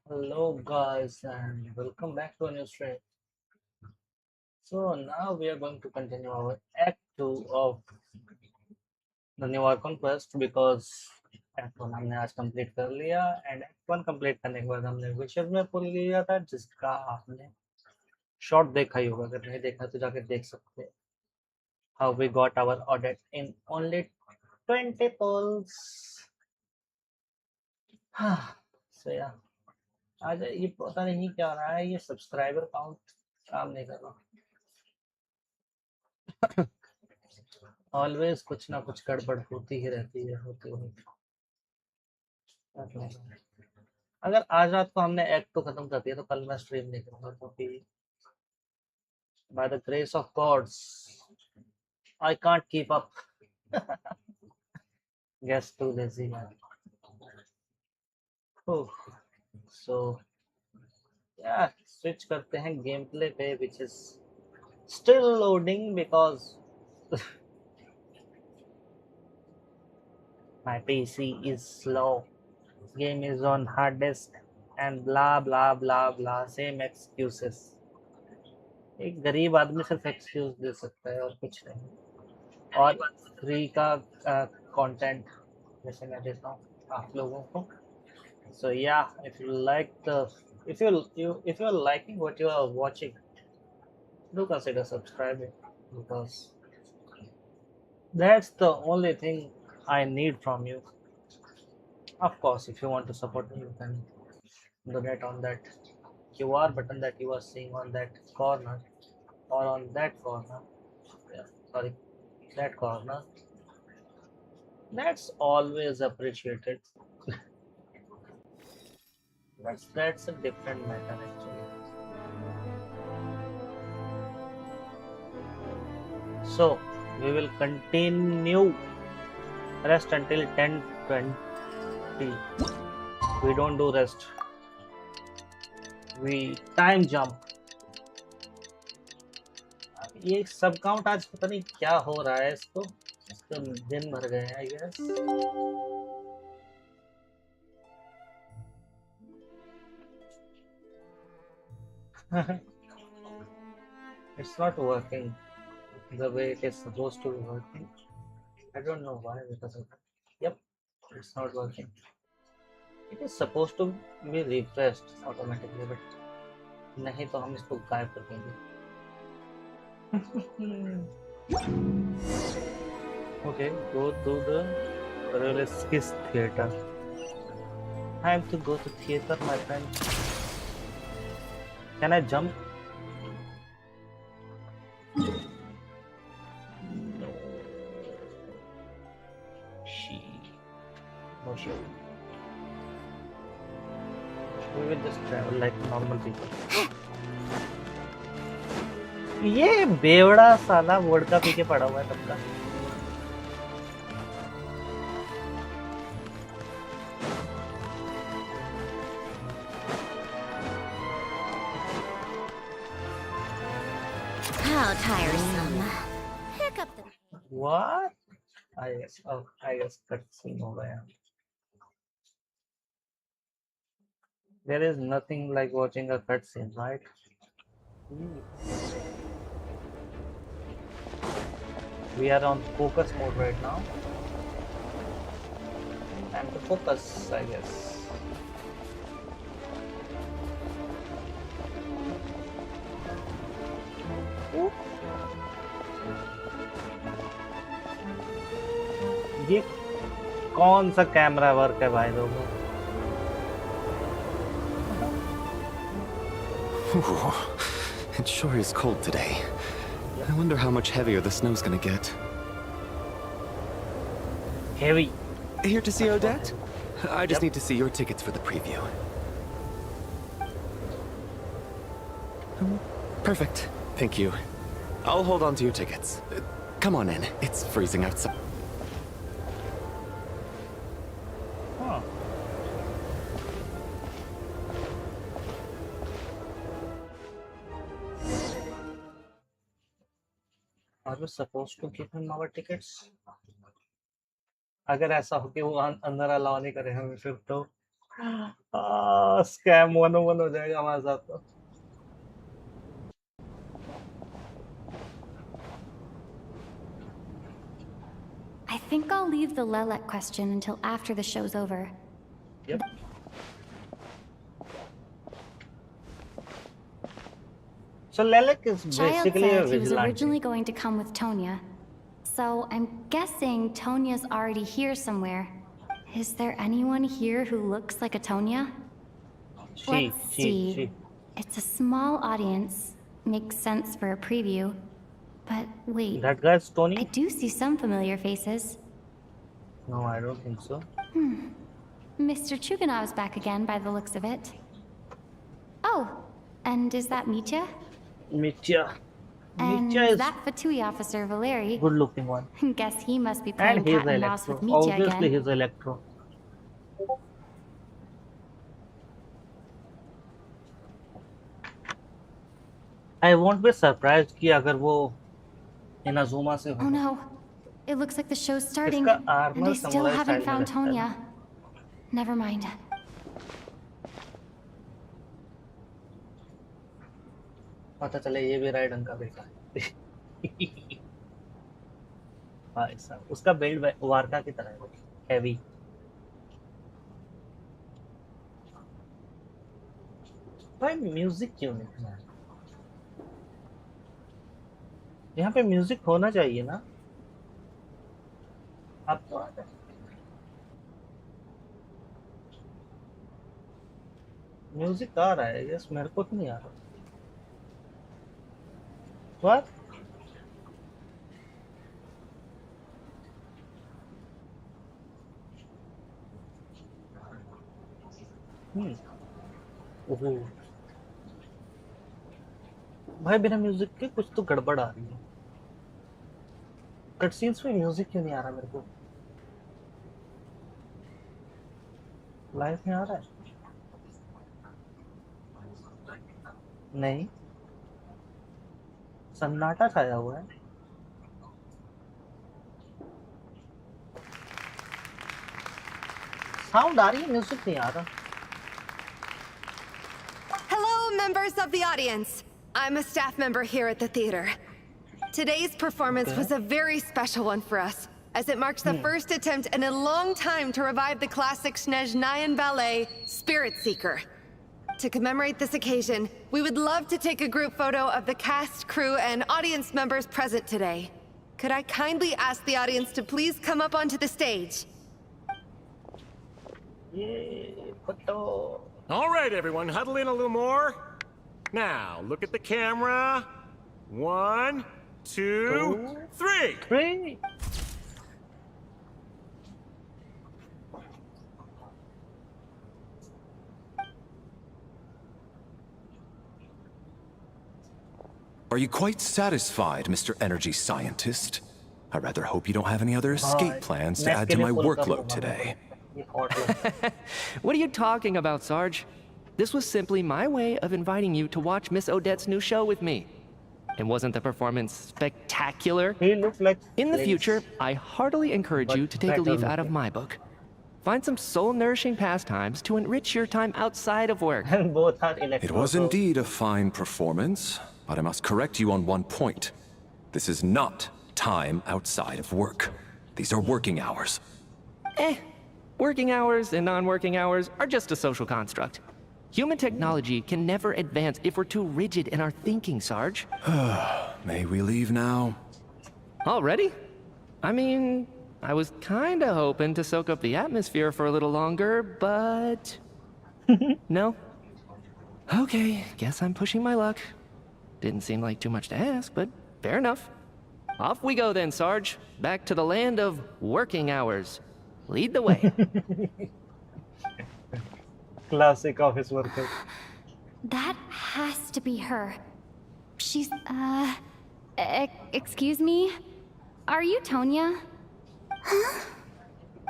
Hello guys and welcome back to a new stream. So now we are going to continue our act 2 of the new Archon quest because act 1 हमने आज complete कर लिया and act 1 complete करने के बाद हमने विशेष में पुल लिया था जिसका आपने शॉर्ट देखा ही होगा। अगर नहीं देखा तो जाकर देख सकते हैं। How we got our audit in only 20 pulls. So yeah, आज ये पता नहीं क्या हो रहा है, ये सब्सक्राइबर काउंट काम नहीं कर रहा। ऑलवेज कुछ ना कुछ गड़बड़ होती ही रहती है अगर आज रात को हमने एक्ट तो खत्म कर दिया तो कल मैं स्ट्रीम नहीं करूंगा क्योंकि by the grace of gods I can't keep up. Guess too lazy man. So yeah switch करते हैं गेम प्ले पे which is still loading because my PC is slow. Game is on hard disk and blah blah blah blah same excuses. एक गरीब आदमी सिर्फ excuse दे सकता है और कुछ नहीं। और फ्री का कंटेंट जैसे मैं देता हूँ आप लोगों को। सो या if you like the if you're liking what you are watching, do consider subscribing because that's the only thing I need from you. Of course, if you want to support me, you can donate on that QR button that you are seeing on that corner or on that corner. Yeah, sorry, that corner. That's always appreciated. That's a different matter actually. So we will continue rest until 10:20. We don't do rest. We time jump. ये सब count आज पता नहीं क्या हो रहा है इसको दिन भर गए हैं I guess. It's not working the way it is supposed to be working. I don't know why because of that. Yep, it's not working. It is supposed to be refreshed automatically, but नहीं तो हम इसको गायब कर देंगे। Okay, go to the Realistic theater. Time to go to theater, my friend. Can I jump? No. No shit. We will just travel like normal people. ये बेवड़ा साला vodka P के पड़ा हुआ है तब का। How tiresome. Pick up the. What? I guess cutscene हो गया। There is nothing like watching a cutscene, right? We are on focus mode right now. Time to focus, I guess. ये कौन सा कैमरा वर्क है भाई लोगों? It sure is cold today. I wonder how much heavier the snow's gonna get. Heavy. Here to see Odette? I just need to see your tickets for the preview. Perfect. Thank you. I'll hold on to your tickets. Come on in. It's freezing outside. Huh. Are we supposed to give him our tickets? अगर ऐसा हो कि वो अंदर allow नहीं करे हमें फिर तो स्कैम 101 हो जाएगा हमारे साथ तो। I think I'll leave the Lelek question until after the show's over. Yep. So Lelek is Child basically a said he was vigilante. originally going to come with Tonya. So I'm guessing Tonya's already here somewhere. Is there anyone here who looks like a Tonya? Let's see. It's a small audience. Makes sense for a preview. But wait, That guy's Tony? I do see some familiar faces. No, I don't think so. Mr. Chuganov's back again by the looks of it. Oh, and is that Mitya? Mitya. And Mitya is that Fatui officer, Valeri. good looking one. Guess he must be playing And he's cat and mouse Electro. with Mitya Obviously again. he's Electro. I won't be surprised कि अगर वो Inazuma से Oh हो. no. It looks like the show's starting, इसका and armor I still samurai haven't style में found लगता है. Tonya. Never mind. पता चले ये भी राइडन का बेटा है. भाई साहब उसका बिल्ड वारका की तरह है, हैवी. भाई म्यूजिक क्यों नहीं है? यहाँ पे म्यूजिक होना चाहिए ना. अब तो आ गया. म्यूजिक आ रहा है, यस मेरे को तो नहीं आ रहा. What? ओहो. भाई बिना म्यूजिक के कुछ तो गड़बड़ आ रही है. कट सीन्स में म्यूजिक क्यों नहीं आ रहा मेरे को? लाइव में आ रहा है? नहीं, सन्नाटा छाया हुआ है. साउंड आ रही है, म्यूजिक नहीं आ रहा. Hello, members of the audience. I'm a staff member here at the theater. Today's performance was a very special one for us, as it marks the first attempt in a long time to revive the classic Snezhnayan ballet, Spirit Seeker. To commemorate this occasion, we would love to take a group photo of the cast, crew, and audience members present today. Could I kindly ask the audience to please come up onto the stage? ये photo. All right, everyone, huddle in a little more. Now, look at the camera. 1, 2, 3. 3. Are you quite satisfied, Mr. Energy Scientist? I rather hope you don't have any other escape plans to add to my workload today. What are you talking about, Sarge? This was simply my way of inviting you to watch Miss Odette's new show with me. And wasn't the performance spectacular? He looks like In the future, I heartily encourage you to take a leaf out of my book. Find some soul-nourishing pastimes to enrich your time outside of work. And both are Electro. It was indeed a fine performance, but I must correct you on one point. This is not time outside of work. These are working hours. Working hours and non-working hours are just a social construct. Human technology can never advance if we're too rigid in our thinking, Sarge. May we leave now? Already? I mean, I was kinda hoping to soak up the atmosphere for a little longer, but... No? Okay, guess I'm pushing my luck. Didn't seem like too much to ask, but fair enough. Off we go then, Sarge. Back to the land of working hours. Lead the way. Classic office worker. That has to be her. She's, excuse me? Are you Tonya? Huh?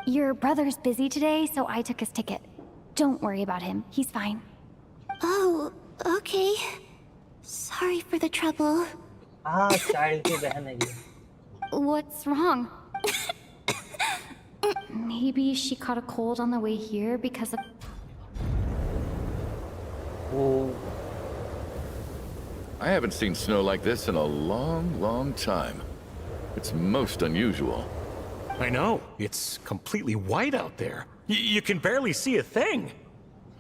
Your brother's busy today, so I took his ticket. Don't worry about him. He's fine. Oh, okay. Sorry for the trouble. Ah, child की बहन है ये. What's wrong? Maybe she caught a cold on the way here because of... Oh, I haven't seen snow like this in a long, long time. It's most unusual. I know. It's completely white out there. You can barely see a thing.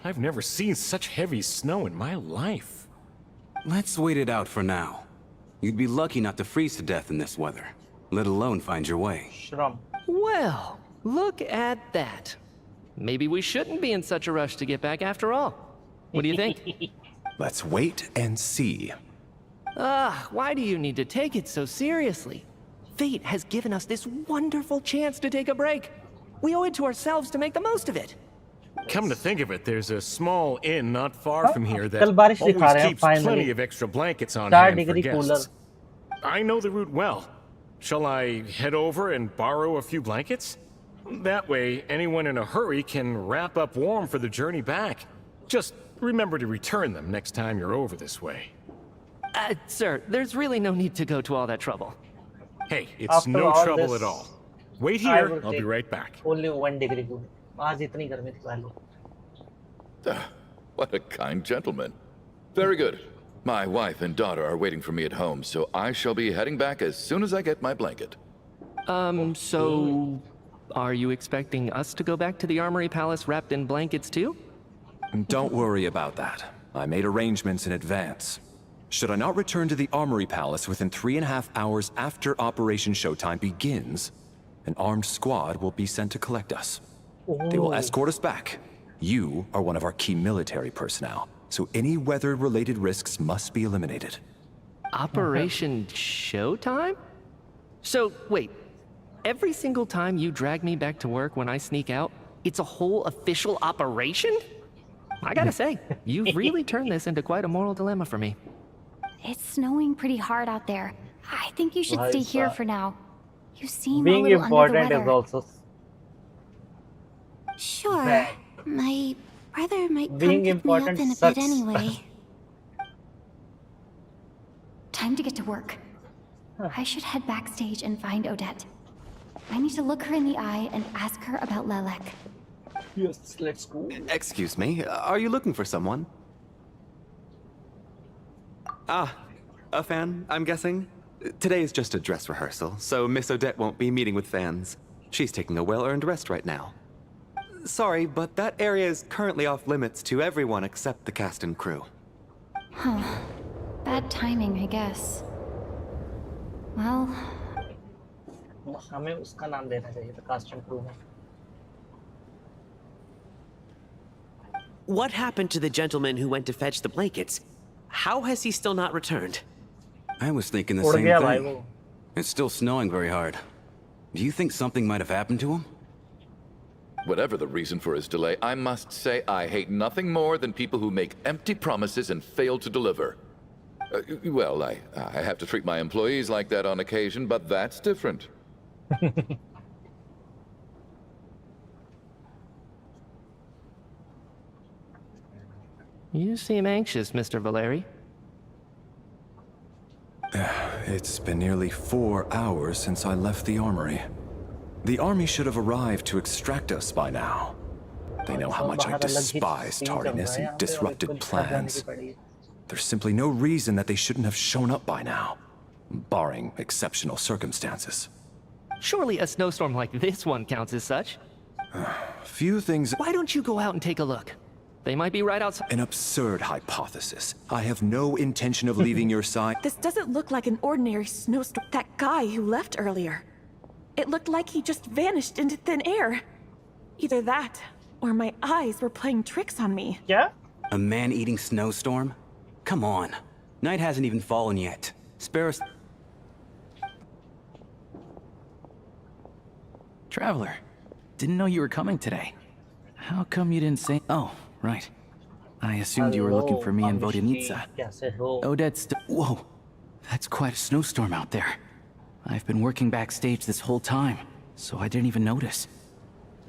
I've never seen such heavy snow in my life. Let's wait it out for now. You'd be lucky not to freeze to death in this weather, let alone find your way. shrum. Well, look at that. Maybe we shouldn't be in such a rush to get back after all. What do you think? Let's wait and see. Why do you need to take it so seriously? Fate has given us this wonderful chance to take a break. We owe it to ourselves to make the most of it. Come to think of it, there's a small inn not far from here that कल बारिश दिखा always रहे हैं keeps finally. plenty of extra blankets on 4 hand for degree guests. cooler. I know the route well. Shall I head over and borrow a few blankets? That way, anyone in a hurry can wrap up warm for the journey back. Just remember to return them next time you're over this way. Sir, there's really no need to go to all that trouble. Hey, it's After no all trouble this, at all. Wait I here, will I'll be take right back. Only 1 degree cooler. आज इतनी गर्मी थी पहले. What a kind gentleman. Very good. My wife and daughter are waiting for me at home, so I shall be heading back as soon as I get my blanket. So... Are you expecting us to go back to the Armory Palace wrapped in blankets too? Don't worry about that. I made arrangements in advance. Should I not return to the Armory Palace within 3.5 hours after Operation Showtime begins, an armed squad will be sent to collect us. They will escort us back. You are one of our key military personnel, so any weather-related risks must be eliminated. Operation Showtime? So, wait. Every single time you drag me back to work when I sneak out, it's a whole official operation? I gotta say, you've really turned this into quite a moral dilemma for me. It's snowing pretty hard out there. I think you should Why stay is here that? for now. You seem a Being little under the important is weather. also Sure. bad. My brother might come Being pick me up important in a sucks. bit anyway. Time to get to work. I should head backstage and find Odette. I need to look her in the eye and ask her about Lelek. Yes, let's go. Excuse me, are you looking for someone? Ah, a fan, I'm guessing? Today is just a dress rehearsal, so Miss Odette won't be meeting with fans. She's taking a well-earned rest right now. Sorry, but that area is currently off limits to everyone except the cast and crew. Huh. Bad timing, I guess. Well, हमें उसका नाम देना चाहिए था cast and crew में. What happened to the gentleman who went to fetch the blankets? How has he still not returned? I was thinking the उड़ same गया भाई thing. वो. It's still snowing very hard. Do you think something might have happened to him? Whatever the reason for his delay, I must say I hate nothing more than people who make empty promises and fail to deliver. Well, I have to treat my employees like that on occasion, but that's different. You seem anxious, Mr. Valeri. It's been nearly 4 hours since I left the armory. The army should have arrived to extract us by now. They know how much I despise tardiness and disrupted plans. There's simply no reason that they shouldn't have shown up by now, barring exceptional circumstances. Surely a snowstorm like this one counts as such. Few things... Why don't you go out and take a look? They might be right outside. An absurd hypothesis. I have no intention of leaving your side. This doesn't look like an ordinary snowstorm. That guy who left earlier. It looked like he just vanished into thin air. Either that, or my eyes were playing tricks on me. क्या? A man-eating snowstorm? Come on. Night hasn't even fallen yet. Spare us... Traveler, didn't know you were coming today. How come you didn't say... Oh, right. I assumed you were looking for me in Vodenitsa. कैसे हो? Odette's... Whoa, that's quite a snowstorm out there. I've been working backstage this whole time, so I didn't even notice.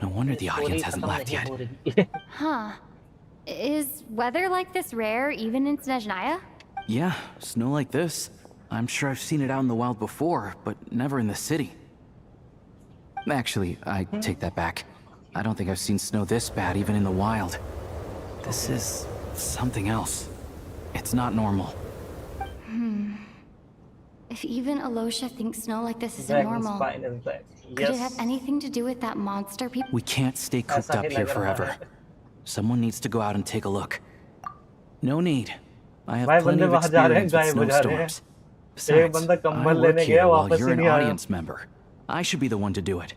No wonder the audience hasn't left yet. Huh. Is weather like this rare even in Snezhnaya? Yeah, snow like this. I'm sure I've seen it out in the wild before, but never in the city. Actually, I take that back. I don't think I've seen snow this bad even in the wild. This is It's something else. It's not normal. If even Alosha thinks snow like this isn't Dragon's normal, spine is back. could it have Yes. anything to do with that monster people? We can't stay cooped ऐसा up he here लग रहा forever. है। Someone needs to go out and take a look. No need. I have भाई plenty बंदे of वहाँ जा रहे हैं, experience with गायब हो जा रहे हैं। snowstorms. एक Besides, बंदा I कंबल work लेने here गया, while वापस you're ही an नहीं आया। audience member. I should be the one to do it.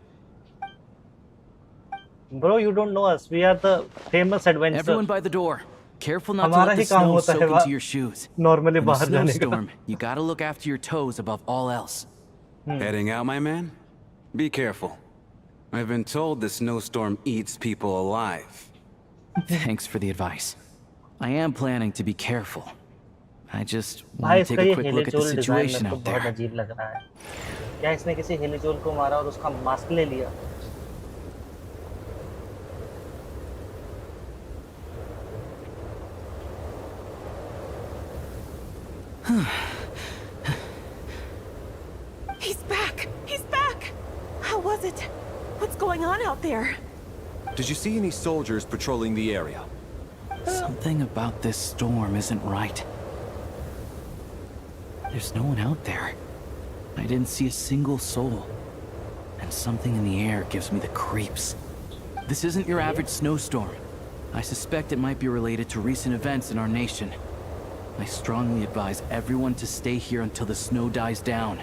Bro, you don't know us. We are the famous adventure. Everyone by the door. Careful not to हमारा let he the काम snow होता soak है into your shoes. normally In a बाहर जाने का। snowstorm, you gotta look after your toes above all else. Heading out, my man? Be careful. I've been told the snowstorm eats people alive. Thanks for the advice. I am planning to be careful. I just भाई want to इसका take ये a quick look at the हिलीचोल design situation मेरे को out बहुत there. अजीब लग रहा है। क्या इसने किसी हिलीचोल को मारा और उसका मास्क ले लिया? He's back! He's back! How was it? What's going on out there? Did you see any soldiers patrolling the area? Something about this storm isn't right. There's no one out there. I didn't see a single soul. And something in the air gives me the creeps. This isn't your average snowstorm. I suspect it might be related to recent events in our nation. I strongly advise everyone to stay here until the snow dies down.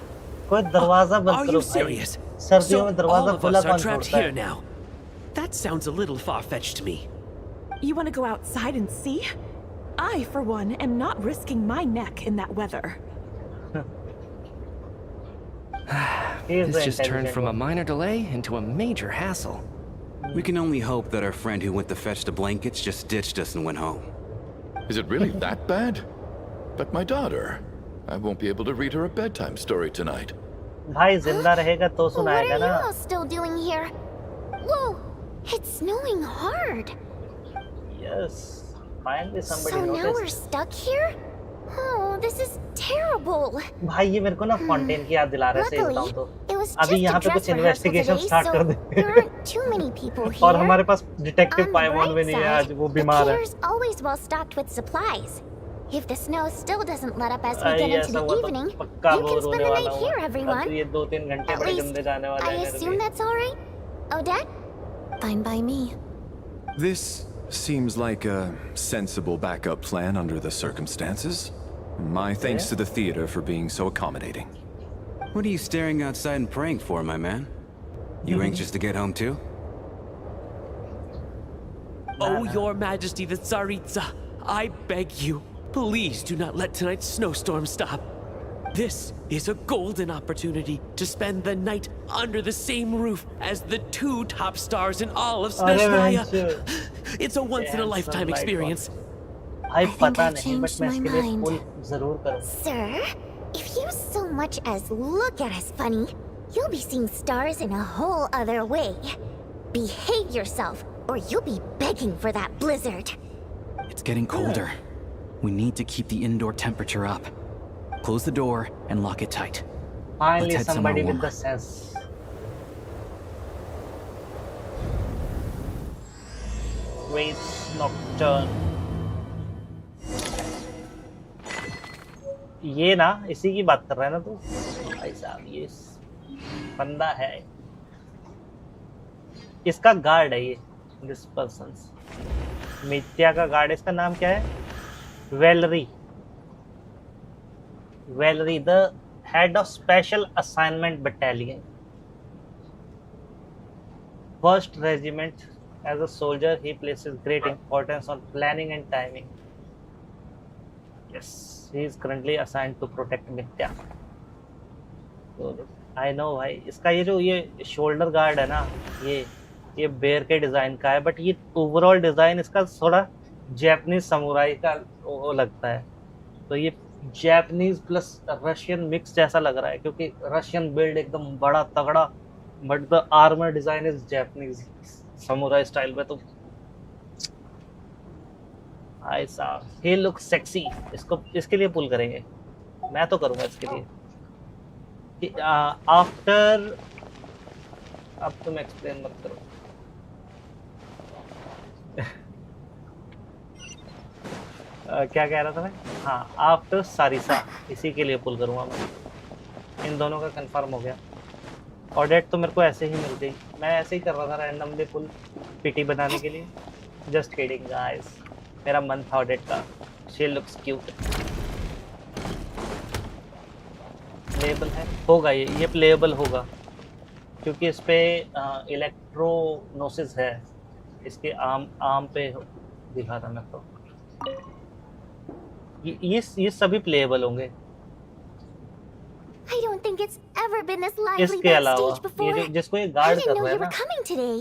कोई दरवाजा बंद Are करो you भाई। serious? सर्दियों में So all दरवाजा of खुला us are कौन trapped छोड़ता here है? now. That sounds a little far-fetched to me. You want to go outside and see? I, for one, am not risking my neck in that weather. He is This the just turned intelligent from a one. minor delay into a major hassle. We can only hope that our friend who went to fetch the blankets just ditched us and went home. Is it really that bad? But my daughter, I won't be able to read her a bedtime story tonight. भाई जिंदा रहेगा तो What सुनाएगा are ना। you all still doing here? Whoa, it's snowing hard. Yes. Finally somebody So now we're noticed. stuck here? Oh, this is terrible. भाई ये मेरे को ना फाउंटेन की याद दिला रहा है, सही बताऊं Luckily, तो। it was अभी just यहाँ a पे dress कुछ rehearsal इन्वेस्टिगेशन today, स्टार्ट कर so they. there aren't too many people here. और हमारे पास डिटेक्टिव On the पाइमोन भी bright नहीं है आज, side, वो the बीमार है। pier's always well stocked with supplies. If the snow still doesn't let up as we get into ऐसा the हुआ तो evening, पक्का you वो can spend रोने the वाला night हूँ। here, अब everyone. ये 2-3 घंटे At बड़े least, गंदे जाने वाले I हैं मेरे assume लिए। that's all right. Odette? Fine by me. This seems like a sensible backup plan under the circumstances. My thanks to the theater for being so accommodating. What are you staring outside and praying for, my man? You anxious to get home too? Oh, Your Majesty the Tsaritsa, I beg you, please do not let tonight's snowstorm stop. This is a golden opportunity to spend the night under the same roof as the 2 top stars in all of Snezhnaya. It's a once-in-a-lifetime experience. भाई think पता I've नहीं, but changed मैं my इसके लिए mind. पुल जरूर करूँ। Sir, if you so much as look at us funny, you'll be seeing stars in a whole other way. Behave yourself, or you'll be begging for that blizzard. It's getting colder. We need to keep the indoor temperature up. Close the door and lock it tight. Finally, Let's head somewhere somebody with warmer. the sense. Waits Nocturne. ये ना इसी की बात कर रहा है ना तू? भाई साहब ये बंदा है, इसका गार्ड है ये, दिस पर्सन्स मिथ्या का गार्ड। इसका नाम क्या है? Valerie. Valerie, the head of special assignment battalion, 1st regiment. As a soldier, he places great importance on planning and timing. Yes, he is currently assigned to protect Mithya. So, I know भाई, इसका ये जो ये shoulder guard है ना, ये bear के design का है, बट ये ओवरऑल डिजाइन इसका थोड़ा जैपनीज समुराई का वो लगता है। तो ये जैपनीज प्लस रशियन मिक्स जैसा लग रहा है, क्योंकि रशियन बिल्ड एकदम बड़ा तगड़ा, but the armour design is Japanese samurai style में। तो भाई साहब, ही लुक सेक्सी। इसको इसके लिए पुल करेंगे, मैं तो करूंगा इसके लिए। आफ्टर, अब तुम एक्सप्लेन मत करो। क्या कह रहा था मैं? हाँ, आफ्टर सारिसा इसी के लिए पुल करूँगा मैं। इन दोनों का कंफर्म हो गया। ऑडेट तो मेरे को ऐसे ही मिल गई। मैं ऐसे ही कर रहा था रैंडमली पुल पीटी बनाने के लिए। Just kidding guys. मेरा मन था ऑडेट का। She looks cute. प्लेएबल है? होगा ये प्लेएबल होगा क्योंकि इस पे इलेक्ट्रोनोसिस है। इसके आर्म पे दिखा था मेरे को। ये सभी प्लेएबल होंगे। I don't think it's ever been this lively इसके अलावा backstage before. ये जिसको ये I गार्ड didn't कर know रहा है you were ना, coming today.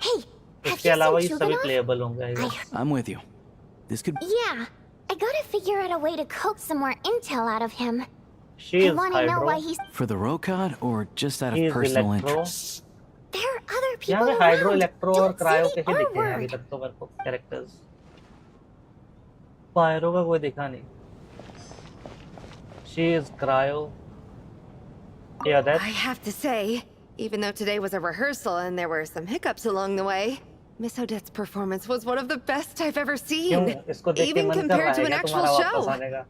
Hey, have इसके you अलावा seen ये सभी Chuganov? प्लेएबल होंगे। I'm with you. This could... Yeah, I gotta figure out a way to coax some more intel out of him. She I is wanna know Hydro. why he's... For the Rokad, or just out He of is personal Electro. interest? There are other यहाँ people पे hydro, around. Electro और Don't cryo say के the he R दिखे हैं अभी word. तक तो मेरे को कैरेक्टर्स। पायरो का कोई दिखा नहीं। She is cryo. Yeah, that. I have to say, even though today was a rehearsal and there were some hiccups along the way, Miss Odette's performance was one of the best I've ever seen. क्यों? इसको देख के Even मन कर रहा compared है to an क्या actual तुम्हारा वापस show. आने का?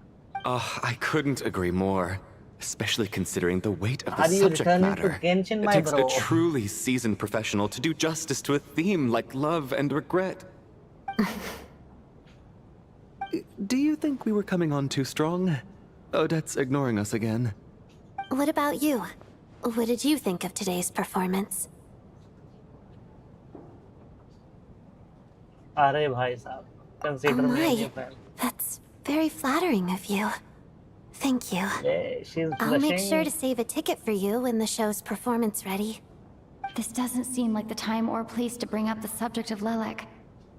I couldn't agree more, especially considering the weight of the Are you subject returning matter. to Genshin, It my takes bro? a truly seasoned professional to do justice to a theme like love and regret. Do you think we were coming on too strong? Odette's ignoring us again. What about you? What did you think of today's performance? अरे भाई साहब, consider me a new friend. That's very flattering of you. Thank you. Yeah, she's I'll make blushing. sure to save a ticket for you when the show's performance ready. This doesn't seem like the time or place to bring up the subject of Lelek.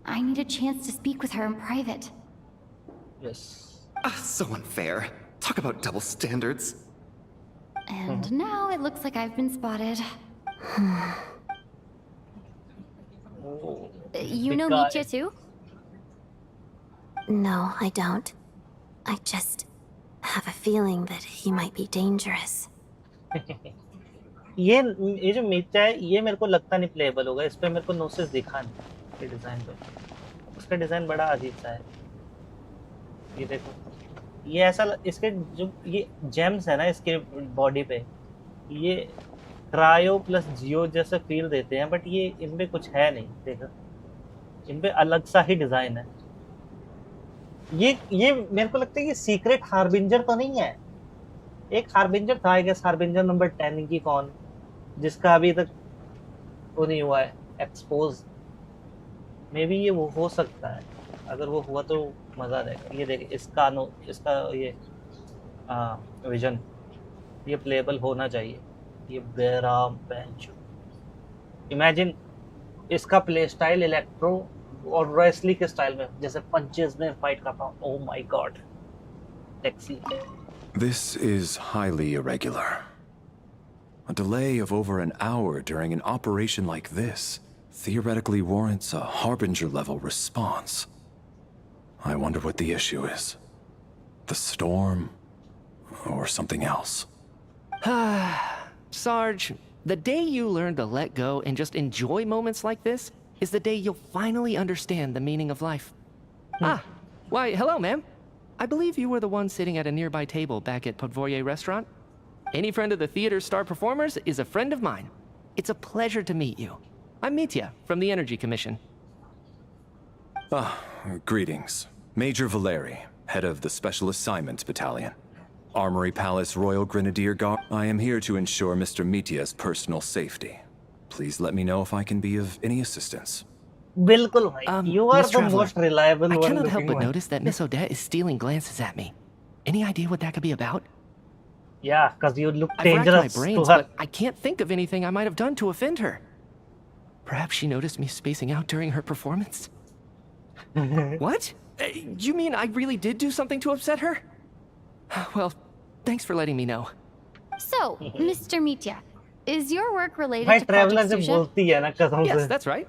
I need a chance to speak with her in private. Yes. So unfair. Talk about double standards. And now it looks like I've been spotted. Oh, You know big guy. Mitya too? No, I don't. I just have a feeling that he might be dangerous. ये जो मीचा है ये मेरे को लगता नहीं playable होगा। इस पे मेरे को नोसिस दिखा नहीं ये डिजाइन पे। उसका डिजाइन बड़ा अजीब सा है। ये देखो, ये ऐसा इसके जो ये जेम्स है ना इसके बॉडी पे, ये क्रायो प्लस जियो जैसे फील देते हैं, बट ये इनमें कुछ है नहीं। देखो, इनपे अलग सा ही डिजाइन है। ये मेरे को लगता है कि सीक्रेट हार्बिंजर तो नहीं है। एक हार्बिंजर था, आई गेस हार्बिंजर नंबर 10 की कौन, जिसका अभी तक वो नहीं हुआ है एक्सपोज। मे बी ये वो हो सकता है। अगर वो हुआ तो मजा आएगा। ये देख, इसका ये विजन ये प्लेएबल होना चाहिए। ये बेराम बेंच। इमेजिन इसका प्ले स्टाइल इलेक्ट्रो और रेसली के स्टाइल में, जैसे पंचेस में फाइट करता हूँ। Oh my God, sexy. This is highly irregular. A delay of over an hour during an operation like this theoretically warrants a Harbinger-level response. I wonder what the issue is. The storm, or something else. Sarge, the day you learn to let go and just enjoy moments like this is the day you'll finally understand the meaning of life. Why, hello, ma'am. I believe you were the one sitting at a nearby table back at Podvorye restaurant. Any friend of the theater's star performers is a friend of mine. It's a pleasure to meet you. I'm Mitya from the Energy Commission. Greetings. Major Valeri, head of the Special Assignments Battalion. Armory Palace Royal Grenadier Guard. I am here to ensure Mr. Mitya's personal safety. Please let me know if I can be of any assistance. बिल्कुल भाई, you are Miss the Traveler, most reliable I one cannot help looking but one. notice that Miss Odette is stealing glances at me. Any idea what that could be about? Yeah, because you look I've racked my dangerous brains, to her. but I can't think of anything I might have done to offend her. Perhaps she noticed me spacing out during her performance? What? You mean I really did do something to upset her? Well, thanks for letting me know. So, Mr. Mitya, is your work related भाई to traveller Project जब Susha? बोलती है ना कसम Yes, से। that's right.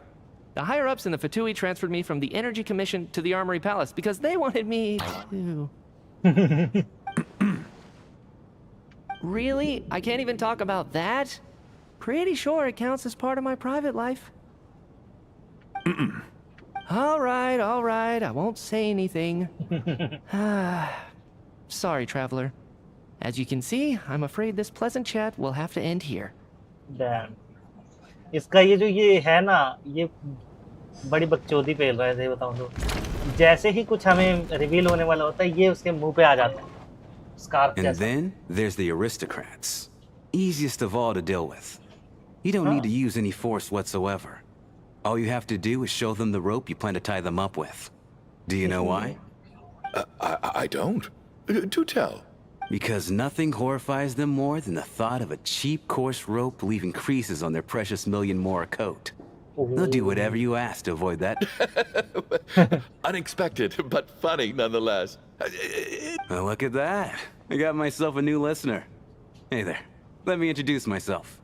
The higher-ups in the Fatui transferred me from the Energy Commission to the Armory Palace because they wanted me to... Really? I can't even talk about that? Pretty sure it counts as part of my private life. All right, I won't say anything. Sorry, traveler. As you can see, I'm afraid this pleasant chat will have to end here. Damn. इसका ये है ना, ये बड़ी बकचोदी पेल रहा है, सही बताऊं तो जैसे ही कुछ हमें रिवील होने वाला होता है, ये उसके मुंह पे आ जाता है, स्कार्फ And जैसा. then there's the aristocrats. Easiest of all to deal with. You don't need to use any force whatsoever. All you have to do is show them the rope you plan to tie them up with. Do you know why? I don't. Do tell. Because nothing horrifies them more than the thought of a cheap, coarse rope leaving creases on their precious million more coat. They'll do whatever you ask to avoid that. Unexpected, but funny nonetheless. Well, look at that. I got myself a new listener. Hey there. Let me introduce myself.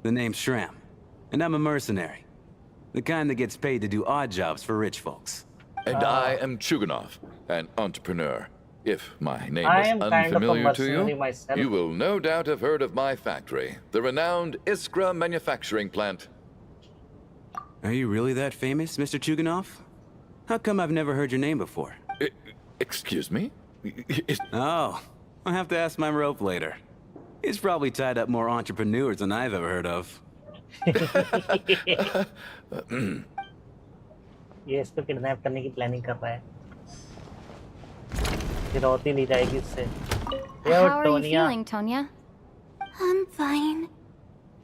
The name's Shram, and I'm a mercenary. The kind that gets paid to do odd jobs for rich folks. And I am Chuganov, an entrepreneur. If my name I is am kind of a unfamiliar to mercenary you, myself. you will no doubt have heard of my factory, the renowned Iskra manufacturing plant. Are you really that famous, Mr. Chuganov? How come I've never heard your name before? Excuse me? Oh, I'll have to ask my rope later. He's probably tied up more entrepreneurs than I've ever heard of. ये इसको kidnap करने की planning कर रहा है. फिरौती ली जाएगी इससे. How are you feeling, Tonya? I'm fine.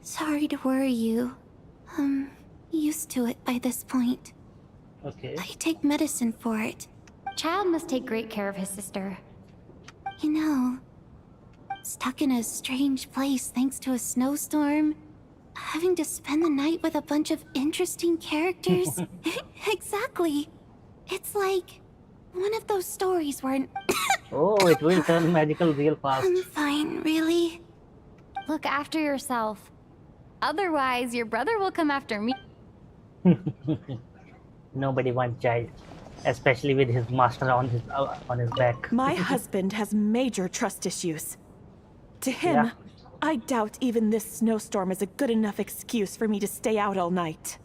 Sorry to worry you. I'm used to it by this point. Okay. I take medicine for it. Child must take great care of his sister. You know, stuck in a strange place thanks to a snowstorm. Having to spend the night with a bunch of interesting characters. Exactly. It's like one of those stories where Oh, it will turn magical real fast. I'm fine, really. Look after yourself. Otherwise, your brother will come after me. Nobody wants child, especially with his master on his back. My husband has major trust issues. To him, Yeah. I doubt even this snowstorm is a good enough excuse for me to stay out all night.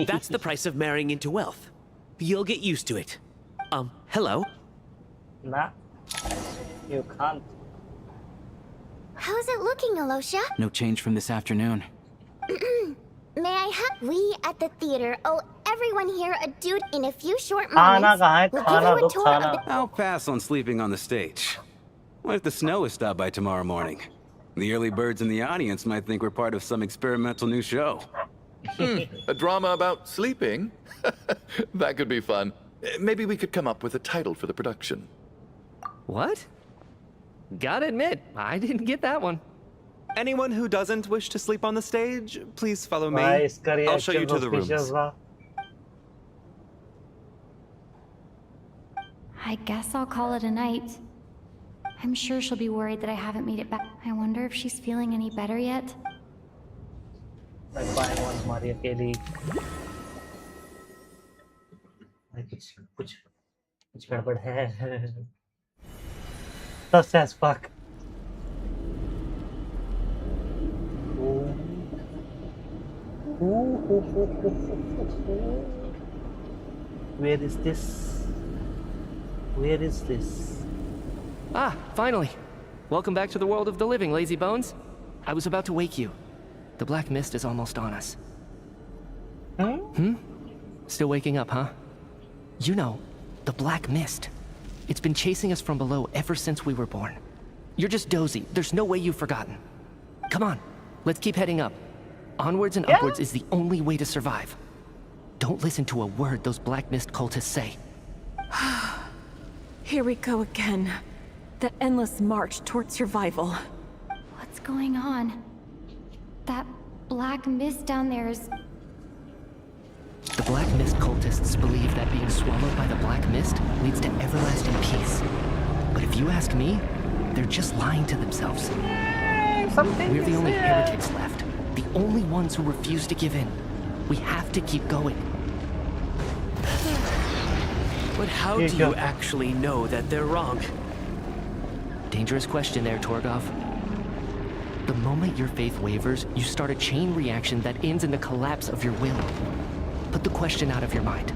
That's the price of marrying into wealth. You'll get used to it. Hello? Nah, you can't. How's it looking, Alosha? No change from this afternoon. May I have we at the theater owe everyone here a dude in a few short Khana moments. kahan hai? We'll Khana give you do a tour of khana. the I'll pass on sleeping on the stage. What if the snow is stopped by tomorrow morning? The early birds in the audience might think we're part of some experimental new show. A drama about sleeping? That could be fun. Maybe we could come up with a title for the production. What? Gotta admit, I didn't get that one. Anyone who doesn't wish to sleep on the stage, please follow me. Why is career I'll show you to the rooms. suspicious, wa? I guess I'll call it a night. I'm sure she'll be worried that I haven't made it back. I wonder if she's feeling any better yet. Like paimon हमारी अकेली. कुछ गड़बड़ है. Sus as fuck. Where is this? Where is this? Ah, finally. Welcome back to the world of the living, lazy bones. I was about to wake you. The black mist is almost on us. Still waking up, huh? You know, the black mist. It's been chasing us from below ever since we were born. You're just dozy. There's no way you've forgotten. Come on, let's keep heading up. Onwards and upwards is the only way to survive. Don't listen to a word those black mist cultists say. Here we go again. The endless march toward survival. What's going on? That black mist down there is... The black mist cultists believe that being swallowed by the black mist leads to everlasting peace. But if you ask me, they're just lying to themselves. We're the only heretics left. The only ones who refuse to give in. We have to keep going. But how do you actually know that they're wrong? Dangerous question there, Torgov. The moment your faith wavers, you start a chain reaction that ends in the collapse of your will. Put the question out of your mind.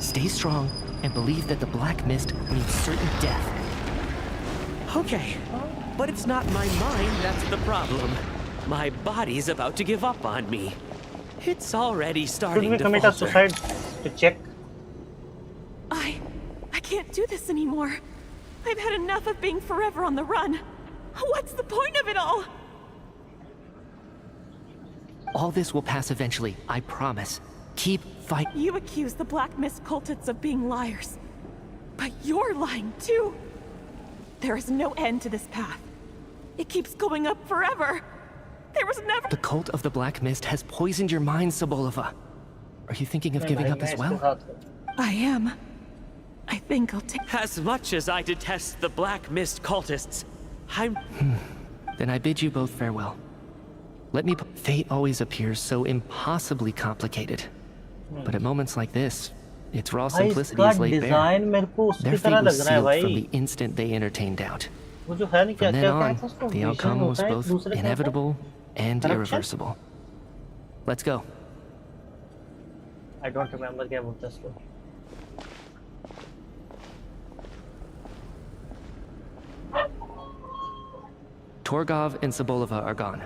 Stay strong and believe that the black mist means certain death. Okay, but it's not my mind that's the problem. My body's about to give up on me. It's already Should starting we to commit a falter. suicide to check? I can't do this anymore. I've had enough of being forever on the run. What's the point of it all? All this will pass eventually, I promise. Keep fighting. You accuse the Black Mist cultists of being liars. But you're lying too. There is no end to this path. It keeps going up forever. There was never— The cult of the Black Mist has poisoned your mind, Sobolova. Are you thinking of giving up as well? I am. I think I'll take— As much as I detest the Black Mist cultists, I'm— Then I bid you both farewell. Let me— Fate always appears so impossibly complicated. But at moments like this, its raw simplicity is laid bare. Design मेरे को Their उसकी fate तरह was लग रहा है sealed भाई. from the instant they entertained doubt. वो जो है नहीं क्या From then क्या on, कहते हैं उसको? the Vision outcome was होता है both दूसरे के साथ? inevitable and Corruption? irreversible. Let's go. I don't remember क्या बोलते हैं उसको. Torgov and Sobolova are gone.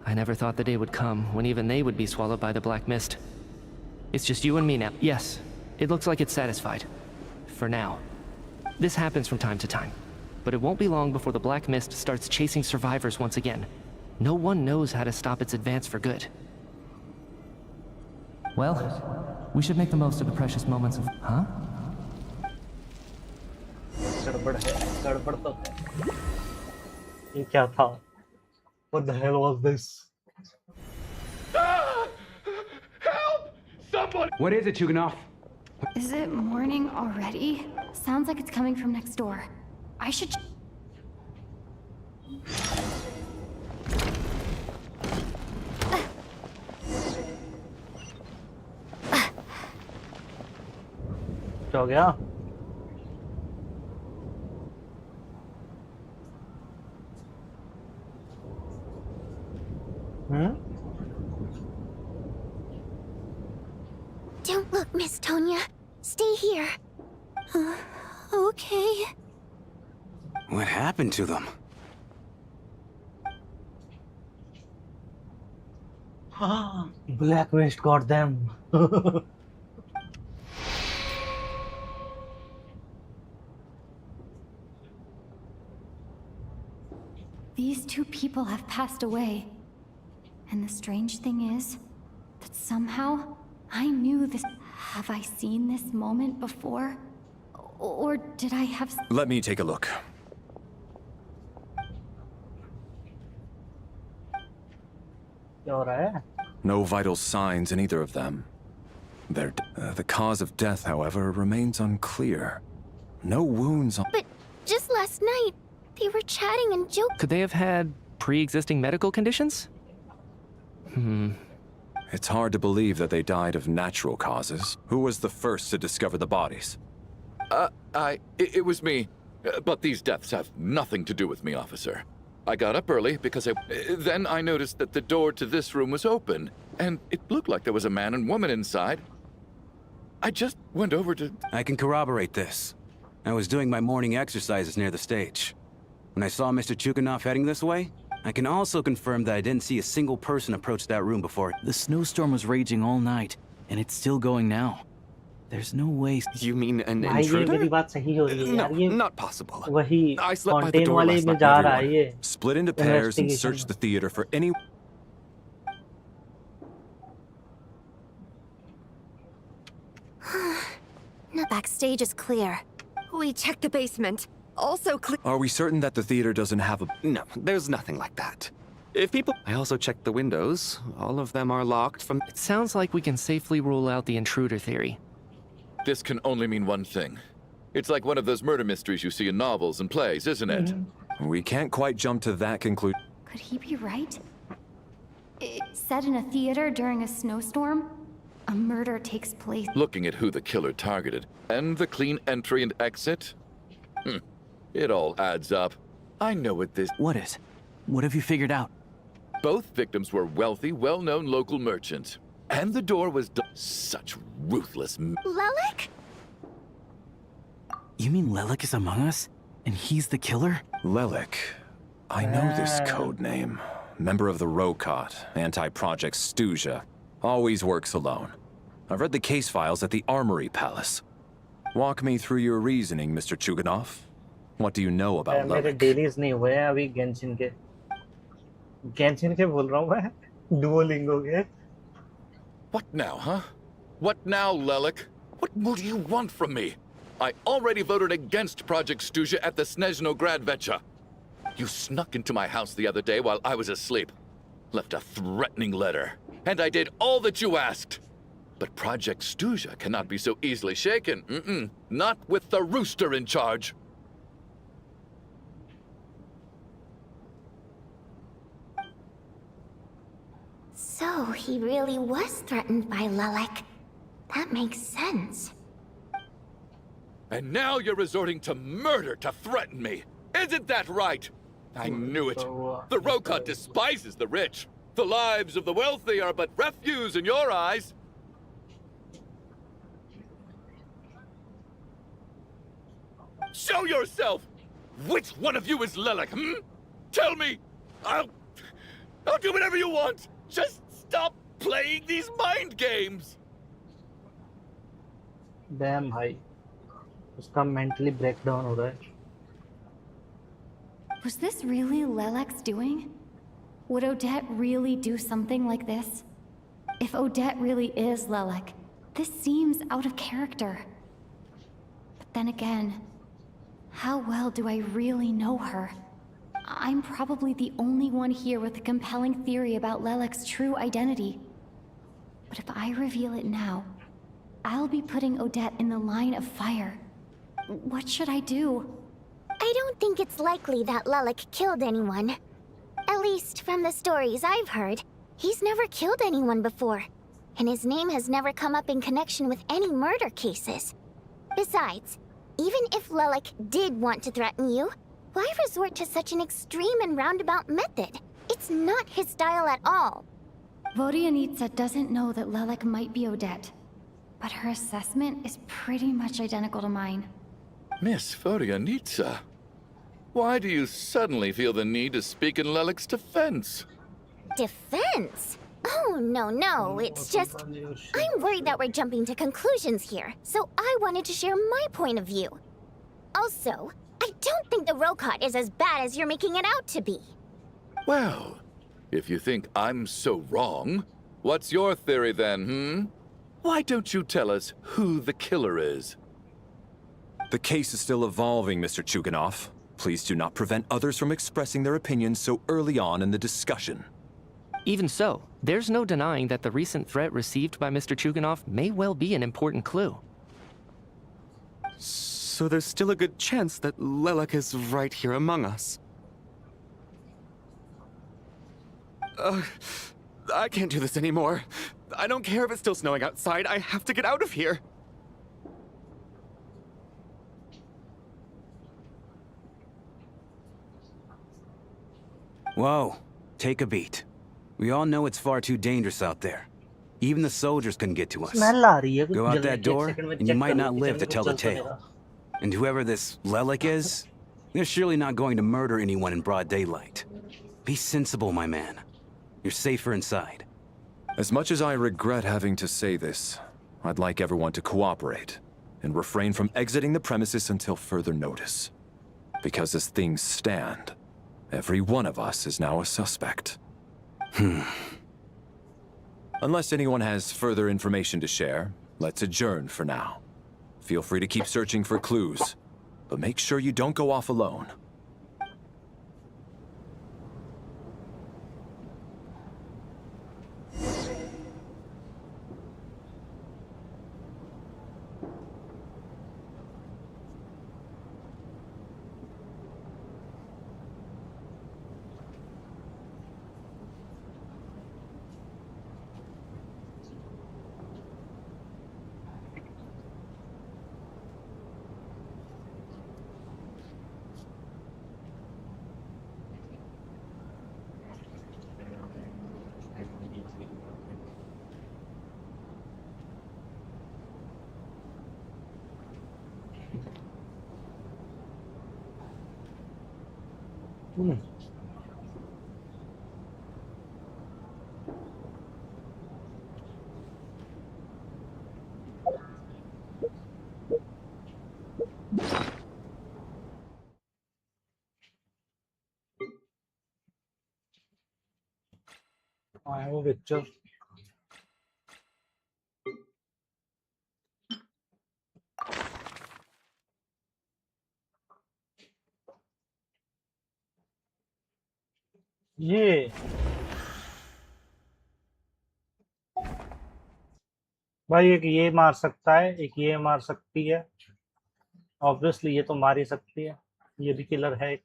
I never thought the day would come when even they would be swallowed by the Black Mist. It's just you and me now. Yes, it looks like it's satisfied. For now. This happens from time to time. But it won't be long before the Black Mist starts chasing survivors once again. No one knows how to stop its advance for good. Well, we should make the most of the precious moments of... Huh? गड़बड़ है, गड़बड़ तो है. ये क्या था? What the hell was this? What is it, Chuganov? Is it morning already? Sounds like it's coming from next door. I should... क्या हो गया? Don't look, Miss Tonya. Stay here. Okay. What happened to them? Black Mist got them. These two people have passed away. And the strange thing is that somehow I knew this. Have I seen this moment before? Or did I have... Let me take a look. क्या हो रहा है? No vital signs in either of them. The cause of death, however, remains unclear. No wounds on... But just last night, they were chatting and joking. Could they have had pre-existing medical conditions? It's hard to believe that they died of natural causes. Who was the first to discover the bodies? It was me. But these deaths have nothing to do with me, officer. I got up early because then I noticed that the door to this room was open, and it looked like there was a man and woman inside. I just went over to... I can corroborate this. I was doing my morning exercises near the stage. When I saw Mr. Chuganov heading this way, I can also confirm that I didn't see a single person approach that room before. The snowstorm was raging all night, and it's still going now. There's no way... You mean an भाई ये intruder? मेरी बात सही हो रही है यार. ये Not possible. वही I slept by the contain door वाले last में night, जा रहा है everyone. ये. Split into pairs and Investigation. search the theater for any... The backstage is clear. We checked the basement. Also clear. Are we certain that the theater doesn't have a... No, there's nothing like that. If people... I also checked the windows. All of them are locked from... It sounds like we can safely rule out the intruder theory. This can only mean one thing. It's like one of those murder mysteries you see in novels and plays, isn't it? We can't quite jump to that conclusion. Could he be right? It's set in a theater during a snowstorm. A murder takes place. Looking at who the killer targeted, and the clean entry and exit, it all adds up. I know what this... What is? What have you figured out? Both victims were wealthy, well-known local merchants. And the door was... Such ruthless... Lelik? You mean Lelik is among us? And he's the killer? Lelik. I know this code name. Member of the WELKIN, anti-Project Stuja. Always works alone. I've read the case files at the Armory Palace. Walk me through your reasoning, Mr. Chuganov. What do you know about मेरे Lelik? Dailies नहीं हुए हैं अभी Genshin के बोल रहा हूँ मैं डुओलिंगो के What now, huh? What now, Lelik? What more do you want from me? I already voted against Project Stuja at the Snezhnograd Vecha. You snuck into my house the other day while I was asleep. Left a threatening letter. And I did all that you asked. But Project Stuja cannot be so easily shaken. Not with the rooster in charge. So he really was threatened by Lelik. That makes sense. And now you're resorting to murder to threaten me. Isn't that right? I knew it. The WELKIN despises the rich. The lives of the wealthy are but refuse in your eyes. Show yourself! Which one of you is Lelik, Tell me! I'll do whatever you want! Just stop playing these mind games! Damn भाई उसका mentally breakdown हो रहा है Was this really Lelek's doing? Would Odette really do something like this? If Odette really is Lelek, this seems out of character. But then again, how well do I really know her? I'm probably the only one here with a compelling theory about Lelek's true identity. But if I reveal it now, I'll be putting Odette in the line of fire. What should I do? I don't think it's likely that Lelik killed anyone. At least from the stories I've heard, he's never killed anyone before. And his name has never come up in connection with any murder cases. Besides, even if Lelik did want to threaten you, why resort to such an extreme and roundabout method? It's not his style at all. Vodianitsa doesn't know that Lelek might be Odette, but her assessment is pretty much identical to mine. Miss Vodianitsa, why do you suddenly feel the need to speak in Lelik's defense? Defense? Oh, no, it's just... I'm worried that we're jumping to conclusions here, so I wanted to share my point of view. Also, I don't think the WELKIN is as bad as you're making it out to be. Well, if you think I'm so wrong, what's your theory then, Why don't you tell us who the killer is? The case is still evolving, Mr. Chuganov. Please do not prevent others from expressing their opinions so early on in the discussion. Even so, there's no denying that the recent threat received by Mr. Chuganov may well be an important clue. So there's still a good chance that Lelik is right here among us. I can't do this anymore. I don't care if it's still snowing outside. I have to get out of here. Whoa, take a beat. We all know it's far too dangerous out there. Even the soldiers couldn't get to us. Smell आ रही है कुछ Go out जलने that की, door, एक second में and you check might कर not लूं, live kitchen to में tell the कुछ जल तो tale. नहीं And whoever this Lelik is, they're surely not going to murder anyone in broad daylight. Be sensible, my man. You're safer inside. As much as I regret having to say this, I'd like everyone to cooperate and refrain from exiting the premises until further notice. Because as things stand, every one of us is now a suspect. Unless anyone has further information to share, let's adjourn for now. Feel free to keep searching for clues, but make sure you don't go off alone. I have a picture. ये भाई एक ये मार सकता है, एक ये मार सकती है। ऑब्वियसली ये तो मार ही सकती है, ये भी किलर है एक।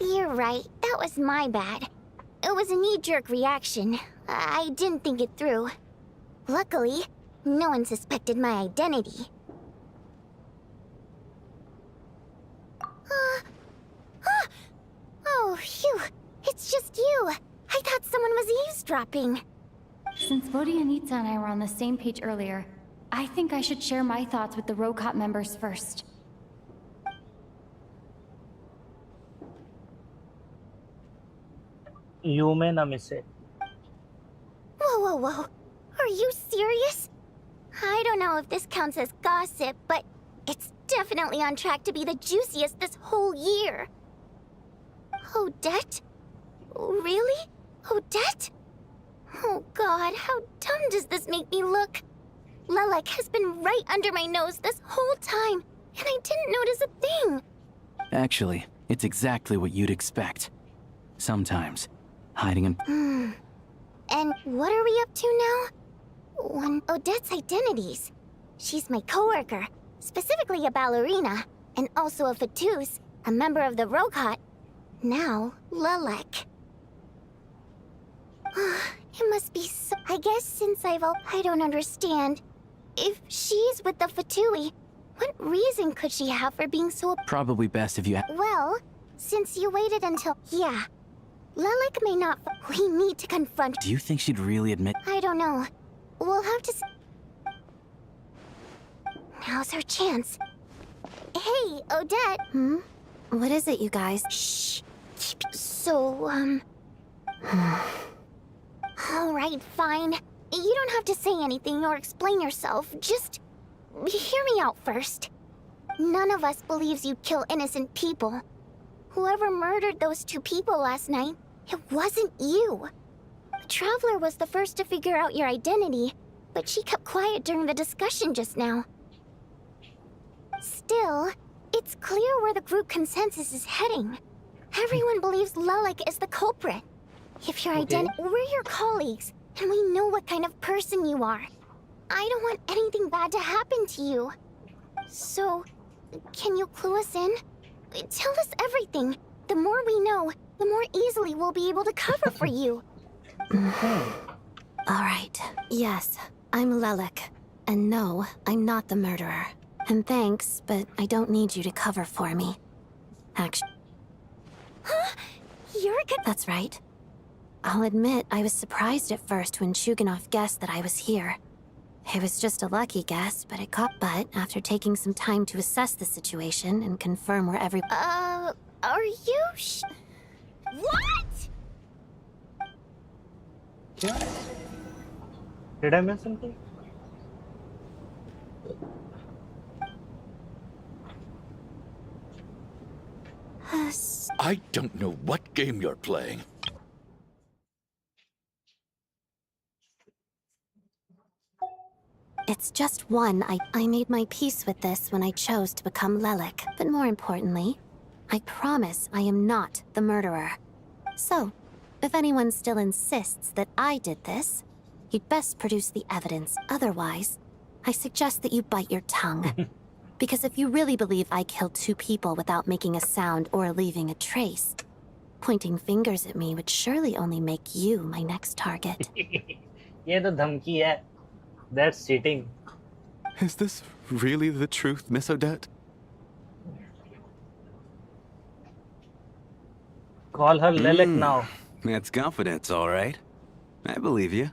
You're right. That was my bad. It was a knee-jerk reaction. I didn't think it through. Luckily, no one suspected my identity. Oh, phew. It's just you. I thought someone was eavesdropping. Since Vodianitsa and I were on the same page earlier, I think I should share my thoughts with the Rokot members first. You may not miss it. Whoa. Are you serious? I don't know if this counts as gossip, but it's definitely on track to be the juiciest this whole year. Odette? Really? Odette? Oh god, how dumb does this make me look? Lelek has been right under my nose this whole time, and I didn't notice a thing. Actually, it's exactly what you'd expect. Sometimes, hiding in... And what are we up to now? One, Odette's identities. She's my coworker, specifically a ballerina, and also a Fatous, a member of the Rokot. Now, Lelek. It must be so... I guess since I don't understand. If she's with the Fatui, what reason could she have for being so... Probably best if you... Well, since you waited until... Yeah. Lelek may not... We need to confront... Do you think she'd really admit... I don't know. We'll have to... Now's our chance. Hey, Odette. What is it, you guys? Shh. So, Alright, fine. You don't have to say anything or explain yourself. Just... hear me out first. None of us believes you'd kill innocent people. Whoever murdered those two people last night, it wasn't you. The Traveler was the first to figure out your identity, but she kept quiet during the discussion just now. Still, it's clear where the group consensus is heading. Everyone believes Lelek is the culprit. If your we're your colleagues, and we know what kind of person you are. I don't want anything bad to happen to you. So, can you clue us in? Tell us everything. The more we know, the more easily we'll be able to cover for you. Alright. Yes, I'm Lelek. And no, I'm not the murderer. And thanks, but I don't need you to cover for me. Actually... Huh? You're a good... That's right. I'll admit I was surprised at first when Shuganov guessed that I was here. It was just a lucky guess, but it caught butt after taking some time to assess the situation and confirm where every... are you What? Yeah. Did I miss something? I don't know what game you're playing. It's just one. I made my peace with this when I chose to become Lelek. But more importantly, I promise I am not the murderer. So, if anyone still insists that I did this, you'd best produce the evidence. Otherwise, I suggest that you bite your tongue. Because if you really believe I killed two people without making a sound or leaving a trace, pointing fingers at me would surely only make you my next target. ये तो धमकी है. That's cheating. Is this really the truth, Miss Odette? Call her Lilac now. That's confidence, all right. I believe you.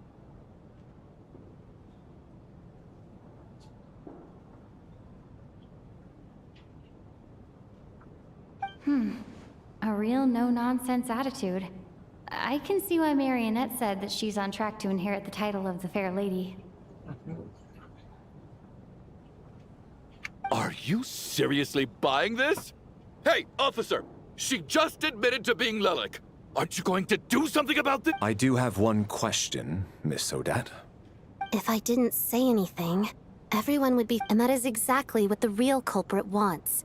A real no-nonsense attitude. I can see why Marionette said that she's on track to inherit the title of the Fair Lady. Are you seriously buying this? Hey, officer! She just admitted to being Lilac. Aren't you going to do something about this? I do have one question, Miss Odette. If I didn't say anything, everyone would be... And that is exactly what the real culprit wants.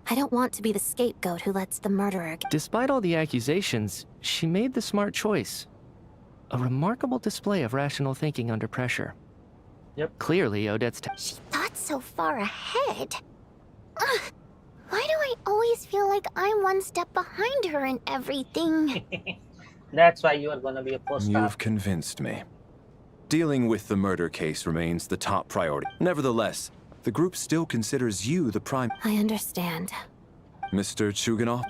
I don't want to be the scapegoat who lets the murderer... Despite all the accusations, she made the smart choice. A remarkable display of rational thinking under pressure. Yep. Clearly, Odette's... She thought so far ahead. Ugh. Why do I always feel like I'm one step behind her in everything? That's why you are gonna be a post-star. You've convinced me. Dealing with the murder case remains the top priority. Nevertheless, the group still considers you the prime... I understand. Mr. Chuganov?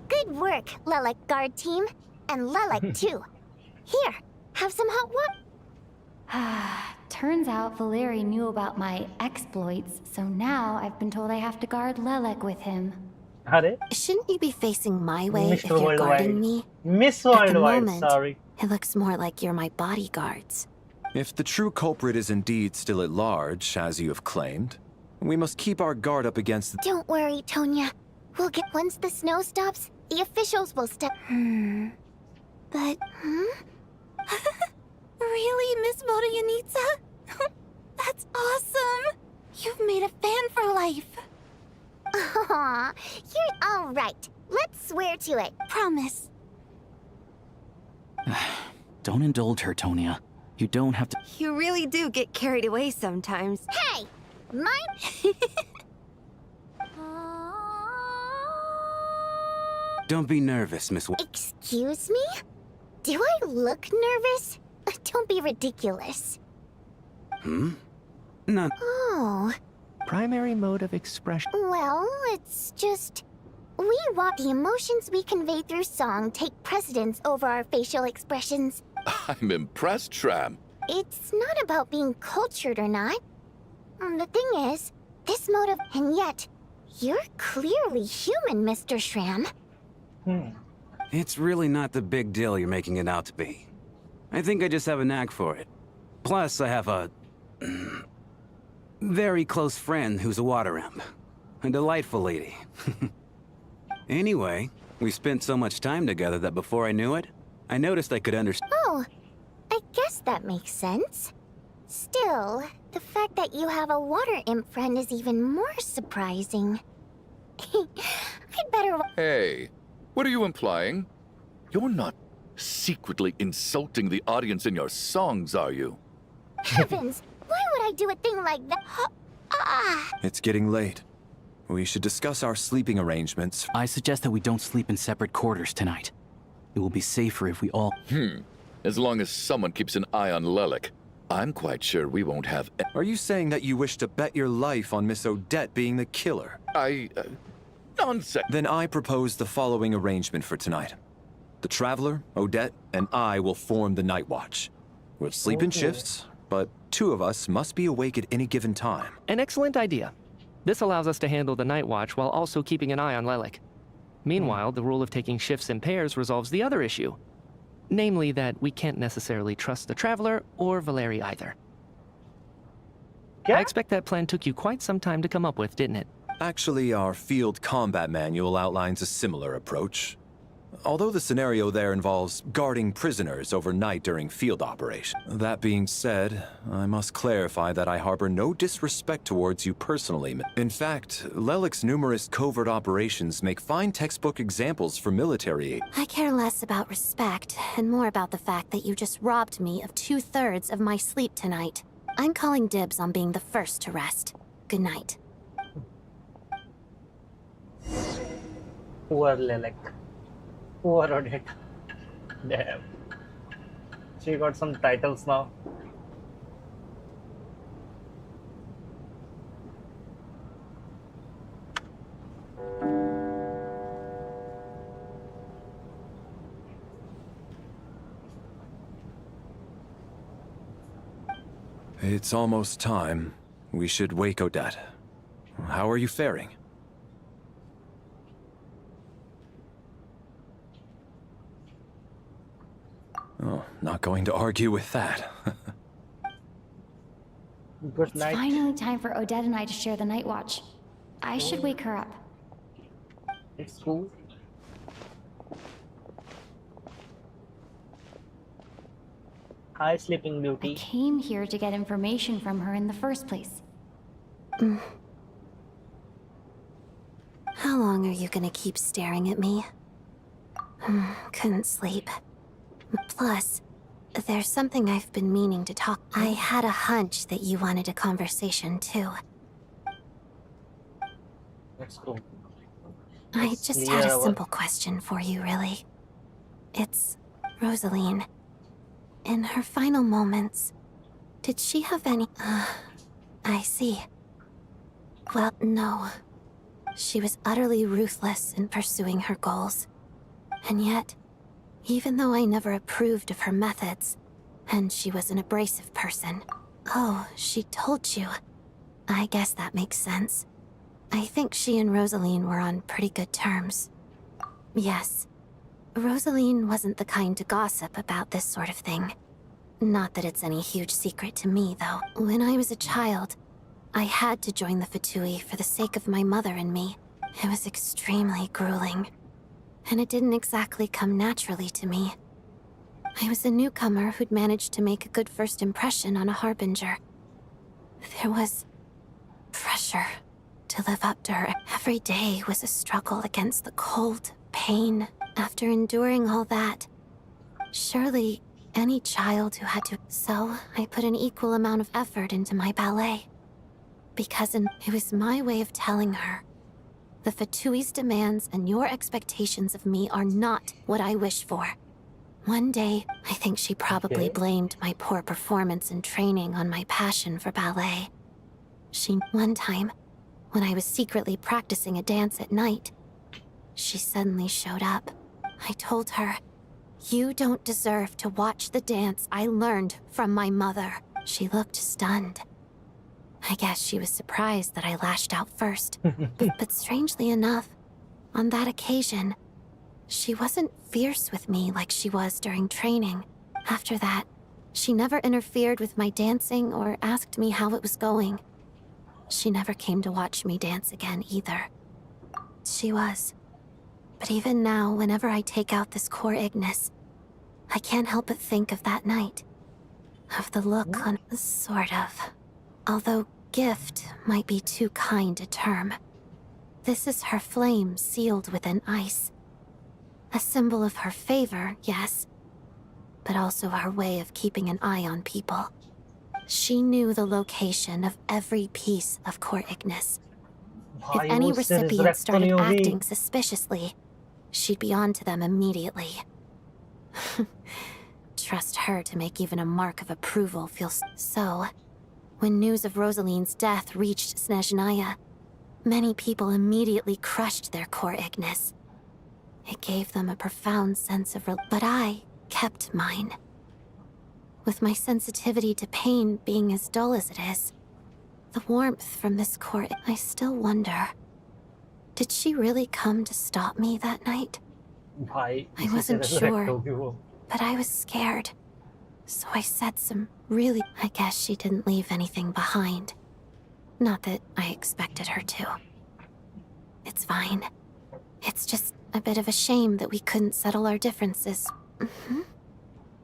Good work, Lilac Guard Team. And Lilac too. Here, have some hot water. Turns out Valeri knew about my exploits, so now I've been told I have to guard Lilac with him. Shouldn't you be facing my way if Mr. you're Worldwide. guarding me? Miss At the Worldwide, moment, sorry. it looks more like you're my bodyguards. If the true culprit is indeed still at large, as you have claimed, we must keep our guard up against the... Don't worry, Tonya. We'll get once the snow stops, the officials will step. But... Really, Miss Vodyanitsa? That's awesome! You've made a fan for life. Aw, you're all right. Let's swear to it. Promise. Don't indulge her, Tonya. You don't have to... You really do get carried away sometimes. Hey! Mine? Don't be nervous, Miss... Excuse me? Do I look nervous? Don't be ridiculous. None. Oh, Primary mode of expression. well, it's just... We want the emotions we convey through song take precedence over our facial expressions. I'm impressed, Shram. It's not about being cultured or not. The thing is, this mode of... And yet, you're clearly human, Mr. Shram. It's really not the big deal you're making it out to be. I think I just have a knack for it. Plus, I have a... very close friend who's a water imp. A delightful lady. Anyway, we spent so much time together that before I knew it, I noticed I could understand... Oh, I guess that makes sense. Still, the fact that you have a water imp friend is even more surprising. I'd better... Hey, what are you implying? You're not secretly insulting the audience in your songs, are you? Heavens, why would I do a thing like that? It's getting late. We should discuss our sleeping arrangements. I suggest that we don't sleep in separate quarters tonight. It will be safer if we all... As long as someone keeps an eye on Lilac, I'm quite sure we won't have... Are you saying that you wish to bet your life on Miss Odette being the killer? Nonsense. Then I propose the following arrangement for tonight. The Traveler, Odette, and I will form the Night Watch. We'll sleep in shifts, but two of us must be awake at any given time. An excellent idea. This allows us to handle the night watch while also keeping an eye on Lilac. Meanwhile, the rule of taking shifts in pairs resolves the other issue. Namely that we can't necessarily trust the Traveler or Valeri either. I expect that plan took you quite some time to come up with, didn't it? Actually, our field combat manual outlines a similar approach. Although the scenario there involves guarding prisoners overnight during field operation. That being said, I must clarify that I harbor no disrespect towards you personally. In fact, Lilac's numerous covert operations make fine textbook examples for military aid. I care less about respect and more about the fact that you just robbed me of 2/3 of my sleep tonight. I'm calling dibs on being the first to rest. Good night. Poor Lilac. Poor Odette. Damn. She got some titles now. It's almost time. We should wake Odette. How are you faring? Oh, not going to argue with that. Good It's night. finally time for Odette and I to share the night watch. I should wake her up. It's cool. Hi, Sleeping I Beauty. came here to get information from her in the first place. How long are you gonna keep staring at me? Couldn't sleep. Plus, there's something I've been meaning to talk. I had a hunch that you wanted a conversation too. Let's go. I Let's just clear had a our- simple question for you, really. It's Rosaline. In her final moments, did she have any... I see. Well, no. She was utterly ruthless in pursuing her goals. And yet, even though I never approved of her methods, and she was an abrasive person... Oh, she told you. I guess that makes sense. I think she and Rosaline were on pretty good terms. Yes. Rosaline wasn't the kind to gossip about this sort of thing. Not that it's any huge secret to me, though. When I was a child, I had to join the Fatui for the sake of my mother and me. It was extremely grueling. And it didn't exactly come naturally to me. I was a newcomer who'd managed to make a good first impression on a harbinger. There was pressure to live up to her. Every day was a struggle against the cold, pain. After enduring all that, surely any child who had to... So, I put an equal amount of effort into my ballet. Because it was my way of telling her, the Fatui's demands and your expectations of me are not what I wish for. One day, I think she probably blamed my poor performance in training on my passion for ballet. One time, when I was secretly practicing a dance at night, she suddenly showed up. I told her, "You don't deserve to watch the dance I learned from my mother." She looked stunned. I guess she was surprised that I lashed out first. But strangely enough, on that occasion, she wasn't fierce with me like she was during training. After that, she never interfered with my dancing or asked me how it was going. She never came to watch me dance again either. She was. But even now, whenever I take out this core Ignis, I can't help but think of that night. Of the look on... Sort of. Although gift might be too kind a term. This is her flame sealed within ice. A symbol of her favor, yes, but also her way of keeping an eye on people. She knew the location of every piece of core Ignis. If any recipient started acting suspiciously, she'd be on to them immediately. Trust her to make even a mark of approval feel so. When news of Rosaline's death reached Snezhnaya, many people immediately crushed their core Ignis. It gave them a profound sense of but I kept mine. With my sensitivity to pain being as dull as it is, the warmth from this core, I still wonder, did she really come to stop me that night? I wasn't sure, but I was scared. So I said some really... I guess she didn't leave anything behind. Not that I expected her to. It's fine. It's just a bit of a shame that we couldn't settle our differences.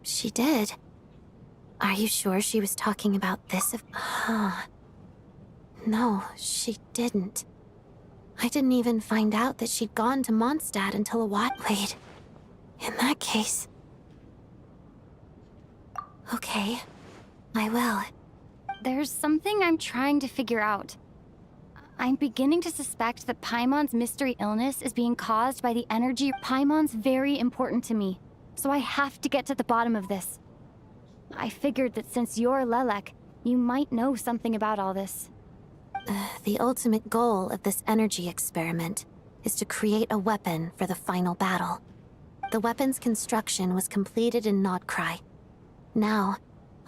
She did. Are you sure she was talking about this? No, she didn't. I didn't even find out that she'd gone to Mondstadt until a while... Wait. In that case... Okay. I will. There's something I'm trying to figure out. I'm beginning to suspect that Paimon's mystery illness is being caused by the energy. Paimon's very important to me, so I have to get to the bottom of this. I figured that since you're Lelek, you might know something about all this. The ultimate goal of this energy experiment is to create a weapon for the final battle. The weapon's construction was completed in Nodcry. Now,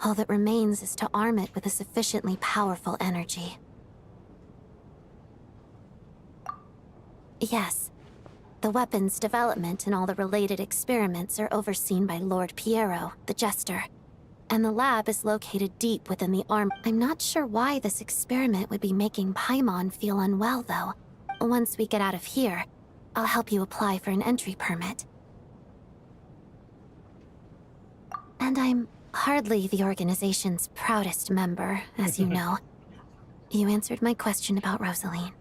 all that remains is to arm it with a sufficiently powerful energy. Yes, the weapon's development and all the related experiments are overseen by Lord Piero, the Jester. And the lab is located deep within the arm. I'm not sure why this experiment would be making Paimon feel unwell, though. Once we get out of here, I'll help you apply for an entry permit. And I'm hardly the organization's proudest member, as you know. You answered my question about Rosaline.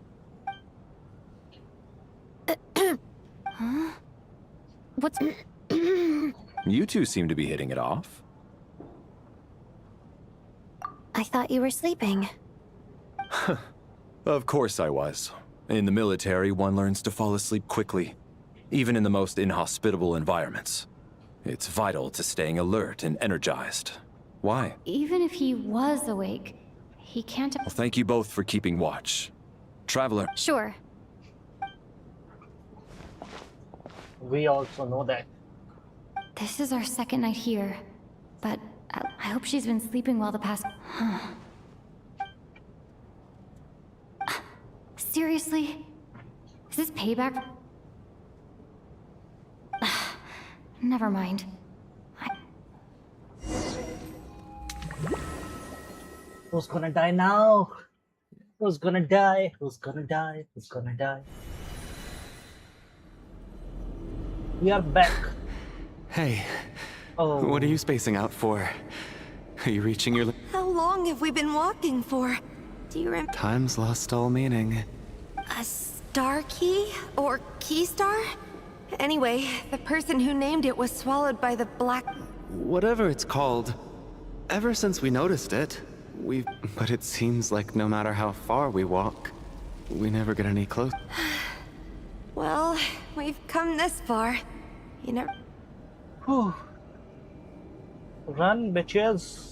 Huh? What's... You two seem to be hitting it off. I thought you were sleeping. Of course I was. In the military, one learns to fall asleep quickly, even in the most inhospitable environments. It's vital to staying alert and energized. Why? Even if he was awake, he can't... Well, thank you both for keeping watch. Traveler. Sure. We also know that. This is our second night here, but I hope she's been sleeping well the past... Seriously? Is this payback? Never mind. Who's gonna die now? Who's gonna die? Who's gonna die? Who's gonna die? We are back. Hey. Oh. What are you spacing out for? Are you reaching your... How long have we been walking for? Do you remember? Time's lost all meaning. A star key? Or key star? Anyway, the person who named it was swallowed by the black... Whatever it's called. Ever since we noticed it, But it seems like no matter how far we walk, we never get any closer. Well, we've come this far. You never... Whew. Run, bitches.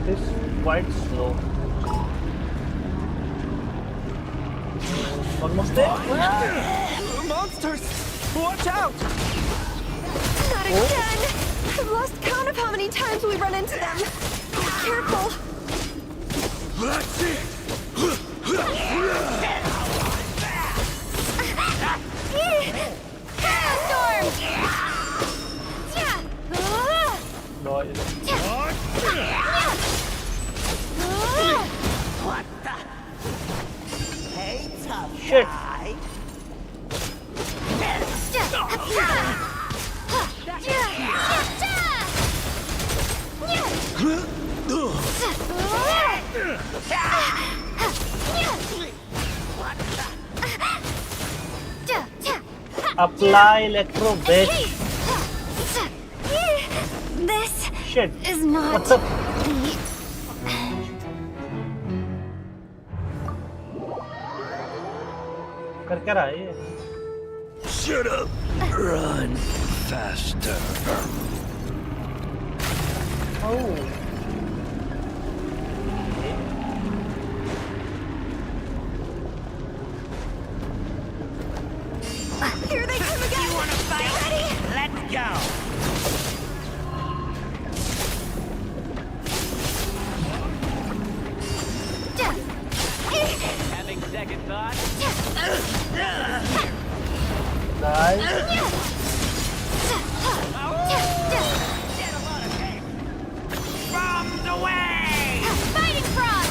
This is quite slow. Almost there. Monsters! Watch out! Not again! I've lost count of how many times we run into them. Careful! That's it! Storm! What the? Hey, tough Shit. guy. Apply electro, bitch. This Shit. is not What's up? कर क्या रहा है ये? Shut up! Run faster. Oh. Here they come again! You wanna fight? Get ready! Let's go! Having second thoughts? Guys. Bombs away! Fighting frog!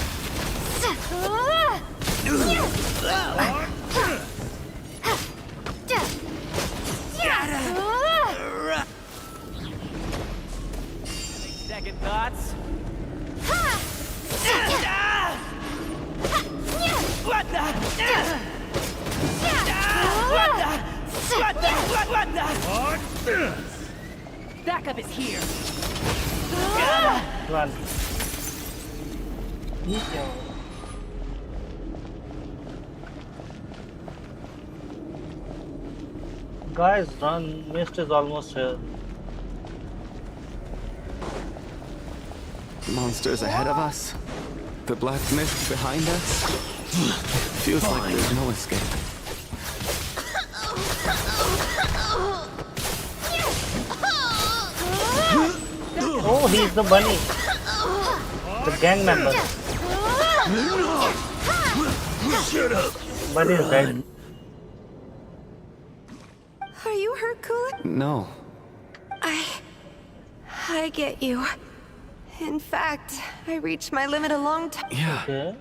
Second thoughts? Backup is here. Run. Guys, run. Mist is almost here. Monsters ahead of us. The black mist behind us. Feels like there's no escape. Oh, he's the bunny. The gang member. Shut up. Bunny is dead. Are you hurt, Kulik? No. I get you. In fact, I reached my limit a long time. Yeah. Okay.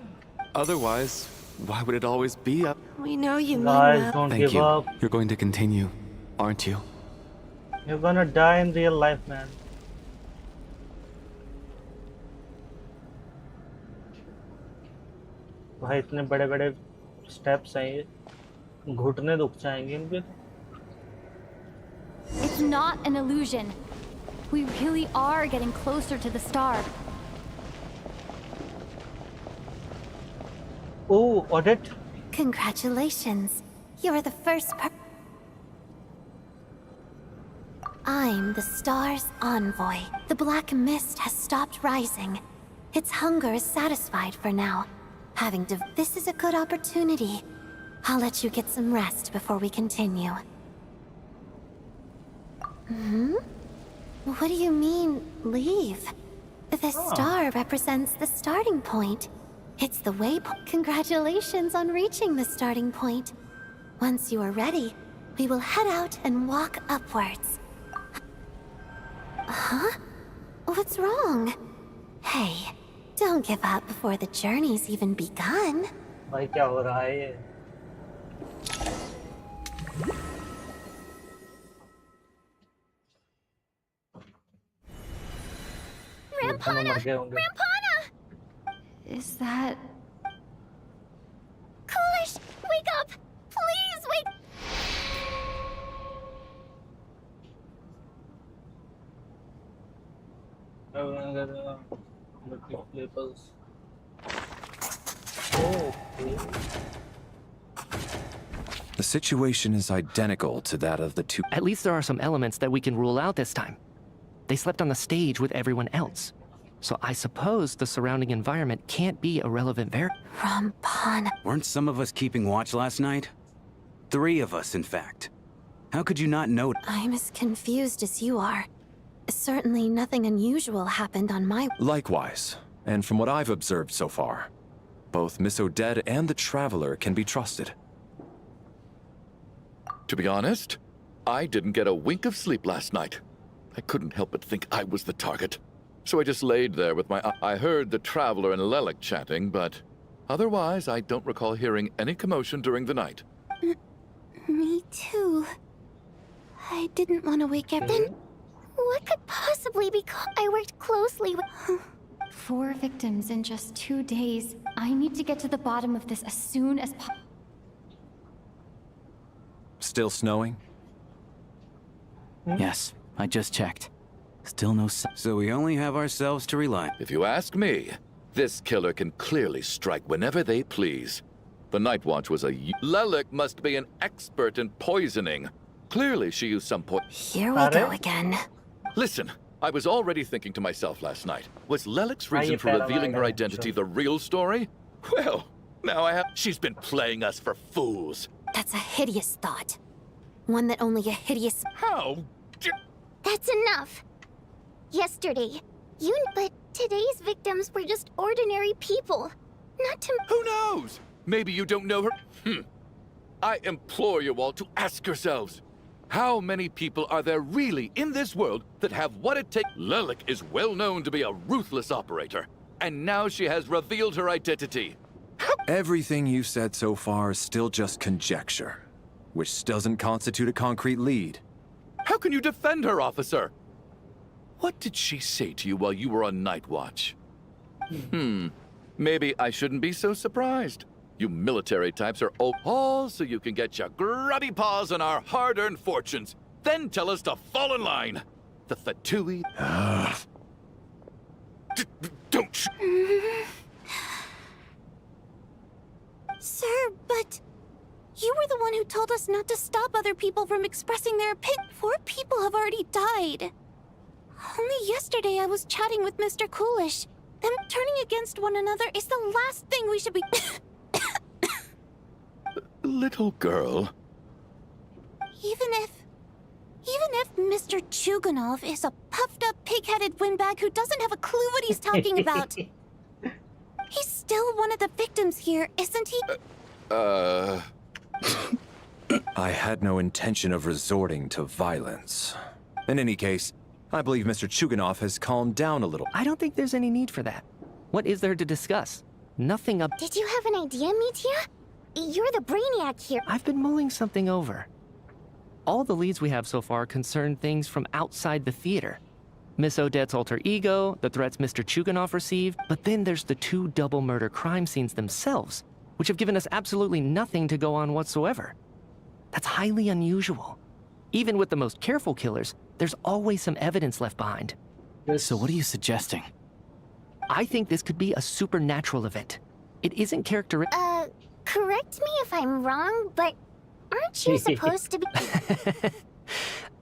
Otherwise, why would it always be up? We know you mean Guys, well. don't Thank give you. up. You're going to continue, aren't you? You're gonna die in real life, man. भाई इतने बड़े बड़े steps हैं ये, घुटने दुख जाएंगे इनके। It's not an illusion. We really are getting closer to the star. Oh, audit. Congratulations. You're the first I'm the star's envoy. The black mist has stopped rising. Its hunger is satisfied for now. This is a good opportunity. I'll let you get some rest before we continue. What do you mean, leave? The star represents the starting point. It's the waypoint. Congratulations on reaching the starting point. Once you are ready, we will head out and walk upwards. Huh? What's wrong? Hey, don't give up before the journey's even begun. भाई क्या हो रहा है ये? Rampana! Rampana! Is that... Coolish, wake up! Please wake... The situation is identical to that of the two. At least there are some elements that we can rule out this time. They slept on the stage with everyone else. So I suppose the surrounding environment can't be a relevant Rampana. Weren't some of us keeping watch last night? 3 of us, in fact. How could you not know? I'm as confused as you are. Certainly nothing unusual happened on my... Likewise, and from what I've observed so far, both Miss Odette and the Traveler can be trusted. To be honest, I didn't get a wink of sleep last night. I couldn't help but think I was the target. So I just laid there with my... I heard the Traveler and Lelik chatting, but otherwise I don't recall hearing any commotion during the night. Me too. I didn't want to wake up. Then what could possibly be I worked closely with... 4 victims in just 2 days. I need to get to the bottom of this as soon as possible. Still snowing? Yes, I just checked. Still no sign. So we only have ourselves to rely on. If you ask me, this killer can clearly strike whenever they please. The Night Watch was a... Lelik must be an expert in poisoning. Clearly she used some Here we go again. Listen, I was already thinking to myself last night, was Lelik's reason for revealing her identity the real story? Well, now I have... She's been playing us for fools. That's a hideous thought. One that only a hideous... How? That's enough. Yesterday, but today's victims were just ordinary people. Not to... Who knows? Maybe you don't know her. I implore you all to ask yourselves, how many people are there really in this world that have what it takes? Lelik is well known to be a ruthless operator, and now she has revealed her identity. Everything you've said so far is still just conjecture, which doesn't constitute a concrete lead. How can you defend her, officer? What did she say to you while you were on Night Watch? Maybe I shouldn't be so surprised. You military types are all so you can get your grubby paws on our hard-earned fortunes. then tell us to fall in line. The Fatui. Don't. Sir, but you were the one who told us not to stop other people from expressing their opinion. 4 people have already died. Only yesterday I was chatting with Mr. Coolish. Them turning against one another is the last thing we should be. Little girl. Even if Mr. Chuganov is a puffed-up, pig-headed windbag who doesn't have a clue what he's talking about, he's still one of the victims here, isn't he? I had no intention of resorting to violence. In any case, I believe Mr. Chuganov has calmed down a little. I don't think there's any need for that. What is there to discuss? Nothing up. Did you have an idea, Mitya? You're the brainiac here. I've been mulling something over. All the leads we have so far concern things from outside the theater. Miss Odette's alter ego, the threats Mr. Chuganov received, but then there's the 2 double murder crime scenes themselves, which have given us absolutely nothing to go on whatsoever. That's highly unusual. Even with the most careful killers, there's always some evidence left behind. So what are you suggesting? I think this could be a supernatural event. It isn't characteristic. Correct me if I'm wrong, but aren't you supposed to be...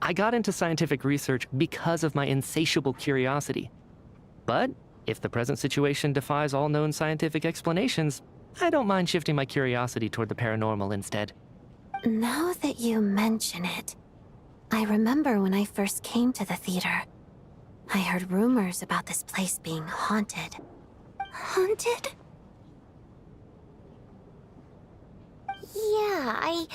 I got into scientific research because of my insatiable curiosity. But if the present situation defies all known scientific explanations, I don't mind shifting my curiosity toward the paranormal instead. Now that you mention it, I remember when I first came to the theater. I heard rumors about this place being haunted. Haunted? Yeah, I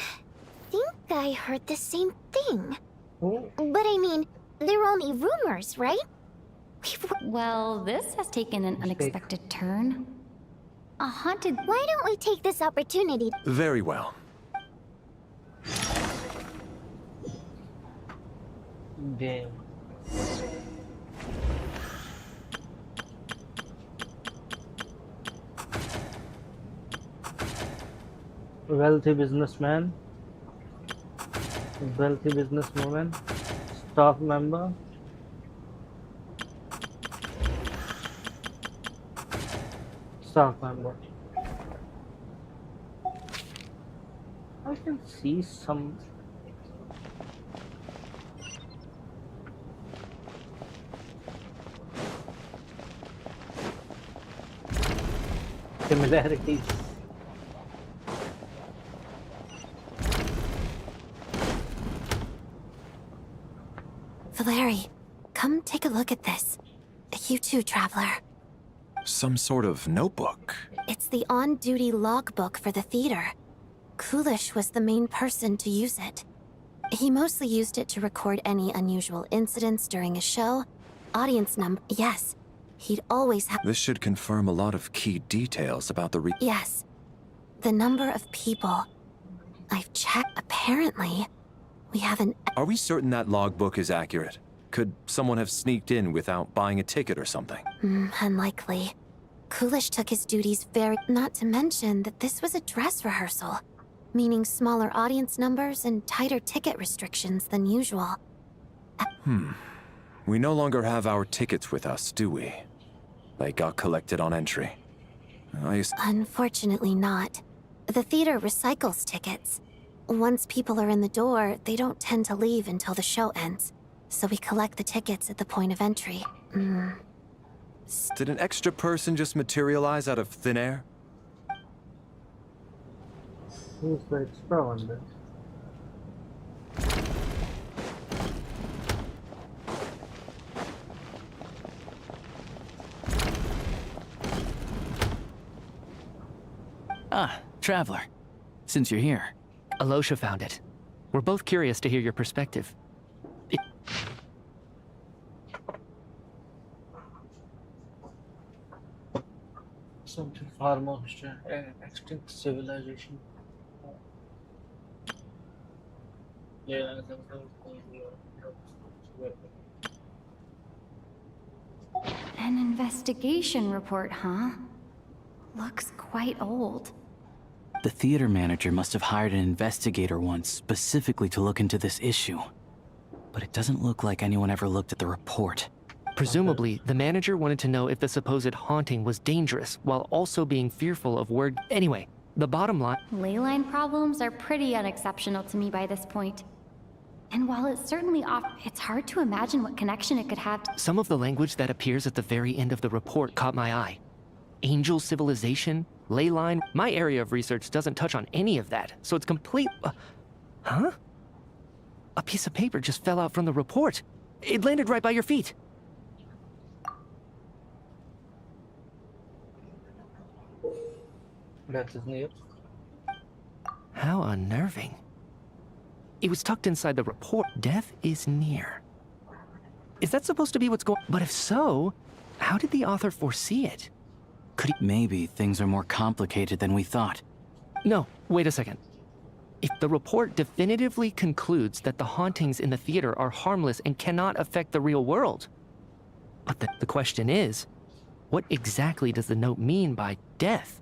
think I heard the same thing. But I mean, they're only rumors, right? Well, this has taken an unexpected turn. A haunted... Why don't we take this opportunity? Very well. Game. Wealthy businessman, wealthy businesswoman, staff member, staff member. I can see some similarities. Valeri, come take a look at this. You too, Traveler. Some sort of notebook. It's the on-duty logbook for the theater. Coolish was the main person to use it. He mostly used it to record any unusual incidents during a show, audience number. Yes, he'd always have. This should confirm a lot of key details about the Yes, the number of people. I've checked. Apparently, we have an. Are we certain that logbook is accurate? Could someone have sneaked in without buying a ticket or something? Unlikely. Coolish took his duties very. Not to mention that this was a dress rehearsal, meaning smaller audience numbers and tighter ticket restrictions than usual. We no longer have our tickets with us, do we? They got collected on entry. Unfortunately not. The theater recycles tickets. Once people are in the door, they don't tend to leave until the show ends. So we collect the tickets at the point of entry. Did an extra person just materialize out of thin air? Who's the extra one then? Ah, Traveler. Since you're here. Alosha found it. We're both curious to hear your perspective. Something far more extinct civilization. An investigation report, huh? Looks quite old. The theater manager must have hired an investigator once specifically to look into this issue. but it doesn't look like anyone ever looked at the report. Presumably, the manager wanted to know if the supposed haunting was dangerous, while also being fearful of word. Anyway, the bottom line. Leyline problems are pretty unexceptional to me by this point. And while it's certainly off, it's hard to imagine what connection it could have to— Some of the language that appears at the very end of the report caught my eye. Angel civilization, leyline. My area of research doesn't touch on any of that, so it's complete. Huh? A piece of paper just fell out from the report. It landed right by your feet. That is news. How unnerving. It was tucked inside the report. Death is near. Is that supposed to be what's going— But if so, how did the author foresee it? Could he— Maybe things are more complicated than we thought. No, wait a second. If the report definitively concludes that the hauntings in the theater are harmless and cannot affect the real world, but the question is, what exactly does the note mean by death?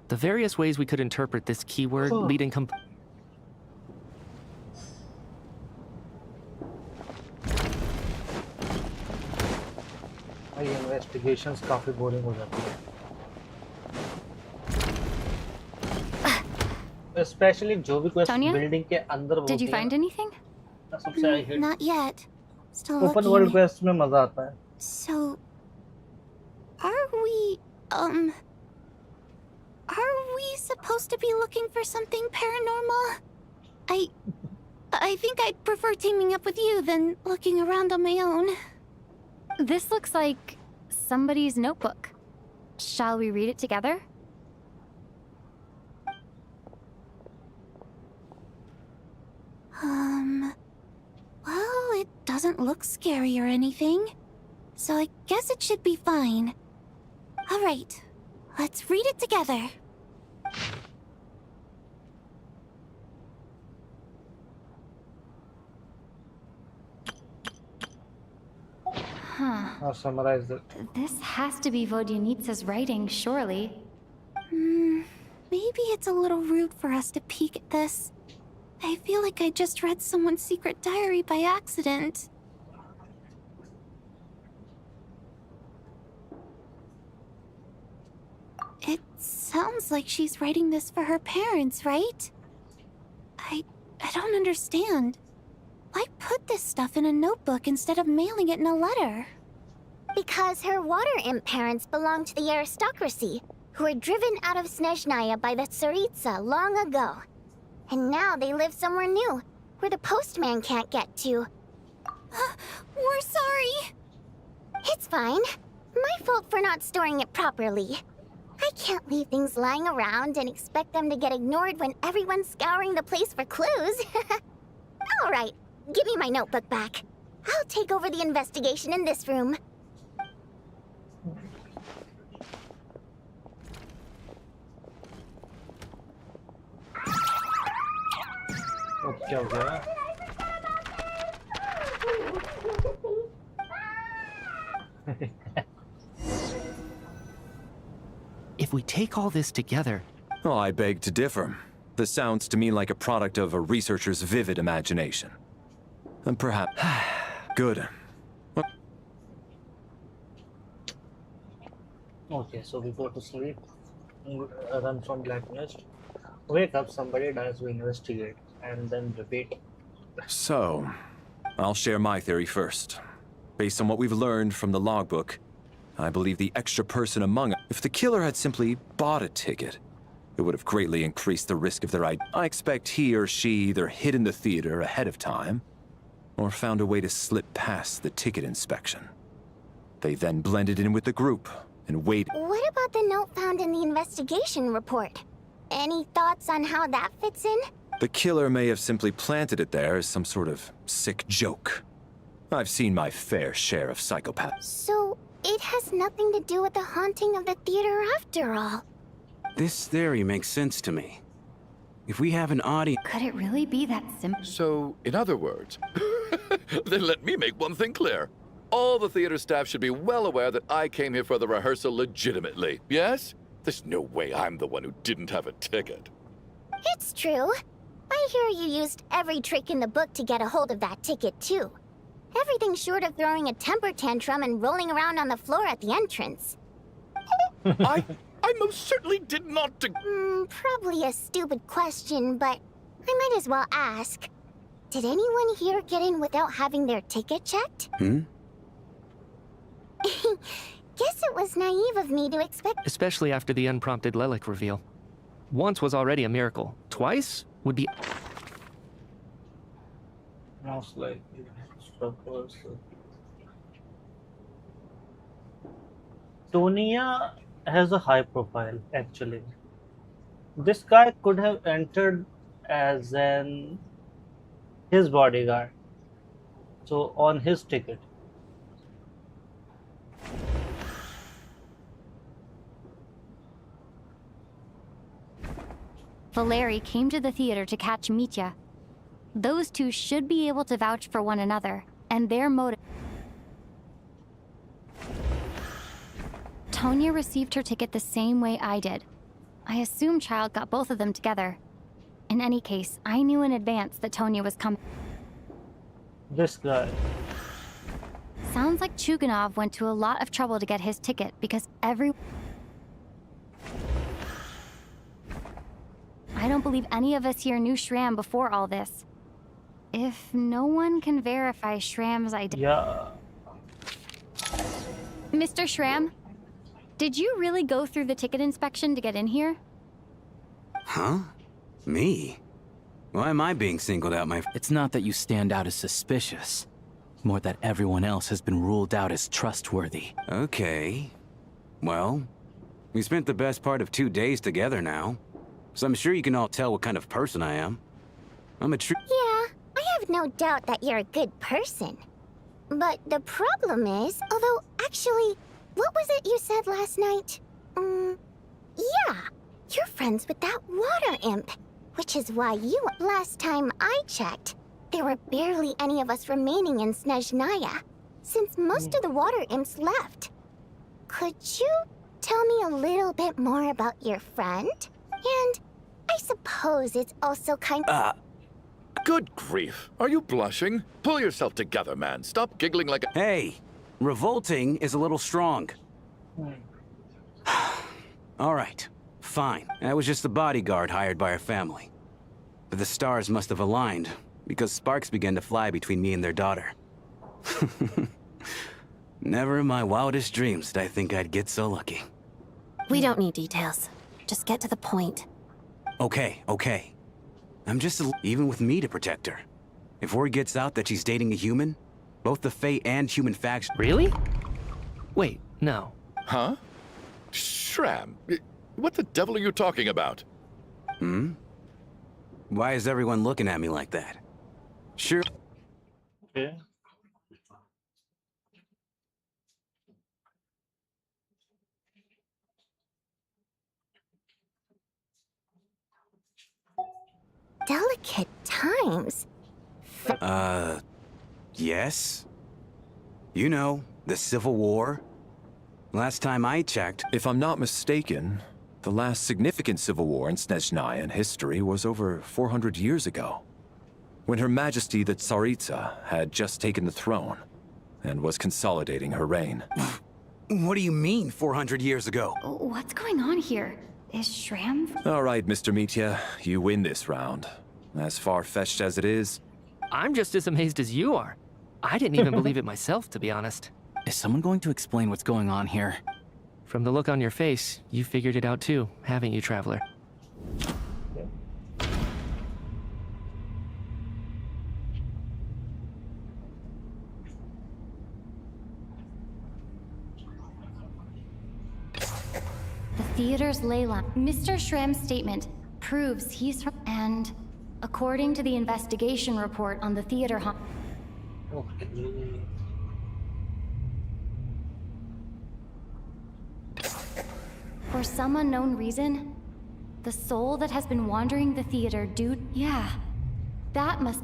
The various ways we could interpret this keyword leading investigations काफी boring हो जाती है. Especially जो भी quest Tonya? building के अंदर होती है. Did you find anything? सबसे I hate Not yet. Still open looking. world quest में मजा आता है. So, are we supposed to be looking for something paranormal? I think I'd prefer teaming up with you than looking around on my own. This looks like somebody's notebook. Shall we read it together? Well, it doesn't look scary or anything, so I guess it should be fine. All right, let's read it together. Huh. I'll summarize it. This has to be Vodyanitsa's writing, surely. Maybe it's a little rude for us to peek at this. I feel like I just read someone's secret diary by accident. It sounds like she's writing this for her parents, right? I don't understand. Why put this stuff in a notebook instead of mailing it in a letter? Because her water imp parents belonged to the aristocracy, who were driven out of Snezhnaya by the Tsaritsa long ago. And now they live somewhere new, where the postman can't get to. We're sorry. It's fine. My fault for not storing it properly. I can't leave things lying around and expect them to get ignored when everyone's scouring the place for clues. All right, give me my notebook back. I'll take over the investigation in this room. क्या हो गया? If we take all this together... Oh, I beg to differ. This sounds to me like a product of a researcher's vivid imagination. And perhaps... Good. Okay, so we go to sleep, run from Black Mist, wake up, somebody dies, we investigate, and then repeat. So, I'll share my theory first. Based on what we've learned from the logbook, I believe the extra person among us, if the killer had simply bought a ticket, it would have greatly increased the risk of their I expect he or she either hid in the theater ahead of time, or found a way to slip past the ticket inspection. They then blended in with the group and waited. What about the note found in the investigation report? Any thoughts on how that fits in? The killer may have simply planted it there as some sort of sick joke. I've seen my fair share of psychopaths. So, it has nothing to do with the haunting of the theater after all. This theory makes sense to me. If we have an audience... Could it really be that simple? So, in other words, then let me make one thing clear. All the theater staff should be well aware that I came here for the rehearsal legitimately, yes? There's no way I'm the one who didn't have a ticket. It's true. I hear you used every trick in the book to get a hold of that ticket, too. Everything short of throwing a temper tantrum and rolling around on the floor at the entrance. I most certainly did not. Probably a stupid question, but I might as well ask. Did anyone here get in without having their ticket checked? Guess it was naive of me to expect. Especially after the unprompted Lelik reveal. Once was already a miracle. Twice would be... Most likely. Tonya has a high profile, actually. This guy could have entered as his bodyguard. So on his ticket. Valeri came to the theater to catch Mitya. Those two should be able to vouch for one another, and their motive. Tonya received her ticket the same way I did. I assume Child got both of them together. In any case, I knew in advance that Tonya was coming. This guy. Sounds like Chuganov went to a lot of trouble to get his ticket because I don't believe any of us here knew Shram before all this. If no one can verify Shram's identity... Yeah. Mr. Shram, did you really go through the ticket inspection to get in here? Huh? Me? Why am I being singled out, It's not that you stand out as suspicious. More that everyone else has been ruled out as trustworthy. Okay. Well, we spent the best part of 2 days together now. So I'm sure you can all tell what kind of person I am. I'm a true... Yeah, I have no doubt that you're a good person. But the problem is, although actually, what was it you said last night? Yeah, you're friends with that water imp. Which is why last time I checked, there were barely any of us remaining in Snezhnaya, since most of the water imps left. Could you tell me a little bit more about your friend? And I suppose it's also kind of... Good grief. Are you blushing? Pull yourself together, man. Stop giggling like a... Hey, revolting is a little strong. All right, fine. I was just the bodyguard hired by our family. But the stars must have aligned, because sparks began to fly between me and their daughter. Never in my wildest dreams did I think I'd get so lucky. We don't need details. Just get to the point. Okay. I'm just even with me to protect her. If word gets out that she's dating a human, both the Fae and human faction... Really? Wait, no. Huh? Shram, what the devil are you talking about? Why is everyone looking at me like that? Sure. Okay. Delicate times. Yes? You know, the Civil War? Last time I checked... If I'm not mistaken, the last significant civil war in Snezhnayan history was over 400 years ago, when Her Majesty the Tsaritsa had just taken the throne and was consolidating her reign. What do you mean, 400 years ago? What's going on here? Is Shram... All right, Mr. Mitya, you win this round. As far-fetched as it is... I'm just as amazed as you are. I didn't even believe it myself, to be honest. Is someone going to explain what's going on here? From the look on your face, you figured it out too, haven't you, Traveler? The theater's ley line. Mr. Shram's statement proves he's from... And according to the investigation report on the theater... Okay. For some unknown reason, the soul that has been wandering the theater due... Yeah, that must...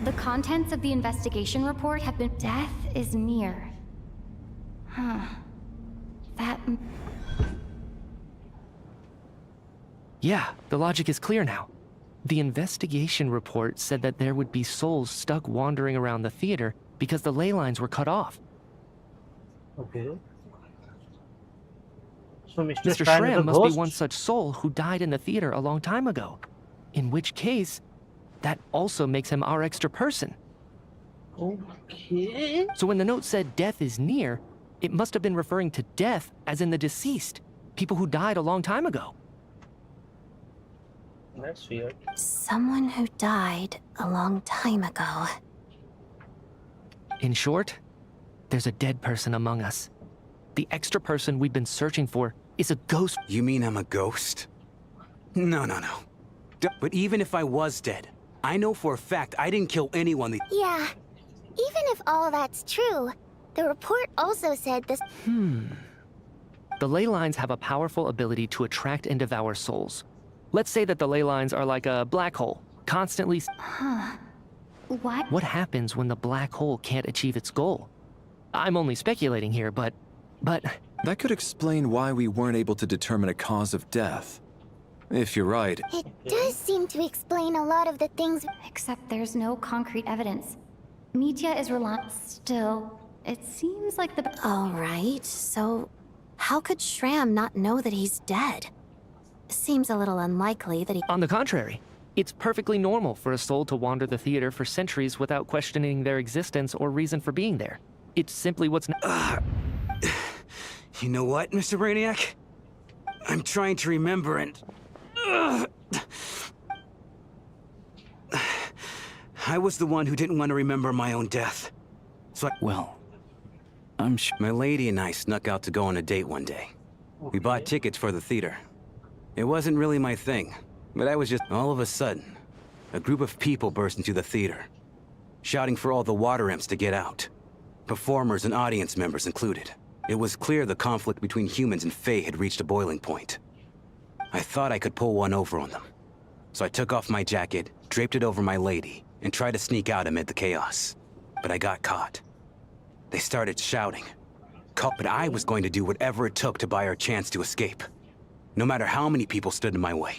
The contents of the investigation report have been... Death is near. Huh. That Yeah, the logic is clear now. The investigation report said that there would be souls stuck wandering around the theater because the ley lines were cut off. Okay. So Mr. Shram is a Shram must be ghost? one such soul who died in the theater a long time ago. In which case, that also makes him our extra person. Okay. So when the note said death is near, it must have been referring to death as in the deceased, people who died a long time ago. That's weird. Someone who died a long time ago. In short, there's a dead person among us. The extra person we've been searching for is a ghost. You mean I'm a ghost? No. But even if I was dead, I know for a fact I didn't kill anyone. Yeah. Even if all that's true, the report also said this. The ley lines have a powerful ability to attract and devour souls. Let's say that the ley lines are like a black hole, constantly... What? What happens when the black hole can't achieve its goal? I'm only speculating here, but... That could explain why we weren't able to determine a cause of death. If you're right. It does seem to explain a lot of the things. Except there's no concrete evidence. Media is still. It seems like the... All right, so how could Shram not know that he's dead? Seems a little unlikely that he... On the contrary, it's perfectly normal for a soul to wander the theater for centuries without questioning their existence or reason for being there. It's simply what's... You know what, Mr. Brainiac? I'm trying to remember and... I was the one who didn't want to remember my own death. So Well, I'm sure... My lady and I snuck out to go on a date one day. We bought tickets for the theater. It wasn't really my thing, but I was just... All of a sudden, a group of people burst into the theater, shouting for all the water imps to get out. Performers and audience members included. It was clear the conflict between humans and Fae had reached a boiling point. I thought I could pull one over on them. So I took off my jacket, draped it over my lady, and tried to sneak out amid the chaos. But I got caught. They started shouting. But I was going to do whatever it took to buy her a chance to escape. No matter how many people stood in my way.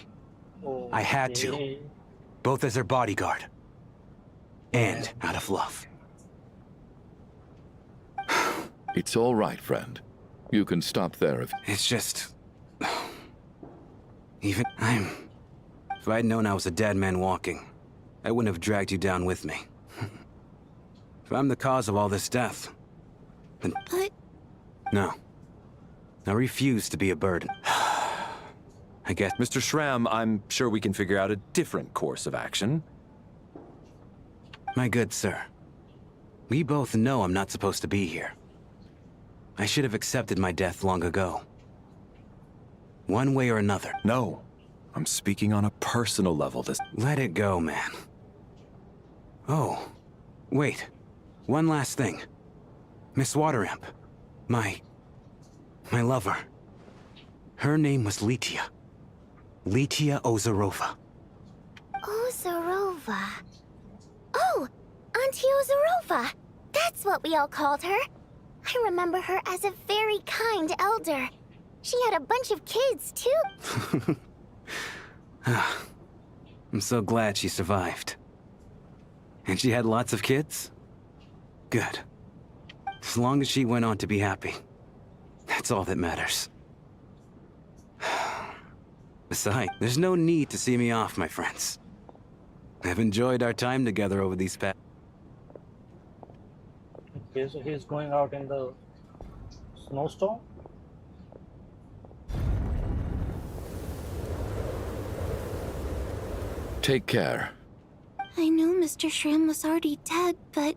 I had to. Both as their bodyguard. And out of love. It's all right, friend. You can stop there if... It's just... If I'd known I was a dead man walking, I wouldn't have dragged you down with me. If I'm the cause of all this death, then... But... No. I refuse to be a burden. I guess... Mr. Shram, I'm sure we can figure out a different course of action. My good sir, we both know I'm not supposed to be here. I should have accepted my death long ago. One way or another. No. I'm speaking on a personal level this... Let it go, man. Oh. Wait. One last thing. Miss Waterimp. My lover. Her name was Litia. Litia Ozarova. Ozarova. Oh! Auntie Ozarova! That's what we all called her. I remember her as a very kind elder. She had a bunch of kids, too. I'm so glad she survived. And she had lots of kids? Good. As long as she went on to be happy. That's all that matters. Besides, there's no need to see me off, my friends. I've enjoyed our time together over these past... Okay, so he's going out in the snowstorm. Take care. I knew Mr. Shram was already dead, but...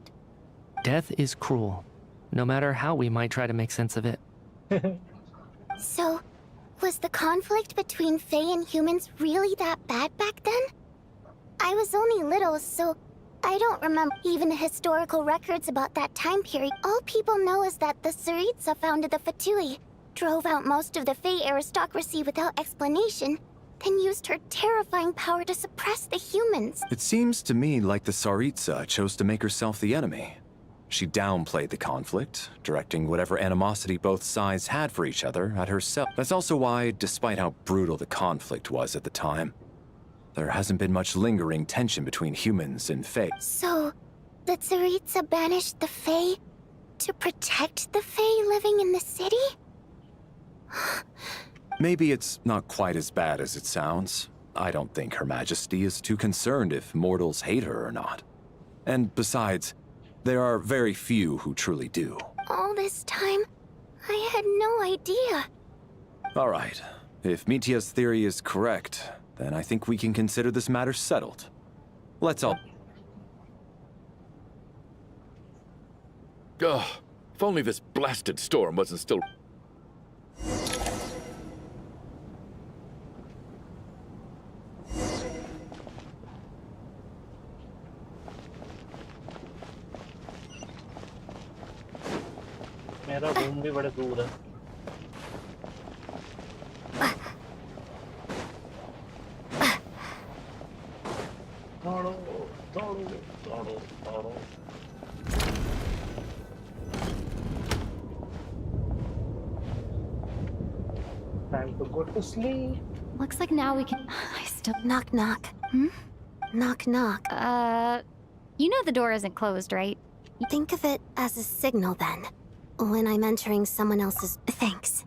Death is cruel, no matter how we might try to make sense of it. So, was the conflict between Fae and humans really that bad back then? I was only little, so I don't remember even the historical records about that time period. All people know is that the Tsaritsa founded the Fatui, drove out most of the Fae aristocracy without explanation, then used her terrifying power to suppress the humans. It seems to me like the Tsaritsa chose to make herself the enemy. She downplayed the conflict, directing whatever animosity both sides had for each other at herself. That's also why, despite how brutal the conflict was at the time, there hasn't been much lingering tension between humans and Fae. So, the Tsaritsa banished the Fae to protect the Fae living in the city? Maybe it's not quite as bad as it sounds. I don't think Her Majesty is too concerned if mortals hate her or not. And besides, there are very few who truly do. All this time, I had no idea. All right. If Mitia's theory is correct, then I think we can consider this matter settled. Let's all... Ugh, if only this blasted storm wasn't still... मेरा room भी बड़े दूर है। दौड़ो, दौड़ो, दौड़ो, दौड़ो। Time to go to sleep. Looks like now we can. I still. Knock, knock. Hmm? Knock, knock. You know the door isn't closed, right? Think of it as a signal then. When I'm someone else's... Thanks.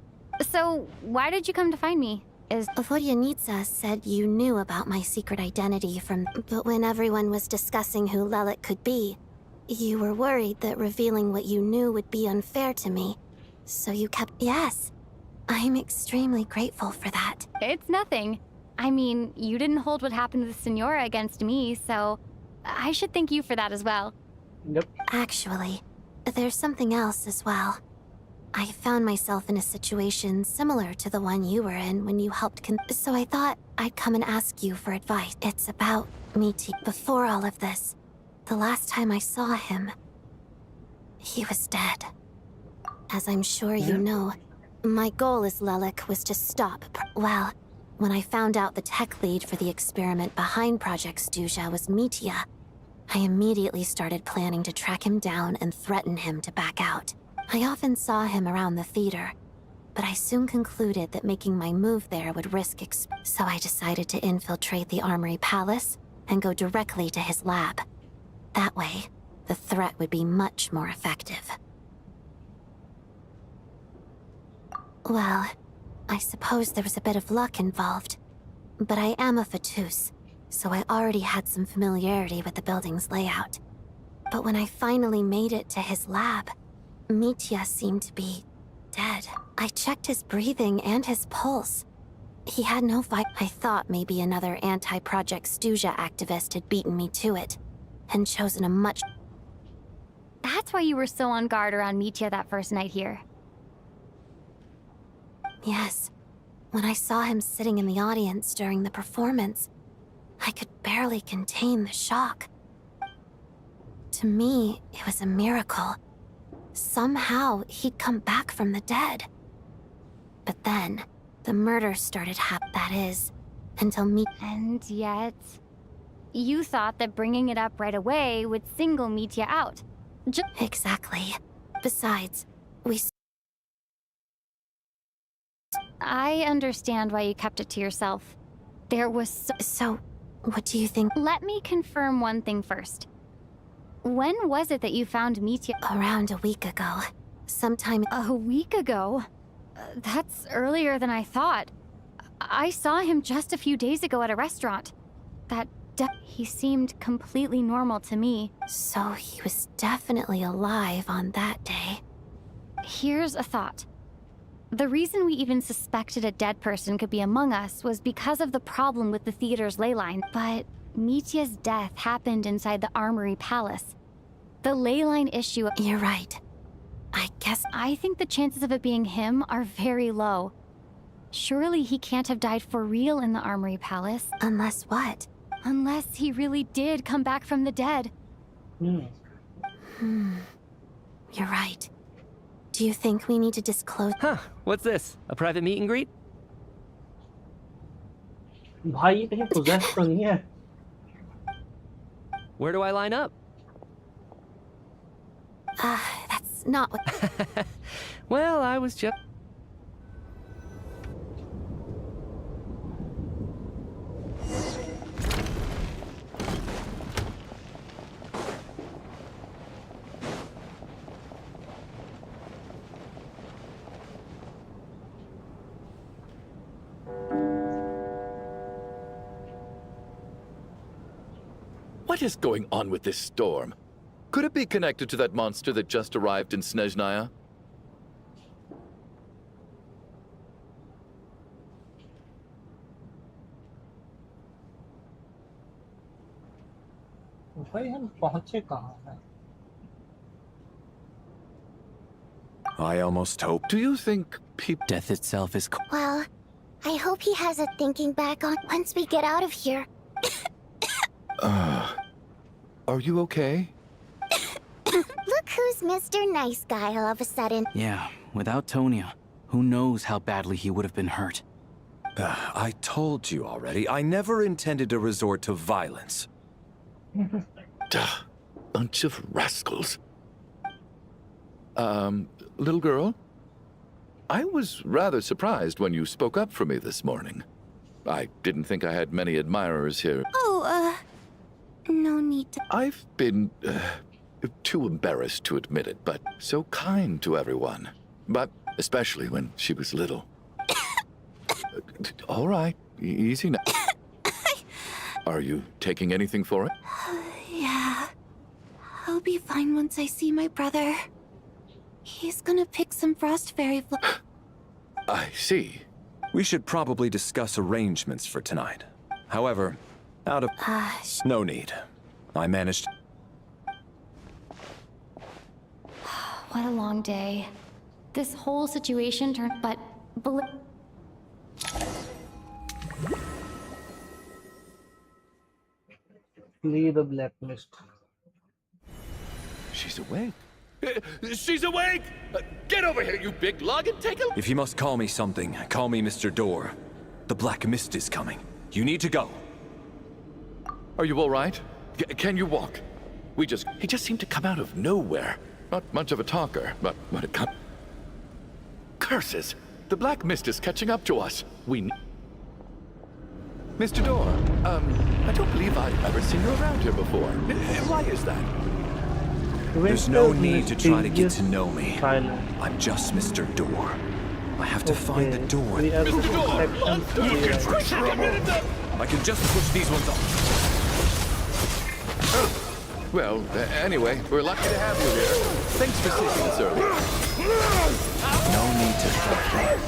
So, why did you come to find me? Vodyanitsa said you knew about my secret identity from... But when everyone was discussing who Lelik could be, you were worried that revealing what you knew would be unfair to me. So you kept... Yes. I'm extremely grateful for that. It's nothing. I mean, you didn't hold what happened to the Senora against me, so... I should thank you for that as well. Yep. Actually, there's something else as well. I found myself in a situation similar to the one you were in when you helped so I thought I'd come and ask you for advice. It's about Miti. Before all of this, the last time I saw him, he was dead. As I'm sure you know, my goal as Lelik was to stop. Well, when I found out the tech lead for the experiment behind Project Stuja was Mitia, I immediately started planning to track him down and threaten him to back out. I often saw him around the theater, but I soon concluded that making my move there would risk so I decided to infiltrate the Armory Palace and go directly to his lab. That way, the threat would be much more effective. Well, I suppose there was a bit of luck involved, but I am a Fatus, so I already had some familiarity with the building's layout. But when I finally made it to his lab, Mitya seemed to be dead. I checked his breathing and his pulse. He had no fight. I thought maybe another anti-Project Stuja activist had beaten me to it, and chosen a much... That's why you were so on guard around Mitya that first night here. Yes. When I saw him sitting in the audience during the performance, I could barely contain the shock. To me, it was a miracle. Somehow, he'd come back from the dead. But then, the murder started that is, until me- And yet... You thought that bringing it up right away would single Mitya out. Exactly. Besides, I understand why you kept it to yourself. There was So, what do you think? Let me confirm one thing first. When was it that you found Mitya? Around a week ago. Sometime... A week ago? That's earlier than I thought. I saw him just a few days ago at a restaurant. He seemed completely normal to me. So he was definitely alive on that day. Here's a thought. The reason we even suspected a dead person could be among us was because of the problem with the theater's ley line. But Mitya's death happened inside the Armory Palace. The ley line issue... You're right. I think the chances of it being him are very low. Surely he can't have died for real in the Armory Palace. Unless what? Unless he really did come back from the dead. You're right. Do you think we need to disclose... Huh, what's this? A private meet and greet? भाई ये कहीं possessed तो नहीं है? Where do I line up? That's not what... Well, I was just... What is going on with this storm? Could it be connected to that monster that just arrived in Snezhnaya? भाई हम पहुंचे कहाँ हैं? I almost hope. Do you think people... Death itself is... Well, I hope he has a thinking back on once we get out of here. Are you okay? Look who's Mr. Nice Guy all of a sudden. Yeah, without Tonya, who knows how badly he would have been hurt. I told you already, I never intended to resort to violence. Duh, bunch of rascals. Little girl? I was rather surprised when you spoke up for me this morning. I didn't think I had many admirers here. Oh, no need to... I've been, too embarrassed to admit it, but so kind to everyone. But especially when she was little. All right, easy now. Are you taking anything for it? Yeah. I'll be fine once I see my brother. He's gonna pick some frost fairy I see. We should probably discuss arrangements for tonight. However, out of... no need. I managed... What a long day. This whole situation turned, but... Flee the blacklist. She's awake. She's awake! Get over here, you big lug, and take a... If you must call me something, call me Mr. Door. The Black Mist is coming. You need to go. Are you all right? Can you walk? He just seemed to come out of nowhere. Not much of a talker, but when it comes... Curses! The Black Mist is catching up to us. Mr. Door, I don't believe I've ever seen you around here before. Why is that? There's no need to try to get to know me. I'm just Mr. Door. I have to find the door. Mr. Door! I can just push these ones up. Well, anyway, we're lucky to have you here. Thanks for saving us earlier. No need to thank me.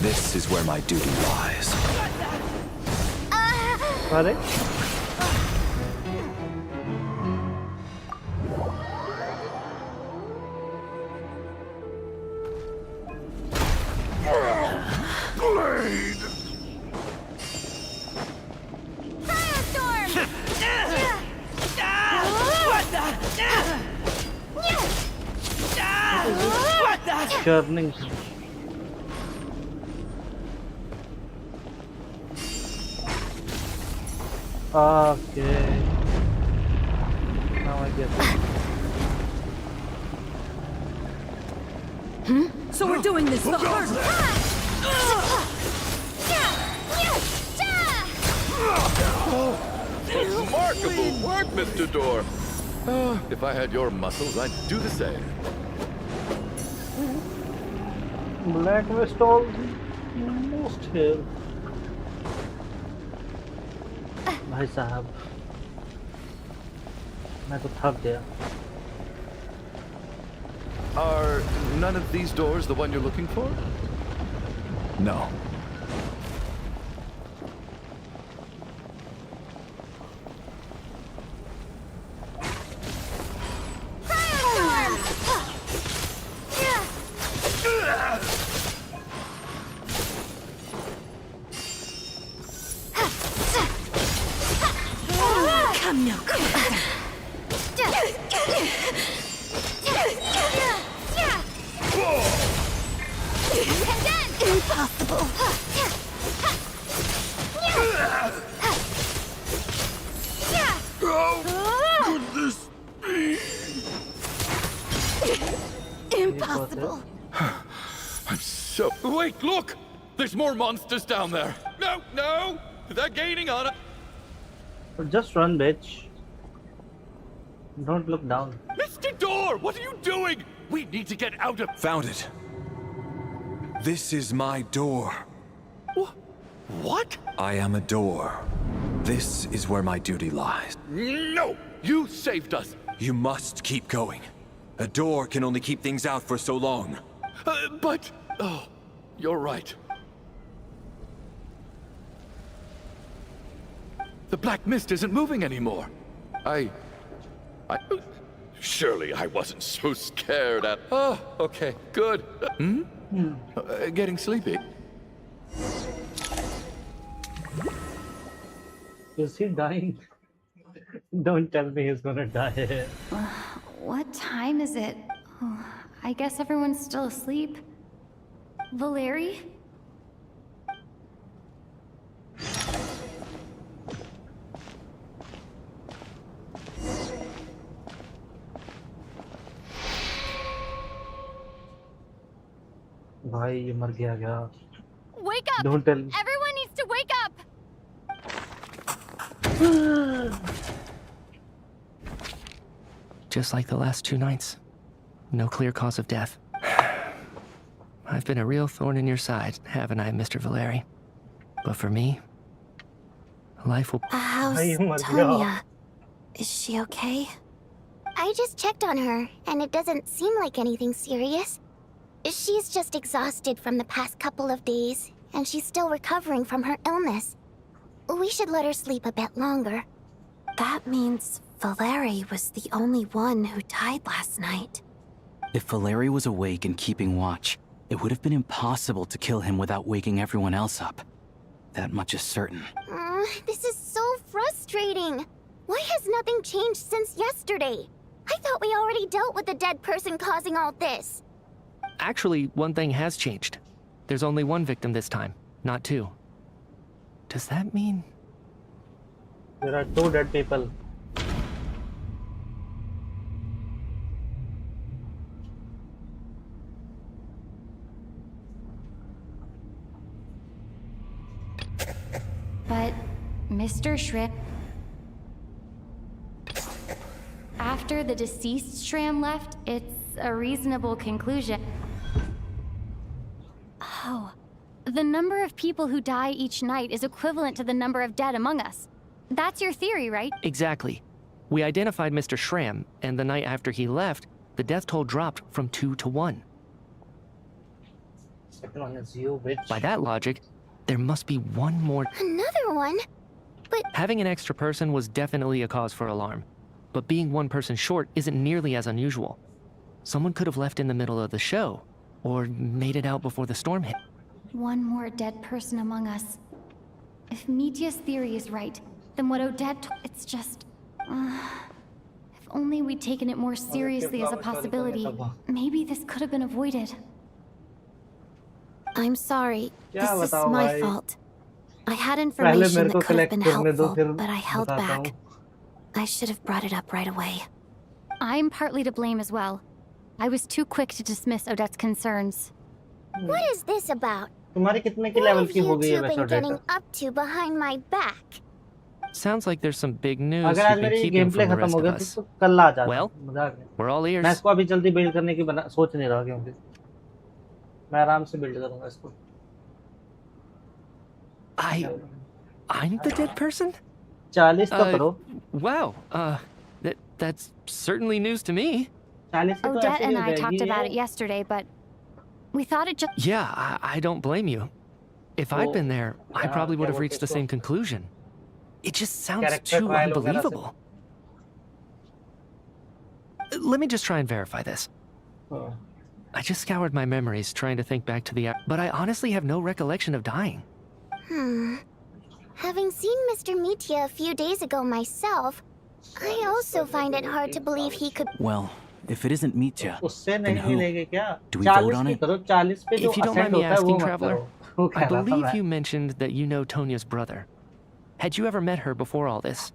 This is where my duty lies. Got it? Churning. Okay. Now I get it. So we're doing this the hard way. Remarkable work, Mr. Door. If I had your muscles, I'd do the same. Black Mist almost here. भाई साहब मैं तो थक गया. Are none of these doors the one you're looking for? No. Come no closer. Impossible. How could this be? impossible. I'm so... Wait, look! There's more monsters down there. No, no! They're gaining on it. Just run, bitch. Don't look down. Mr. Door, what are you doing? We need to get out of... Found it. This is my door. What? I am a door. This is where my duty lies. No! You saved us. You must keep going. A door can only keep things out for so long. But... Oh, you're right. The black mist isn't moving anymore. Surely I wasn't so scared at... Oh, okay, good. Getting sleepy. Is he dying? Don't tell me he's gonna die. What time is it? Oh, I guess everyone's still asleep. Valeri? भाई ये मर गया क्या? Wake up! Don't tell. Everyone needs to wake up! Just like the last 2 nights. No clear cause of death. I've been a real thorn in your side, haven't I, Mr. Valeri? But for me, life will... How's Tonya? Is she okay? I just checked on her, and it doesn't seem like anything serious. She's just exhausted from the past couple of days, and she's still recovering from her illness. We should let her sleep a bit longer. That means Valeri was the only one who died last night. If Valeri was awake and keeping watch, it would have been impossible to kill him without waking everyone else up. That much is certain. This is so frustrating. Why has nothing changed since yesterday? I thought we already dealt with the dead person causing all this. Actually, one thing has changed. There's only 1 victim this time, not 2. Does that mean... There are 2 dead people. But, Mr. Shrimp... After the deceased Shram left, it's a reasonable conclusion. Oh. The number of people who die each night is equivalent to the number of dead among us. That's your theory, right? Exactly. We identified Mr. Shram, and the night after he left, the death toll dropped from 2 to 1. Second one is you, bitch. By that logic, there must be 1 more... Another one? But... Having an extra person was definitely a cause for alarm. But being 1 person short isn't nearly as unusual. Someone could have left in the middle of the show, or made it out before the storm hit. 1 more dead person among us. If Mitya's theory is right, then what Odette... It's just... if only we'd taken it more seriously as a possibility, maybe this could have been avoided. I'm sorry. This is my fault. I had information that could have been helpful, but I held back. I should have brought it up right away. I'm partly to blame as well. I was too quick to dismiss Odette's concerns. What is this about? तुम्हारी कितने की What level have की हो you गई है two वैसे been getting Odette? up to behind my back? Sounds like there's some big news अगर you've आज been मेरी keeping game play from the खत्म rest हो of गया us. तो कल आ जाता। Well, मजाक है। we're all ears. मैं इसको अभी जल्दी बिल्ड करने की सोच नहीं रहा क्योंकि मैं आराम से बिल्ड करूंगा इसको। I'm the dead person? 40 तो करो। Wow, that's certainly news to me. Odette and I talked about it yesterday, but we thought it just... Yeah, I don't blame you. If I'd been there, I probably would have reached the same conclusion. It just sounds too unbelievable. Let me just try and verify this. I just scoured my memories trying to think back to the... But I honestly have no recollection of dying. Having seen Mr. Mitya a few days ago myself, I also find it hard to believe he could... Well, if it isn't Mitya, उससे then नहीं who? मिलेगी क्या? Do we vote 40 on की it? करो 40 पे जो If you don't mind ascend me होता है वो asking, मत Traveler, करो। वो I कह रहा था believe मैं। you mentioned that you know Tonya's brother. Had you ever met her before all this?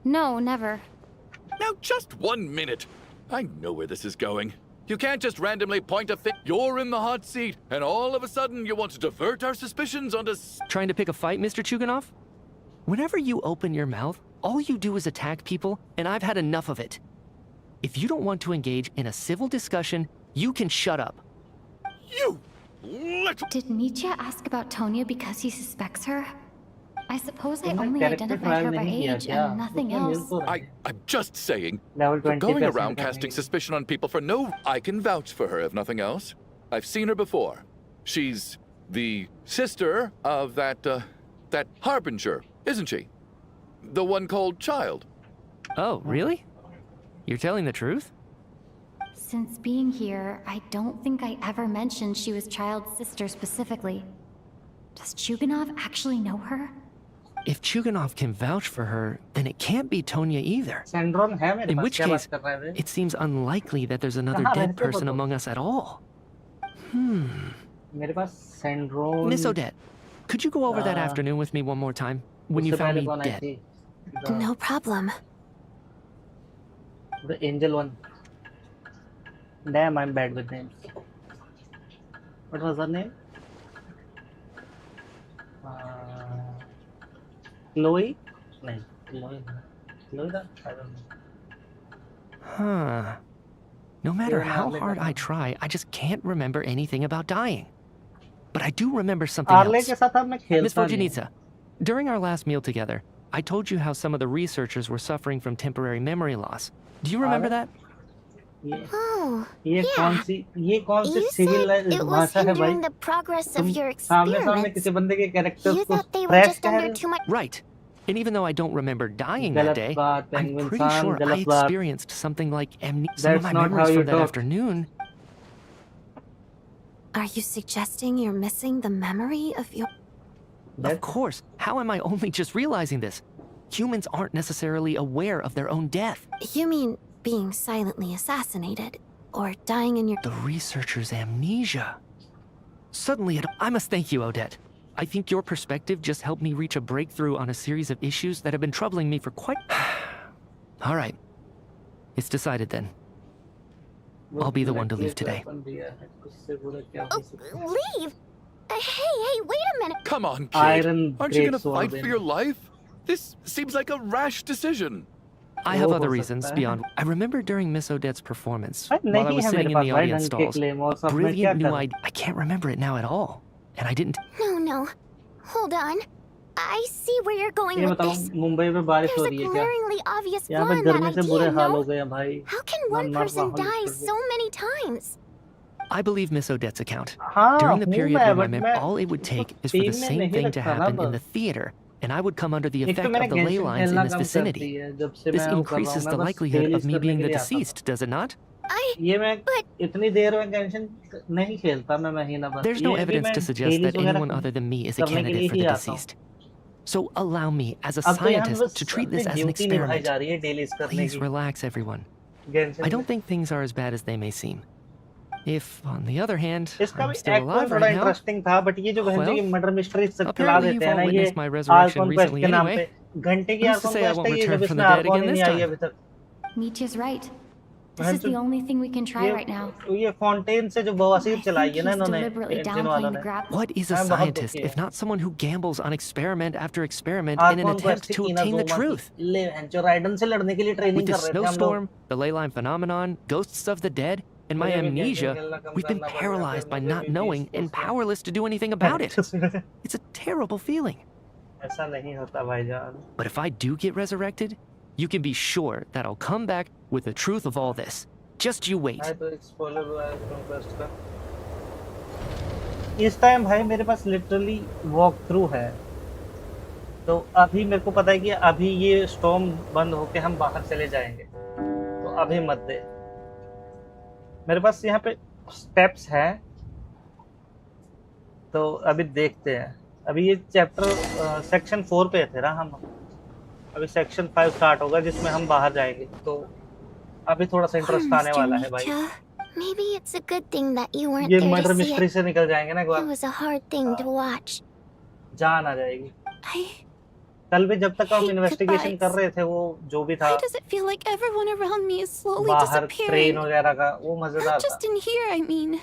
No, never. Now, just 1 minute. I know where this is going. You can't just randomly point a finger. You're in the hot seat, and all of a sudden you want to divert our suspicions onto... Trying to pick a fight, Mr. Chuganov? Whenever you open your mouth, all you do is attack people, and I've had enough of it. If you don't want to engage in a civil discussion, you can shut up. You little... Did Nietzsche ask about Tonya because he suspects her? I suppose I only identified her by age and nothing else. I'm just saying, Level for 20 going percent around का casting नहीं। suspicion on people for no... I can vouch for her, if nothing else. I've seen her before. She's the sister of that Harbinger, isn't she? The one called Child. Oh, really? You're telling the truth? Since being here, I don't think I ever mentioned she was Child's sister specifically. Does Chuganov actually know her? If Chuganov can vouch for her, then it can't be Tonya either. Syndrome है मेरे In pass, which क्या case, बात कर रहा है बे? it seems unlikely that there's another कहाँ dead रहते हो person तुम? among us at all. मेरे पास syndrome Miss Odette, could you go over that afternoon with me one more time? When you उससे found पहले me कौन आई dead? थी? No problem. The angel one. Damn, I'm bad with names. What was her name? Chloe? No, Chloe. Chloe that? I don't know. Huh. No matter Yeah, how like hard that. I try, I just can't remember anything about dying. But I do remember something Arle else. के साथ अब मैं खेलता Miss नहीं हूँ। Vojanitsa, during our last meal together, I told you how some of the researchers were suffering from temporary memory loss. Do you remember that? Oh, ये yeah. कौन सी You civil said it was भाषा है भाई? hindering the progress of तुम your सामने experiments. किसी बंदे के कैरेक्टर्स You को thought they were fresh just कह रहे under हो? too much. Right. And even though I don't remember dying that गलत day, बात, I'm penguin pretty san, sure I गलत बात. experienced something like amnesia. Some of That's my not how memories you from that talk. afternoon. Are you suggesting you're missing the memory of your... Of course. How am I only just realizing this? Humans aren't necessarily aware of their own death. You mean being silently assassinated? Or dying in your... The researcher's amnesia. Suddenly, I must thank you, Odette. I think your perspective just helped me reach a breakthrough on a series of issues that have been troubling me for quite... All right. It's decided then. I'll be the one to leave today. Oh, leave? Hey, wait a minute. Come on, kid. Iron Aren't you great gonna sword fight for in. your life? This seems like a rash decision. I have वो other हो reasons सकता है। beyond... I remember during Miss Odette's performance, अरे while I नहीं was है sitting मेरे in the पास भाई audience ढंग के stalls, claymores, a अब मैं क्या brilliant new करूं? idea... I can't remember it now at all. And I didn't... No. Hold on. I see where you're going ये with बताओ this. मुंबई में बारिश हो There's a रही है क्या? glaringly obvious यहाँ flaw पे in that गर्मी से बुरे idea, हाल हो no? गए हैं भाई। How can one मन person मारना die हो so many times? I believe Miss Odette's account. हाँ, During the हूँ period मैं, when but my मैं all it would उसको take is for the team में same नहीं thing to रखा ना happen in the बस। theater, and I would come under the एक तो effect मैंने of the ley Genshin lines in खेलना this कम कर vicinity. दी है जब से This मैं वो कर रहा हूँ increases मैं the बस likelihood dailies of me करने being के the लिए आता हूँ। deceased, does it not? ये मैं इतनी देर में Genshin नहीं खेलता मैं महीना भर। There's no ये भी evidence मैं to suggest dailies that anyone वगैरह other than me is a करने के लिए candidate for ही the आता हूँ। deceased. So allow me, as a अब तो यहाँ scientist, बस to treat अपनी this as an duty निभाई experiment. जा रही है dailies करने Please की। relax, everyone. Genshin I में। don't think things are as bad as they may seem. If, on the other hand, इसका I'm भी still एक्ट alive थोड़ा right now, इंटरेस्टिंग था बट ये जो बहन जी की well, मर्डर मिस्ट्री चला apparently देते you've हैं ना all ये witnessed my resurrection archon quest recently के नाम anyway. पे घंटे की Who's to archon say I quest won't है ये return जब from इसमें the dead आर्कॉन again ही this नहीं आई time? अभी तक। Nietzsche's right. This बहन is the only thing we can try right now. ये फाउंटेन से जो बवासीर चलाई है ना He's इन्होंने deliberately इंजन वालों downplaying the ने। grab. What is a मैं बहुत scientist दुखी if है। not someone who gambles on experiment after experiment in an Arcon attempt quest to की obtain the इनाज़ोमा truth? की ले जो राइडन से लड़ने के लिए With ट्रेनिंग the कर रहे थे हम लोग। snowstorm, the ley line phenomenon, ghosts of the dead, and my मुझे भी Genshin amnesia, खेलना कम we've been करना पड़ेगा, paralyzed फिर by मुझे not भी knowing peaceful and से- powerless to do anything about it. It's a terrible feeling. ऐसा नहीं होता भाईजान। But if I do get resurrected, you can be sure that I'll come back with the truth of all this. Just you wait. मैं तो एक spoiler हुआ है conquest का। इस टाइम भाई मेरे पास लिटरली वॉक थ्रू है। तो अभी मेरे को पता है कि अभी ये स्टॉर्म बंद होके हम बाहर चले जाएंगे। तो अभी मत दे। मेरे पास यहाँ पे स्टेप्स हैं। तो अभी देखते हैं। अभी ये चैप्टर सेक्शन 4 पे थे ना हम। अभी सेक्शन 5 स्टार्ट होगा जिसमें हम बाहर जाएंगे। तो अभी थोड़ा सा इंटरेस्ट आने वाला है भाई। Maybe it's a good thing that you weren't ये there murder to see mystery it. से निकल जाएंगे ना एक It bar. was a hard thing to watch. जान आ जाएगी। कल भी जब तक हम इन्वेस्टिगेशन कर goodbyes. रहे थे वो जो भी था Why does it feel like everyone around me is slowly बाहर ट्रेन disappearing? वगैरह का वो मजेदार Not था। just in here, I mean.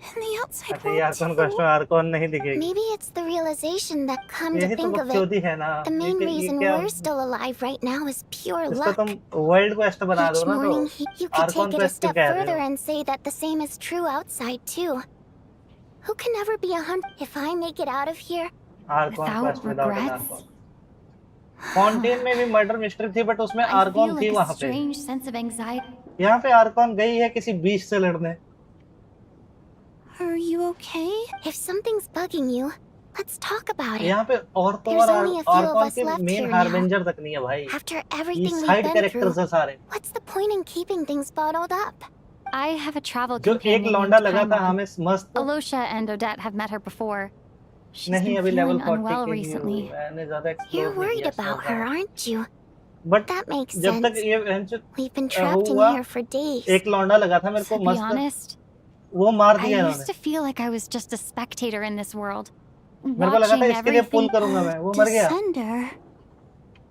In the outside अच्छा world यार कौन too. कष्ट आर्कॉन नहीं दिखेगी। Maybe it's the realization that, come to यही तो think of it, बकचोदी है ना। the main ये reason क्या we're still alive right now is pure इसको luck. तुम वर्ल्ड क्वेस्ट बना दो Each ना तो morning, you could Arcon take it a quest क्यों step कह रहे further हो? and say that the same is true outside too. Who can never be 100? If I make it out of here archon without quest without an regrets, archon. Fountain में भी murder mystery थी but उसमें I feel archon थी like a वहां पे। strange sense of anxiety. यहाँ पे Arcon गई है किसी बीच से लड़ने। are you okay? If something's bugging you, let's talk about it. यहाँ पे औरतों There's और only a few of Arcon us के left मेन here हार्बिंजर तक नहीं है भाई। After ये everything we've side been characters through, हैं सारे। what's the point in keeping things bottled up? I have a travel जो एक companion लौंडा named लगा था Paimon. हमें मस्त। Alosha and Odette have met her before. She's नहीं been अभी लेवल feeling 40 unwell की ही हुई। recently. मैंने ज्यादा You're एक्सप्लोर नहीं worried किया about इसलिए her, बताऊं। aren't you? But That makes जब तक sense. ये We've been trapped in हुआ here for days. एक लौंडा लगा था मेरे को To be मस्त honest, वो मार I दिया used इन्होंने। to feel like I was just a spectator in this world, मेरे को लगा था watching इसके लिए पुल everything. करूंगा मैं वो मर गया। Descender.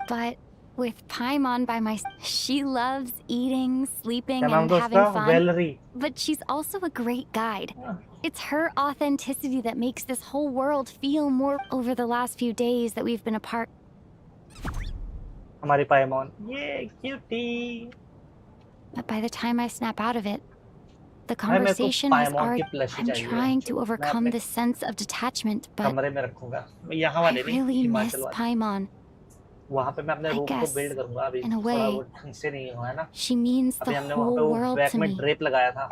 But with Paimon by my she loves eating, sleeping, क्या नाम and था having उसका? fun. Valerie. But she's also a great guide. It's her authenticity that makes this whole world feel more over the last few days that we've been apart. हमारी पाइमॉन ये cutie. But by the time I snap out of it, the भाई मेरे को conversation has पाइमॉन की already. Plushie I'm चाहिए। trying to मैं overcome अपने this sense of detachment, but कमरे में रखूंगा। मैं यहाँ I वाले नहीं really miss हिमाचल वाले। Paimon. वहाँ पे मैं अपने I रूम को guess, बिल्ड करूंगा अभी in a थोड़ा way, वो ढंग से नहीं हुआ है ना। She means अभी the हमने वहाँ पे whole वो world बैक to में me. ड्रेप लगाया था।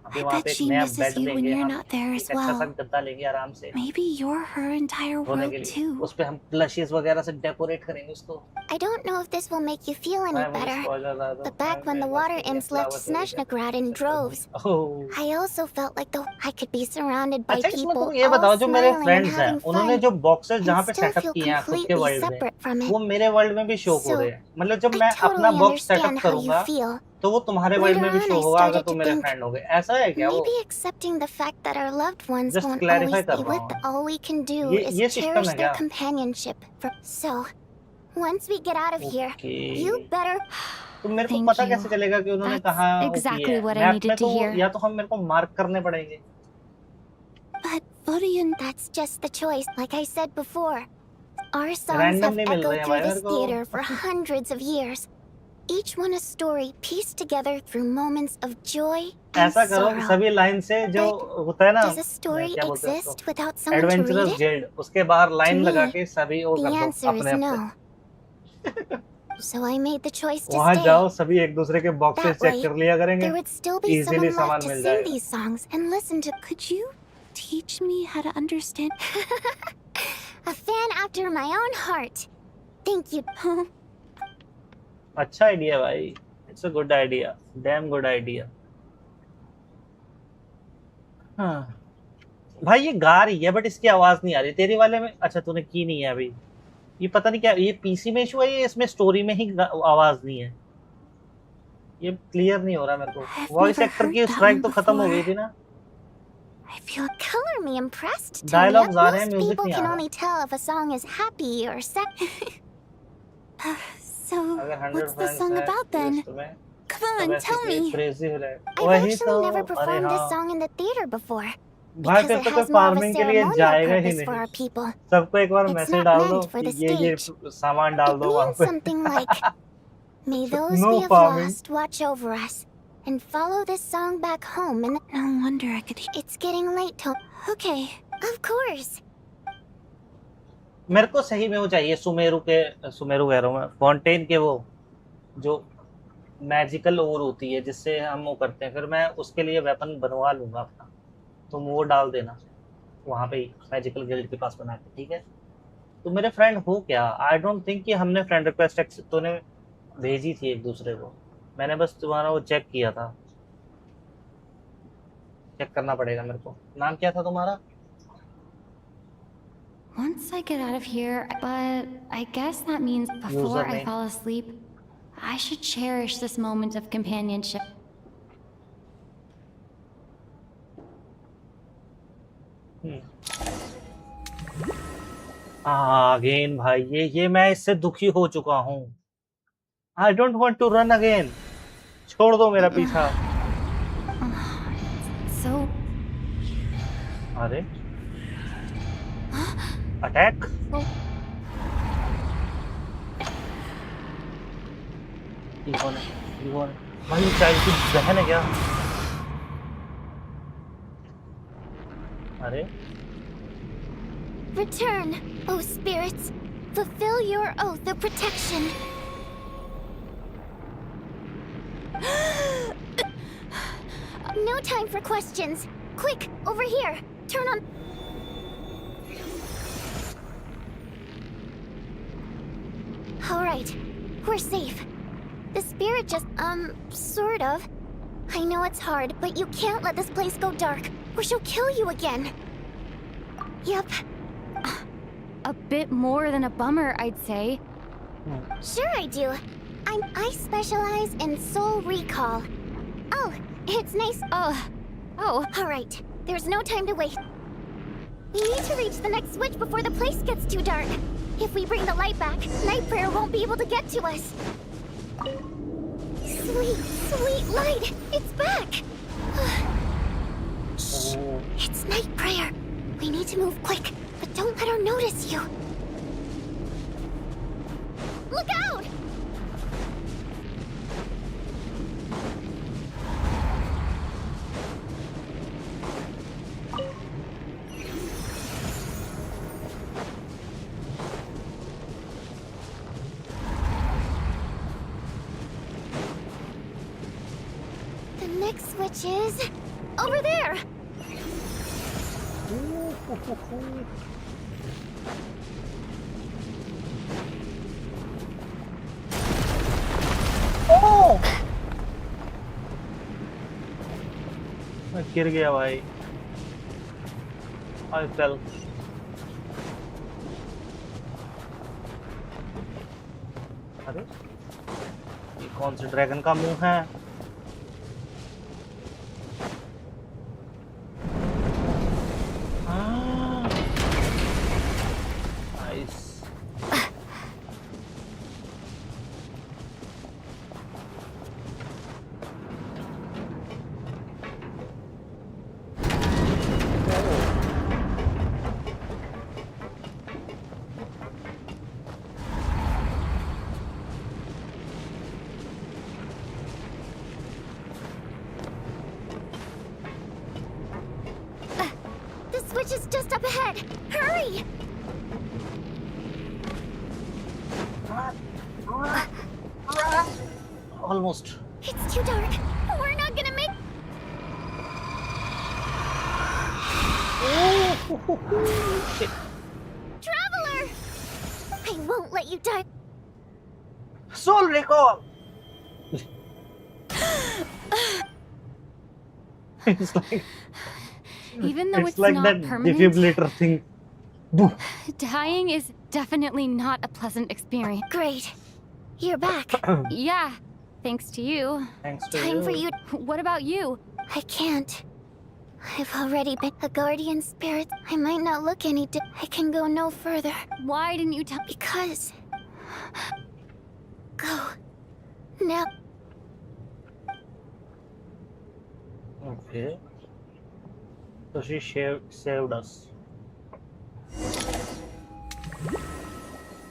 अभी वहाँ पे bet एक she नया misses बेड you when लेंगे you're हम। not there as एक अच्छा सा well. गद्दा लेंगे आराम से Maybe you're her entire सोने world के लिए। too. उस पे हम प्लशीज वगैरह से डेकोरेट करेंगे उसको। I don't know if this will make you feel any मैं मुझे better, spoiler ला दो। but back when the water imps left Snezhnegrad in droves, oh. I also felt like I could be surrounded by अच्छा इसमें people तुम ये all बताओ जो मेरे smiling and फ्रेंड्स हैं having उन्होंने fun, जो बॉक्सेस जहाँ and पे still सेटअप feel किए हैं खुद के completely वर्ल्ड में separate from वो it. मेरे वर्ल्ड में भी शो हो So, रहे हैं। मतलब जब I मैं अपना totally box setup understand how you करूंगा feel. तो वो तुम्हारे वर्ल्ड में भी Later शो on, I होगा अगर started तुम to मेरे think फ्रेंड हो गए। ऐसा है क्या वो? maybe accepting the fact that our loved ones Just won't clarify always कर be रहा with हूँ। all we can do ये is सिस्टम cherish है their क्या? companionship. So, once we get out of here, Okay. you better. तो मेरे को Thank पता you. कैसे चलेगा कि उन्होंने That's कहा exactly what I map needed में to तो hear. या तो हम मेरे को मार्क करने पड़ेंगे। But what do you? That's just the choice. Like I said before, our songs have Randomly मिल रहे echoed हैं through भाई this मेरे को। theater for hundreds of years. Each one a story pieced together through moments of joy and ऐसा करो sorrow. सभी line से जो होता है ना Does a story क्या बोलते हैं exist उसको? without someone to read adventurous it? Guild उसके बाहर लाइन me, लगा के सभी वो The कर दो answer is अपने no. अपने। So I made the choice to वहाँ stay. जाओ सभी एक दूसरे के बॉक्सेस That चेक way, कर लिया करेंगे। there would still be easily someone सामान left to मिल sing जाएगा। these songs and listen to. Could you teach me how to understand? A fan after my own heart. Thank you. अच्छा idea भाई। It's a good idea. Damn good idea. हाँ भाई ये गा रही है but इसकी आवाज नहीं आ रही तेरी वाले में। अच्छा तूने की नहीं है अभी। ये पता नहीं क्या ये पीसी में इशू है या इसमें स्टोरी में ही आवाज नहीं है। ये क्लियर नहीं हो रहा मेरे को। वॉइस एक्टर की स्ट्राइक तो खत्म हो गई थी ना। I feel color me impressed. Tonya. Dialogues आ रहे हैं, Most music people नहीं आ can रहा। only tell if a song is happy or sad. So, अगर 100 what's the friends song हैं about then? list में, Come तो on, वैसे tell कोई me. crazy हो रहा है। I've वही actually तो never अरे performed this हाँ song in the theater before. भाई Because फिर it तो कोई has more of a farming के लिए ceremonial जाएगा ही purpose for our नहीं। people. सबको एक बार It's मैसेज not डाल दो meant for कि the ये stage. सामान डाल It दो वहाँ means पे। something like, may those No we have farming. lost watch over us and follow this song back home. And No wonder I could. it's getting late to. Okay. Of course. मेरे को सही में वो चाहिए सुमेरु कह रहा हूँ मैं फाउंटेन के वो जो मैजिकल ओर होती है जिससे हम वो करते हैं फिर मैं उसके लिए वेपन बनवा लूंगा अपना। तुम वो डाल देना वहाँ पे ही मैजिकल गिल्ड के पास बना के। ठीक है तो मेरे फ्रेंड हो क्या? आई डोंट थिंक कि हमने फ्रेंड रिक्वेस्ट तूने भेजी थी एक दूसरे को। मैंने बस तुम्हारा वो चेक किया था। चेक करना पड़ेगा मेरे को। नाम क्या था तुम्हारा? Once I get out of here, but I guess that means before I Username. fall asleep, I should cherish this moment of companionship. Again भाई ये मैं इससे दुखी हो चुका हूँ। I don't want to run again. छोड़ दो मेरा पीछा। So अरे अटैक। ये कौन है भाई? चाइल्ड की बहन है क्या? अरे Return, O spirits. Fulfill your oath of protection. No time for questions. Quick, over here. Turn on. Alright, we're safe. The spirit just, sort of. I know it's hard, but you can't let this place go dark, or she'll kill you again. Yep. a bit more than a bummer, I'd say. Sure I do. I specialize in soul recall. Oh, it's nice. Oh. Alright, there's no time to waste. We need to reach the next switch before the place gets too dark. If we bring the light back, Night Prayer won't be able to get to us. Sweet, sweet light! It's back! Shh! It's Night Prayer. We need to move quick, but don't let her notice you. Look out! The next switch is over there. Oh! मैं गिर गया भाई। I fell. अरे ये कौन से dragon का मुंह है? The switch is just up ahead. Hurry! Almost. It's too dark. We're not gonna make. Shit. Traveler! I won't let you die. Soul recall. It's like. Even though it's like not that permanent, defibrillator thing. dying is definitely not a pleasant experience. Great. You're back. Yeah, thanks to you. Thanks to Time for you. What about you? I can't. I've already been a guardian spirit. I might not look any I can go no further. Why didn't you tell? Because. Go. Now. Okay. So she saved us.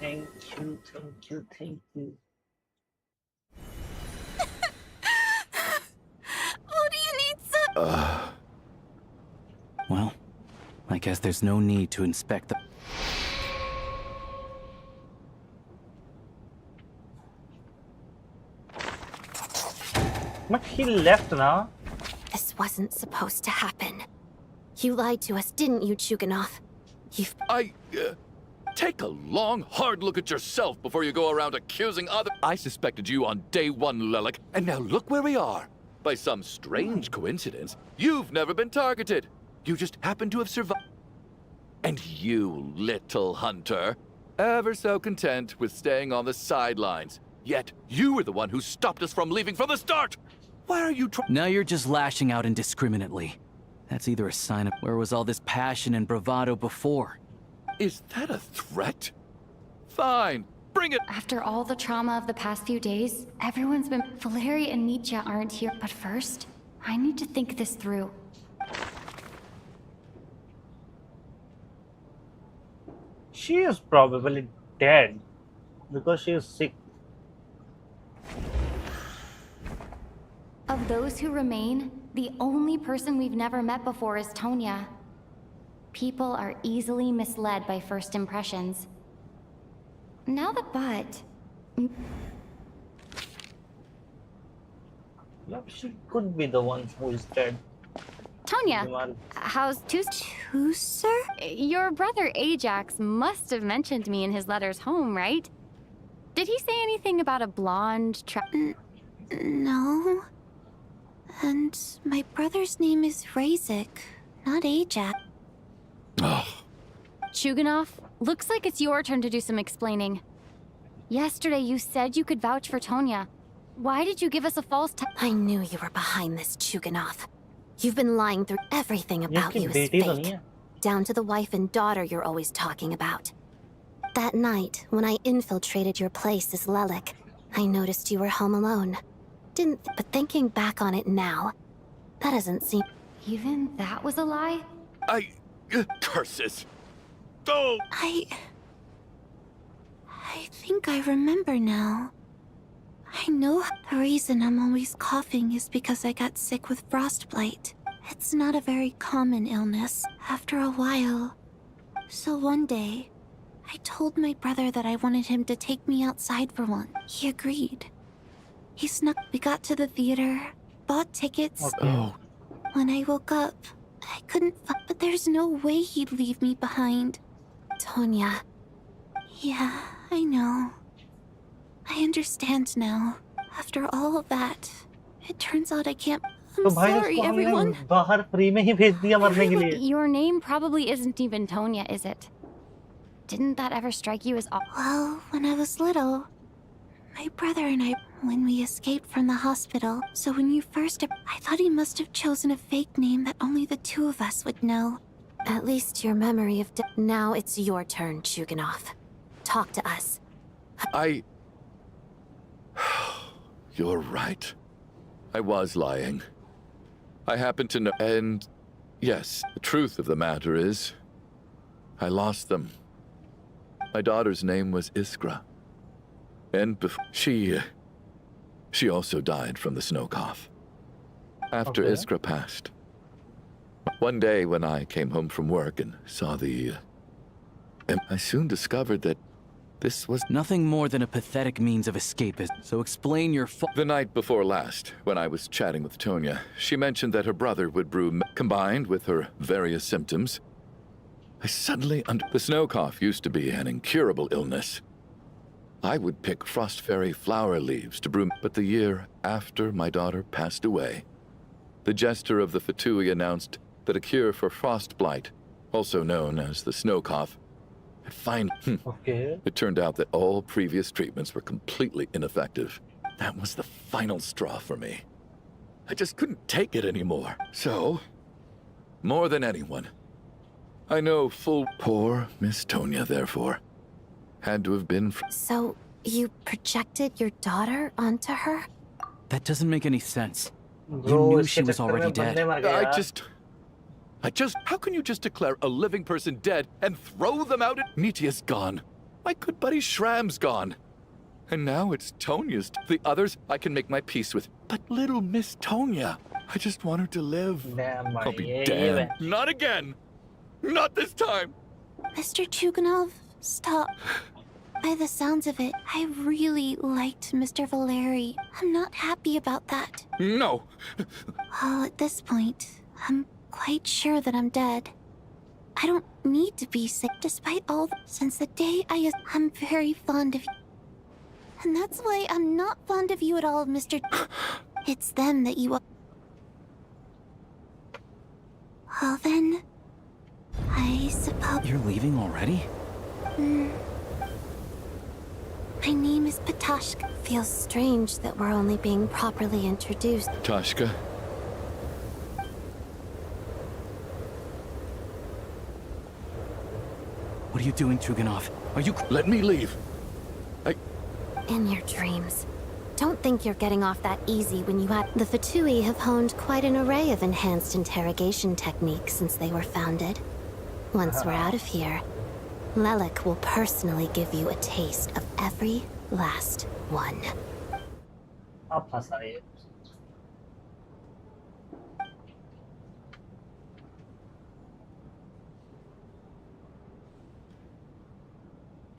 Thank you, thank you, thank you. Oh, do you need some? Well, I guess there's no need to inspect the... But he left now. This wasn't supposed to happen. You lied to us, didn't you, Chuganov? Take a long, hard look at yourself before you go around accusing others. I suspected you on day one, Lelik, and now look where we are. By some strange coincidence, you've never been targeted. You just happen to have survived. And you, little hunter, ever so content with staying on the sidelines. Yet, you were the one who stopped us from leaving from the start! Why are you Now you're just lashing out indiscriminately. That's either a sign of... Where was all this passion and bravado before? Is that a threat? Fine, bring it. After all the trauma of the past few days, everyone's been... Valeri and Nietzsche aren't here, but first, I need to think this through. She is probably dead because she is sick. Of those who remain, the only person we've never met before is Tonya. People are easily misled by first impressions. Now but... Yep, she could be the one who is dead. Tonya, how's Tooser? Your brother Ajax must have mentioned me in his letters home, right? Did he say anything about a blonde No. And my brother's name is Razik, not Ajax. Chuganov, looks like it's your turn to do some explaining. Yesterday you said you could vouch for Tonya. Why did you give us a false I knew you were behind this, Chuganov. You've been lying through everything about you is fake. Down to the wife and daughter you're always talking about. That night, when I infiltrated your place as Lelik, I noticed you were home alone. But thinking back on it now, that doesn't seem... Even that was a lie? Curses! Go! I think I remember now. I know the reason I'm always coughing is because I got sick with frostbite. It's not a very common illness after a while. So one day, I told my brother that I wanted him to take me outside for one. He agreed. He snuck. We got to the theater, bought tickets. When I woke up, I couldn't but there's no way he'd leave me behind. Tonya. Yeah, I know. I understand now. After all of that, it turns out I can't... I'm sorry, everyone. Your name probably isn't even Tonya, is it? Didn't that ever strike you as odd? Well, when I was little, my brother and I, when we escaped from the hospital, so when you first... I thought he must have chosen a fake name that only the two of us would know. At least your memory of... Now it's your turn, Chuganov. Talk to us. You're right. I was lying. I happen to know... And yes, the truth of the matter is, I lost them. My daughter's name was Iskra. And she also died from the snow cough. After Iskra passed. One day when I came home from work and saw I soon discovered that this was nothing more than a pathetic means of escapism. So explain your The night before last, when I was chatting with Tonya, she mentioned that her brother would brew combined with her various symptoms. I suddenly the snow cough used to be an incurable illness. I would pick frost fairy flower leaves to brew, but the year after my daughter passed away, the jester of the Fatui announced that a cure for frost blight, also known as the snow cough, It turned out that all previous treatments were completely ineffective. That was the final straw for me. I just couldn't take it anymore. So, more than anyone, I know poor Miss Tonya, therefore, had to have been... So, you projected your daughter onto her? That doesn't make any sense. You knew she was already dead. How can you just declare a living person dead and throw them out? Nitia's gone. My good buddy Shram's gone. And now it's Tonya's. The others I can make my peace with. But little Miss Tonya, I just want her to live. I'll be damned. Not again. Not this time. Mr. Chuganov, stop. By the sounds of it, I really liked Mr. Valeri. I'm not happy about that. No. Well, at this point, I'm quite sure that I'm dead. I don't need to be sick despite all since the day I'm very fond of you. And that's why I'm not fond of you at all, Mr. It's them that you are. Well then, I suppose... You're leaving already? My name is Patashka. Feels strange that we're only being properly introduced. Tashka? What are you doing, Tuganov? Are you... Let me leave. In your dreams. Don't think you're getting off that easy when you had... The Fatui have honed quite an array of enhanced interrogation techniques since they were founded. Once we're out of here, Lelik will personally give you a taste of every last one. आप फंसाए.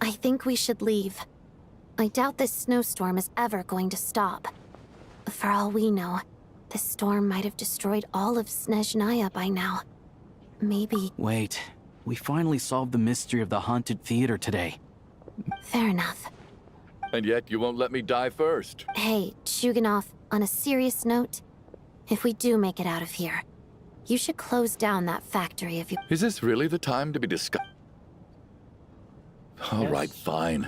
I think we should leave. I doubt this snowstorm is ever going to stop. For all we know, this storm might have destroyed all of Snezhnaya by now. Maybe... Wait. We finally solved the mystery of the haunted theater today. Fair enough. And yet you won't let me die first. Hey, Tuganov, on a serious note, if we do make it out of here, you should close down that factory if you... Is this really the time to be discussed? All right, fine.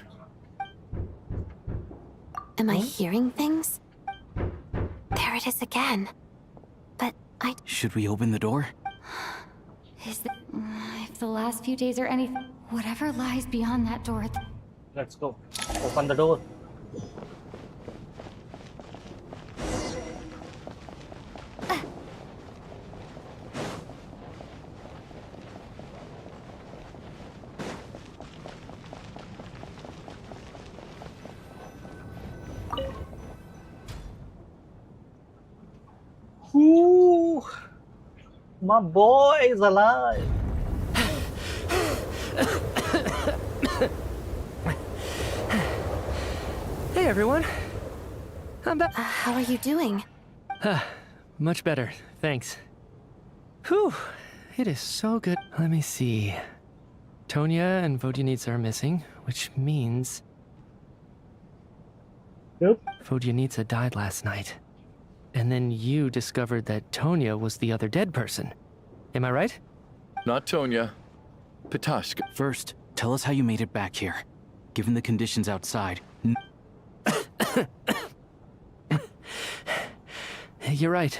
Am I hearing things? There it is again. But I... Should we open the door? Is the... If the last few days are anything... Whatever lies beyond that door... Let's go. Open the door. Ooh, my boy is alive. Hey everyone. I'm back. How are you doing? Much better, thanks. Whew, it is so good. Let me see. Tonya and Vodyanitsa are missing, which means... Yep. Vodyanitsa died last night. And then you discovered that Tonya was the other dead person. Am I right? Not Tonya. Pitashka. First, tell us how you made it back here. Given the conditions outside... You're right.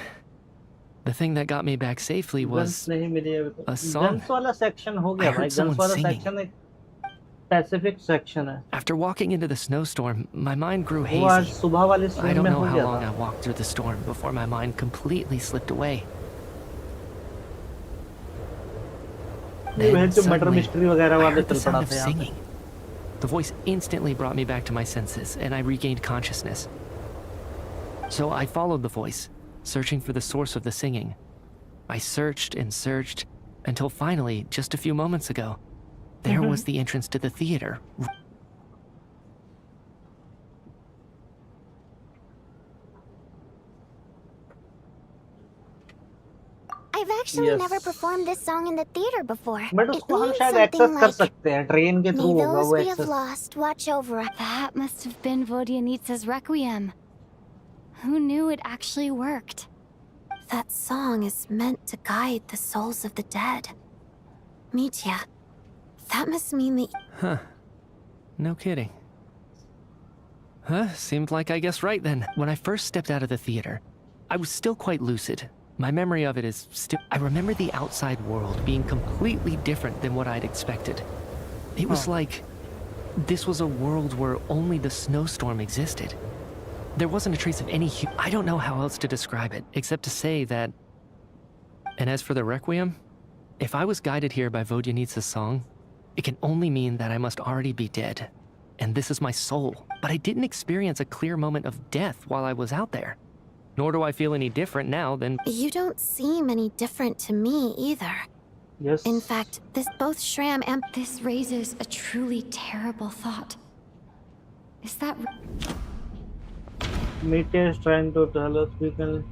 The thing that got me back safely was a song. Guns वाला section हो गया I heard भाई. Guns someone वाला singing. section एक specific section है. After walking into the snowstorm, my mind grew वो आज hazy. सुबह वाले I stream don't में know हो how गया long I था. walked through the storm before my mind completely slipped away. ये Then जो murder suddenly, mystery वगैरह I वाले heard the चल sound पड़ा of था यहाँ पे. singing. The voice instantly brought me back to my senses, and I regained consciousness. So I followed the voice, searching for the source of the singing. I searched and searched, until finally, just a few moments ago, there was the entrance to the theater. I've actually never performed this song in the theater before. But It उसको हम means शायद something access कर like, सकते हैं. Train के through may होगा those वो we have access. lost watch over us. That must have been Vodyanitsa's Requiem. Who knew it actually worked? That song is meant to guide the souls of the dead. Mitya, that must mean that... Huh. No kidding. Huh? Seemed like I guessed right then. When I first stepped out of the theater, I was still quite lucid. My memory of it is still... I remember the outside world being completely different than what I'd expected. It was like... this was a world where only the snowstorm existed. There wasn't a trace of any I don't know how else to describe it, except to say that... And as for the Requiem, if I was guided here by Vodyanitsa's song, it can only mean that I must already be dead. And this is my soul. But I didn't experience a clear moment of death while I was out there. Nor do I feel any different now than... You don't seem any different to me either. Yes. In fact, both Shram and... This raises a truly terrible thought. Is that... Mitya is trying to tell us we can.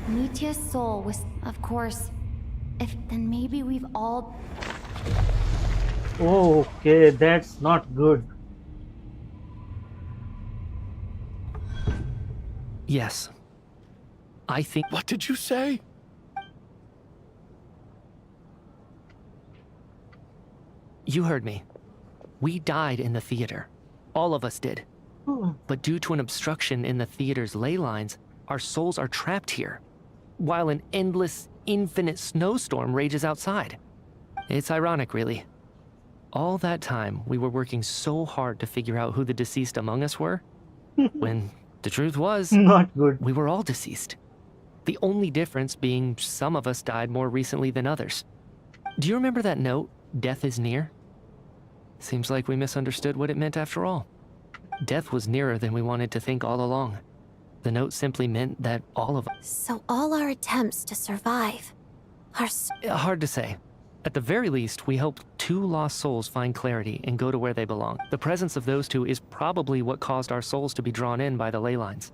Mitya's soul was... Of course. If... Then maybe we've all... Oh, okay, that's not good. Yes. I think... What did you say? You heard me. We died in the theater. All of us did. But due to an obstruction in the theater's ley lines, our souls are trapped here, while an endless, infinite snowstorm rages outside. It's ironic, really. All that time, we were working so hard to figure out who the deceased among us were, when the truth was, Not good. we were all deceased. The only difference being some of us died more recently than others. Do you remember that note, "Death is near"? Seems like we misunderstood what it meant after all. Death was nearer than we wanted to think all along. The note simply meant that all of us... So all our attempts to survive are... Hard to say. At the very least, we helped 2 lost souls find clarity and go to where they belong. The presence of those 2 is probably what caused our souls to be drawn in by the ley lines.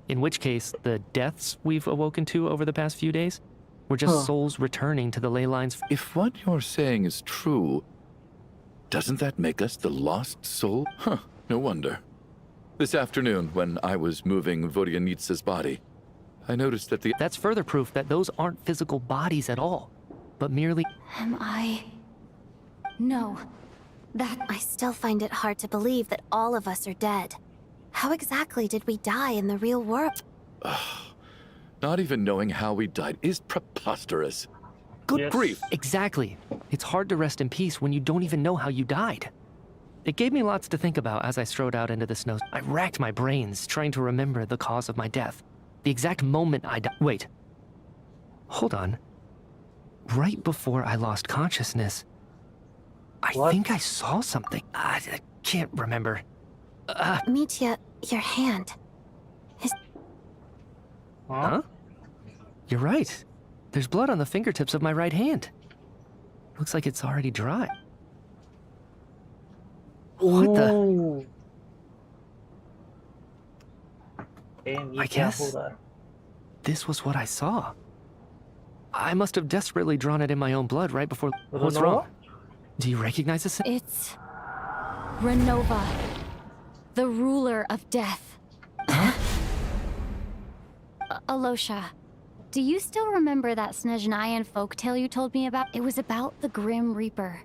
In which case, the deaths we've awoken to over the past few days were just souls returning to the ley lines. If what you're saying is true, doesn't that make us the lost soul? Huh, no wonder. This afternoon, when I was moving Vodyanitsa's body, I noticed that That's further proof that those aren't physical bodies at all, but merely... Am I... No. I still find it hard to believe that all of us are dead. How exactly did we die in the real world? Not even knowing how we died is preposterous. Good grief. Exactly. It's hard to rest in peace when you don't even know how you died. It gave me lots to think about as I strode out into the snow. I racked my brains trying to remember the cause of my death. The exact moment I died. Wait. Hold on. Right before I lost consciousness, I think I saw something. I can't remember. Mitya, your hand. Huh? You're right. There's blood on the fingertips of my right hand. Looks like it's already dry. What the? I guess this was what I saw. I must have desperately drawn it in my own blood right before... What's wrong? Do you recognize this? It's... Renova. The ruler of death. Alosha, do you still remember that Snezhnayan folktale you told me about? It was about the Grim Reaper.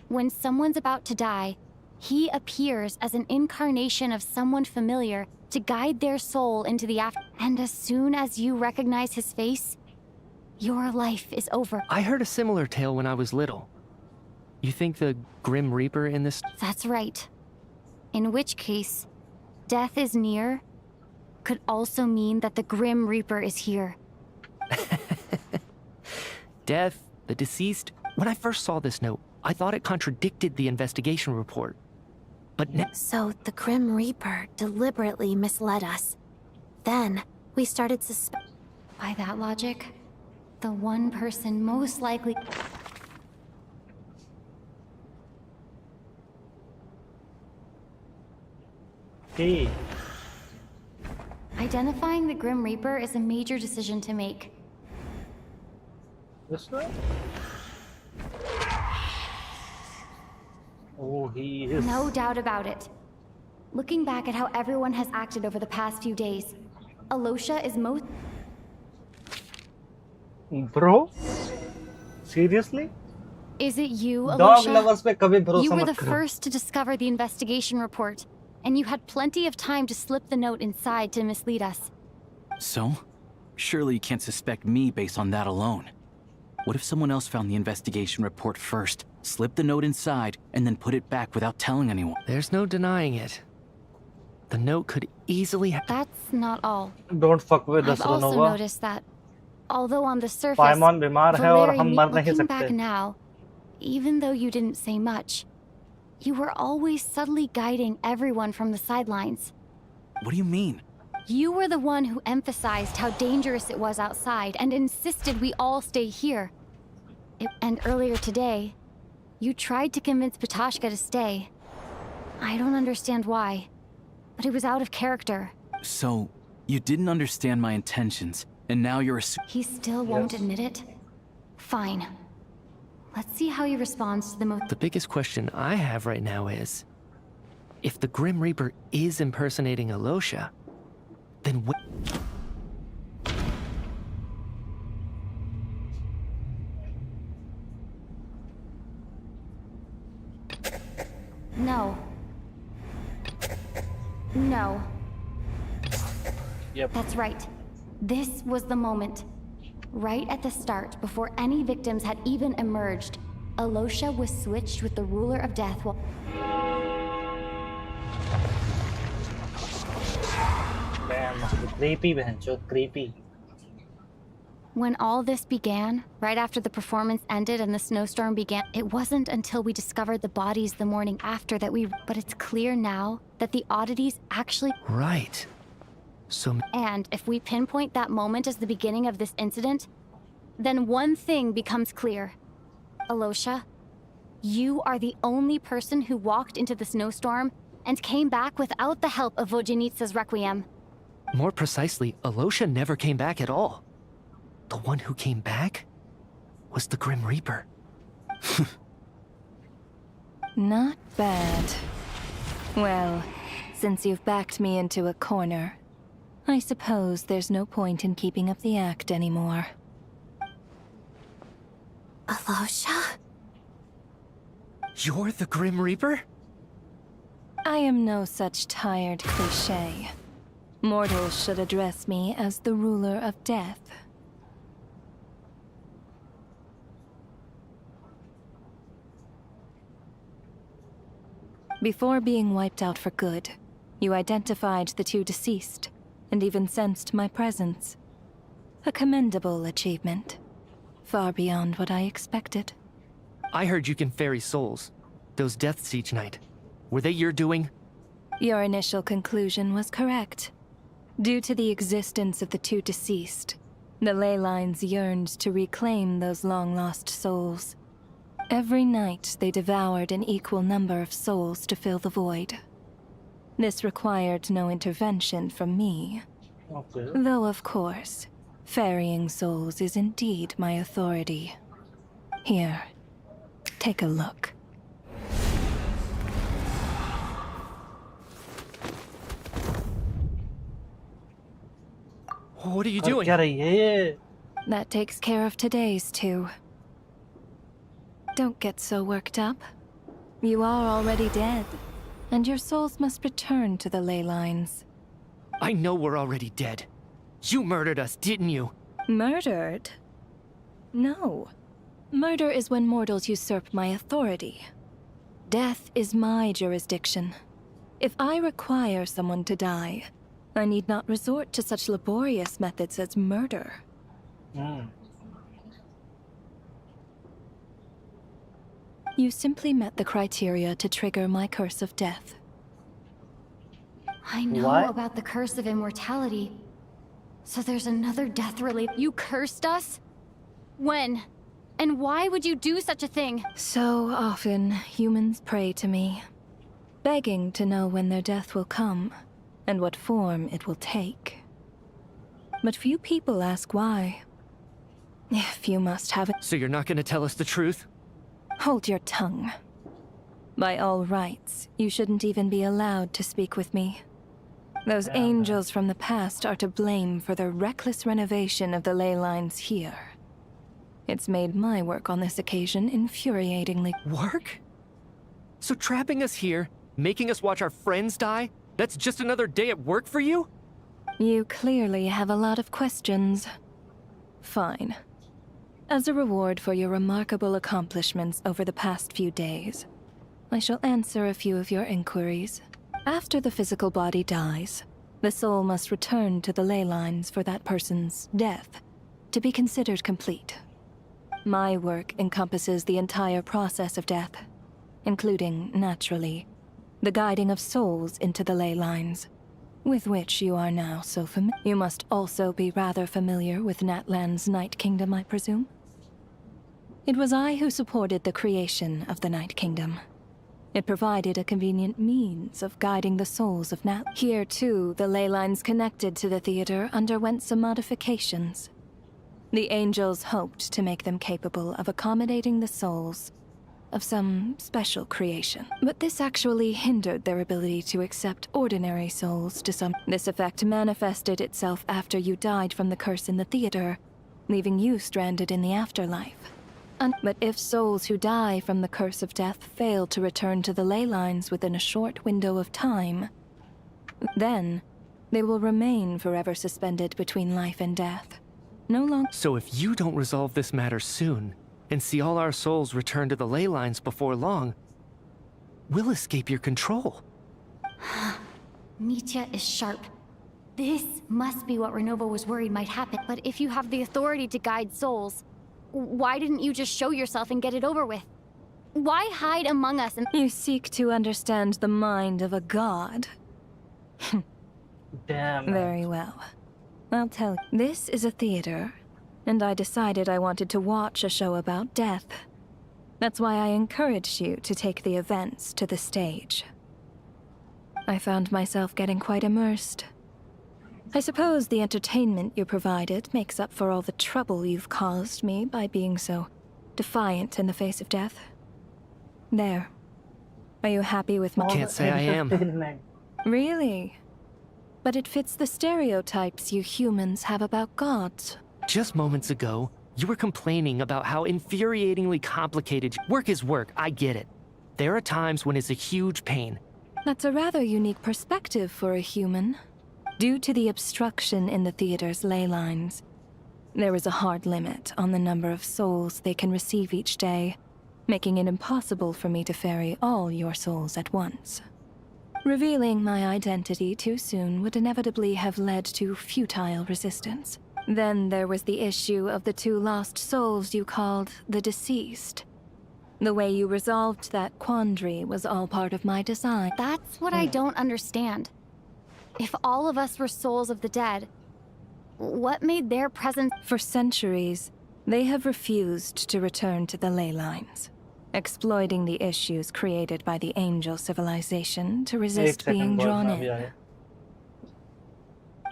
When someone's about to die, he appears as an incarnation of someone familiar to guide their soul into the after. And as soon as you recognize his face, your life is over. I heard a similar tale when I was little. You think the Grim Reaper in this... That's right. In which case, death is near could also mean that the Grim Reaper is here. Death, the deceased... When I first saw this note, I thought it contradicted the investigation report. But So the Grim Reaper deliberately misled us. Then, we started By that logic, the one person most likely... Hey. Identifying the Grim Reaper is a major decision to make. This way? Oh, he is... No doubt about it. Looking back at how everyone has acted over the past few days, Alosha is most... Bro? Seriously? Is it you, Dog Alosha? lovers पे कभी भरोसा You were मत the करो. first to discover the investigation report, and you had plenty of time to slip the note inside to mislead us. So? Surely you can't suspect me based on that alone. What if someone else found the investigation report first, slipped the note inside, and then put it back without telling anyone? There's no denying it. The note could easily have... That's not all. Don't fuck with us, I've also Renova. noticed that, although on the surface, पाइमॉन बीमार है और Valeri, हम मर नहीं looking back सकते. now, even though you didn't say much, you were always subtly guiding everyone from the sidelines. What do you mean? You were the one who emphasized how dangerous it was outside and insisted we all stay here. And earlier today, you tried to convince Patashka to stay. I don't understand why, but it was out of character. So, you didn't understand my intentions, and now you're He still won't admit it? Fine. Let's see how he responds to the most... The biggest question I have right now is, if the Grim Reaper is impersonating Alosha, then what... No. No. Yep. That's right. This was the moment. Right at the start, before any victims had even emerged, Alosha was switched with the ruler of death while... Damn, creepy, बहनचोद, creepy. When all this began, right after the performance ended and the snowstorm began, it wasn't until we discovered the bodies the morning after that we... But it's clear now that the oddities actually... Right. So... And if we pinpoint that moment as the beginning of this incident, then one thing becomes clear. Alosha, you are the only person who walked into the snowstorm and came back without the help of Vojanitsa's Requiem. More precisely, Alosha never came back at all. The one who came back was the Grim Reaper. Not bad. Well, since you've backed me into a corner, I suppose there's no point in keeping up the act anymore. Alosha? You're the Grim Reaper? I am no such tired cliché. Mortals should address me as the ruler of death. Before being wiped out for good, you identified the two deceased, and even sensed my presence. A commendable achievement. Far beyond what I expected. I heard you can ferry souls. Those deaths each night. Were they your doing? Your initial conclusion was correct. Due to the existence of the two deceased, the ley lines yearned to reclaim those long-lost souls. Every night, they devoured an equal number of souls to fill the void. This required no intervention from me. Okay. Though, of course, ferrying souls is indeed my authority. Here, take a look. What are you doing? That takes care of today's too. Don't get so worked up. You are already dead, and your souls must return to the ley lines. I know we're already dead. You murdered us, didn't you? Murdered? No. Murder is when mortals usurp my authority. Death is my jurisdiction. If I require someone to die, I need not resort to such laborious methods as murder. You simply met the criteria to trigger my curse of death. I know about the curse of immortality. So there's another death relate. You cursed us? When? And why would you do such a thing? So often, humans pray to me, begging to know when their death will come, and what form it will take. But few people ask why. If you must have it... So you're not gonna tell us the truth? Hold your tongue. By all rights, you shouldn't even be allowed to speak with me. Those angels from the past are to blame for the reckless renovation of the ley lines here. It's made my work on this occasion infuriatingly... Work? So trapping us here, making us watch our friends die, that's just another day at work for you? You clearly have a lot of questions. Fine. As a reward for your remarkable accomplishments over the past few days, I shall answer a few of your inquiries. After the physical body dies, the soul must return to the ley lines for that person's death to be considered complete. My work encompasses the entire process of death, including, naturally, the guiding of souls into the ley lines, with which you are now so familiar. You must also be rather familiar with Natlan's Night Kingdom, I presume? It was I who supported the creation of the Night Kingdom. It provided a convenient means of guiding the souls of Nat. Here, too, the ley lines connected to the theater underwent some modifications. The angels hoped to make them capable of accommodating the souls of some special creation. But this actually hindered their ability to accept ordinary souls to some... This effect manifested itself after you died from the curse in the theater, leaving you stranded in the afterlife. But if souls who die from the curse of death fail to return to the ley lines within a short window of time, then They will remain forever suspended between life and death. No longer. So if you don't resolve this matter soon, and see all our souls return to the ley lines before long, we'll escape your control. Mitya is sharp. This must be what Renova was worried might happen. But if you have the authority to guide souls, why didn't you just show yourself and get it over with? Why hide among us and— You seek to understand the mind of a god. Damn. Very well. I'll tell you. This is a theater, and I decided I wanted to watch a show about death. That's why I encouraged you to take the events to the stage. I found myself getting quite immersed. I suppose the entertainment you provided makes up for all the trouble you've caused me by being so defiant in the face of death. There. Are you happy with my— Can't say I am. Really? But it fits the stereotypes you humans have about gods. Just moments ago, you were complaining about how infuriatingly complicated— Work is work, I get it. There are times when it's a huge pain. That's a rather unique perspective for a human. Due to the obstruction in the theater's ley lines, there is a hard limit on the number of souls they can receive each day, making it impossible for me to ferry all your souls at once. Revealing my identity too soon would inevitably have led to futile resistance. Then there was the issue of the 2 lost souls you called the deceased. The way you resolved that quandary was all part of my design. That's what I don't understand. If all of us were souls of the dead, what made their presence— For centuries, they have refused to return to the ley lines, exploiting the issues created by the angel civilization to resist being drawn in.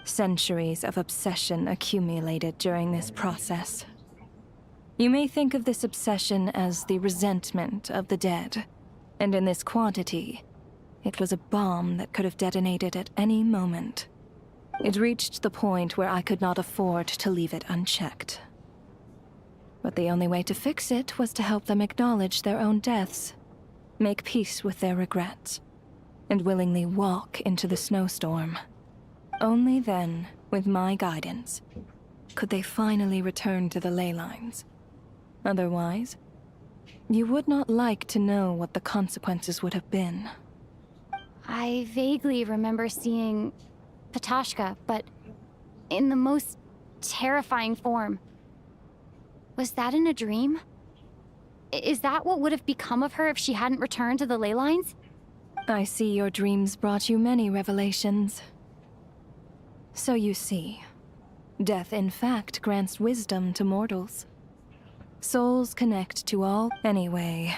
Centuries of obsession accumulated during this process. You may think of this obsession as the resentment of the dead, and in this quantity, it was a bomb that could have detonated at any moment. It reached the point where I could not afford to leave it unchecked. But the only way to fix it was to help them acknowledge their own deaths, make peace with their regrets, and willingly walk into the snowstorm. Only then, with my guidance, could they finally return to the ley lines. Otherwise, you would not like to know what the consequences would have been. I vaguely remember seeing Patashka, but in the most terrifying form. Was that in a dream? Is that what would have become of her if she hadn't returned to the ley lines? I see your dreams brought you many revelations. So you see, death in fact grants wisdom to mortals. Souls connect to all. Anyway,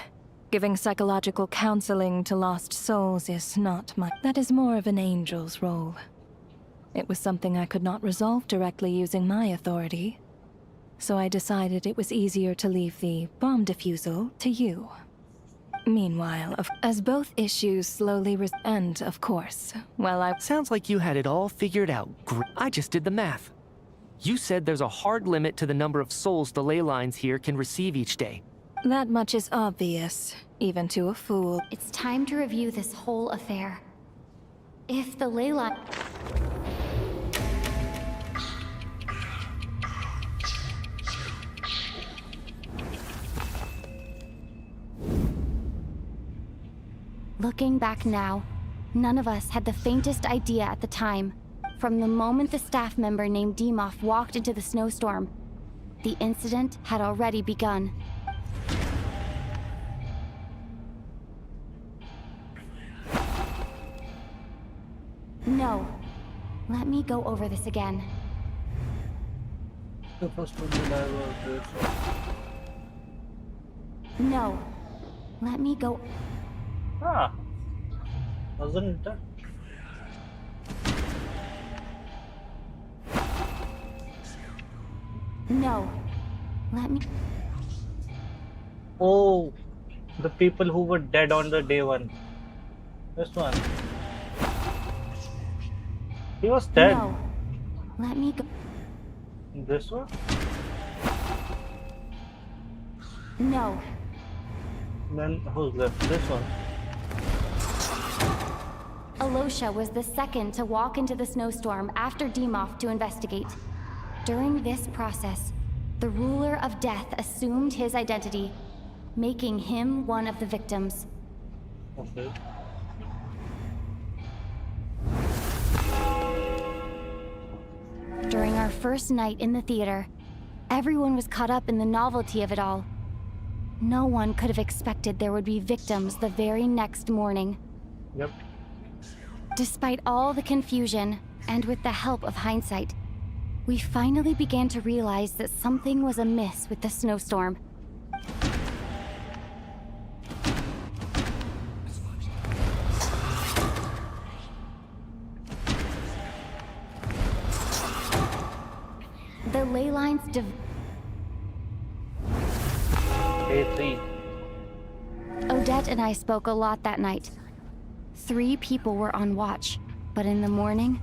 giving psychological counseling to lost souls is not my— That is more of an angel's role. It was something I could not resolve directly using my authority. So I decided it was easier to leave the bomb defusal to you. Meanwhile, as both issues slowly and of course, while I— Sounds like you had it all figured out. I just did the math. You said there's a hard limit to the number of souls the ley lines here can receive each day. That much is obvious, even to a fool. It's time to review this whole affair. If the ley line— Looking back now, none of us had the faintest idea at the time. From the moment the staff member named Dimov walked into the snowstorm, the incident had already begun. No. Let me go over this again. No. Let me go. Ah. Wasn't it? No. Let me. Oh, the people who were dead on the day 1. This one. He was dead. No. Let me go. This one? Alosha was the second to walk into the snowstorm after Demoff to investigate. During this process, the ruler of death assumed his identity, making him one of the victims. Okay. During our first night in the theater, everyone was caught up in the novelty of it all. No one could have expected there would be victims the very next morning. Yep. Despite all the confusion, and with the help of hindsight, we finally began to realize that something was amiss with the snowstorm. The ley lines Day 3. Odette and I spoke a lot that night. 3 people were on watch, but in the morning,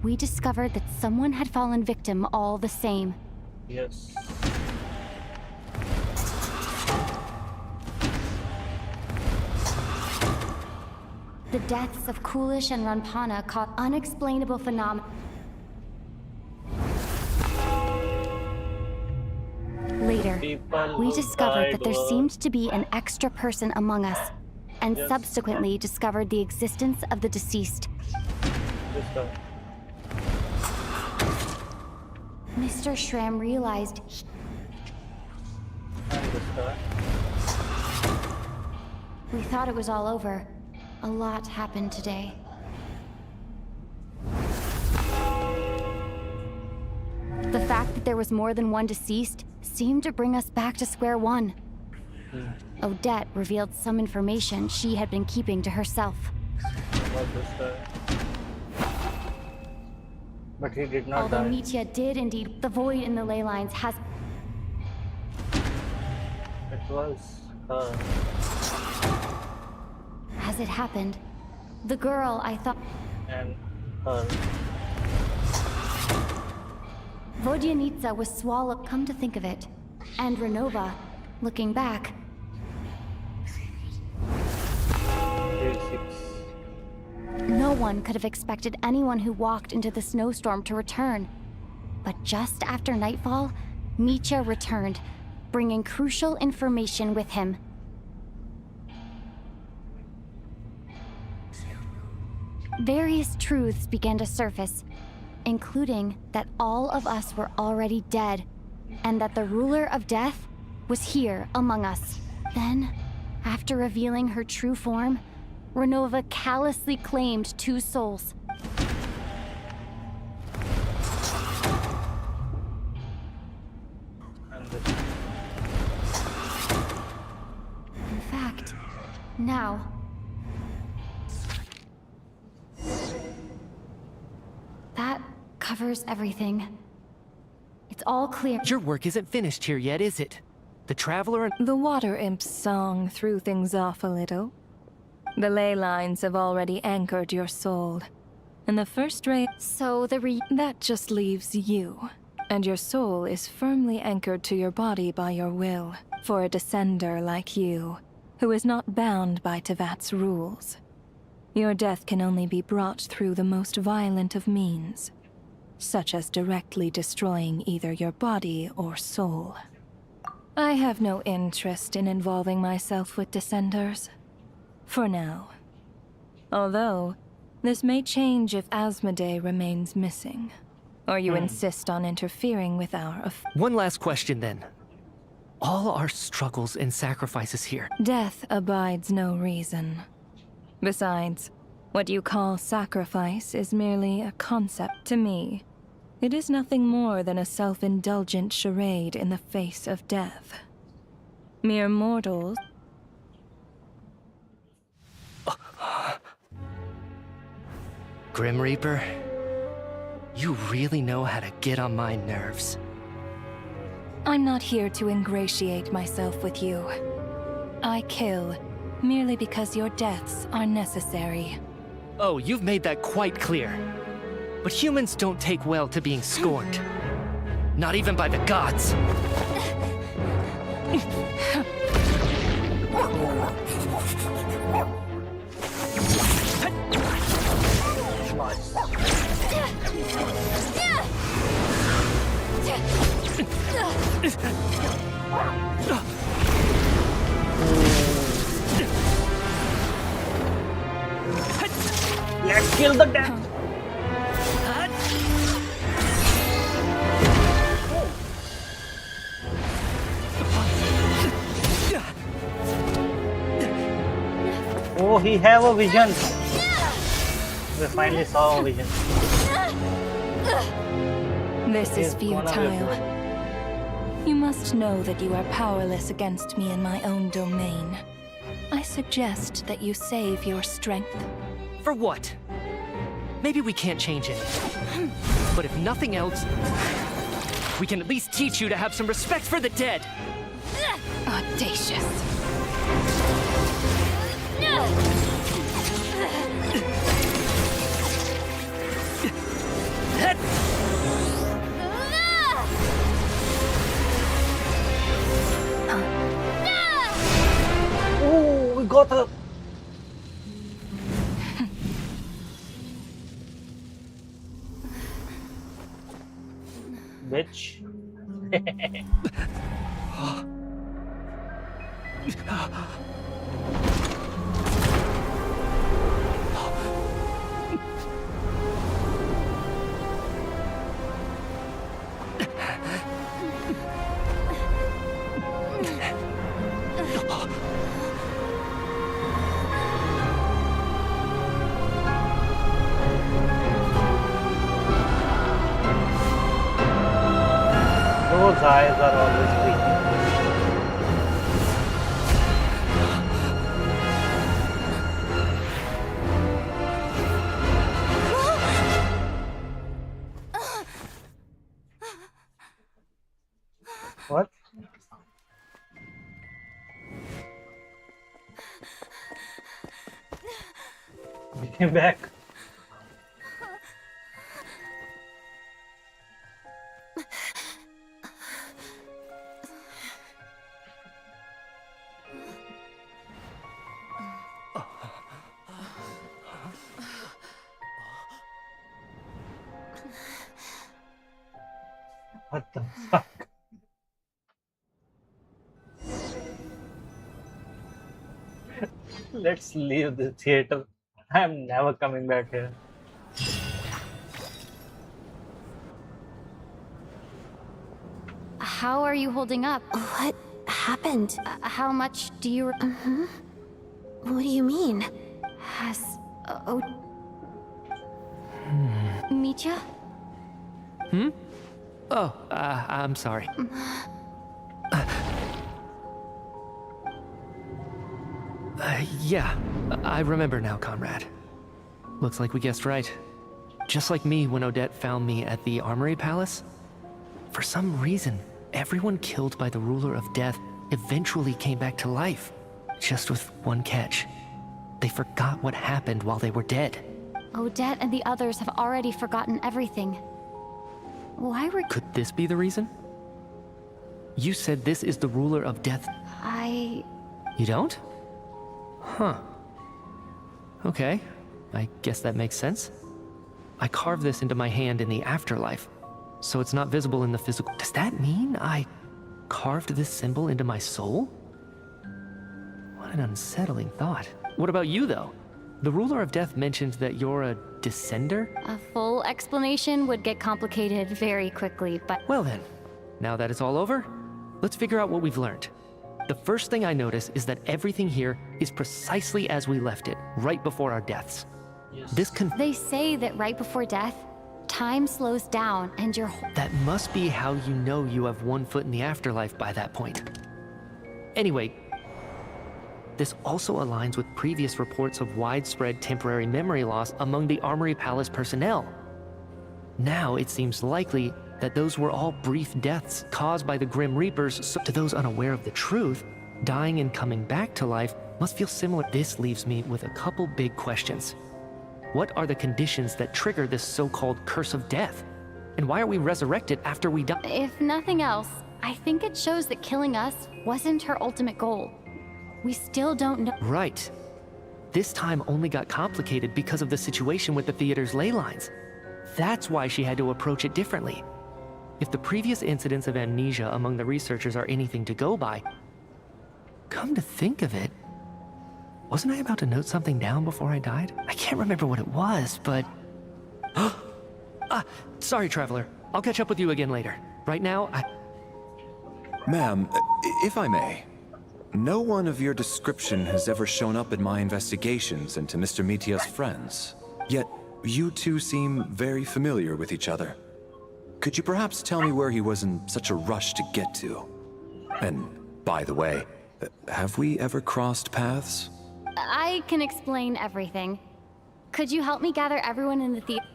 we discovered that someone had fallen victim all the same. Yes. The deaths of Coolish and Ranpana caused unexplainable phenomena. Later, we discovered that there seemed to be an extra person among us, and subsequently discovered the existence of the deceased. Mr. Schramm realized we thought it was all over. A lot happened today. The fact that there was more than one deceased seemed to bring us back to square one. Odette revealed some information she had been keeping to herself. But he did not Although die. Mitya did indeed, the void in the ley lines has... It was her. As it happened, the girl I thought... And her. Vodyanitsa was swallowed, come to think of it. And Renova, looking back... Day 6. No one could have expected anyone who walked into the snowstorm to return. But just after nightfall, Mitya returned, bringing crucial information with him. Various truths began to surface, including that all of us were already dead, and that the ruler of death was here among us. Then, after revealing her true form, Renova callously claimed 2 souls. In fact, now... that covers everything. It's all clear. Your work isn't finished here yet, is it? The Traveler and... The Water Imp's song threw things off a little. The ley lines have already anchored your soul. And the first ray... So that just leaves you. And your soul is firmly anchored to your body by your will. For a descender like you, who is not bound by Tevat's rules. Your death can only be brought through the most violent of means, such as directly destroying either your body or soul. I have no interest in involving myself with Descenders. For now. Although, this may change if Asmodee remains missing. Or you insist on interfering with our One last question then. All our struggles and sacrifices here. Death abides no reason. Besides, what you call sacrifice is merely a concept to me. It is nothing more than a self-indulgent charade in the face of death. Mere mortals... Grim Reaper, you really know how to get on my nerves. I'm not here to ingratiate myself with you. I kill merely because your deaths are necessary. Oh, you've made that quite clear. But humans don't take well to being scorned. Not even by the gods. Let's kill the death. Oh, he have a vision. We finally saw a vision. This is futile. You must know that you are powerless against me in my own domain. I suggest that you save your strength. For what? Maybe we can't change it. But if nothing else, we can at least teach you to have some respect for the dead. Audacious. Oh, we got her. Bitch. Those eyes are always creepy. What? We came back. What the fuck? Let's leave the theater. I'm never coming back here. How are you holding up? What happened? How much do you... What do you mean? Has... Mitya? Oh, I'm sorry. Yeah, I remember now, comrade. Looks like we guessed right. Just like me when Odette found me at the Armory Palace. For some reason, everyone killed by the Ruler of Death eventually came back to life. Just with one catch. They forgot what happened while they were dead. Odette and the others have already forgotten everything. Why were... Could this be the reason? You said this is the Ruler of Death. You don't? Huh. Okay, I guess that makes sense. I carved this into my hand in the afterlife, so it's not visible in the physical. Does that mean I carved this symbol into my soul? What an unsettling thought. What about you, though? The Ruler of Death mentioned that you're a descender? A full explanation would get complicated very quickly, but... Well then, now that it's all over, let's figure out what we've learned. The first thing I notice is that everything here is precisely as we left it, right before our deaths. Yes. They say that right before death, time slows down and your... That must be how you know you have one foot in the afterlife by that point. Anyway, this also aligns with previous reports of widespread temporary memory loss among the Armory Palace personnel. Now it seems likely that those were all brief deaths caused by the Grim Reapers, so to those unaware of the truth, dying and coming back to life must feel similar. This leaves me with a couple big questions. What are the conditions that trigger this so-called curse of death? And why are we resurrected after we die? If nothing else, I think it shows that killing us wasn't her ultimate goal. We still don't know. Right. this time only got complicated because of the situation with the theater's ley lines. That's why she had to approach it differently. If the previous incidents of amnesia among the researchers are anything to go by, come to think of it, wasn't I about to note something down before I died? I can't remember what it was, but... sorry, Traveler. I'll catch up with you again later. Right now, Ma'am, if I may, no one of your description has ever shown up in my investigations into Mr. Mitia's friends. Yet, you two seem very familiar with each other. Could you perhaps tell me where he was in such a rush to get to? And, by the way, have we ever crossed paths? I can explain everything. Could you help me gather everyone in the theater?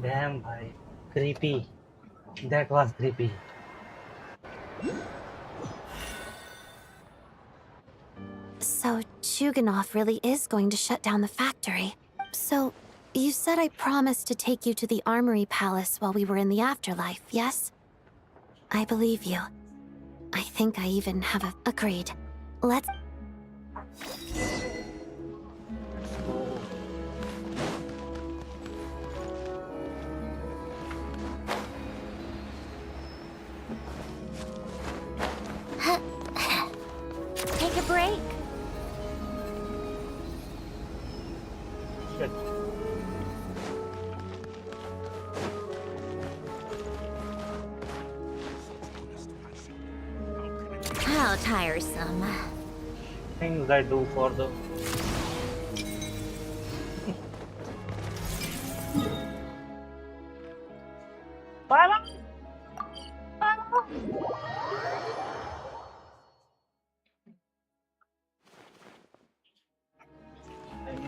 Damn, bhai. Creepy. That was creepy. So, Chuganov really is going to shut down the factory. So, you said I promised to take you to the Armory Palace while we were in the afterlife, yes? I believe you. I think I even have a... Agreed. Let's... Take a break. Shit. How tiresome. Things I do for the...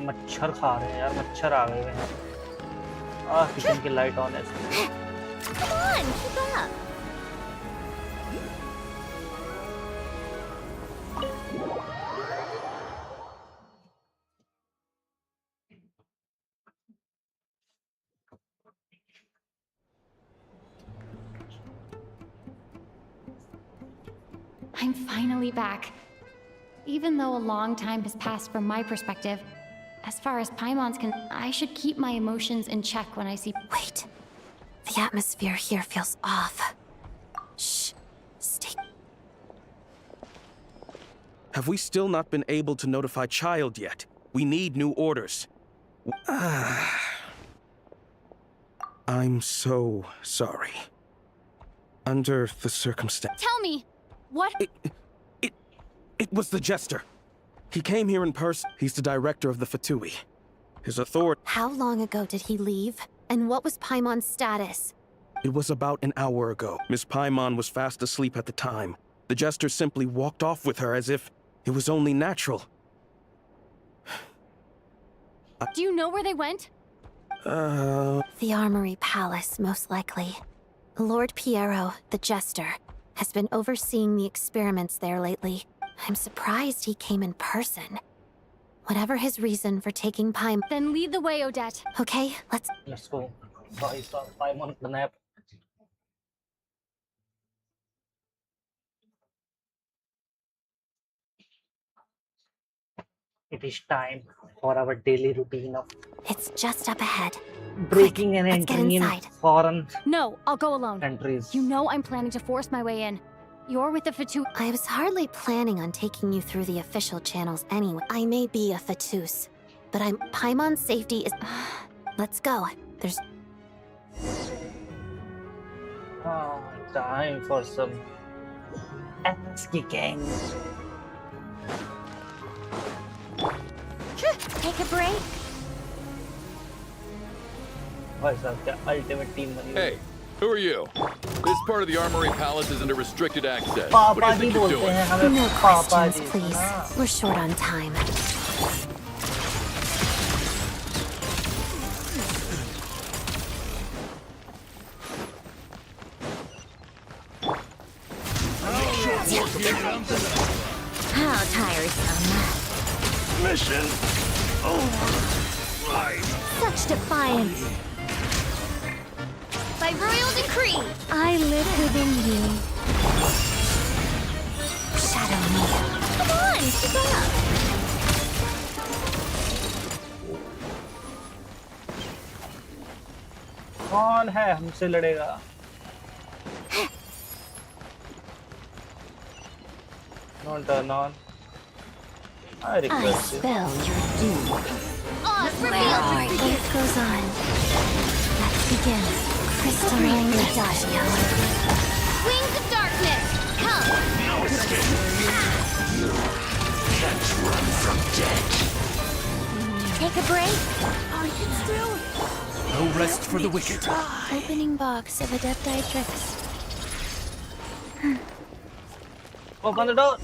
मच्छर खा रहे हैं यार, मच्छर आ गए हैं। Kitchen की light on है। Come on, keep up. I'm finally back. Even though a long time has passed from my perspective, as far as Paimon's I should keep my emotions in check when I see— Wait. The atmosphere here feels off. Shh. Stay. Have we still not been able to notify Child yet? We need new orders. I'm so sorry. Under the circumstance... Tell me! What? It was the Jester. He came here in person. He's the director of the Fatui. His authority... How long ago did he leave? And what was Paimon's status? It was about an hour ago. Miss Paimon was fast asleep at the time. The Jester simply walked off with her as if it was only natural. Do you know where they went? The Armory Palace, most likely. Lord Piero, the Jester, has been overseeing the experiments there lately. I'm surprised he came in person. Whatever his reason for taking Paimon... Then lead the way, Odette. Okay, let's go. Paimon nap. It is time for our daily routine of... It's just up ahead. Breaking and let's get entering in inside. foreign... No, I'll go alone. Entries. You know I'm planning to force my way in. You're with the Fatui... I was hardly planning on taking you through the official channels anyway. I may be a Fatus, but Paimon's safety is... Let's go. There's... Time for some... ass-kicking. Take a break. Ultimate team. Hey, who are you? This part of the Armory Palace is under restricted access. What do you think you're doing? No questions, please. We're short on time. How tiresome. Mission Such defiance. By royal decree, I live within you. Shadow me. Come on, keep up. कौन है हमसे लड़ेगा? Don't turn on. I request you. Spell your doom. Oz revealed for you. Life goes on. Let's begin. Crystalline Adagio. Wings of darkness, come. Can't run from death. Take a break. Are you still? No rest for the wicked. Opening box of Adepti tricks. Open the door.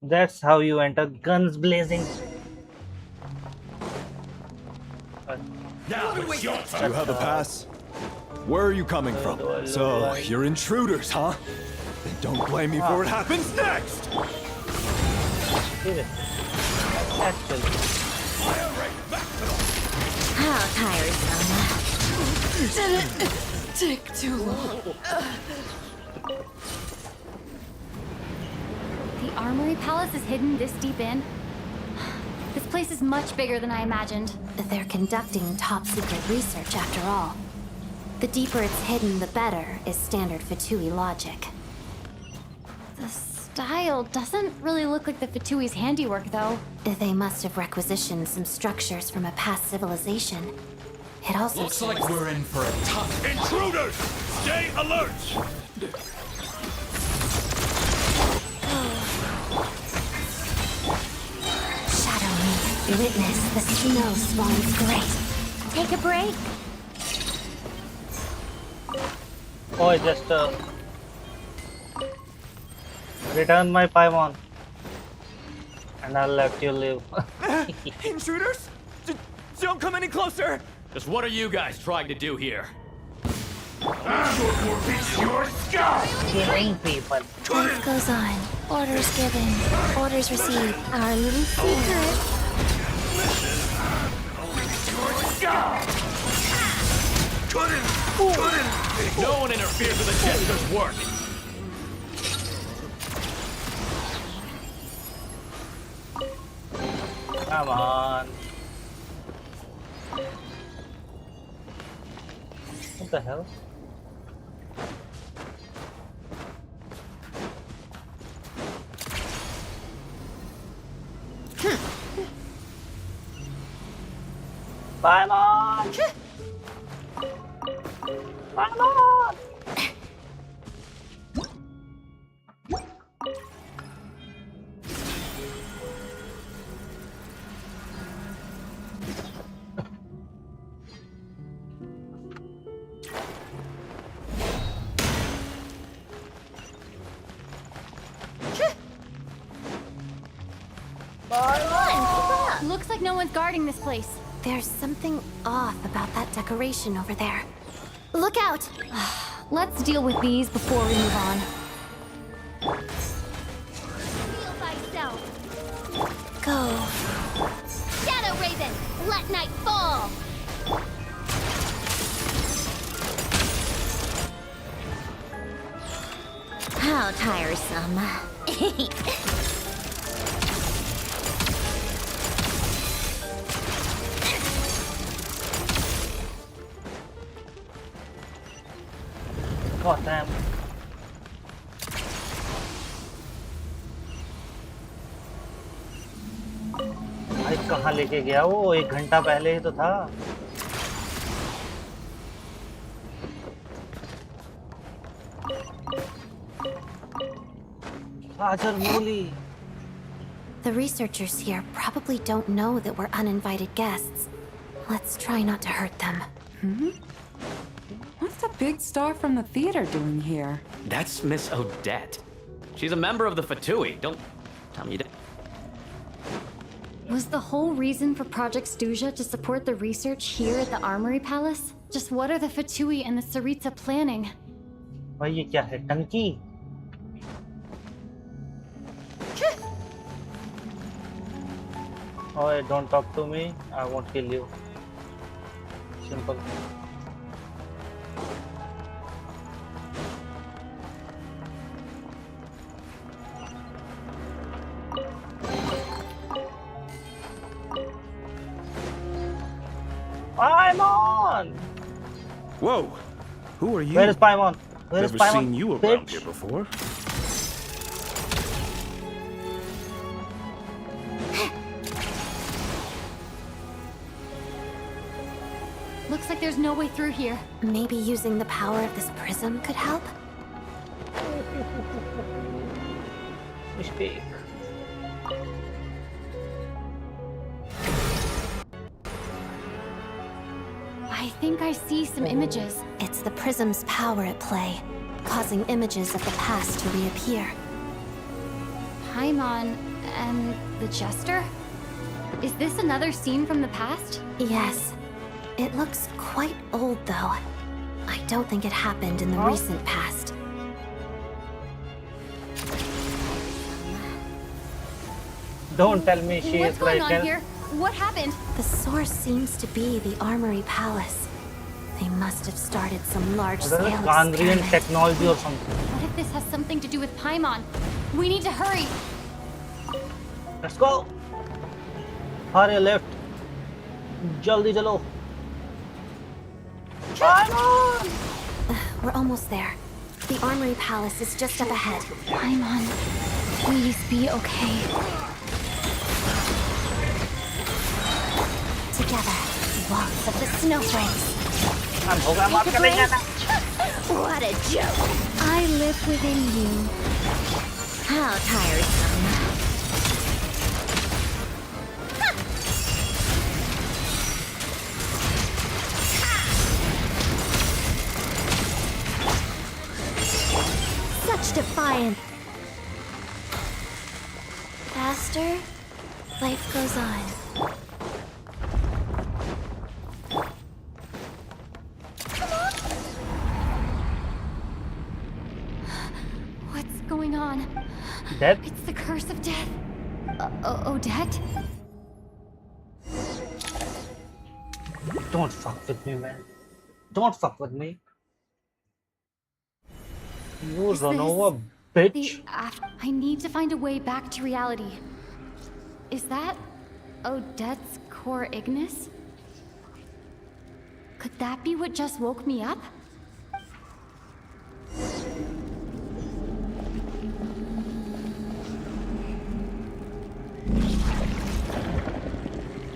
That's how you enter, guns blazing. Now it's your turn. You have a pass? Where are you coming from? So, you're intruders, huh? Then don't blame me for what happens next! How tiresome. Did it take too long? The Armory Palace is hidden this deep in? This place is much bigger than I imagined. They're conducting top-secret research after all. The deeper it's hidden, the better, is standard Fatui logic. The style doesn't really look like the Fatui's handiwork, though. They must have requisitioned some structures from a past civilization. It also Looks like we're in for a tough... Intruders! Stay alert! Shadow me. Witness the snow swan's great. Take a break. Oh, just return my paimon, and I'll let you live. Intruders? Don't come any closer! Just what are you guys trying to do here? Your skull! Killing people. Life goes on. Orders given. Orders received. Our little secret. Your skull! No one interferes with the Jester's work! Come on. What the hell? Paimon! Paimon! Looks like no one's guarding this place. There's something off about that decoration over there. Look out! Let's deal with these before we move on. Heal thyself. Go. Shadow Raven, let night fall. How tiresome. God damn. भाई कहाँ लेके गया वो? 1 घंटा पहले ही तो था. The researchers here probably don't know that we're uninvited guests. Let's try not to hurt them. What's the big star from the theater doing here? That's Miss Odette. She's a member of the Fatui. Don't tell me that. Was the whole reason for Project Stuja to support the research here at the Armory Palace? Just what are the Fatui and the Saritsa planning? भाई ये क्या है? टंकी? Oh, don't talk to me. I won't kill you. Simple. Paimon! Whoa! Who are you? Where is Paimon? Where is Never Paimon? seen you around here before. Looks like there's no way through here. Maybe using the power of this prism could help? Mistake. I think I see some images. It's the prism's power at play, causing images of the past to reappear. Paimon and the Jester? Is this another scene from the past? Yes. It looks quite old, though. I don't think it happened in the recent past. Don't tell me she What's is going right on here? What happened? The source seems to be the Armory Palace. They must have started some large-scale Kandrian experiment. technology or something. What if this has something to do with Paimon? We need to hurry. Let's go. Hurry left. Jaldi chalo. Paimon! We're almost there. The Armory Palace is just up ahead. Paimon, please be okay. Together, walks of the snowflakes. What a joke! I live within you. How tiresome. Such defiance. Faster, life goes on. What's going on? Death? It's the curse of death. Odette? Don't fuck with me, man. Don't fuck with me. You Is run this over, bitch. the I need to find a way back to reality. Is that Odette's core Ignis? Could that be what just woke me up?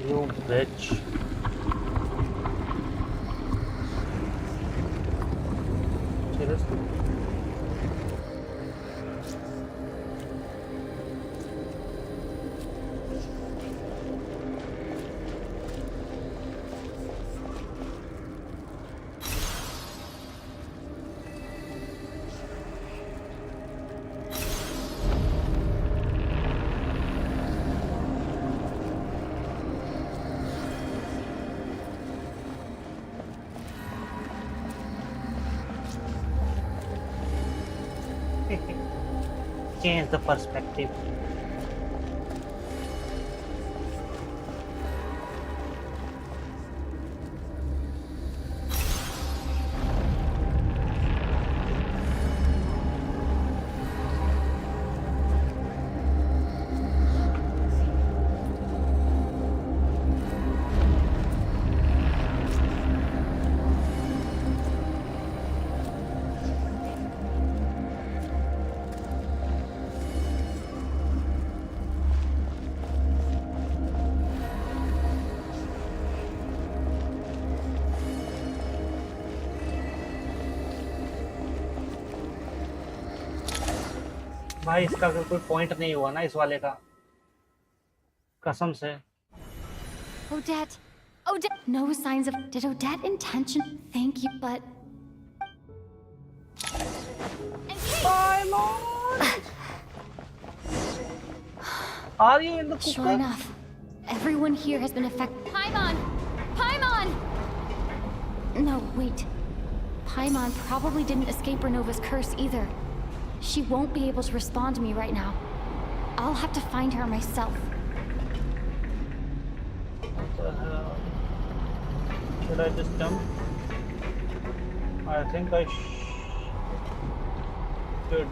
You bitch. Seriously? Change the perspective. भाई इसका अगर कोई point नहीं हुआ ना इस वाले का कसम से Odette! Odette! No signs of... Did Odette intention... Thank you, but... Are you in the cooker? Sure enough. Everyone here has been affected. Paimon! Paimon! No, wait. Paimon probably didn't escape Renova's curse either. She won't be able to respond to me right now. I'll have to find her myself. What the hell? Should I just jump? I think I should.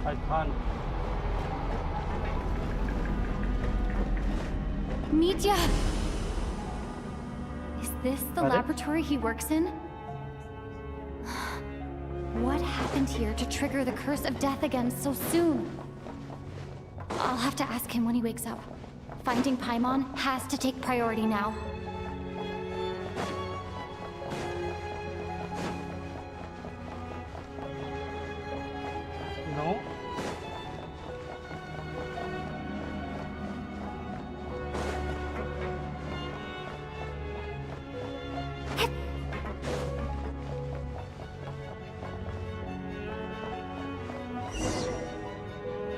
I can't. Mitya! Is this the laboratory he works in? What happened here to trigger the curse of death again so soon? I'll have to ask him when he wakes up. Finding Paimon has to take priority now. No.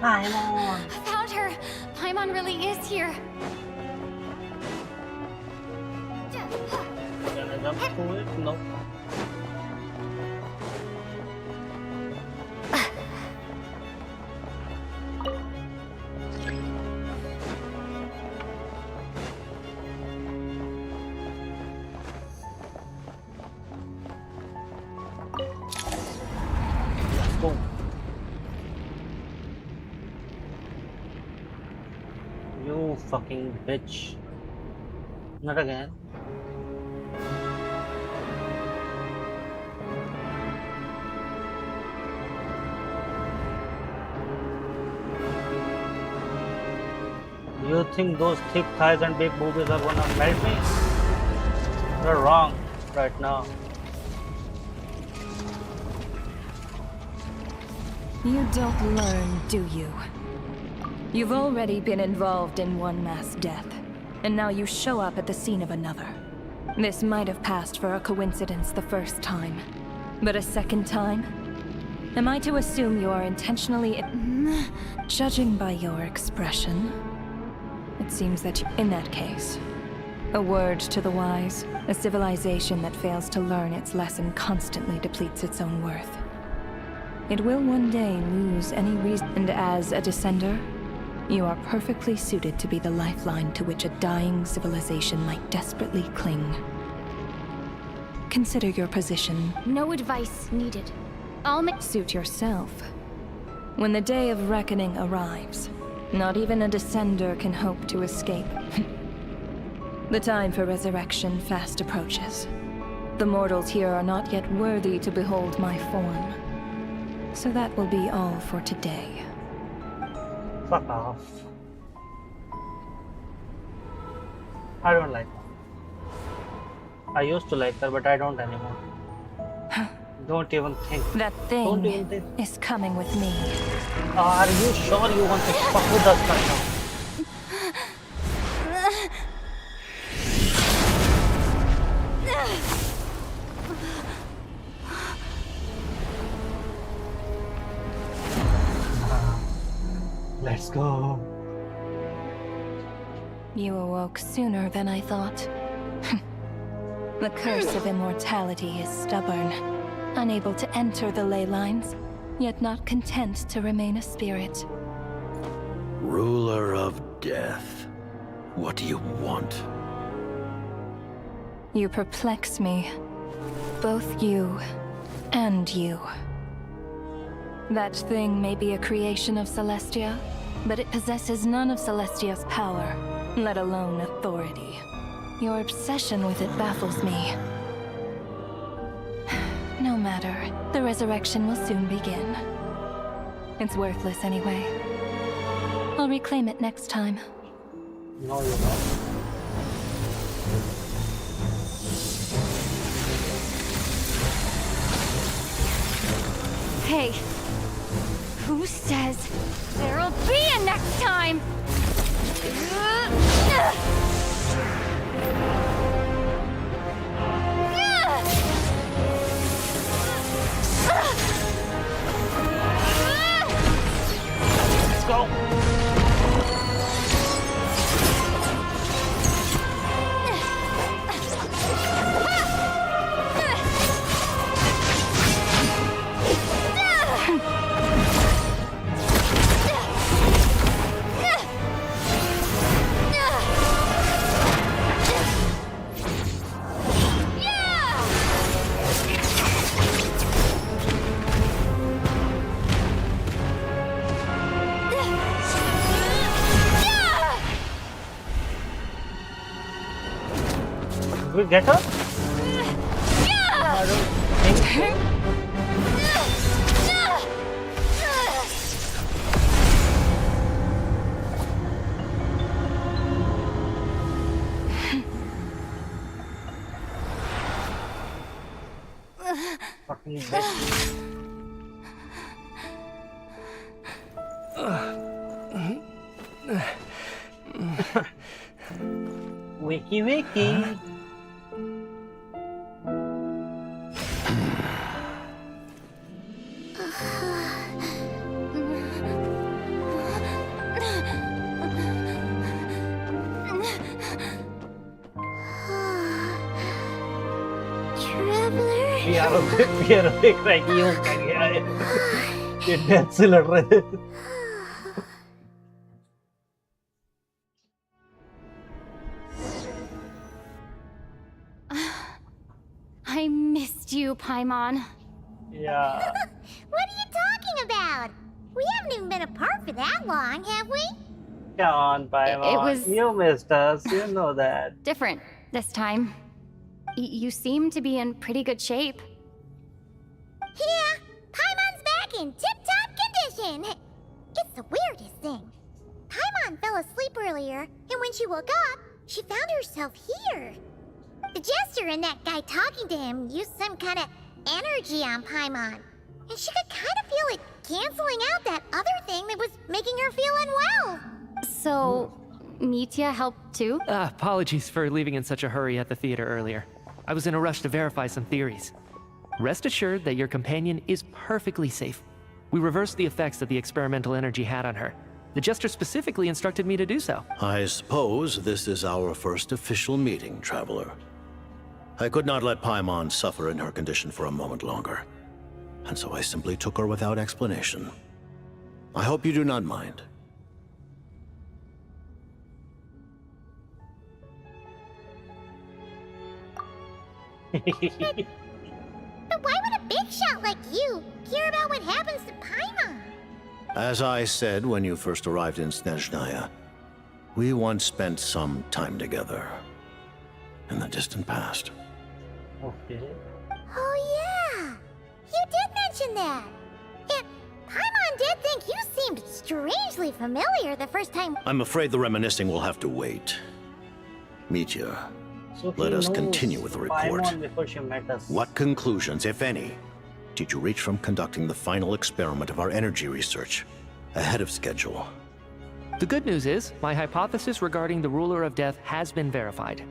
Paimon! I found her! Paimon really is here! Can I jump through it? No. Let's go. You fucking bitch. Not again. You think those thick thighs and big boobies are gonna melt me? You're wrong right now. You don't learn, do you? You've already been involved in one mass death, and now you show up at the scene of another. This might have passed for a coincidence the first time, but a second time? Am I to assume you are intentionally... Judging by your expression, it seems that in that case, a word to the wise, a civilization that fails to learn its lesson constantly depletes its own worth. It will one day lose any reason, and as a descender, you are perfectly suited to be the lifeline to which a dying civilization might desperately cling. Consider your position. No advice needed. I'll make... Suit yourself. When the day of reckoning arrives, not even a descender can hope to escape. The time for resurrection fast approaches. The mortals here are not yet worthy to behold my form. So that will be all for today. Fuck off. I don't like her. I used to like her, but I don't anymore. Don't even think. That Don't even thing think. is coming with me. Are you sure you want to fuck with us right now? Let's go. You awoke sooner than I thought. The curse of immortality is stubborn, unable to enter the ley lines, yet not content to remain a spirit. Ruler of death. What do you want? You perplex me. Both you and you. That thing may be a creation of Celestia, but it possesses none of Celestia's power, let alone authority. Your obsession with it baffles me. No matter, the resurrection will soon begin. It's worthless anyway. I'll reclaim it next time. No, you're not. Hey, who says there'll be a next time? Let's go. we get her? I don't think so. Fucking bitch. Wakey wakey. Piero देख रहा है कि यूं कर गया है ये death से लड़ रहे थे I missed you, Paimon. Yeah. What are you talking about? We haven't even been apart for that long, have we? Come on, Paimon. It was You missed us. You know that. different this time. You seem to be in pretty good shape. Yeah, Paimon's back in tip-top condition. It's the weirdest thing. Paimon fell asleep earlier, and when she woke up, she found herself here. The Jester and that guy talking to him used some kind of energy on Paimon. And she could kind of feel it canceling out that other thing that was making her feel unwell. So, Mitya helped too? Apologies for leaving in such a hurry at the theater earlier. I was in a rush to verify some theories. Rest assured that your companion is perfectly safe. We reversed the effects that the experimental energy had on her. The Jester specifically instructed me to do so. I suppose this is our first official meeting, Traveler. I could not let Paimon suffer in her condition for a moment longer, and so I simply took her without explanation. I hope you do not mind. But why would a big shot like you care about what happens to Paimon? As I said when you first arrived in Snezhnaya, we once spent some time together in the distant past. Okay. Oh yeah, you did mention that. And Paimon did think you seemed strangely familiar the first time. I'm afraid the reminiscing will have to wait. Mitya, So let he us knows continue with the report. Paimon before she met us. What conclusions, if any, did you reach from conducting the final experiment of our energy research ahead of schedule? The good news is, my hypothesis regarding the Ruler of Death has been verified.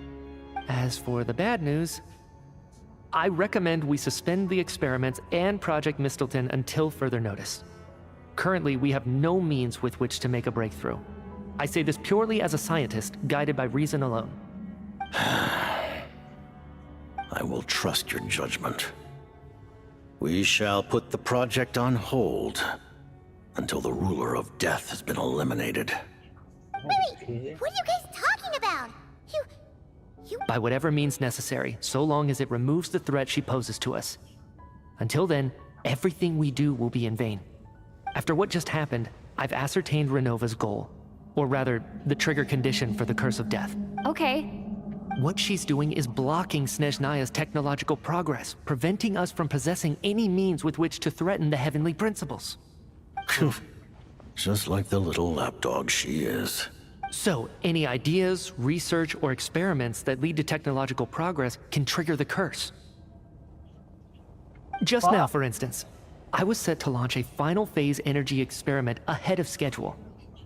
As for the bad news, I recommend we suspend the experiments and Project Mistleton until further notice. Currently, we have no means with which to make a breakthrough. I say this purely as a scientist, guided by reason alone. I will trust your judgment. We shall put the project on hold until the Ruler of Death has been eliminated. Wait, what are you guys talking about? By whatever means necessary, so long as it removes the threat she poses to us. Until then, everything we do will be in vain. After what just happened, I've ascertained Renova's goal. Or rather, the trigger condition for the Curse of Death. Okay. What she's doing is blocking Snezhnaya's technological progress, preventing us from possessing any means with which to threaten the heavenly principles. Just like the little lapdog she is. So, any ideas, research, or experiments that lead to technological progress can trigger the curse. Just now, for instance, I was set to launch a final phase energy experiment ahead of schedule.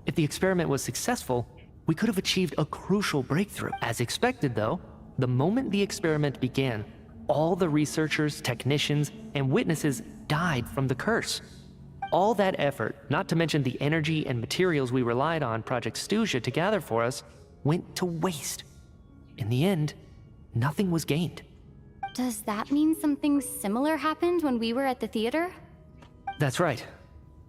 If the experiment was successful, we could have achieved a crucial breakthrough. As expected, though, the moment the experiment began, all the researchers, technicians, and witnesses died from the curse. All that effort, not to mention the energy and materials we relied on Project Stuja to gather for us, went to waste. In the end, nothing was gained. Does that mean something similar happened when we were at the theater? That's right.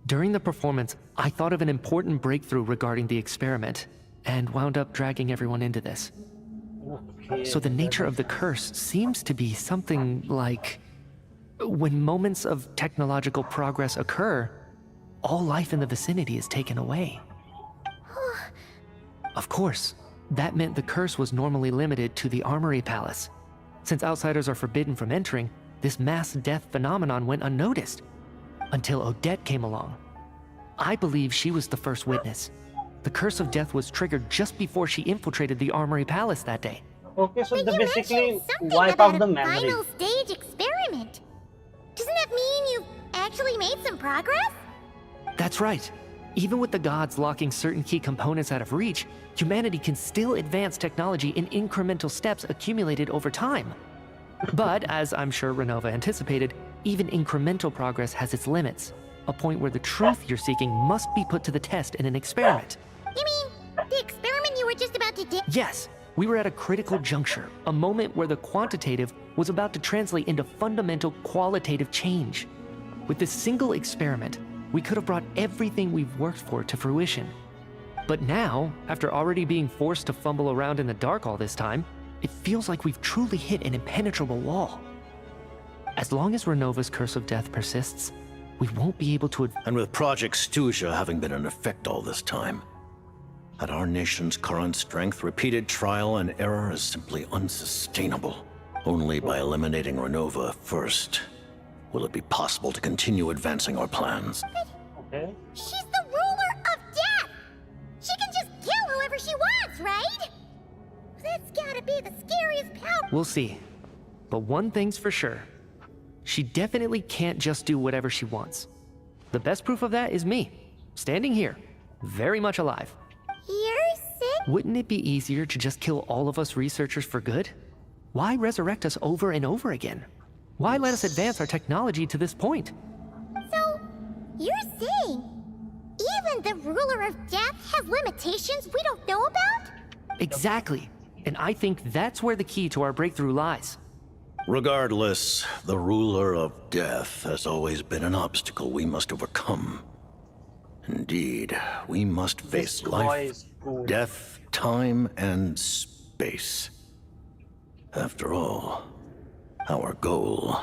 During the performance, I thought of an important breakthrough regarding the experiment, and wound up dragging everyone into this. So the nature of the curse seems to be something like, when moments of technological progress occur, all life in the vicinity is taken away. Of course, that meant the curse was normally limited to the Armory Palace, Since outsiders are forbidden from entering, this mass death phenomenon went unnoticed. Until Odette came along. I believe she was the first witness. The curse of death was triggered just before she infiltrated the Armory Palace that day. Okay, so they basically Something wipe about out the a memory. final stage experiment. Doesn't that mean you've actually made some progress? That's right. Even with the gods locking certain key components out of reach, humanity can still advance technology in incremental steps accumulated over time. But, as I'm sure Renova anticipated, even incremental progress has its limits. A point where the truth you're seeking must be put to the test in an experiment. You mean the experiment you were just about to do? Yes, we were at a critical juncture, a moment where the quantitative was about to translate into fundamental qualitative change. With this single experiment, we could have brought everything we've worked for to fruition. But now, after already being forced to fumble around in the dark all this time, it feels like we've truly hit an impenetrable wall. As long as Renova's curse of death persists, we won't be able to... And with Project Stuja having been in effect all this time, at our nation's current strength, repeated trial and error is simply unsustainable. Only by eliminating Renova first will it be possible to continue advancing our plans. Okay. She's the ruler of death! She can just kill whoever she wants, right? That's gotta be the scariest power. We'll see. But one thing's for sure. She definitely can't just do whatever she wants. The best proof of that is me, standing here, very much alive. You're sick? Wouldn't it be easier to just kill all of us researchers for good? Why resurrect us over and over again? Why let us advance our technology to this point? So, you're saying even the ruler of death has limitations we don't know about? Exactly. And I think that's where the key to our breakthrough lies. Regardless, the ruler of death has always been an obstacle we must overcome. Indeed, we must face life, death, time, and space. After all, our goal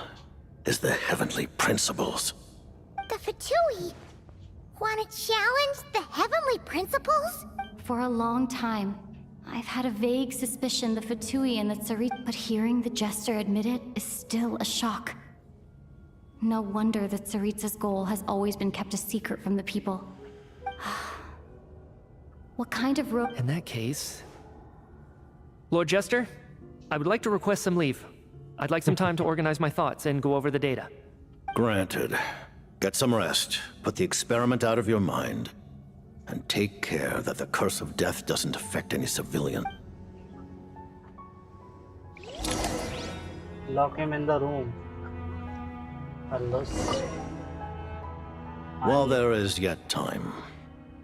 is the heavenly principles. The Fatui want to challenge the heavenly principles? For a long time, I've had a vague suspicion the Fatui and the Tsaritsa, but hearing the Jester admit it is still a shock. No wonder that Tsaritsa's goal has always been kept a secret from the people. What kind of rope? In that case... Lord Jester, I would like to request some leave. I'd like some time to organize my thoughts and go over the data. Granted. Get some rest, put the experiment out of your mind, and take care that the curse of death doesn't affect any civilian. Lock him in the room. Unless... While there is yet time,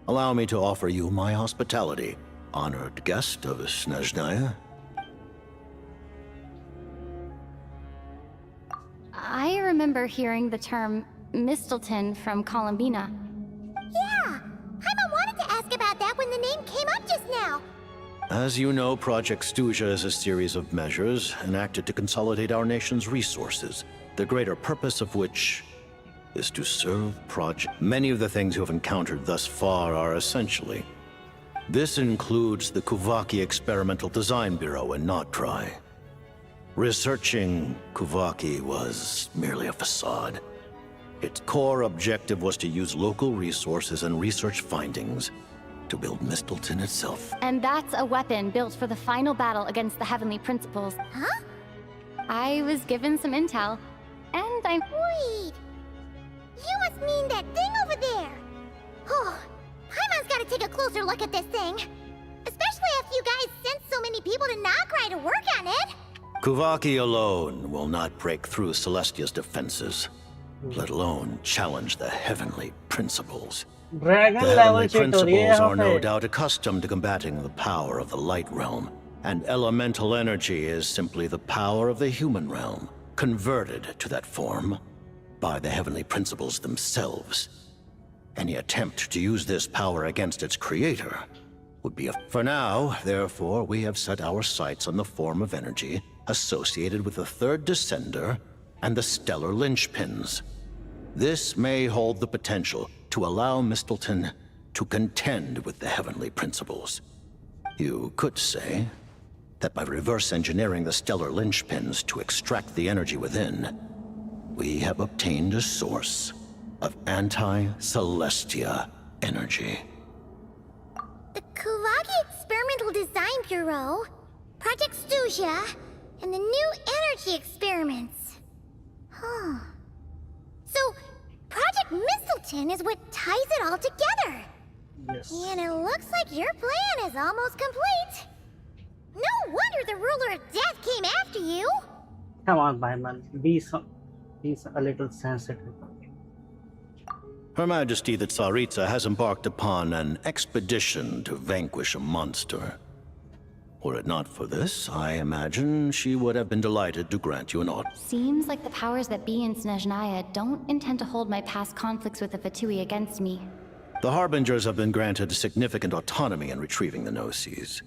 allow me to offer you my hospitality, honored guest of Snezhnaya. I remember hearing the term Mistleton from Columbina. Yeah, Paimon wanted to ask about that when the name came up just now. As you know, Project Stuja is a series of measures enacted to consolidate our nation's resources, the greater purpose of which is to serve Project. Many of the things you have encountered thus far are essentially. This includes the Kuvaki Experimental Design Bureau in Notdry. Researching Kuvaki was merely a facade. Its core objective was to use local resources and research findings to build Mistleton itself. And that's a weapon built for the final battle against the Heavenly Principles. Huh? I was given some intel, and I'm... Wait! You must mean that thing over there! Oh, Paimon's gotta take a closer look at this thing. Especially after you guys sent so many people to Notdry to work on it. Kuvaki alone will not break through Celestia's defenses, let alone challenge the heavenly principles. Dragon The level heavenly cheat हो रही है principles यहाँ are no पे. doubt accustomed to combating the power of the light realm, and elemental energy is simply the power of the human realm, converted to that form by the heavenly principles themselves. Any attempt to use this power against its creator would be a... For now, therefore, we have set our sights on the form of energy associated with the third descender and the stellar linchpins. This may hold the potential to allow Mistleton to contend with the heavenly principles. You could say that by reverse engineering the stellar linchpins to extract the energy within, we have obtained a source of anti-Celestia energy. The Kulagi Experimental Design Bureau, Project Stuja, and the new energy experiments. Huh. So, Project Mistleton is what ties it all together. Yes. And it looks like your plan is almost complete. No wonder the ruler of death came after you. Come on, paimon. Be a little sensitive. Her Majesty the Tsaritsa has embarked upon an expedition to vanquish a monster. Were it not for this, I imagine she would have been delighted to grant you an order. Seems like the powers that be in Snezhnaya don't intend to hold my past conflicts with the Fatui against me. The Harbingers have been granted significant autonomy in retrieving the Gnosis.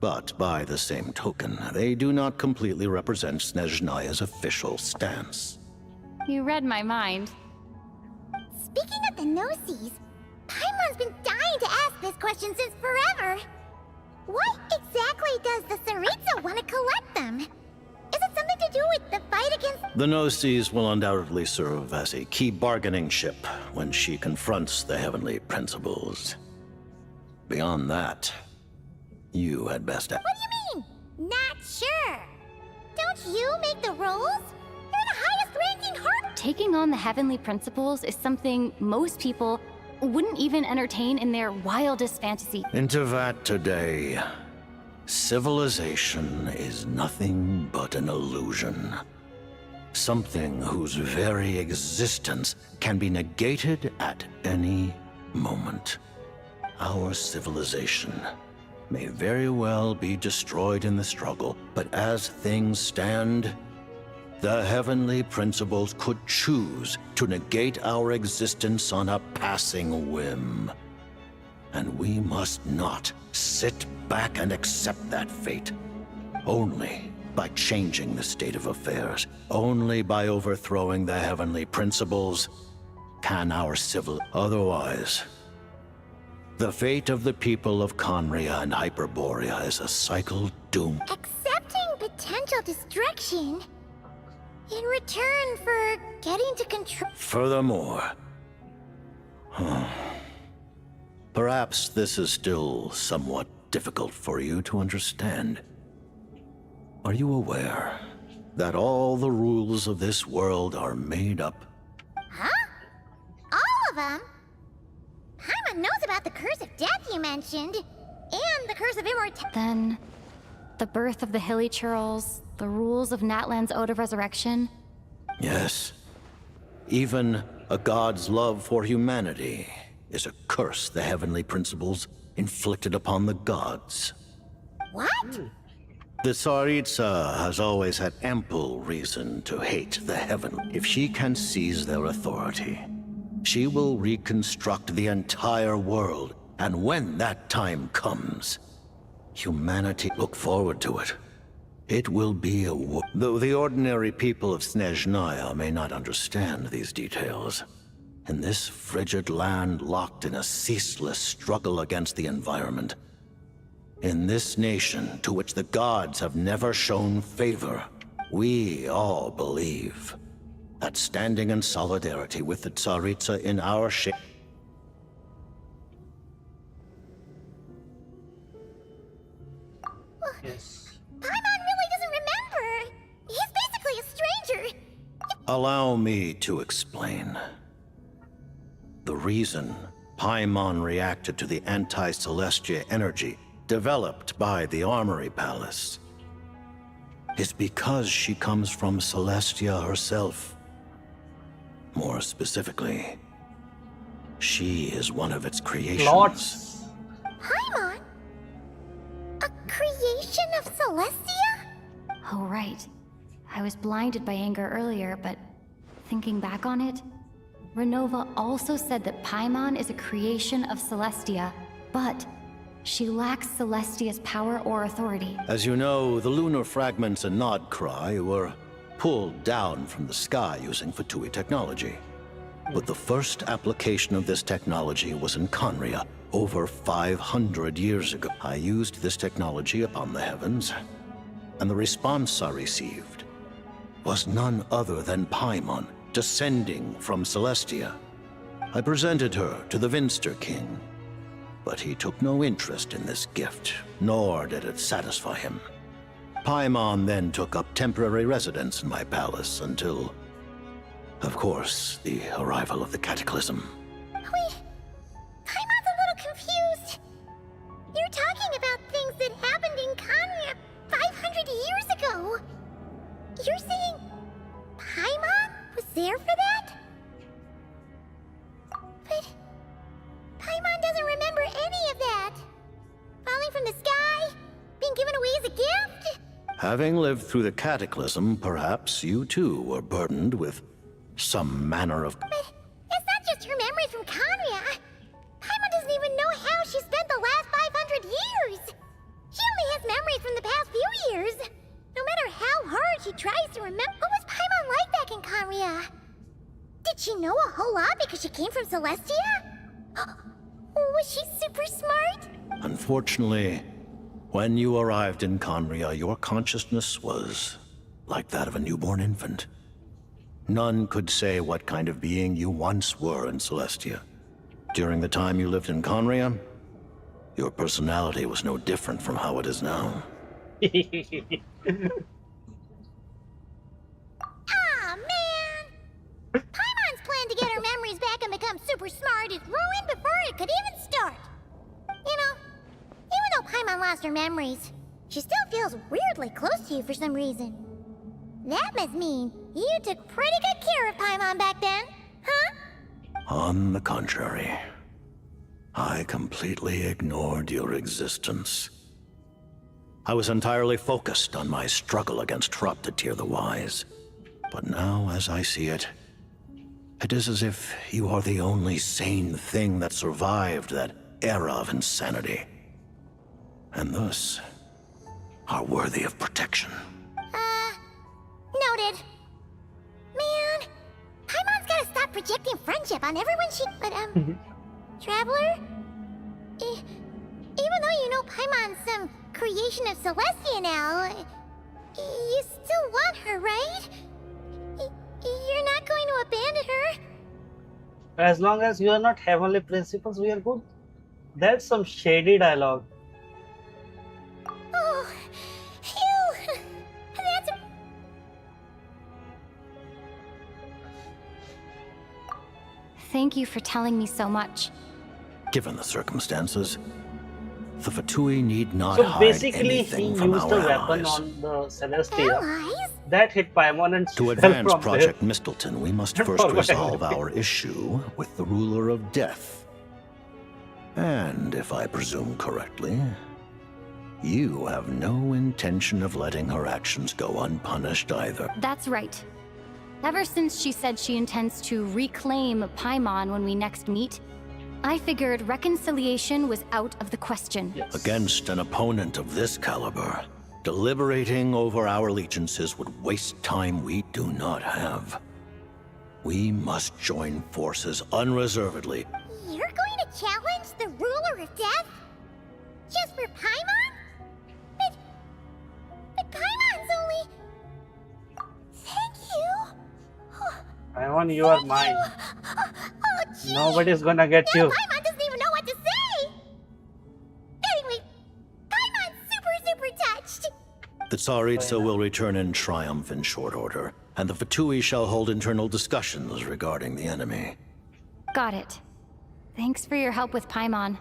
But by the same token, they do not completely represent Snezhnaya's official stance. You read my mind. Speaking of the Gnosis, Paimon's been dying to ask this question since forever. Why exactly does the Tsaritsa want to collect them? Is it something to do with the fight against— The Gnosis will undoubtedly serve as a key bargaining chip when she confronts the Heavenly Principles. Beyond that, you had best— What do you mean? Not sure. Don't you make the rules? You're the highest-ranking Harb— Taking on the Heavenly Principles is something most people wouldn't even entertain in their wildest fantasy. Into that today, civilization is nothing but an illusion. Something whose very existence can be negated at any moment. Our civilization may very well be destroyed in the struggle, but as things stand, the Heavenly Principles could choose to negate our existence on a passing whim. And we must not sit back and accept that fate. Only by changing the state of affairs, only by overthrowing the Heavenly Principles, can our civil— Otherwise, the fate of the people of Conria and Hyperborea is a cycle doomed. Accepting potential destruction in return for getting to control— Furthermore, perhaps this is still somewhat difficult for you to understand. Are you aware that all the rules of this world are made up? Huh? All of them? Paimon knows about the curse of death you mentioned, and the curse of immortality. Then, the birth of the Hilly Churls, the rules of Natlan's Ode of Resurrection. Yes. Even a god's love for humanity is a curse the Heavenly Principles inflicted upon the gods. What? The Tsaritsa has always had ample reason to hate the Heaven. If she can seize their authority, she will reconstruct the entire world. And when that time comes, humanity— Look forward to it. It will be a war. Though the ordinary people of Snezhnaya may not understand these details, in this frigid land locked in a ceaseless struggle against the environment, in this nation to which the gods have never shown favor, we all believe that standing in solidarity with the Tsaritsa in our shape— Yes. Paimon really doesn't remember. He's basically a stranger. Allow me to explain. The reason Paimon reacted to the anti-Celestia energy developed by the Armory Palace is because she comes from Celestia herself. More specifically, she is one of its creations. Lots. Paimon? A creation of Celestia? Oh, right. I was blinded by anger earlier, but thinking back on it, Renova also said that Paimon is a creation of Celestia, but she lacks Celestia's power or authority. As you know, the lunar fragments in Nodcry were pulled down from the sky using Fatui technology. But the first application of this technology was in Conria, over 500 years ago. I used this technology upon the heavens, and the response I received was none other than Paimon, descending from Celestia. I presented her to the Vinster King, but he took no interest in this gift, nor did it satisfy him. Paimon then took up temporary residence in my palace until, of course, the arrival of the Cataclysm. Wait, Paimon's a little confused. You're talking about things that happened in Conria 500 years ago. You're saying Paimon was there for that? But Paimon doesn't remember any of that. Falling from the sky? Being given away as a gift? Having lived through the Cataclysm, perhaps you too were burdened with some manner of... But it's not just her memories from Conria. Paimon doesn't even know how she spent the last 500 years. She only has memories from the past few years. No matter how hard she tries to remember, what was Paimon like back in Conria? Did she know a whole lot because she came from Celestia? Was she super smart? Unfortunately, when you arrived in Conria, your consciousness was like that of a newborn infant. None could say what kind of being you once were in Celestia. During the time you lived in Conria, your personality was no different from how it is now. Aw, man! Paimon's plan to get her memories back and become super smart is ruined before it could even start. You know, even though Paimon lost her memories, she still feels weirdly close to you for some reason. That must mean you took pretty good care of Paimon back then, huh? On the contrary, I completely ignored your existence. I was entirely focused on my struggle against Troptatir the Wise. But now, as I see it, it is as if you are the only sane thing that survived that era of insanity. And thus, are worthy of protection. Noted. Man, Paimon's gotta stop projecting friendship on everyone she... But, Traveler? Even though you know Paimon's some creation of Celestia now, you still want her, right? You're not going to abandon her? As long as you are not heavenly principles, we are good. That's some shady dialogue. Oh, phew. That's... Thank you for telling me so much. Given the circumstances, the Fatui need not So hide basically, he anything from used our a weapon allies. on the Celestia that hit Paimon and To fell advance from Project there. Mistleton, we must first resolve our issue with the Ruler of Death. And if I presume correctly, you have no intention of letting her actions go unpunished either. That's right. Ever since she said she intends to reclaim Paimon when we next meet, I figured reconciliation was out of the question. Against an opponent of this caliber, deliberating over our allegiances would waste time we do not have. We must join forces unreservedly. You're going to challenge the Ruler of Death? Just for Paimon? But Paimon's only... Thank you. Paimon, you are mine. Oh, gee. Nobody's gonna get Now you. Paimon doesn't even know what to say. Anyway, Paimon's super touched. The Tsaritsa will return in triumph in short order, and the Fatui shall hold internal discussions regarding the enemy. Got it. Thanks for your help with Paimon.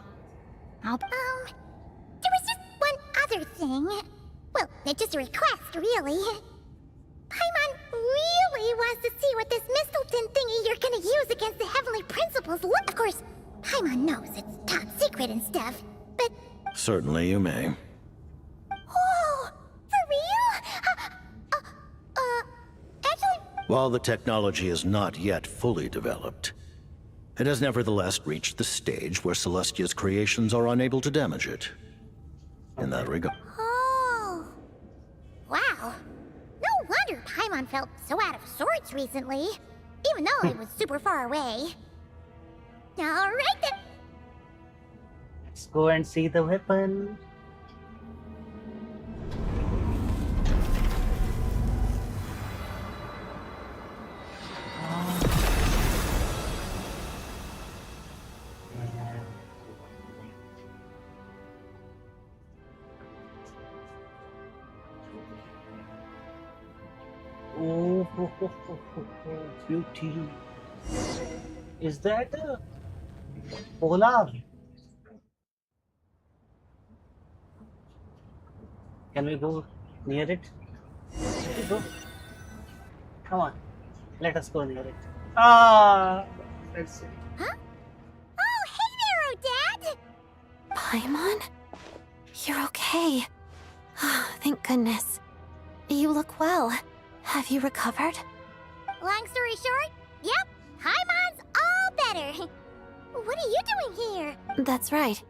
There was just one other thing. Well, it's just a request, really. Paimon really wants to see what this Mistleton thingy you're gonna use against the Heavenly Principles. Of course, Paimon knows it's top secret and stuff, but... Certainly you may. Oh, for real? Actually... While the technology is not yet fully developed, it has nevertheless reached the stage where Celestia's creations are unable to damage it. In that regard. Oh. Wow. No wonder Paimon felt so out of sorts recently. even though I was super far away. Alright then. Let's go and see the weapon. Oh, beauty. Is that a polar? Can we go near it? Can we go? Come on, let us go near it. Ah, let's see. Huh? Oh, hey there, Odette! Paimon? You're okay. Thank goodness. You look well. Have you recovered? Long story short, yep, Paimon's all better. What are you doing here? That's right.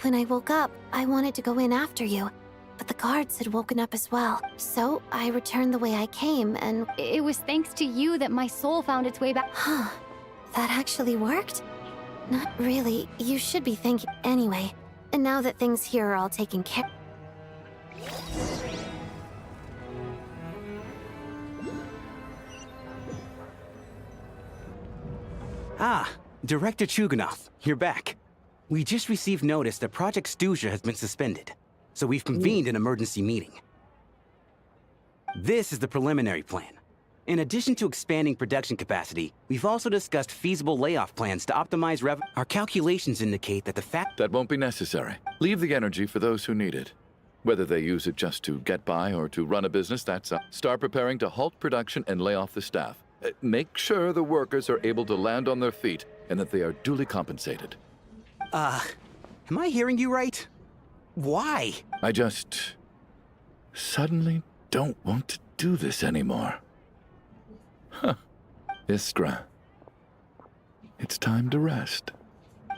When I woke up, I wanted to go in after you, but the guards had woken up as well. So I returned the way I came, and It was thanks to you that my soul found its way back. huh, that actually worked? Not really. You should be thanking anyway. And now that things here are all taken care. Ah, Director Chuganov, you're back. We just received notice that Project Stuja has been suspended, so we've convened an emergency meeting. This is the preliminary plan. In addition to expanding production capacity, we've also discussed feasible layoff plans to optimize revenue. Our calculations indicate that the fact That won't be necessary. Leave the energy for those who need it. Whether they use it just to get by or to run a business, that's up. Start preparing to halt production and lay off the staff. Make sure the workers are able to land on their feet and that they are duly compensated. Am I hearing you right? Why? I just suddenly don't want to do this anymore. Huh. Iskra. It's time to rest.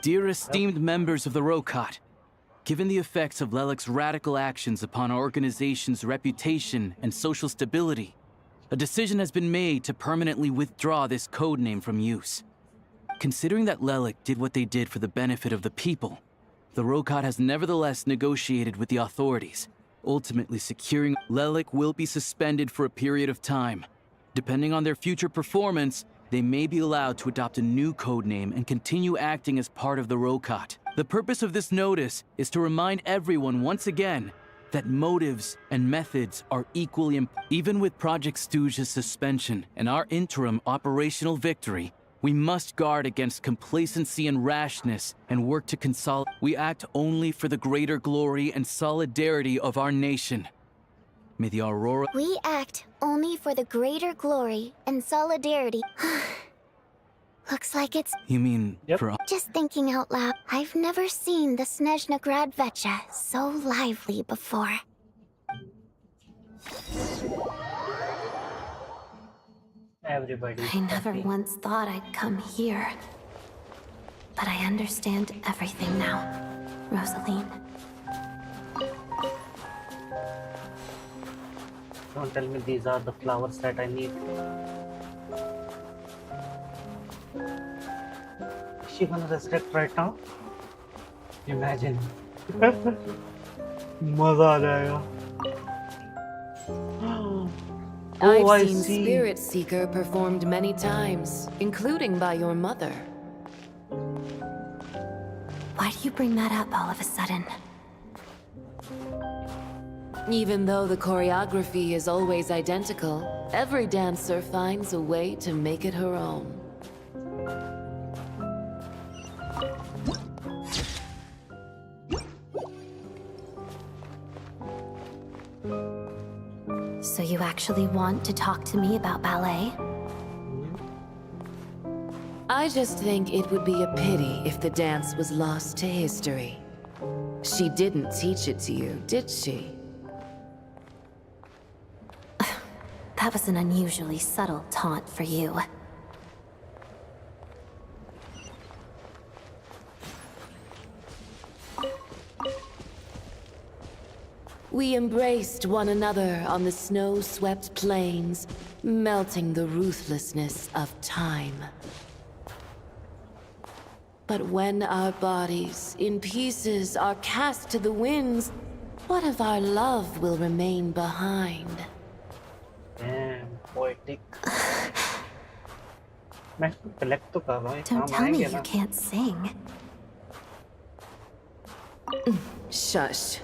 Dear esteemed members of the WELKIN, given the effects of Lelik's radical actions upon our organization's reputation and social stability, a decision has been made to permanently withdraw this codename from use. Considering that Lelik did what they did for the benefit of the people, the WELKIN has nevertheless negotiated with the authorities, ultimately securing Lelik will be suspended for a period of time. Depending on their future performance, they may be allowed to adopt a new codename and continue acting as part of the WELKIN. The purpose of this notice is to remind everyone once again that motives and methods are equally important. Even with Project Stuja's suspension and our interim operational victory, we must guard against complacency and rashness and work to consolidate. We act only for the greater glory and solidarity of our nation. May the Aurora... We act only for the greater glory and solidarity. Looks like it's... You mean for... Just thinking out loud, I've never seen the Snezhna Gradvecha so lively before. Everybody. I never once thought I'd come here. But I understand everything now, Rosaline. Don't tell me these are the flowers that I need. Is she gonna resurrect right now? Imagine. मजा आ जाएगा. I've I seen see. Spirit Seeker performed many times, including by your mother. Why do you bring that up all of a sudden? Even though the choreography is always identical, every dancer finds a way to make it her own. So you actually want to talk to me about ballet? I just think it would be a pity if the dance was lost to history. She didn't teach it to you, did she? That was an unusually subtle taunt for you. We embraced one another on the snow-swept plains, melting the ruthlessness of time. But when our bodies, in pieces, are cast to the winds, what of our love will remain behind? Damn, poetic. मैं collect तो कर रहा हूँ, Don't काम tell me आएंगे you ना. can't sing. Shush.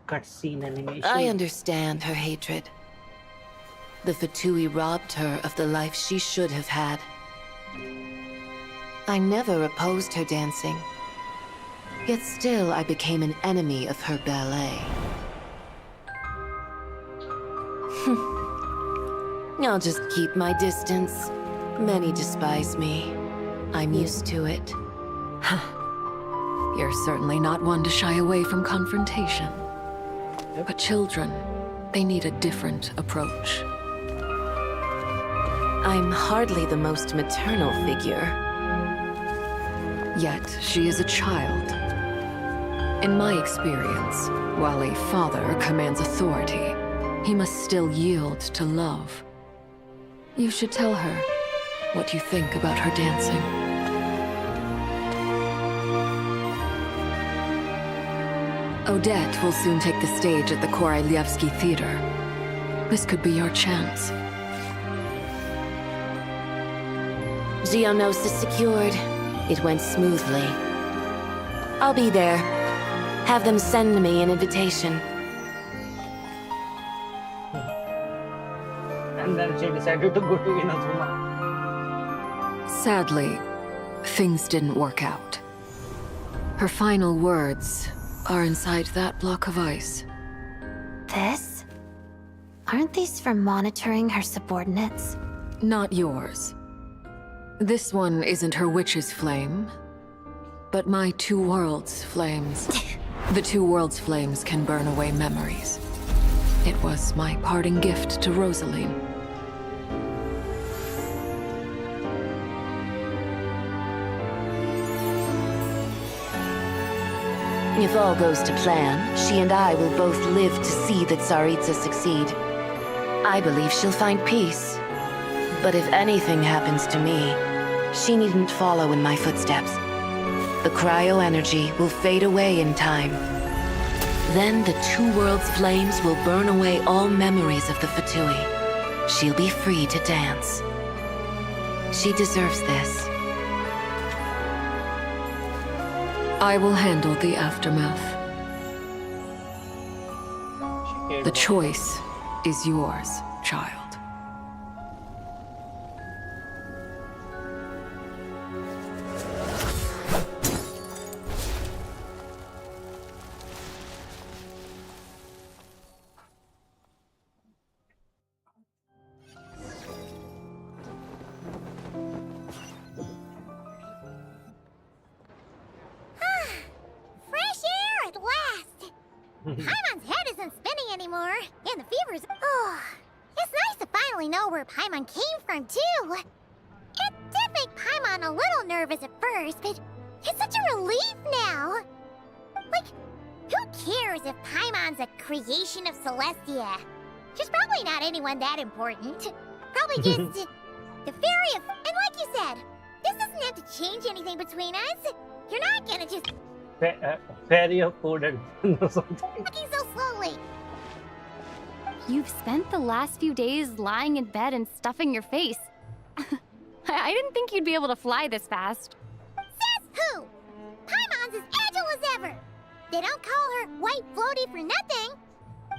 Cutscene animation. I understand her hatred. The Fatui robbed her of the life she should have had. I never opposed her dancing. Yet still I became an enemy of her ballet. I'll just keep my distance. Many despise me. I'm used to it. You're certainly not one to shy away from confrontation. But children, they need a different approach. I'm hardly the most maternal figure. Yet, she is a child. In my experience, while a father commands authority, he must still yield to love. You should tell her what you think about her dancing. Odette will soon take the stage at the Koralyevsky Theater. This could be your chance. Geonosis secured. It went smoothly. I'll be there. Have them send me an invitation. And then she decided to go to Inazuma. Sadly, things didn't work out. Her final words are inside that block of ice. This? Aren't these for monitoring her subordinates? Not yours. This one isn't her witch's flame, but my two worlds' flames. The two worlds' flames can burn away memories. It was my parting gift to Rosaline. If all goes to plan, she and I will both live to see the Tsaritsa succeed. I believe she'll find peace. But if anything happens to me, she needn't follow in my footsteps. The cryo-energy will fade away in time. Then the two worlds' flames will burn away all memories of the Fatui. She'll be free to dance. She deserves this. I will handle the aftermath. The choice is yours, child. Fresh air at last! Paimon's head isn't spinning anymore, and the fever's... Oh, it's nice to finally know where Paimon came from, too. It did make Paimon a little nervous at first, but it's such a relief now. Like, who cares if Paimon's a creation of Celestia? She's probably not anyone that important. Probably just the fairy of... And like you said, this doesn't have to change anything between us. You're not gonna just... Fairy of food and something. Walking so slowly. You've spent the last few days lying in bed and stuffing your face. I didn't think you'd be able to fly this fast. Says who? Paimon's as agile as ever. They don't call her White Floaty for nothing.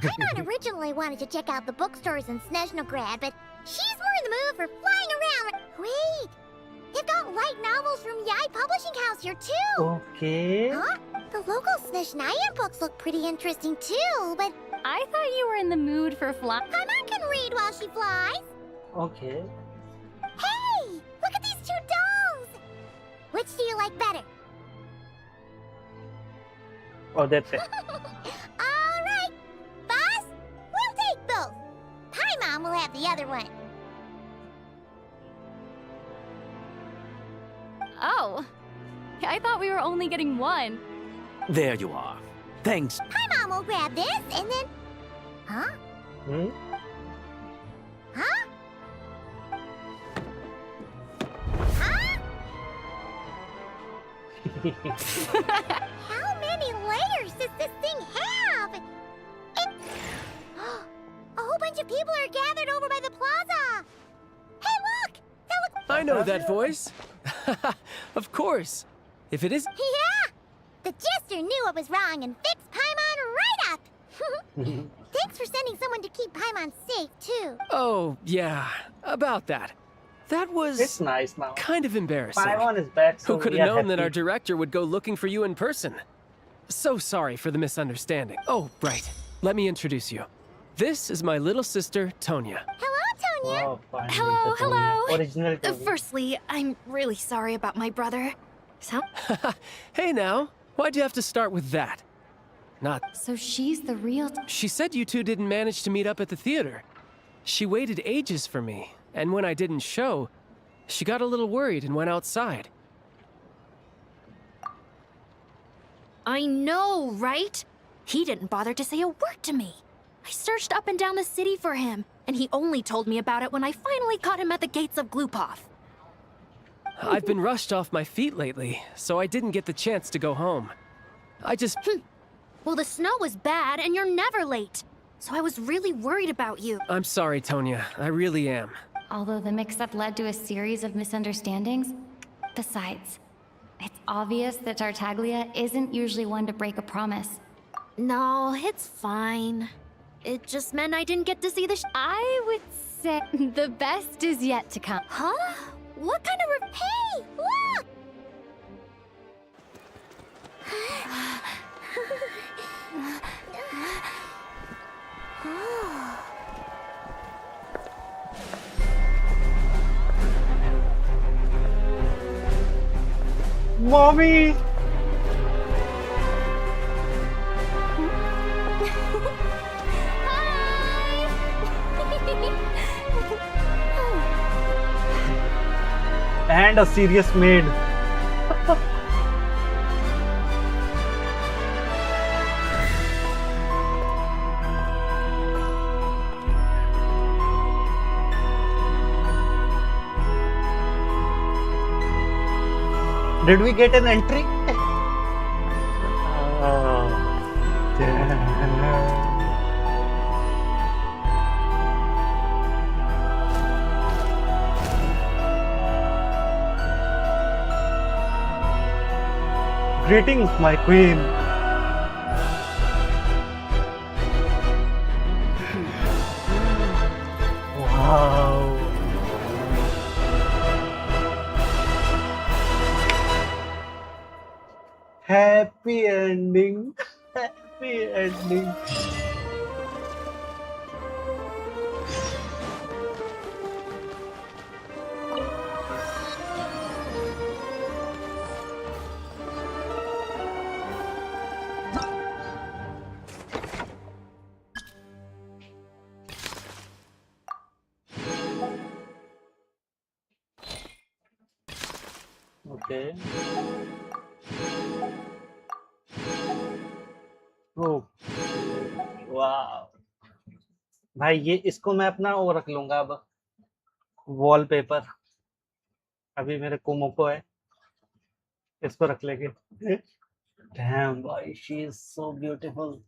Paimon originally wanted to check out the bookstores in Snezhnograd, but she's more in the mood for flying around. Wait, they've got light novels from Yai Publishing House here too. Okay. Huh? The local Snezhnayan books look pretty interesting too, but I thought you were in the mood for flying. Paimon can read while she flies. Okay. Hey, look at these two dolls. Which do you like better? Oh, that's it. All right, boss, we'll take both. Paimon will have the other one. Oh, I thought we were only getting one. There you are. Thanks. Paimon will grab this and then... Huh? Hmm? Huh? Huh? How many layers does this thing have? A whole bunch of people are gathered over by the plaza. Hey, look! That looks... I know that voice. Of course. If it is... Yeah! The jester knew I was wrong and fixed Paimon right up! Thanks for sending someone to keep Paimon safe, too. Oh, yeah. About that. That was... It's nice now. Kind of embarrassing. Paimon is back, so Who could we have are known that happy. our director would go looking for you in person? So sorry for the misunderstanding. Oh, right. Let me introduce you. This is my little sister, Tonya. Hello, Tonya. Oh, finally, Hello, the Tonya. hello. Original Tonya. Firstly, I'm really sorry about my brother. So? Hey now, why'd you have to start with that? Not... So she's the real... She said you two didn't manage to meet up at the theater. She waited ages for me, and when I didn't show, she got a little worried and went outside. I know, right? He didn't bother to say a word to me. I searched up and down the city for him, and he only told me about it when I finally caught him at the gates of Glupov. I've been rushed off my feet lately, so I didn't get the chance to go home. I just... Well, the snow was bad, and you're never late. So I was really worried about you. I'm sorry, Tonya. I really am. Although the mix-up led to a series of misunderstandings. Besides, it's obvious that Tartaglia isn't usually one to break a promise. No, it's fine. It just meant I didn't get to see the I would say the best is yet to come. Huh? What kind of... Hey, look! Mommy! And a serious maid. Did we get an entry? Oh, damn. Greetings, my queen. Wow. Happy ending. Happy ending. Okay. Oh, wow. भाई ये इसको मैं अपना वो रख लूंगा अब wallpaper अभी मेरे कोमोको है इसको रख लेंगे Damn, boy, she is so beautiful.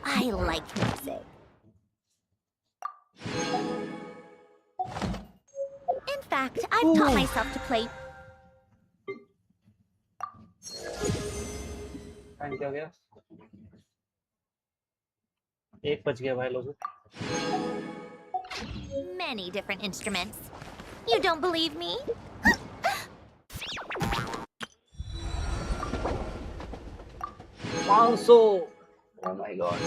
I like music. In fact, I've taught myself to play. Time क्या हो गया 1 बज गया भाई लोगों Many different instruments. You don't believe me? Oh my god.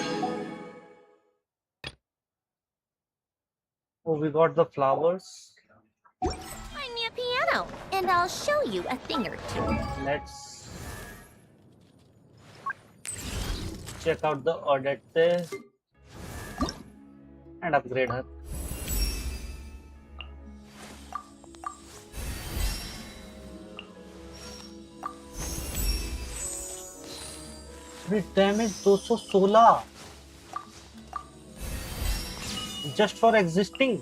Oh, we got the flowers. Find me a piano, and I'll show you a thing or two. Let's check out the Odette. and upgrade her. Damage 216 just for existing.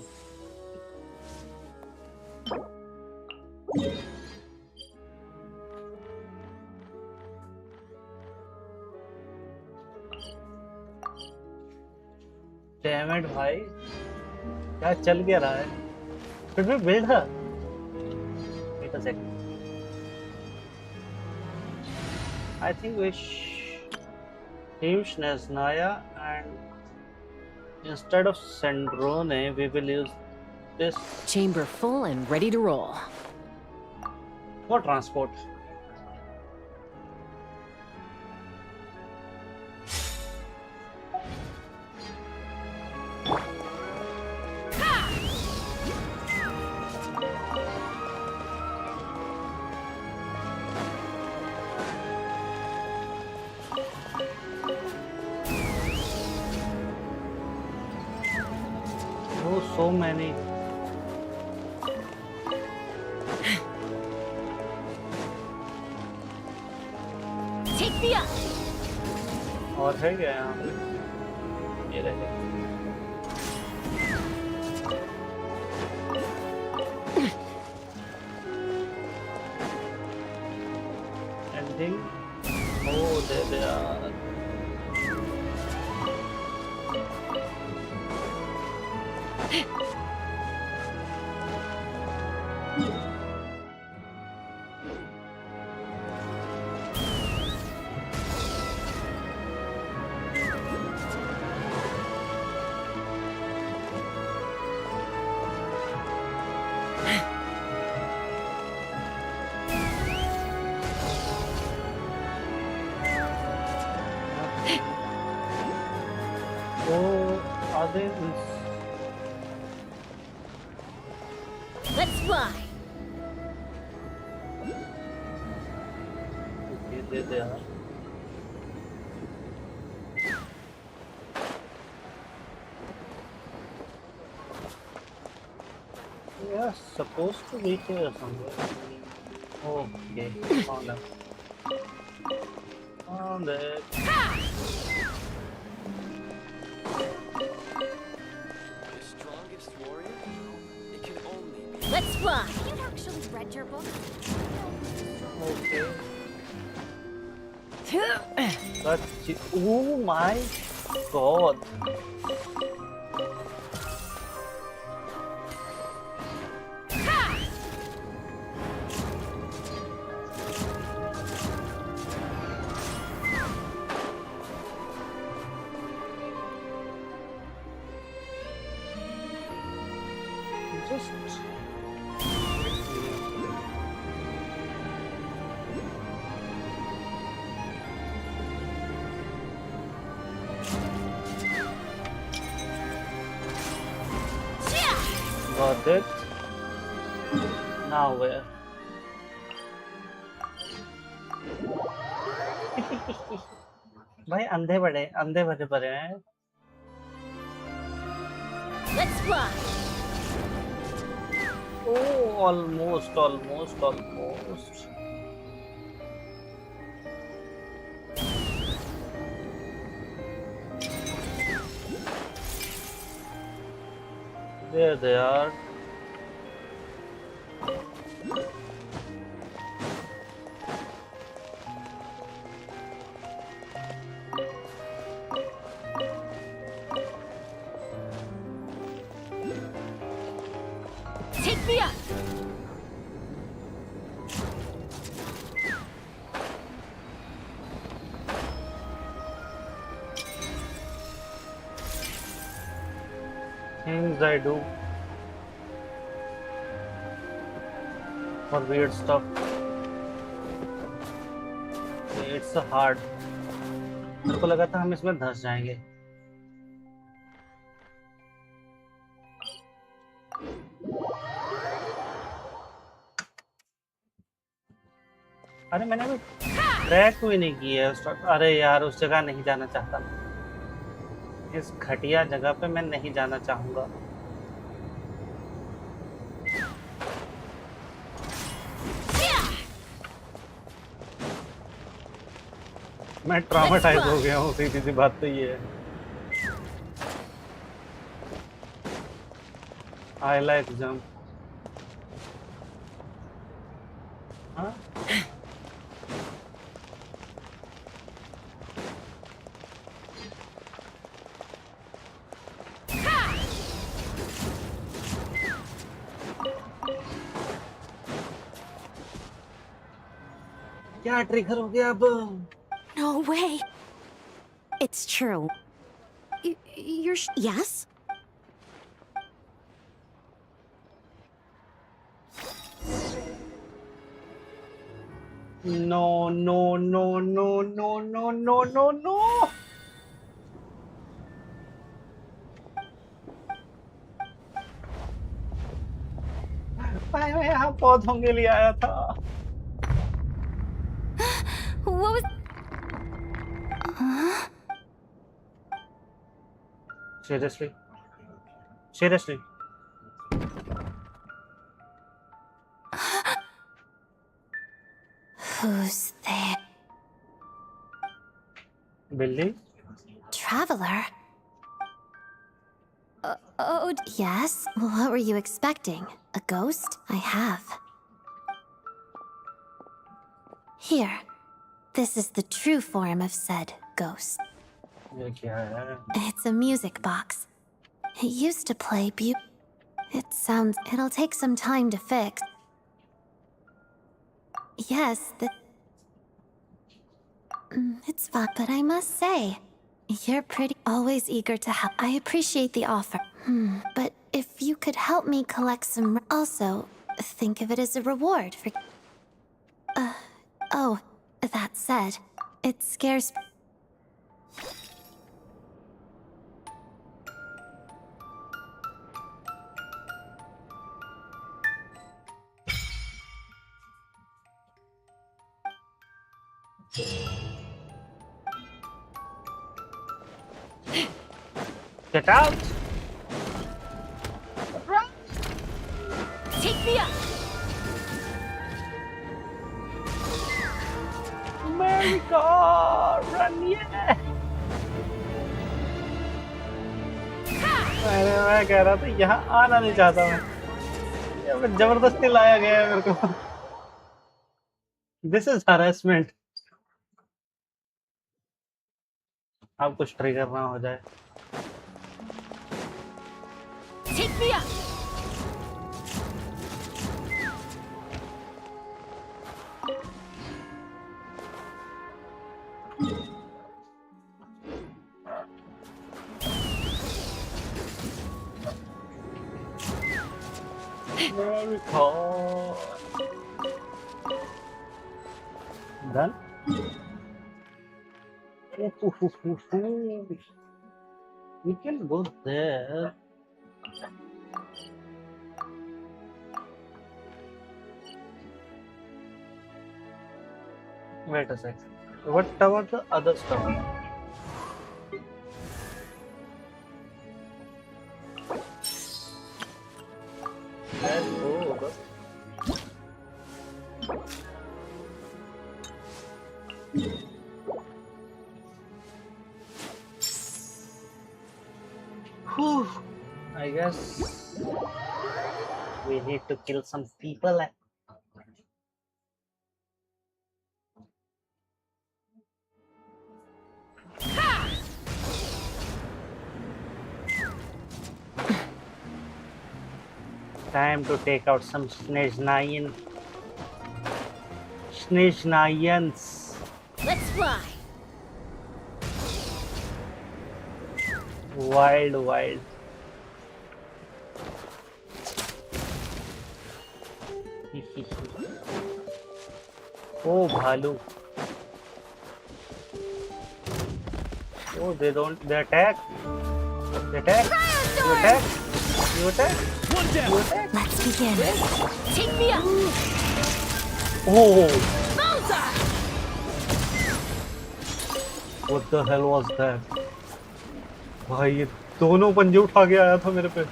Damn it भाई, क्या चल क्या रहा है? फिर भी build her. Wait a second. I think we use Nesnaya, and instead of Sandrone, we will use this. Chamber full and ready to roll. For transport. Oh, so many. Take me up. और है क्या यहाँ पे? ये रहे। Ending. Oh, there they are. Let's fly. There they are. We are supposed to be here somewhere. Okay, found them. Found it. Let's fly. You actually read your book? Okay. But oh my god. Just got it. Now where? भाई अंधे बड़े बड़े हैं. Let's fly. Oh, almost. There they are. Take me up. Things I do for weird stuff. It's so hard. मेरे को लगा था हम इसमें धंस जाएंगे. अरे मैंने अभी ट्रैक भी नहीं किया है. अरे यार उस जगह नहीं जाना चाहता. इस घटिया जगह पे मैं नहीं जाना चाहूंगा। मैं ट्रॉमेटाइज हो गया हूँ, सीधी सी बात तो ये है। I like jump. हाँ? क्या ट्रिगर हो गया अब? No way. It's true. Yes? No, no, no, no, no, no, no, no, no. मैं यहाँ पौधों के लिए आया था। What was... Seriously? Seriously? Who's there? Billy? Traveler? Oh, yes? What were you expecting? A ghost? I have. Here. This is the true form of said ghost. ये क्या है? It's a music box. It used to play it'll take some time to fix. Yes, it's fun, but I must say, you're always eager to help. I appreciate the offer. But if you could help me collect some... Also, think of it as a reward for... Oh, that said, it scares... Get out! Run! Take me up! America! Run, yeah! मैं कह रहा था यहाँ आना नहीं चाहता मैं। यहाँ पे जबरदस्ती लाया गया है मेरे को। This is harassment. अब कुछ ट्रिगर ना हो जाए। Take me up! Done? We can go there. Wait a sec. What about the other stuff? Let's go. Whew. I guess we need to kill some people. Time to take out some Snezhnayans. Let's fly! Wild. Oh, Bhalu. Oh, they attack. They attack. You attack. You attack. One down. You attack. Let's begin. Take me up! Oh, Bullseye! what the hell was that? भाई ये दोनों पंजे उठा के आया था मेरे पे।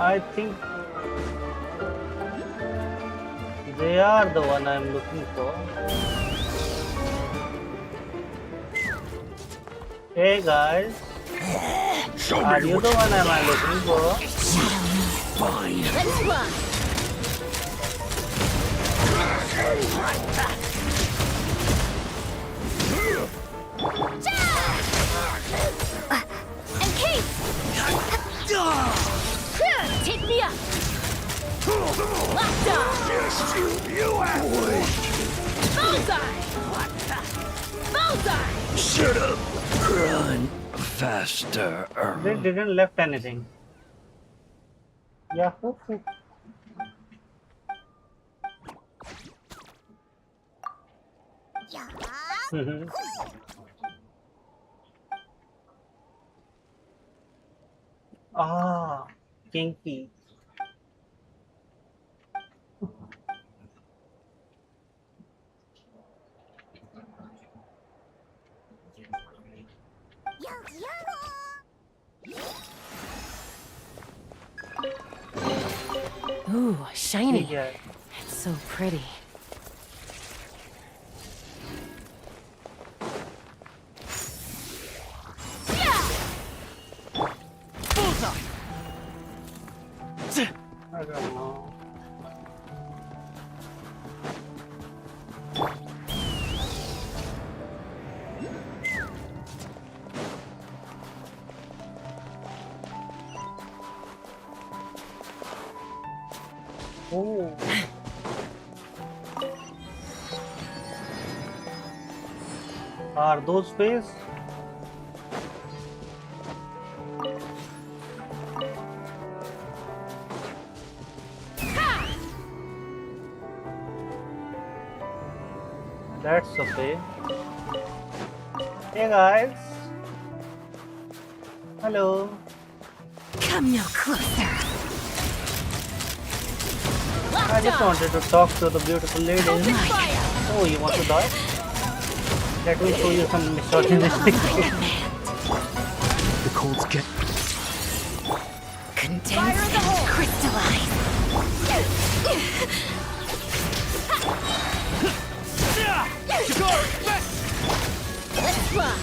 I think they are the one I'm looking for. Hey guys, are you the one am I looking for? Fine. Let's run. And Kate! Take me up! Locked on! Just you boy! Bullseye! Bullseye! Should've run faster. They didn't left anything. Yeah. Ah, kinky. Ooh, shiny. Yeah. It's so pretty. I don't know. Oh. Are those face? That's okay. Hey guys. Hello. Come no closer. I just wanted to talk to the beautiful lady. Oh, you want to die? Let me show you some misogynistic. The colds get Condense and crystallize. Let's run!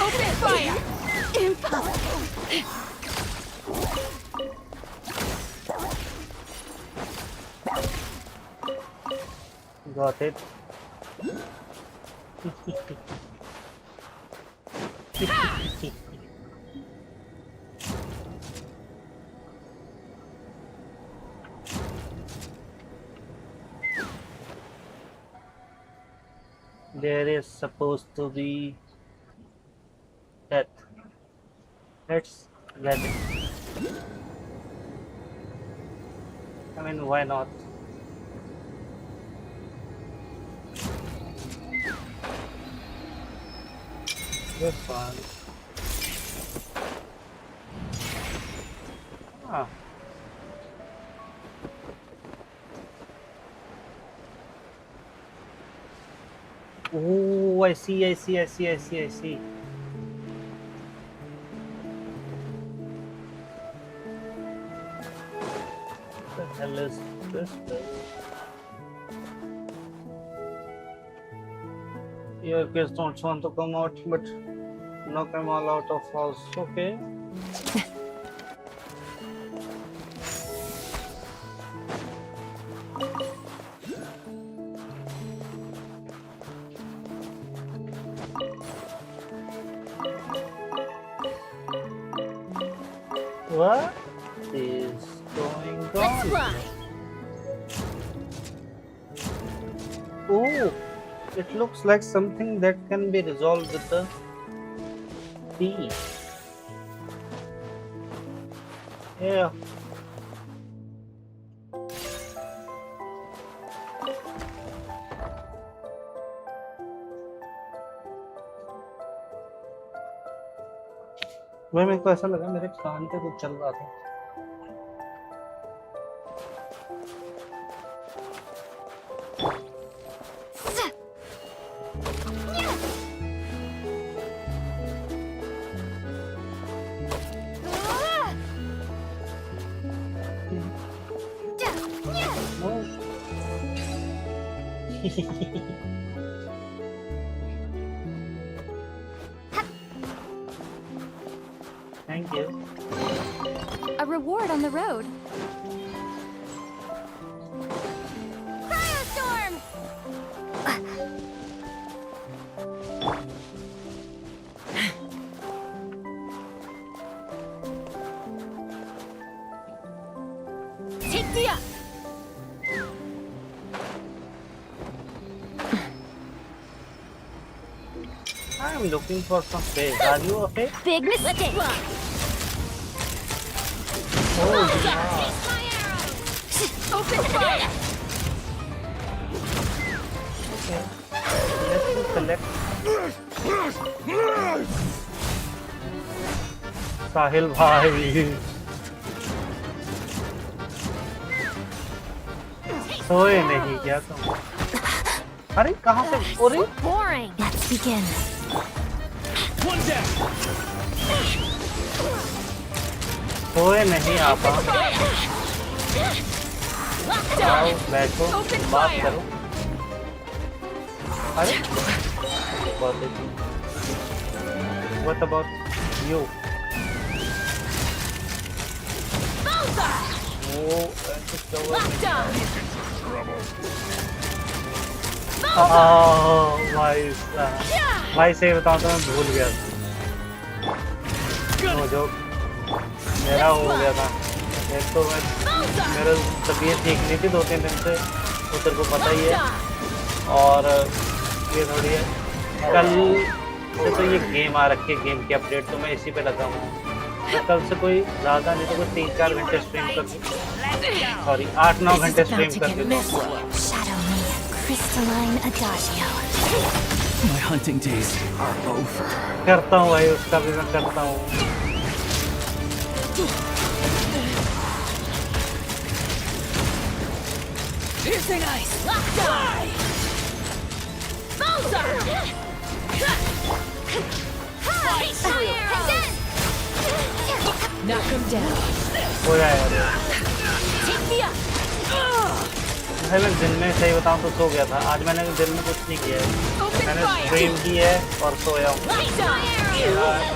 Open fire! Impossible. Got it. There is supposed to be death. Let's get it. I mean, why not? This one. Ah. Oh, I see. What the hell is this? Your kids don't want to come out, but knock them all out of house. Okay. What is going on? Let's fly! Oh, it looks like something that can be resolved with the P. Yeah. वही मेरे को ऐसा लगा मेरे कान पे कुछ चल रहा था। Thank you. A reward on the road. Firestorm! Take me up! I'm looking for some space. Are you okay? Big mistake! Oh, Open fire! okay. Let me collect. साहिल भाई सोए नहीं क्या तुम? अरे कहाँ से? अरे Boring! Let's begin. One down. सोए नहीं आपा। आओ बैठो बात करो। अरे What about you? भाई से बताऊं तो मैं भूल गया था। वो जो मेरा हो गया था। एक तो मेरा तबीयत ठीक नहीं थी 2-3 दिन से, तो तेरे को पता ही है। और ये थोड़ी है कल से तो ये गेम आ रखी है, गेम की अपडेट, तो मैं इसी पे लगा हूँ। तो कल से कोई ज़्यादा नहीं तो कोई 3-4 घंटे स्ट्रीम कर सॉरी 8-9 घंटे स्ट्रीम कर Crystalline Adagio. My hunting days are over. करता हूँ भाई, उसका भी मैं करता हूँ। Piercing ice! Locked on! Bullseye! Knock him down. हो जाएगा। Take me up! भाई मैं दिन में सही बताऊँ तो सो गया था। आज मैंने दिन में कुछ नहीं किया है, मैंने स्ट्रीम की है और सोया हूँ।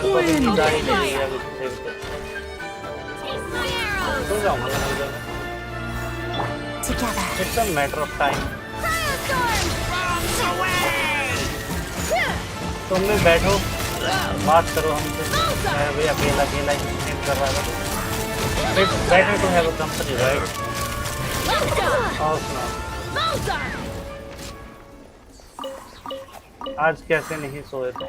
तो भी नींद ही नहीं है सो जाऊँगा। It's a matter of time. तुम भी बैठो बात करो हमसे। मैं भी अकेला अकेला ही स्ट्रीम कर रहा था। It's better to have a company, right? और सुना आज कैसे नहीं सोए थे?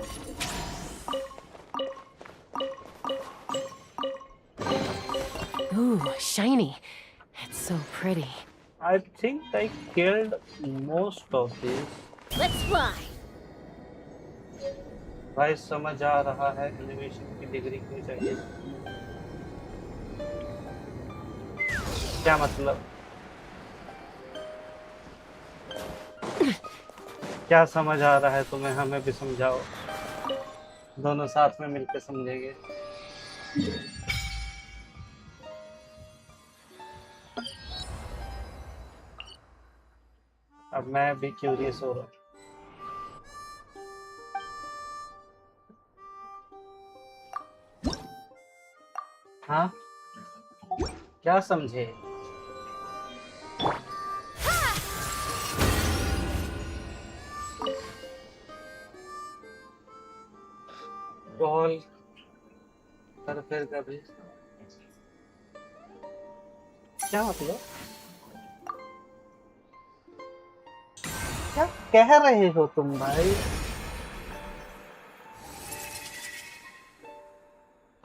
Ooh, shiny. It's so pretty. I think I killed most of these. Let's fly. भाई समझ आ रहा है एनिमेशन की डिग्री क्यों चाहिए? क्या मतलब? क्या समझ आ रहा है तुम्हें? हमें भी समझाओ, दोनों साथ में मिलकर समझेंगे। अब मैं भी क्यूरियस हो रहा हूँ। हाँ क्या समझे? कॉल कर फिर कभी क्या मतलब? क्या कह रहे हो तुम भाई?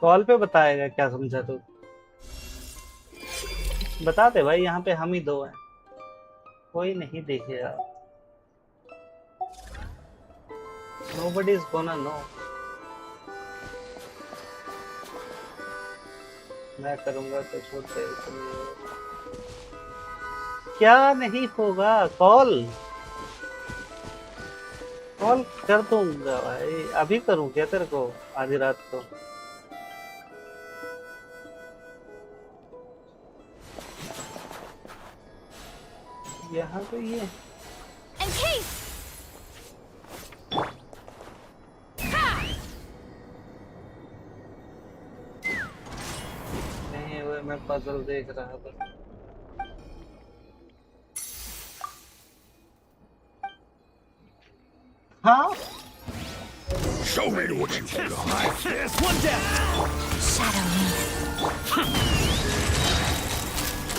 कॉल पे बताएगा क्या समझा तू? बता दे भाई, यहाँ पे हम ही दो हैं, कोई नहीं देखेगा। Nobody is gonna know. मैं करूंगा तो छोटे क्या नहीं होगा। कॉल कॉल कर दूंगा भाई, अभी करूं क्या तेरे को आधी रात को? यहाँ पे ये नहीं, वो मैं पजल देख रहा था। हाँ Show me what you got. There's one down. Shadow me.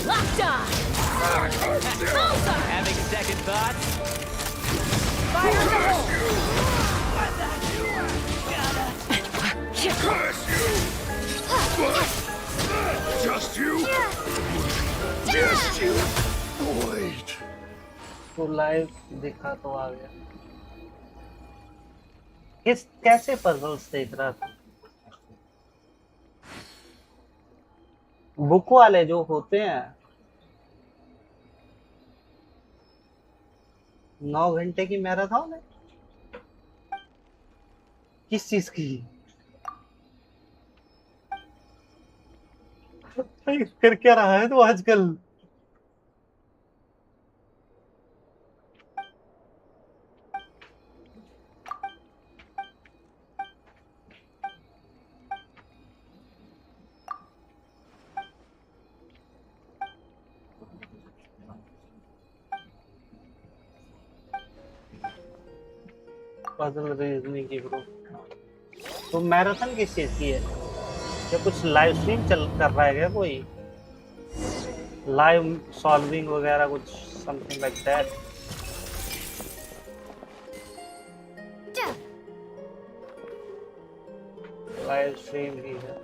Locked on! Sponcer! Having second thoughts? Fire in the hole! Curse you! What? Just you? Just you? Wait. तो लाइव दिखा तो आ गया। कैसे पजल्स देख रहा था? बुक वाले जो होते हैं 9 घंटे की मैराथन है। किस चीज की? कर क्या रहा है तो आजकल? पजल रीजनिंग की ब्रो। तो मैराथन किस चीज की है? या कुछ लाइव स्ट्रीम चल कर रहा है क्या कोई? लाइव सॉल्विंग वगैरह कुछ something like that. Live stream ही है।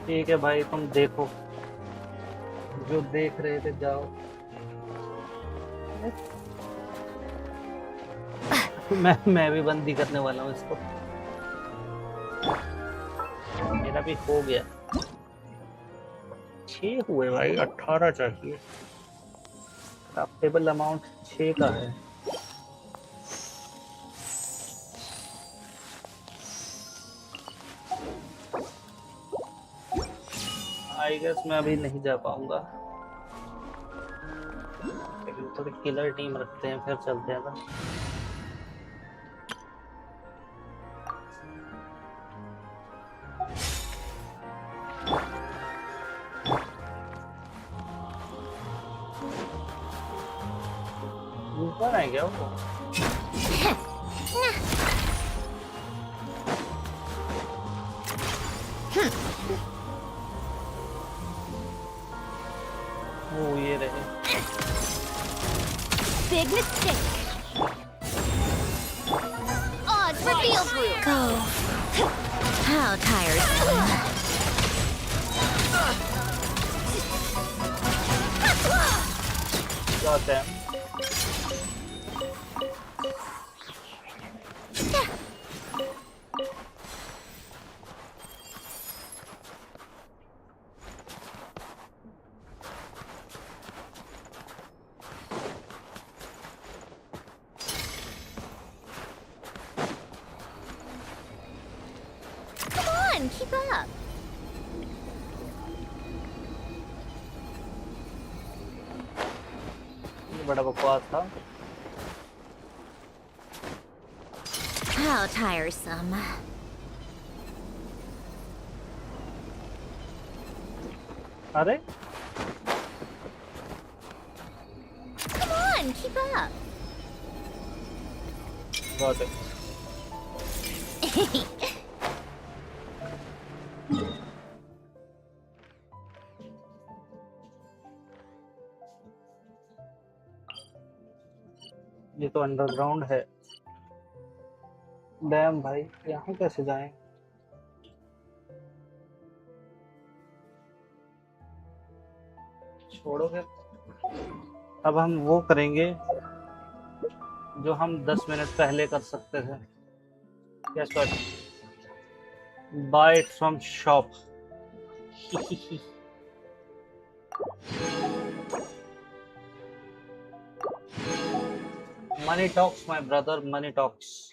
ठीक है भाई, तुम देखो जो देख रहे थे, जाओ। मैं भी बंदी करने वाला हूँ इसको। मेरा भी हो गया। 6 हुए भाई, 18 चाहिए। टेबल अमाउंट 6 का है। आई गेस मैं अभी नहीं जा पाऊंगा, लेकिन थोड़ी किलर टीम रखते हैं फिर चलते हैं ना। ऊपर है क्या वो? ओ ये रहे। Big mistake. Odds revealed. Go. How tiresome. Got them. Keep up. बड़ा बकवास था। How tiresome. अरे Come on, keep up. Got it. ये तो अंडरग्राउंड है। डैम भाई, यहाँ कैसे जाएं? छोड़ोगे? अब हम वो करेंगे जो हम 10 मिनट पहले कर सकते थे। Guess what? Buy it from shop. Money talks, my brother. Money talks.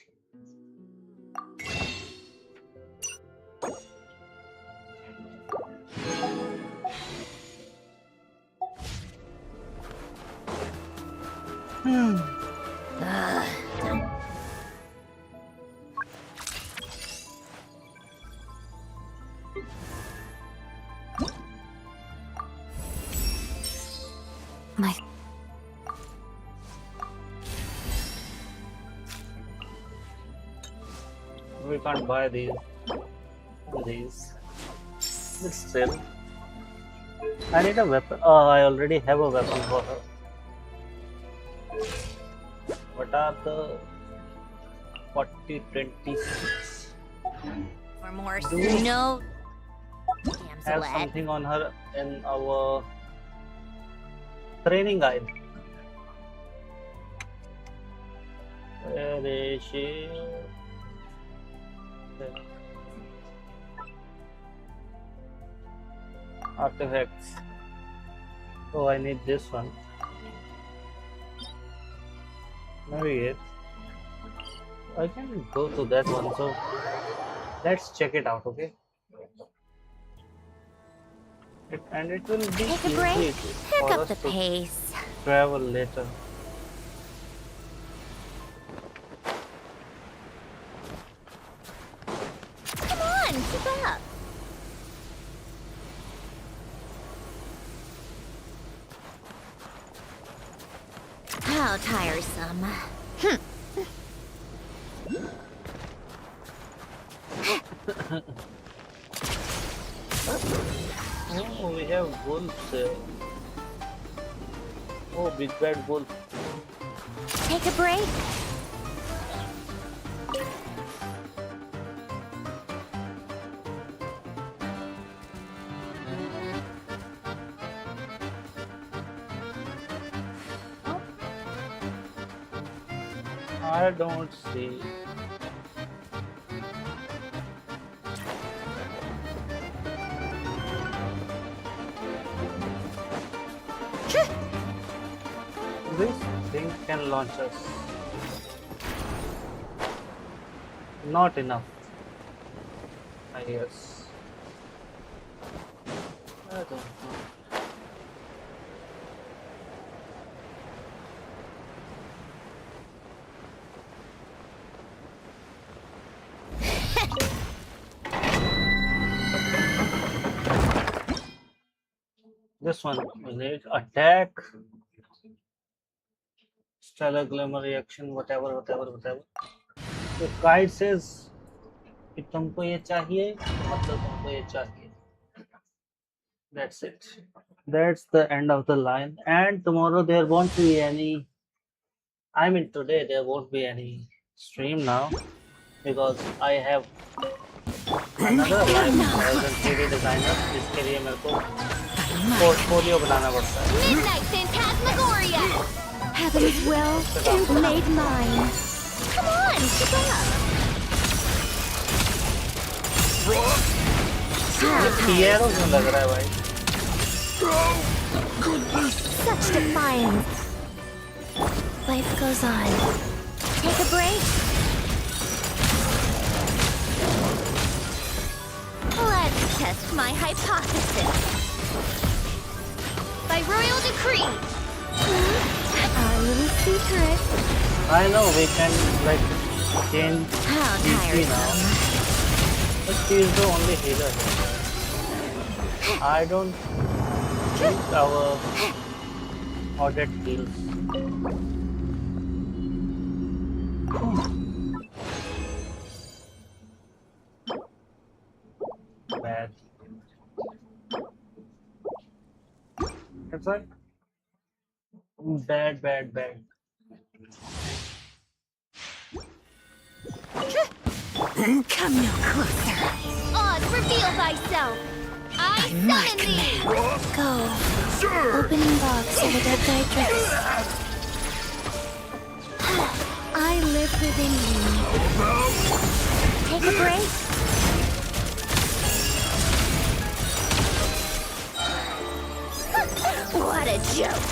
My... We can't buy these. But still, I need a weapon. I already have a weapon for her. What are the 40-26? For more Do we snow. have something on her in our training guide? Where is she? There. Artifacts. Oh, I need this one. Navigate. I can go to that one, so let's check it out, okay? And it will be Take a easy break. for Pick up us the to pace. travel later. Come on, keep up. How tiresome. Oh, we have wolves here. Oh, big bad wolf. Take a break. I don't see. This thing can launch us. Not enough, I guess. I don't know. This one we need attack, stellar glimmer reaction, whatever. The guide says कि तुमको ये चाहिए, मतलब तुमको ये चाहिए. That's it. That's the end of the line. And tomorrow there won't be any. I mean today there won't be any stream now because I have another life as a 3D designer. इसके लिए मेरे को portfolio बनाना पड़ता है. Midnight Phantasmagoria! Heaven's will made mine. Come on, keep up! Piero क्यों लग रहा है भाई? Such defiance. Life goes on. Take a break. Let's test my hypothesis. By royal decree! Our little secret. I know we can like change How DC now, but she is the only healer here. I don't think our audit heals. Bad. That's right. Bad. Come no closer. Oz, reveal thyself! I summon thee! Go. Opening box of a dead guy tricks. I live within you. Take a break. What a joke!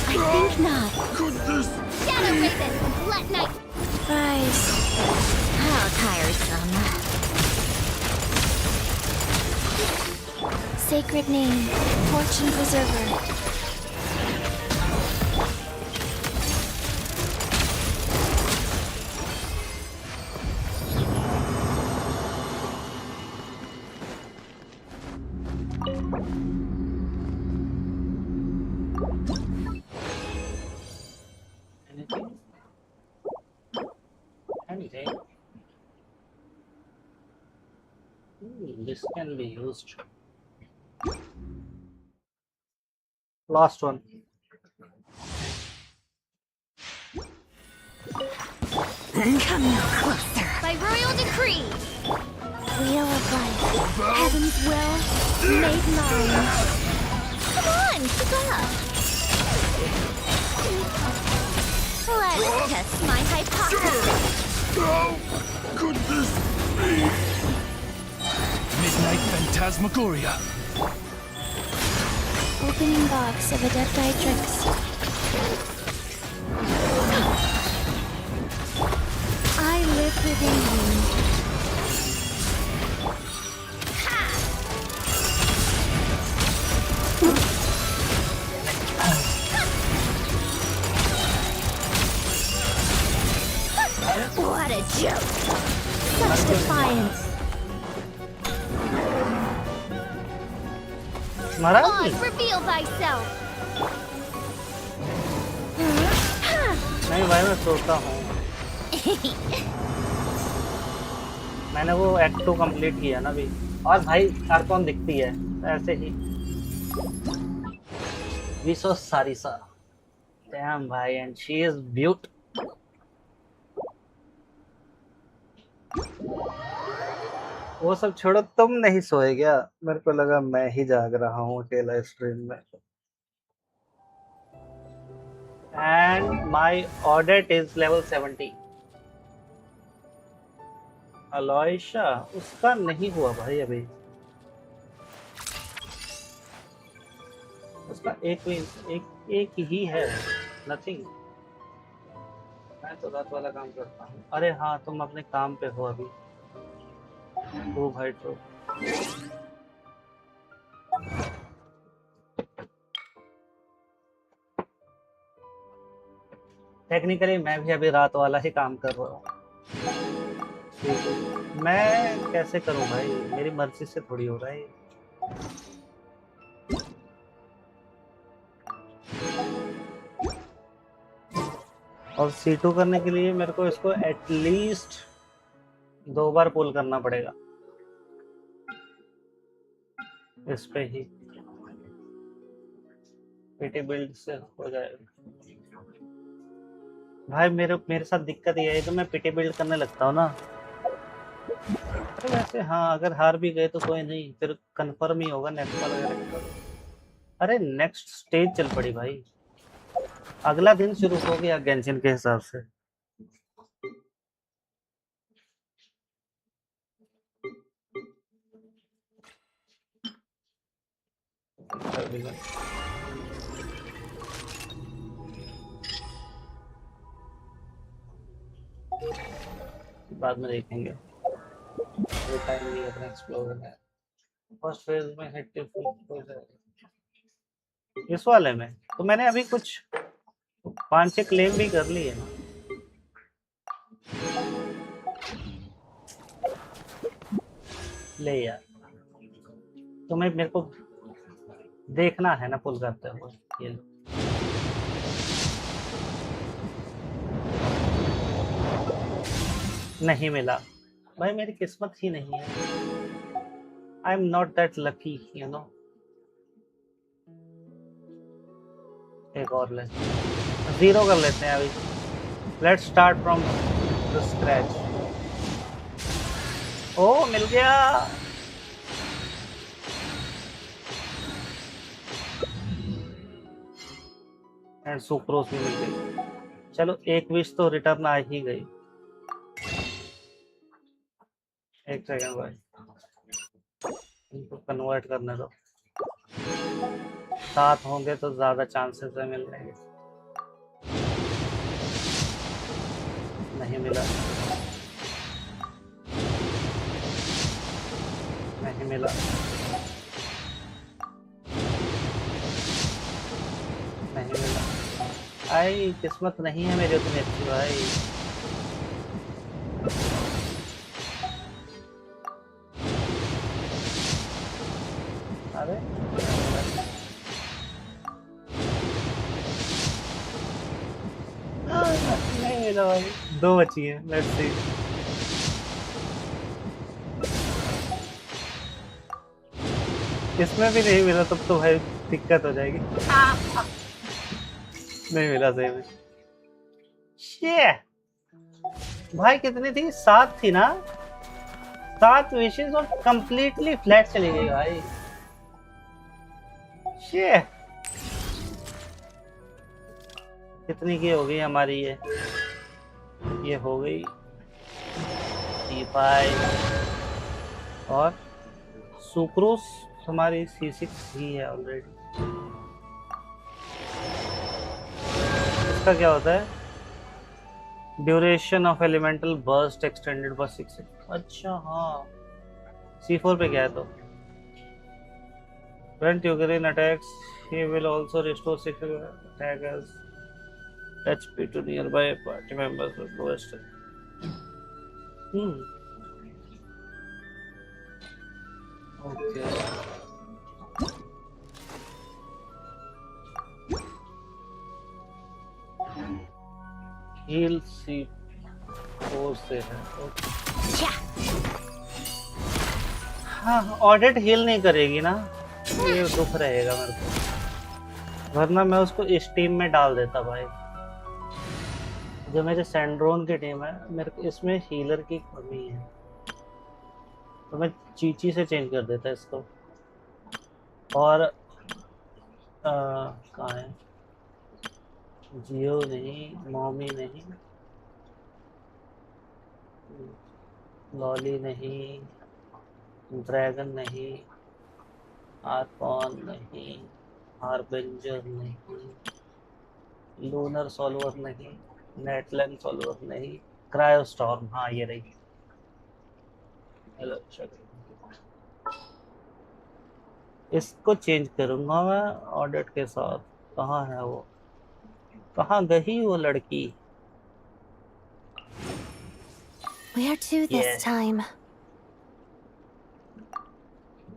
I think not. Shadow Raven, let night. Rise. How tiresome. Sacred name. Fortune preserver. Anything. This can be used. Last one. Come no closer. By royal decree. Wheel of life. Heaven's will. Made mine. Come on, keep up. Let's test my hypothesis. How could this be? Midnight Phantasmagoria. Opening box of a dead guy tricks. I live within you. What a joke. Such defiance. On, reveal thyself. नहीं भाई मैं सोता हूँ मैंने वो act 2 complete किया ना अभी और भाई आर्कॉन दिखती है ऐसे ही we saw Sarisa damn भाई and she is beautiful वो सब छोड़ो तुम नहीं सोए क्या मेरे को लगा मैं ही जाग रहा हूँ अकेला स्ट्रीम में and my audit is level 70 अलोयशा उसका नहीं हुआ भाई अभी उसका एक ही है नथिंग मैं तो रात वाला काम करता हूँ अरे हाँ तुम अपने काम पे हो अभी ओ भाई तो टेक्निकली मैं भी अभी रात वाला ही काम कर रहा हूँ मैं कैसे करूं भाई मेरी मर्जी से थोड़ी हो रहा है और C2 करने के लिए मेरे को इसको एटलीस्ट 2 बार पुल करना पड़ेगा इस पे ही पीटी बिल्ड से हो जाएगा भाई मेरे साथ दिक्कत ये है कि मैं पीटी बिल्ड करने लगता हूँ ना अरे वैसे हाँ अगर हार भी गए तो कोई नहीं फिर कंफर्म ही होगा नेक्स्ट वाला अरे नेक्स्ट स्टेज चल पड़ी भाई अगला दिन शुरू हो गया गेंशिन के हिसाब से बाद में देखेंगे टाइम नहीं अपना एक्सप्लोर करना है फर्स्ट फेज में हेक्टिव हो जाएगा इस वाले में तो मैंने अभी कुछ 5-6 क्लेम भी कर लिए ना ले यार तुम्हें मेरे को देखना है ना पुल करते हुए ये नहीं मिला भाई मेरी किस्मत ही नहीं है I am not that lucky you know एक और ले 0 कर लेते हैं अभी let's start from the scratch ओ मिल गया एंड सुक्रोज भी मिल गई। चलो एक विश तो रिटर्न आ ही गई। एक सेकंड भाई, इनको कन्वर्ट करने दो। 7 होंगे तो ज्यादा चांसेस है मिलने के। नहीं मिला, नहीं मिला, नहीं मिला। आई किस्मत नहीं है मेरी उतनी अच्छी भाई। अरे नहीं मिला भाई, 2 बची हैं। Let's see. इसमें भी नहीं मिला तब तो भाई दिक्कत हो जाएगी। नहीं मिला सही में। शे भाई कितनी थी? 7 थी ना? 7 विशेष और कंप्लीटली फ्लैट चली गई भाई। शे कितनी की हो गई हमारी? ये हो गई C5 और सुक्रोज हमारी C6 ही है ऑलरेडी। इसका क्या होता है? Duration of elemental burst extended by 6। अच्छा हाँ, C4 पे क्या है तो? When Tugarin attacks, he will also restore 6 attackers HP to nearby party members with lowest. Okay. Heal C4 से है। हाँ, ऑडिट हील नहीं करेगी ना? ये दुख रहेगा मेरे को, वरना मैं उसको इस टीम में डाल देता भाई। जो मेरे सैंड्रोन की टीम है, मेरे को इसमें हीलर की कमी है, तो मैं चीची से चेंज कर देता इसको। और कहाँ है? जियो नहीं, मॉमी नहीं, लॉली नहीं, ड्रैगन नहीं, आर्कॉन नहीं, हार्बिंजर नहीं, लूनर सॉल्वर नहीं, नेटलैंड सॉल्वर नहीं, क्रायोस्टॉर्म। हाँ ये रही। इसको चेंज करूंगा मैं ऑडिट के साथ। कहाँ है वो? कहाँ गई वो लड़की? Where to this time?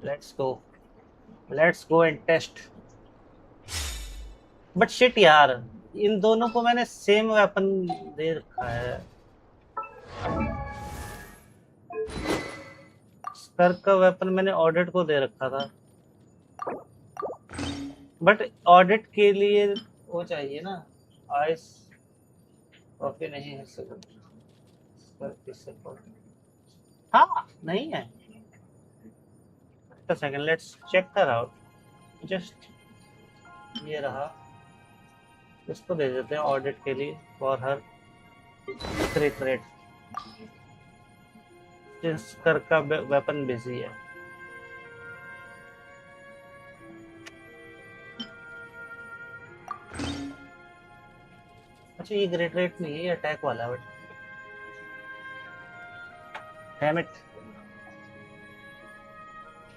Let's go. Let's go and test. But shit यार, इन दोनों को मैंने सेम वेपन दे रखा है। स्कर का वेपन मैंने ऑडिट को दे रखा था, बट ऑडिट के लिए वो चाहिए ना, आइस कॉफी नहीं है। स्कर किससे? हाँ नहीं है। A second, let's check her out. Just ये रहा, इसको दे देते हैं ऑडिट के लिए फॉर हर क्रिट रेट। स्कर का वेपन बिजी है। अच्छा ये ग्रेट रेट नहीं है, ये अटैक वाला है। डैम इट,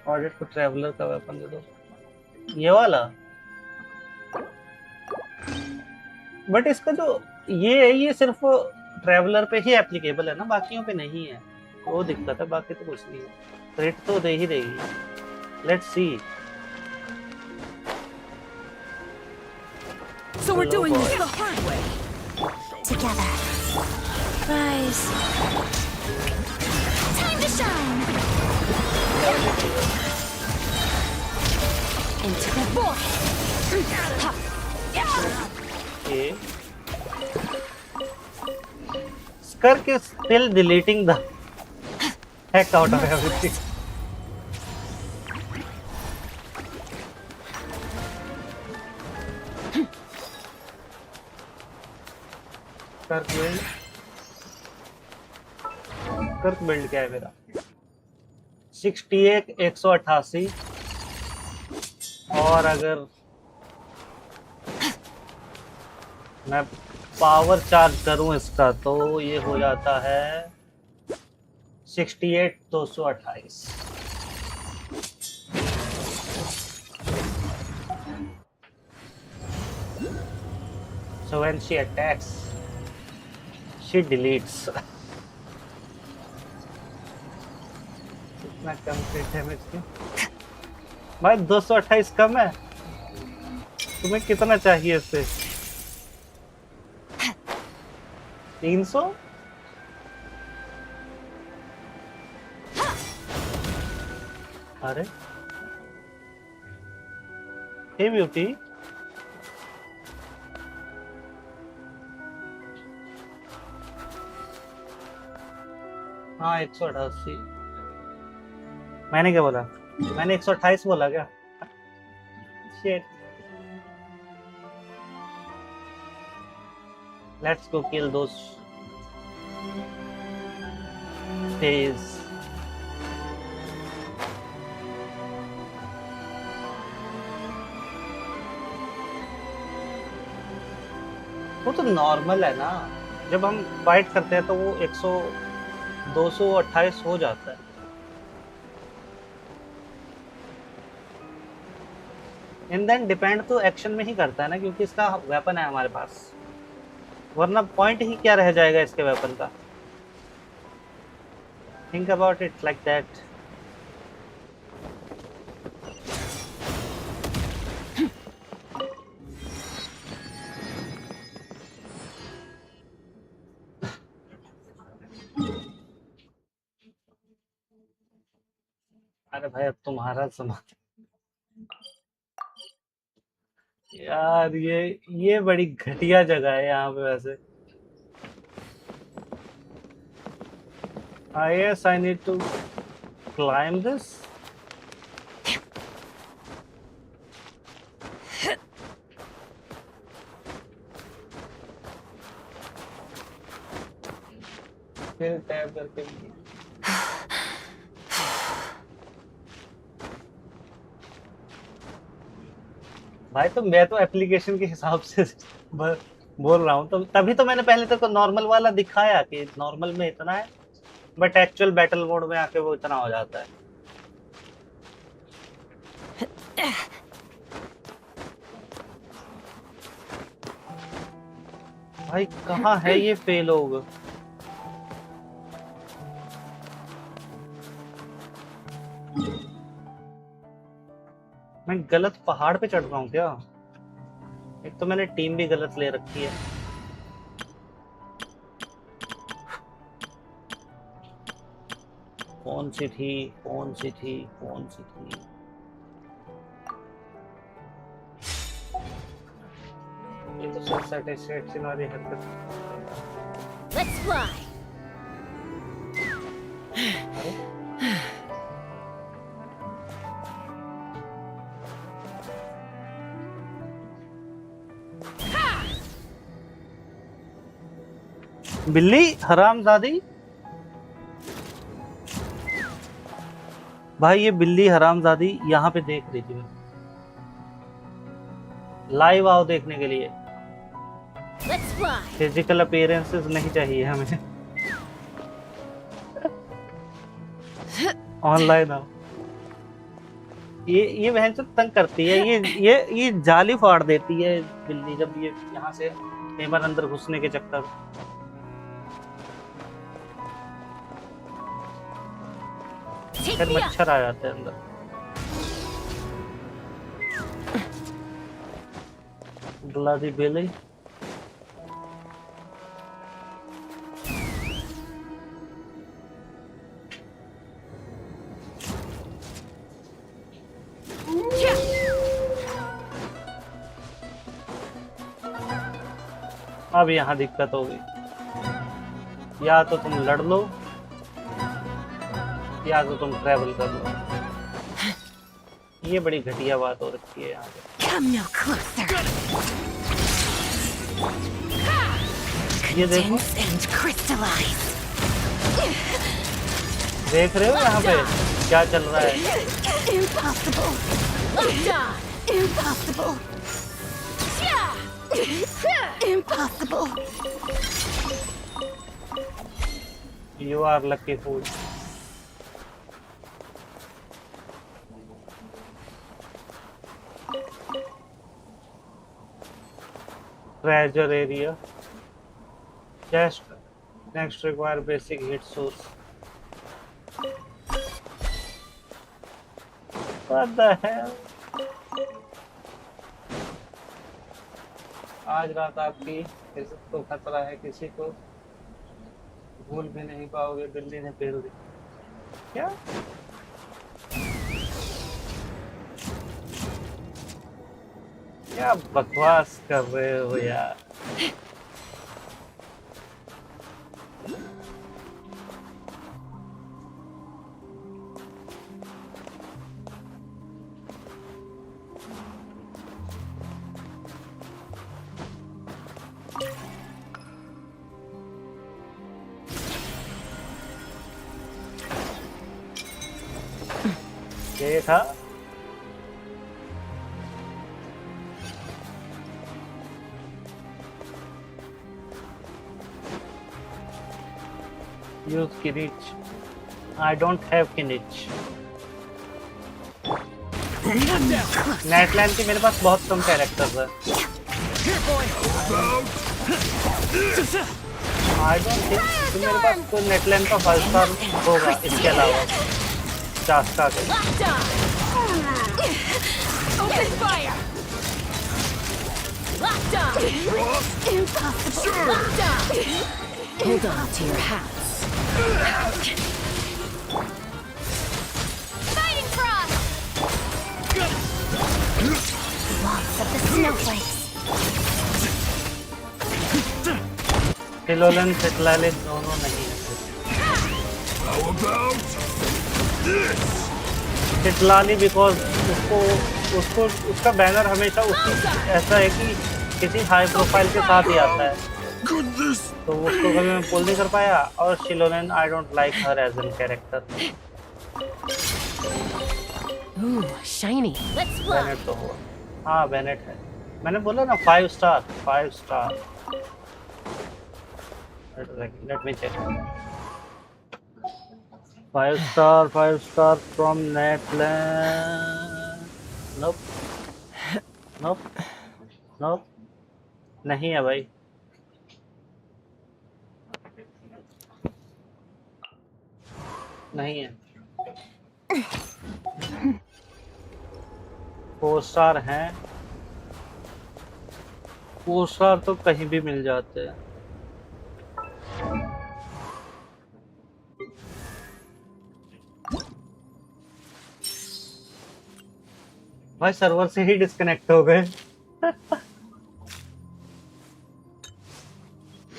ऑडिट को ट्रैवलर का वेपन दे दो, ये वाला। बट इसका जो ये है, ये सिर्फ ट्रैवलर पे ही एप्लीकेबल है ना, बाकियों पे नहीं है। वो दिक्कत है, बाकी तो कुछ नहीं है। क्रिट तो दे ही देगी। Let's see. So we're doing this the hard way. Together. Rise. Time to shine. Into the void. Skirk is still deleting the heck out of everything. कर्क बिल्ड क्या है मेरा? 68 188 और अगर मैं पावर चार्ज करूं इसका तो ये हो जाता है 68 228। So when she attacks, she deletes. इतना कम डैमेज क्यों? भाई 228 कम है। तुम्हें कितना चाहिए इससे? 300? अरे हे ब्यूटी, हाँ 188। मैंने क्या बोला? मैंने 128 बोला क्या? Shit. Let's go kill those phase. वो तो नॉर्मल है ना, जब हम फाइट करते हैं तो वो 228 हो जाता है। एंड देन डिपेंड तो एक्शन में ही करता है ना, क्योंकि इसका वेपन है हमारे पास, वरना पॉइंट ही क्या रह जाएगा इसके वेपन का। Think about it like that. अरे भाई अब तुम्हारा समाज यार, ये बड़ी घटिया जगह है यहाँ पे वैसे। I guess I need to climb this. फिर टैब करके भाई, तो मैं तो एप्लीकेशन के हिसाब से बोल रहा हूँ, तो तभी तो मैंने पहले तक तो नॉर्मल वाला दिखाया कि नॉर्मल में इतना है, बट एक्चुअल बैटल मोड में आके वो इतना हो जाता है। भाई कहाँ है ये पे लोग? मैं गलत पहाड़ पे चढ़ रहा हूँ क्या? एक तो मैंने टीम भी गलत ले रखी है। कौन सी थी? ये तो सब सैटिस्फैक्शन वाली हरकत। Let's fly. बिल्ली हरामजादी। भाई ये बिल्ली हरामजादी यहाँ पे देख रही थी। लाइव आओ देखने के लिए। फिजिकल अपीयरेंसेस नहीं चाहिए हमें। ऑनलाइन आओ। ये बहन से तंग करती है। ये जाली फाड़ देती है बिल्ली जब ये यहाँ से पेमन अंदर घुसने के चक्कर। फिर मच्छर आ जाते हैं अंदर। ब्लडी बिल्ली। अब यहाँ दिक्कत होगी, या तो तुम लड़ लो या तो तुम ट्रैवल कर लो। ये बड़ी घटिया बात हो रखी है यहाँ पे। Come no closer. ये देखो, Condense and crystallize. देख रहे हो यहाँ पे क्या चल रहा है? Impossible. Locked on. Impossible. Impossible. You are lucky fool. Treasure area. Just next require basic hit source. What the hell? आज रात आपकी इज्जत को खतरा है, किसी को भूल भी नहीं पाओगे, बिल्ली ने पेल दी। क्या? क्या बकवास कर रहे हो यार? ये था use Kinich. I don't have Kinich. नेटलैंड की मेरे पास बहुत कम कैरेक्टर्स है। I don't think कि मेरे पास कोई नेटलैंड का 5 स्टार होगा इसके अलावा चास्का के। Open fire. Locked on. Impossible. Locked on. Hold on to your hats. Fighting frost. Lots of the snowflakes. फिलोलन सेटलाले दोनों नहीं है। How about this? सेटलाली बिकॉज उसको उसका बैनर हमेशा उसी ऐसा है कि किसी हाई प्रोफाइल के साथ ही आता है, तो उसको कभी मैं पुल नहीं कर पाया। और Xilonen I don't like her as an character. Shiny. Let's fly. Bennett तो हुआ, हाँ बेनेट है, मैंने बोला ना 5 star 5 star. Let me check. 5 star from Netland. Nope. नहीं है भाई। नहीं है। 4 स्टार हैं। 4 स्टार तो कहीं भी मिल जाते हैं। भाई सर्वर से ही डिस्कनेक्ट हो गए।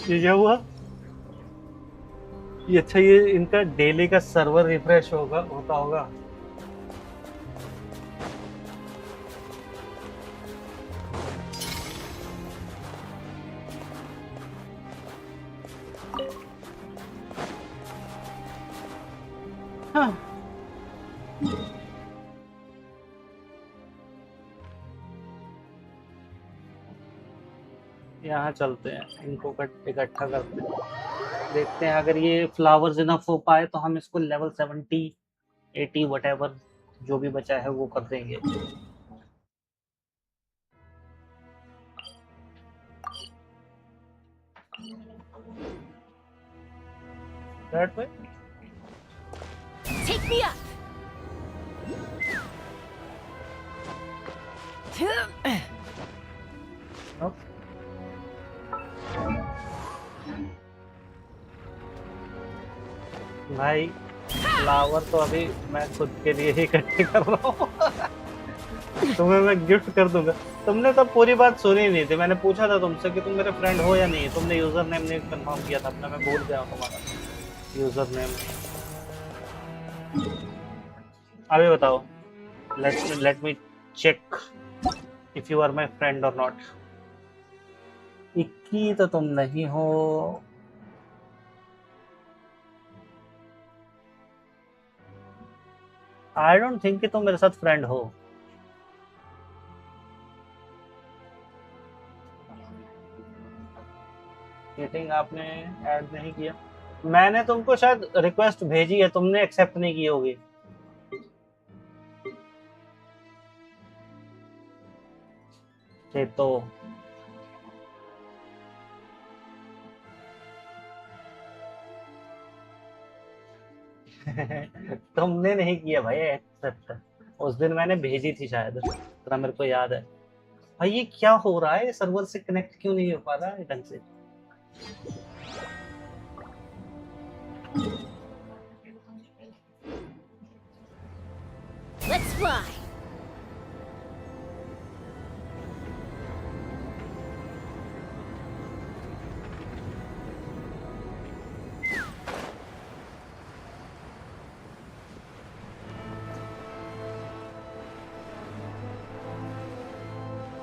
ये क्या हुआ? ये अच्छा, ये इनका डेली का सर्वर रिफ्रेश होता होगा। हाँ। यहाँ चलते हैं, इनको इकट्ठा करते हैं, देखते हैं अगर ये फ्लावर्स इनफ हो पाए तो हम इसको लेवल 70 80 वटेवर जो भी बचा है वो कर देंगे। That way? Take me up. Nope. भाई फ्लावर तो अभी मैं खुद के लिए ही इकट्ठे कर रहा हूँ। तुम्हें मैं गिफ्ट कर दूंगा। तुमने तो पूरी बात सुनी नहीं थी, मैंने पूछा था तुमसे कि तुम मेरे फ्रेंड हो या नहीं, तुमने यूजर नेम नहीं कंफर्म किया था अपना, मैं भूल गया हूँ तुम्हारा यूजर नेम। अभी बताओ, let me check if you are my friend और नॉट। इक्की तो तुम नहीं हो। आई डोंट थिंक कि तुम मेरे साथ फ्रेंड हो। मीटिंग आपने ऐड नहीं किया। मैंने तुमको शायद रिक्वेस्ट भेजी है, तुमने एक्सेप्ट नहीं की होगी। तो तुमने नहीं किया भाई एक्सेप्ट। उस दिन मैंने भेजी थी शायद, इतना मेरे को याद है। भाई ये क्या हो रहा है, सर्वर से कनेक्ट क्यों नहीं हो पा रहा है ढंग से? Let's fly.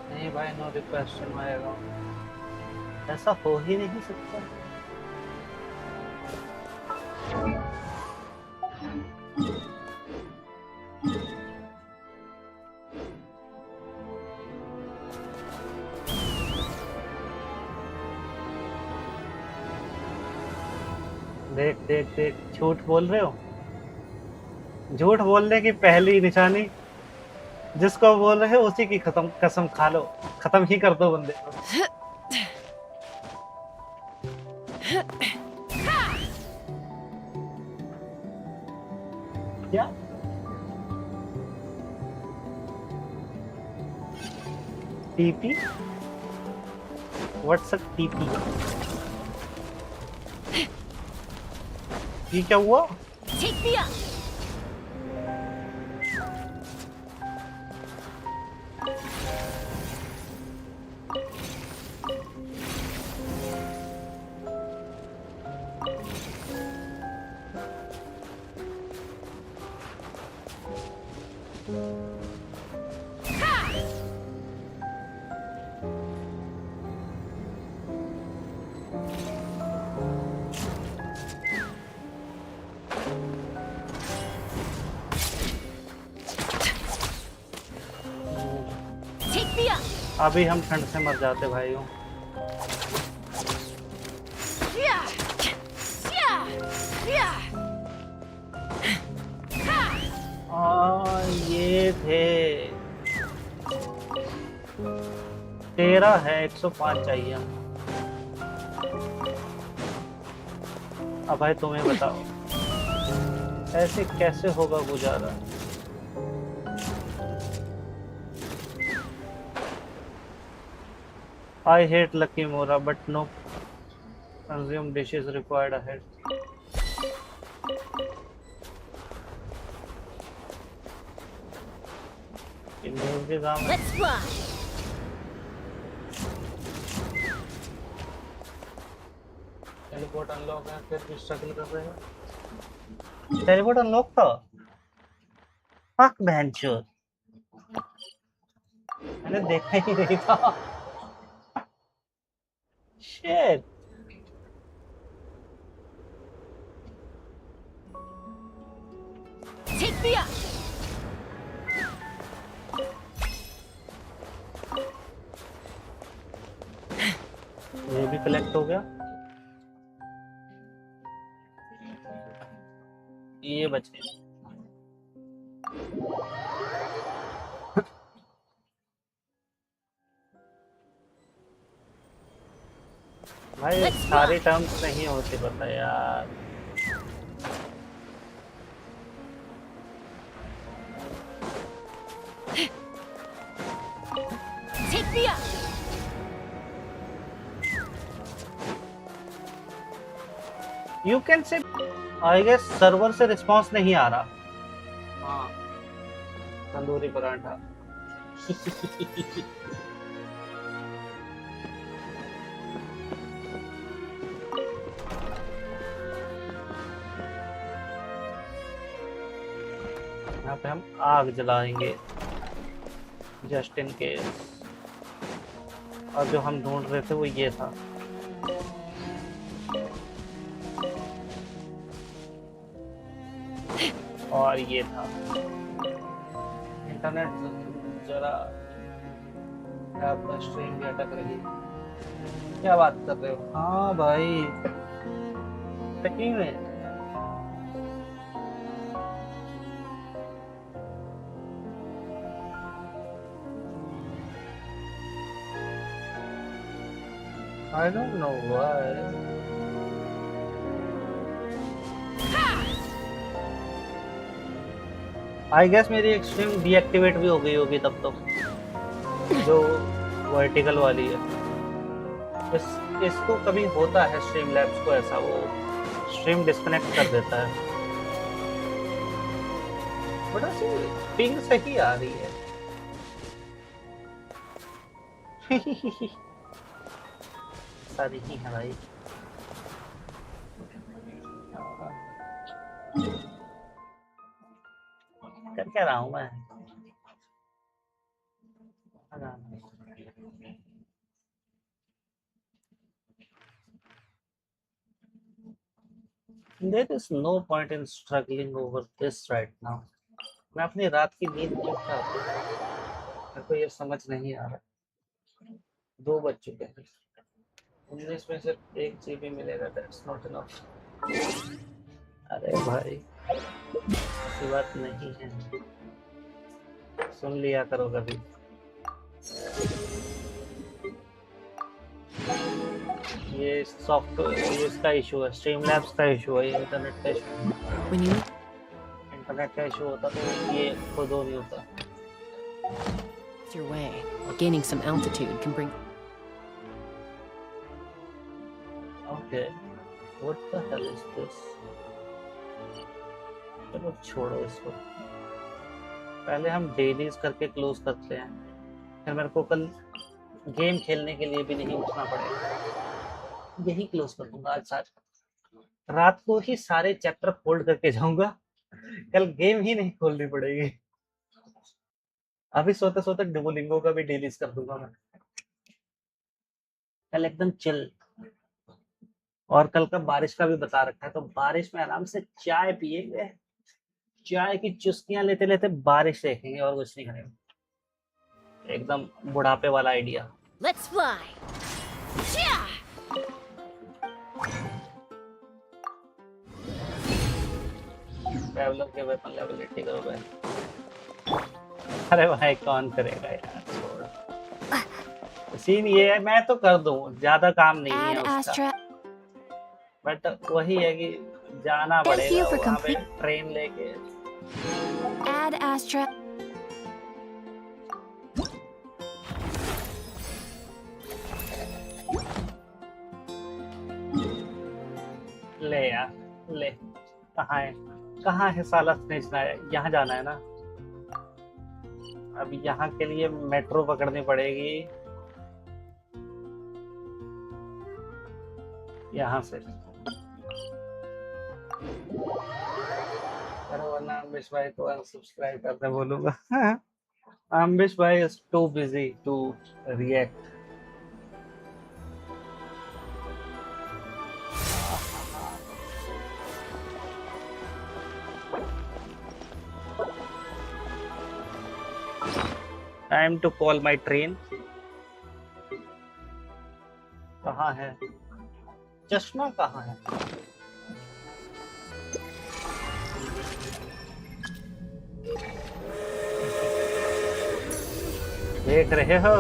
नहीं भाई, no request in my account, ऐसा हो ही नहीं सकता। देख देख देख, झूठ बोल रहे हो। झूठ बोलने की पहली निशानी, जिसको बोल रहे हो उसी की खत्म कसम खा लो, खत्म ही कर दो बंदे को। क्या टीपी? What's a TP? ये क्या हुआ? Take me up. Take me up. अभी हम ठंड से मर जाते भाइयों। Yeah. Yeah. Yeah. ये थे 13 है, 105 चाहिए। अब भाई तुम्हें बताओ, ऐसे कैसे होगा गुजारा? I hate Lucky Mora, but no consume dishes required ahead. Let's fly. Teleport unlock है, फिर भी स्ट्रगल कर रहे हैं। टेलीपोर्ट अनलॉक था? फक बहनचोद, मैंने देखा ही नहीं था। Shit. Take me up. ये भी कलेक्ट हो गया। ये बचे भाई, सारे टर्म्स नहीं होते पता यार। Take me up. You can say, I guess server से रिस्पांस नहीं आ रहा। हाँ, तंदूरी पराठा। यहाँ पे हम आग जलाएंगे जस्ट इन केस। और जो हम ढूंढ रहे थे वो ये था। और ये था। इंटरनेट जरा आपका स्ट्रीम भी अटक रही है। क्या बात कर रहे हो? हाँ भाई सही में। I don't know why. I guess मेरी एक्सट्रीम डीएक्टिवेट भी हो गई होगी तब तक, जो वर्टिकल वाली है। इसको कभी होता है स्ट्रीम लैब्स को ऐसा, वो स्ट्रीम डिस्कनेक्ट कर देता है। बट ऐसे पिंग सही आ रही है। सारी ही है भाई। कर क्या रहा हूँ मैं? There is no point in struggling over this right now. मैं अपनी रात की नींद क्यों खराब करूं? मेरे को ये समझ नहीं आ रहा। 2 बज चुके हैं। 19 में से 1 GB मिलेगा, that's not enough. अरे भाई ऐसी बात नहीं है, सुन लिया करो कभी। ये सॉफ्टवेयर, ये इसका इशू है, स्ट्रीमलैब्स का इशू है, ये इंटरनेट का इशू। इंटरनेट का इशू होता तो ये खुद हो नहीं होता। It's your way. Gaining some altitude can bring. Okay, what the hell is this? चलो छोड़ो इसको। पहले हम डेलीज करके क्लोज करते हैं, फिर मेरे को कल गेम खेलने के लिए भी नहीं उठना पड़ेगा। यही क्लोज कर दूंगा आज सारा रात को ही, सारे चैप्टर फोल्ड करके जाऊंगा, कल गेम ही नहीं खोलनी पड़ेगी। अभी सोते सोते डुओलिंगो का भी डेलीज कर दूंगा मैं कल, एकदम चिल। और कल का बारिश का भी बता रखा है, तो बारिश में आराम से चाय पिएंगे, चाय की चुस्कियां लेते लेते बारिश देखेंगे और कुछ नहीं करेंगे। एकदम बुढ़ापे वाला आइडिया। Let's fly. ट्रैवलर के वेपन लेवल 80 करो भाई। अरे भाई कौन करेगा यार, छोड़। सीन ये है, मैं तो कर दूं, ज्यादा काम नहीं है उसका, बट वही है कि जाना पड़ेगा वहाँ पे ट्रेन लेके। Add Astra. ले यार ले, कहाँ है साला स्नेचना है? यहाँ जाना है ना। अब यहाँ के लिए मेट्रो पकड़नी पड़ेगी यहाँ से, वरना अम्बिश भाई को अनसब्सक्राइब करने बोलूंगा। अम्बिश भाई is too busy to react. Time to call my train. कहाँ है चश्मा? कहाँ है? देख रहे हो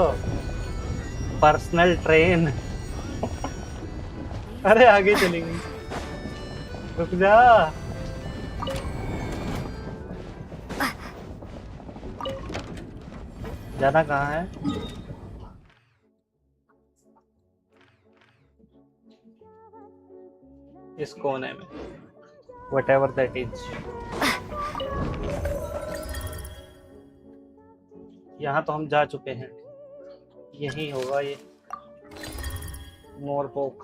पर्सनल ट्रेन। अरे आगे चली गई, रुक जा। जाना कहाँ है? इस कोने में, whatever that is। यहाँ तो हम जा चुके हैं, यही होगा ये मोरपोक।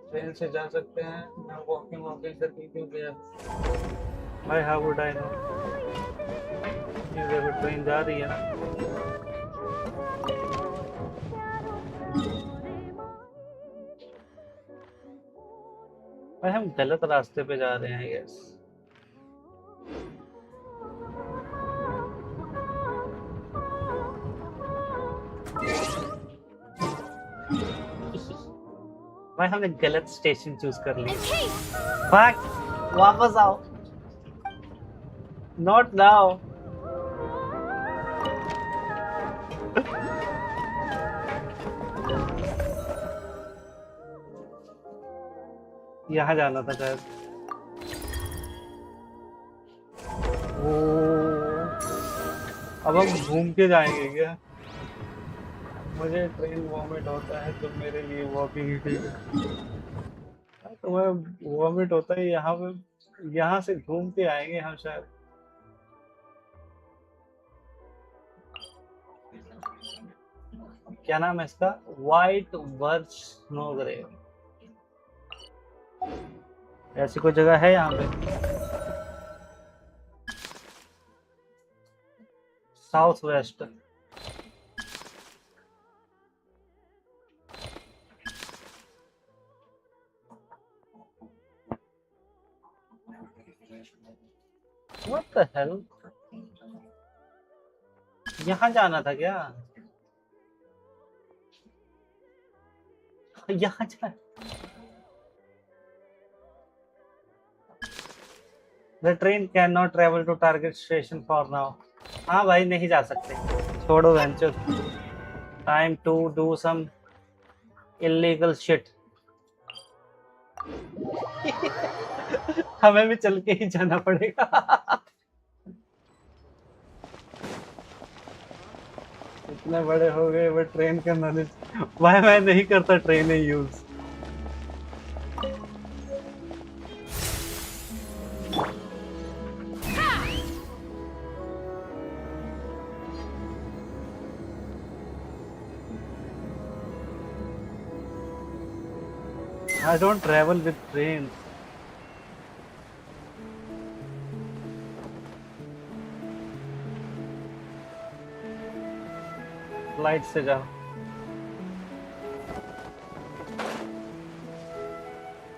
ट्रेन से जा सकते हैं, मैं वॉकिंग करके क्यों गया? भाई how would I know? ये देखो ट्रेन जा रही है ना। भाई हम गलत रास्ते पे जा रहे हैं यस। भाई हमने गलत स्टेशन चूज कर लिया। फक, वापस आओ। Not now. यहाँ जाना था शायद। ओ, अब हम घूम के जाएंगे क्या? मुझे ट्रेन वॉमिट होता है तो मेरे लिए वॉकिंग ही ठीक है। तुम्हें वॉमिट होता है यहाँ पे, यहाँ से घूम के आएंगे हम शायद। क्या नाम है इसका? वाइट वर्च स्नो ग्रेव। ऐसी कोई जगह है यहाँ पे? South west. What the hell? यहाँ जाना था क्या? यहाँ जा। The train cannot travel to target station for now. हाँ भाई नहीं जा सकते। छोड़ो venture. Time to do some illegal shit. हमें भी चल के ही जाना पड़ेगा। इतने बड़े हो गए वो ट्रेन का नॉलेज। भाई मैं नहीं करता train use. I don't travel with trains. Flight से जाओ।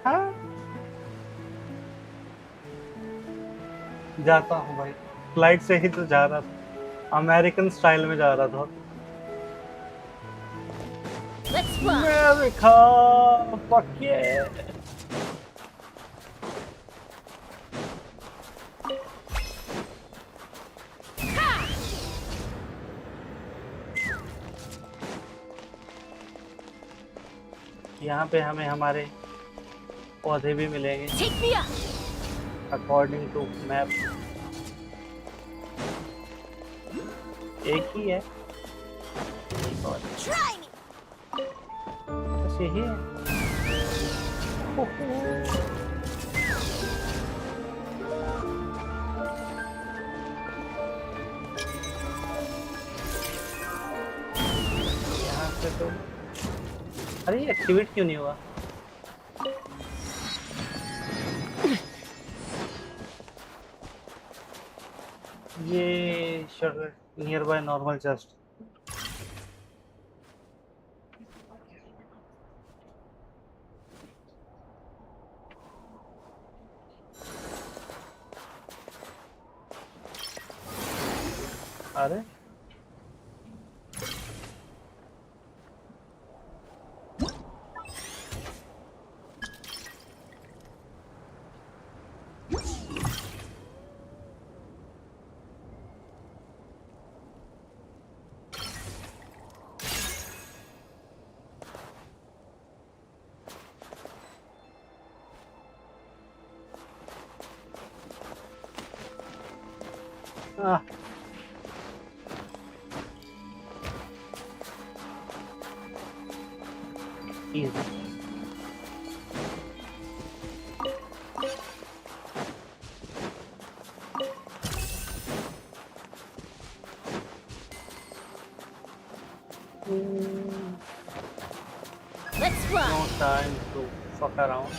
हाँ जाता हूँ भाई, फ्लाइट से ही तो जा रहा था, अमेरिकन स्टाइल में जा रहा था। America, fuck yeah. यहाँ पे हमें हमारे पौधे भी मिलेंगे अकॉर्डिंग टू मैप। एक ही है बस यही है। यहाँ से तो अरे एक्टिवेट क्यों नहीं हुआ? ये shortcut near by normal chest. अरे easy. Let's fly. No time to fuck around.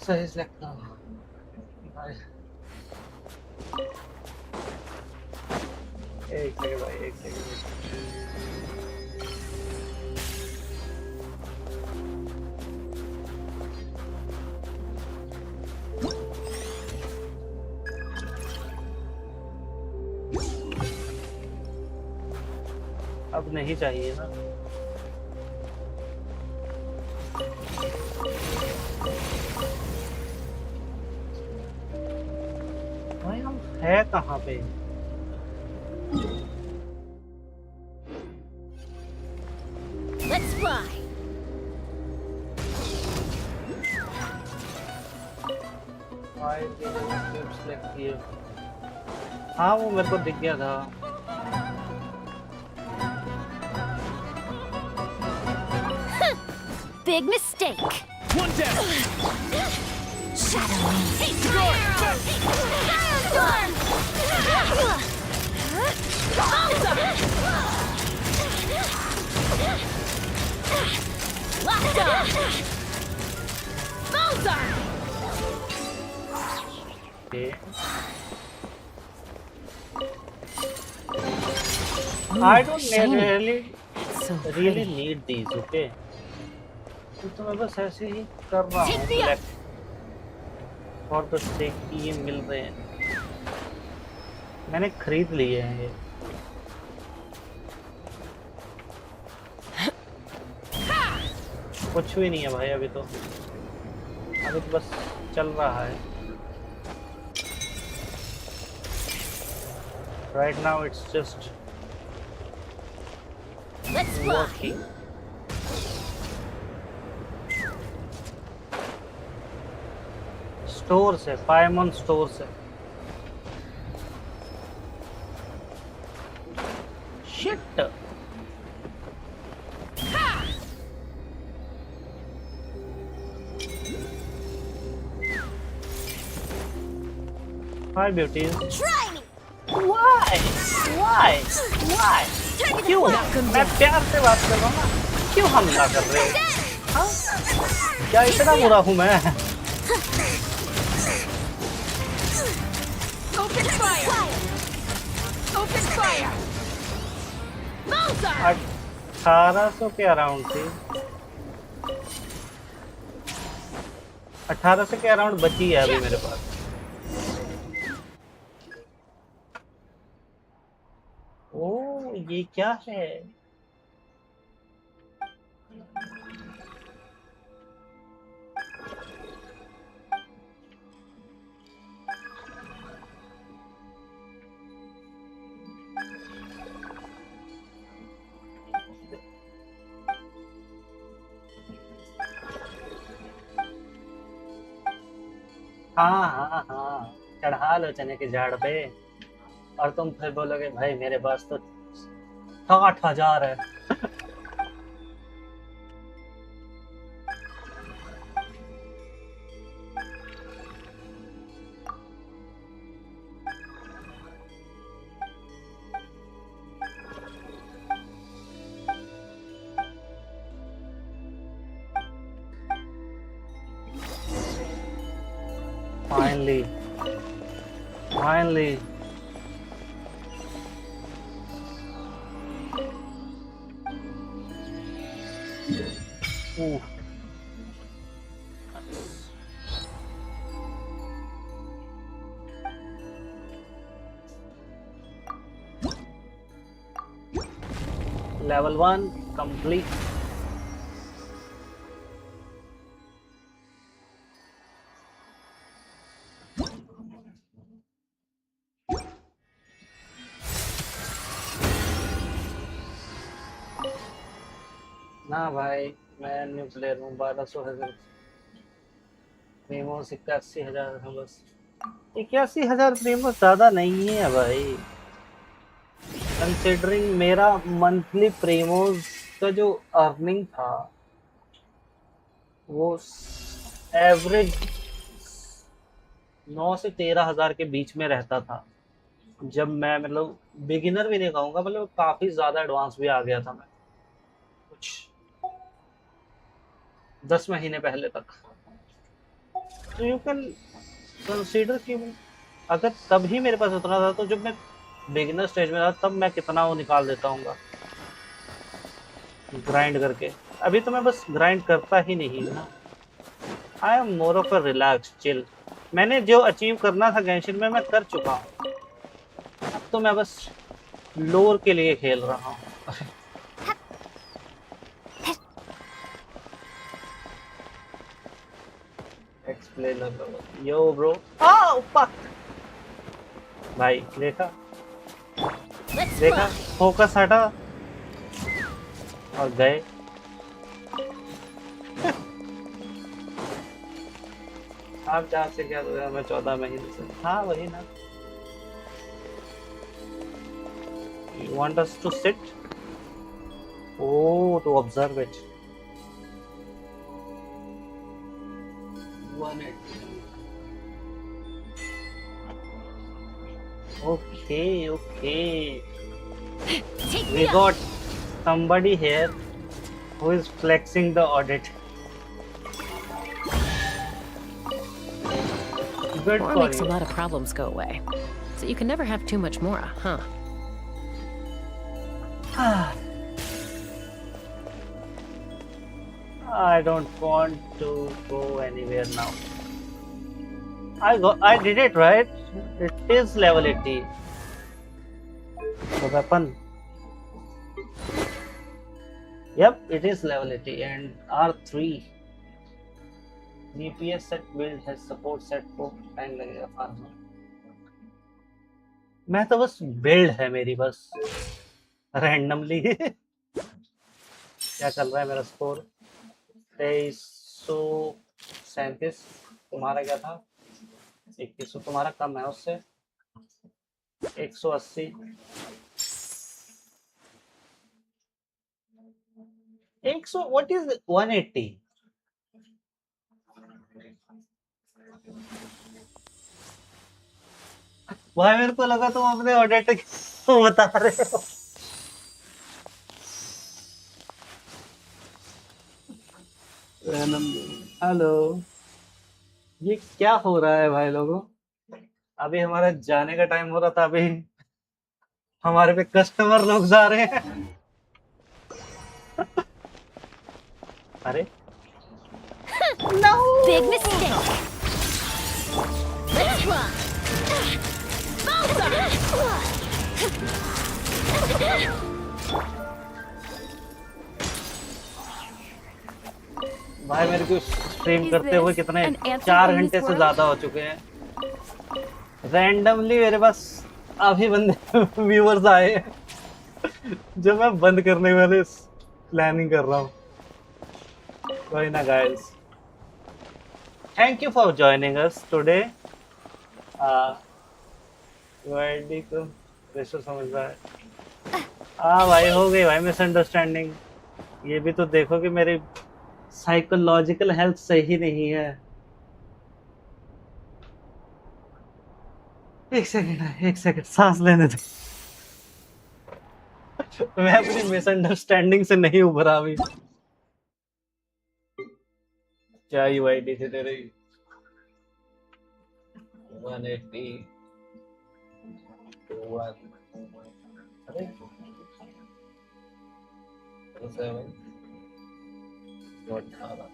सही सिलेक्ट करो भाई। एक सेकंड भाई, एक सेकंड। अब नहीं चाहिए ना। भाई हम है कहाँ पे? Let's fly. भाई सेलेक्ट किए। हाँ वो मेरे को दिख गया था। Big mistake. One down. Shadow me. Okay. I don't really need these, okay? तो मैं बस ऐसे ही कर रहा हूँ और तो सेक की ये मिल रहे हैं, मैंने खरीद लिए हैं ये। कुछ भी नहीं है भाई अभी तो बस चल रहा है। Right now it's just working. Store से, पाइमॉन स्टोर से। शिट। Hi beauties. Why? क्यों? मैं प्यार से बात कर रहा हूँ ना, क्यों हमला कर रहे हो? हाँ? क्या इतना बुरा हूँ मैं? Open fire! Open fire! 1800 के अराउंड थी। 1800 के अराउंड बची है अभी मेरे पास। ओ ये क्या है? हाँ, चढ़ा लो चने के झाड़ पे और तुम फिर बोलोगे भाई मेरे पास तो 60,000 है। Finally. Ooh. Level 1 complete. ना भाई मैं न्यू प्लेयर हूँ। 1200 प्रीमो 81,000 है बस। 81,000 प्रीमो ज्यादा नहीं है भाई, कंसिडरिंग मेरा मंथली प्रीमोज का जो अर्निंग था वो एवरेज 9 से 13,000 के बीच में रहता था। जब मैं मतलब बिगिनर भी नहीं कहूँगा, मतलब काफी ज्यादा एडवांस भी आ गया था मैं कुछ 10 महीने पहले तक। तो यू कैन कंसीडर कि अगर तभी मेरे पास उतना था तो जब मैं बिगिनर स्टेज में था तब मैं कितना वो निकाल देता हूँ ग्राइंड करके। अभी तो मैं बस ग्राइंड करता ही नहीं हूँ ना। I am more of a relax chill. मैंने जो अचीव करना था गेंशिन में मैं कर चुका हूँ। अब तो मैं बस लोर के लिए खेल रहा हूँ। एक्सप्लेनर यो ब्रो। ओह फक भाई देखा देखा फोकस हटा और गए। आप जहाँ से क्या 14 महीने से। हाँ वही ना। You want us to sit? Oh, to observe it. 180. Okay, okay. We got somebody here who is flexing the audit. Good More for makes a you. lot of problems go away. So you can never have too much Mora, huh? I don't want to go anywhere now. I did it right. It is level 80. The weapon. Yep, it is level 80 and R3. GPS set build has support set को time लगेगा farmer. मैं तो बस build है मेरी बस randomly. क्या चल रहा है मेरा स्कोर 2337। तुम्हारा क्या था 2100। तुम्हारा कम है उससे 180। 100 व्हाट इज 180। भाई मेरे को लगा तुम अपने ऑडिट को बता रहे हो। हेलो ये क्या हो रहा है भाई लोगों। अभी हमारा जाने का टाइम हो रहा था। अभी हमारे पे कस्टमर लोग जा रहे हैं। अरे No! Big mistake! Let's run! भाई मेरे को स्ट्रीम Is करते हुए this कितने an answer 4 from this घंटे से world? ज्यादा हो चुके हैं। रैंडमली मेरे पास अभी बंदे व्यूअर्स आए हैं जो मैं बंद करने वाले प्लानिंग कर रहा हूँ। कोई ना guys, thank you for joining us today. को प्रेशर समझ रहा है। हाँ भाई हो गई भाई मिसअंडरस्टैंडिंग। ये भी तो देखो कि मेरी साइकोलॉजिकल हेल्थ सही नहीं है। एक सेकंड सांस लेने दो। मैं अपनी मिसअंडरस्टैंडिंग से नहीं उभरा अभी। क्या यूआईडी थी तेरी 180 अरे 7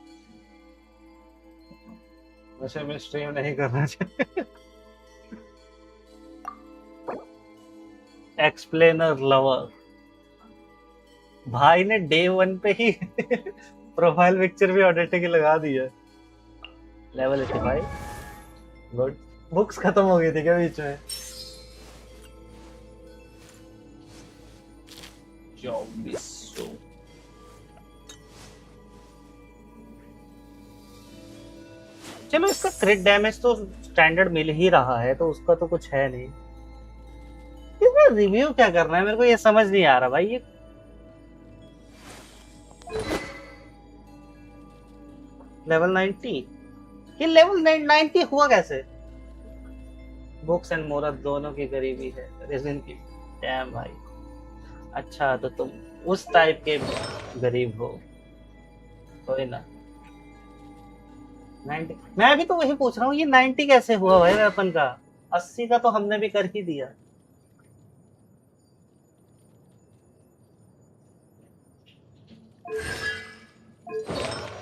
वैसे मैं स्ट्रीम नहीं करना चाहिए। एक्सप्लेनर लवर भाई ने डे 1 पे ही प्रोफाइल पिक्चर भी ऑडिट की लगा दी है। Level 85 good. बुक्स खत्म हो गई थी क्या बीच में? 2400 चलो इसका क्रिट डैमेज तो स्टैंडर्ड मिल ही रहा है तो उसका तो कुछ है नहीं। इसमें रिव्यू क्या करना है मेरे को ये समझ नहीं आ रहा भाई। ये लेवल 90 ये लेवल 90 हुआ कैसे? बुक्स एंड मोरा दोनों की गरीबी है रेजिन की। डैम भाई अच्छा तो तुम उस टाइप के गरीब हो। कोई ना 90। मैं भी तो वही पूछ रहा हूँ, ये 90 कैसे हुआ भाई वेपन का? 80 का तो हमने भी कर ही दिया।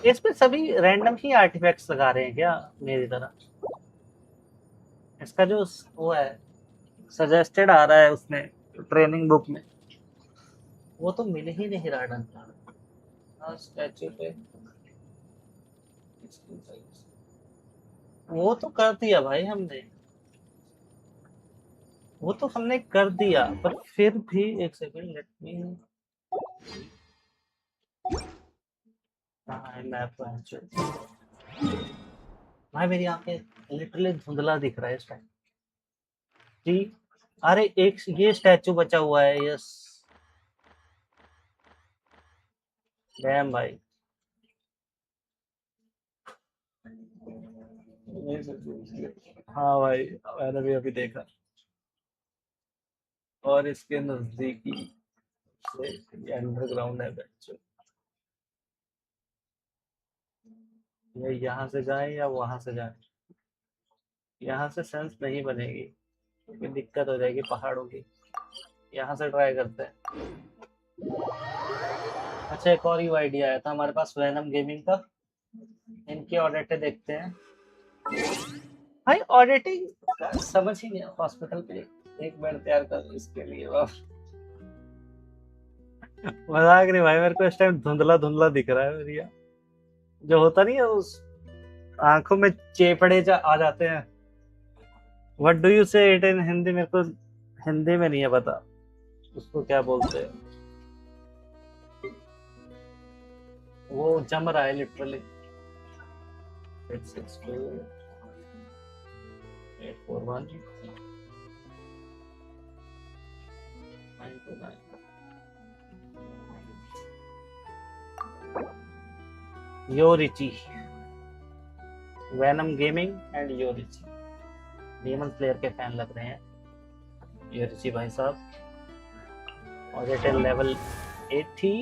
इस पे सभी रैंडम ही आर्टिफैक्ट्स लगा रहे हैं क्या मेरी तरह? इसका जो वो है सजेस्टेड आ रहा है उसमें ट्रेनिंग बुक में, वो तो मिल ही नहीं रहा ढंग का। स्टैचू पे वो तो कर दिया भाई हमने, वो तो हमने कर दिया, पर फिर भी एक सेकंड लेट मी। मैप भाई मेरी आंखें लिटरली धुंधला दिख रहा है इस टाइम जी। अरे एक ये स्टैचू बचा हुआ है, यस डैम भाई। हाँ भाई मैंने भी अभी देखा, और इसके नजदीकी से ये अंडरग्राउंड है बच्चों। ये यहाँ से जाए या वहां से जाए? यहाँ से सेंस नहीं बनेगी क्योंकि दिक्कत हो जाएगी पहाड़ों की। यहाँ से ट्राई करते हैं। अच्छा एक और ही आइडिया आया था हमारे पास वेनम गेमिंग का, इनकी ऑडिट देखते हैं। भाई ऑडिटिंग समझ ही नहीं, हॉस्पिटल पे एक बेड तैयार कर इसके लिए मजाक नहीं भाई, मेरे को इस टाइम धुंधला धुंधला दिख रहा है मेरी, जो होता नहीं है उस आंखों में चेपड़े आ जाते हैं। व्हाट डू यू से इट इन हिंदी? मेरे को हिंदी में नहीं है पता उसको क्या बोलते हैं। वो जम रहा है literally. 862 841 929 Yoriichi, venom gaming and Yoriichi demon slayer के फैन लग रहे हैं योरिची भाई साहब। ऑडिटर लेवल 80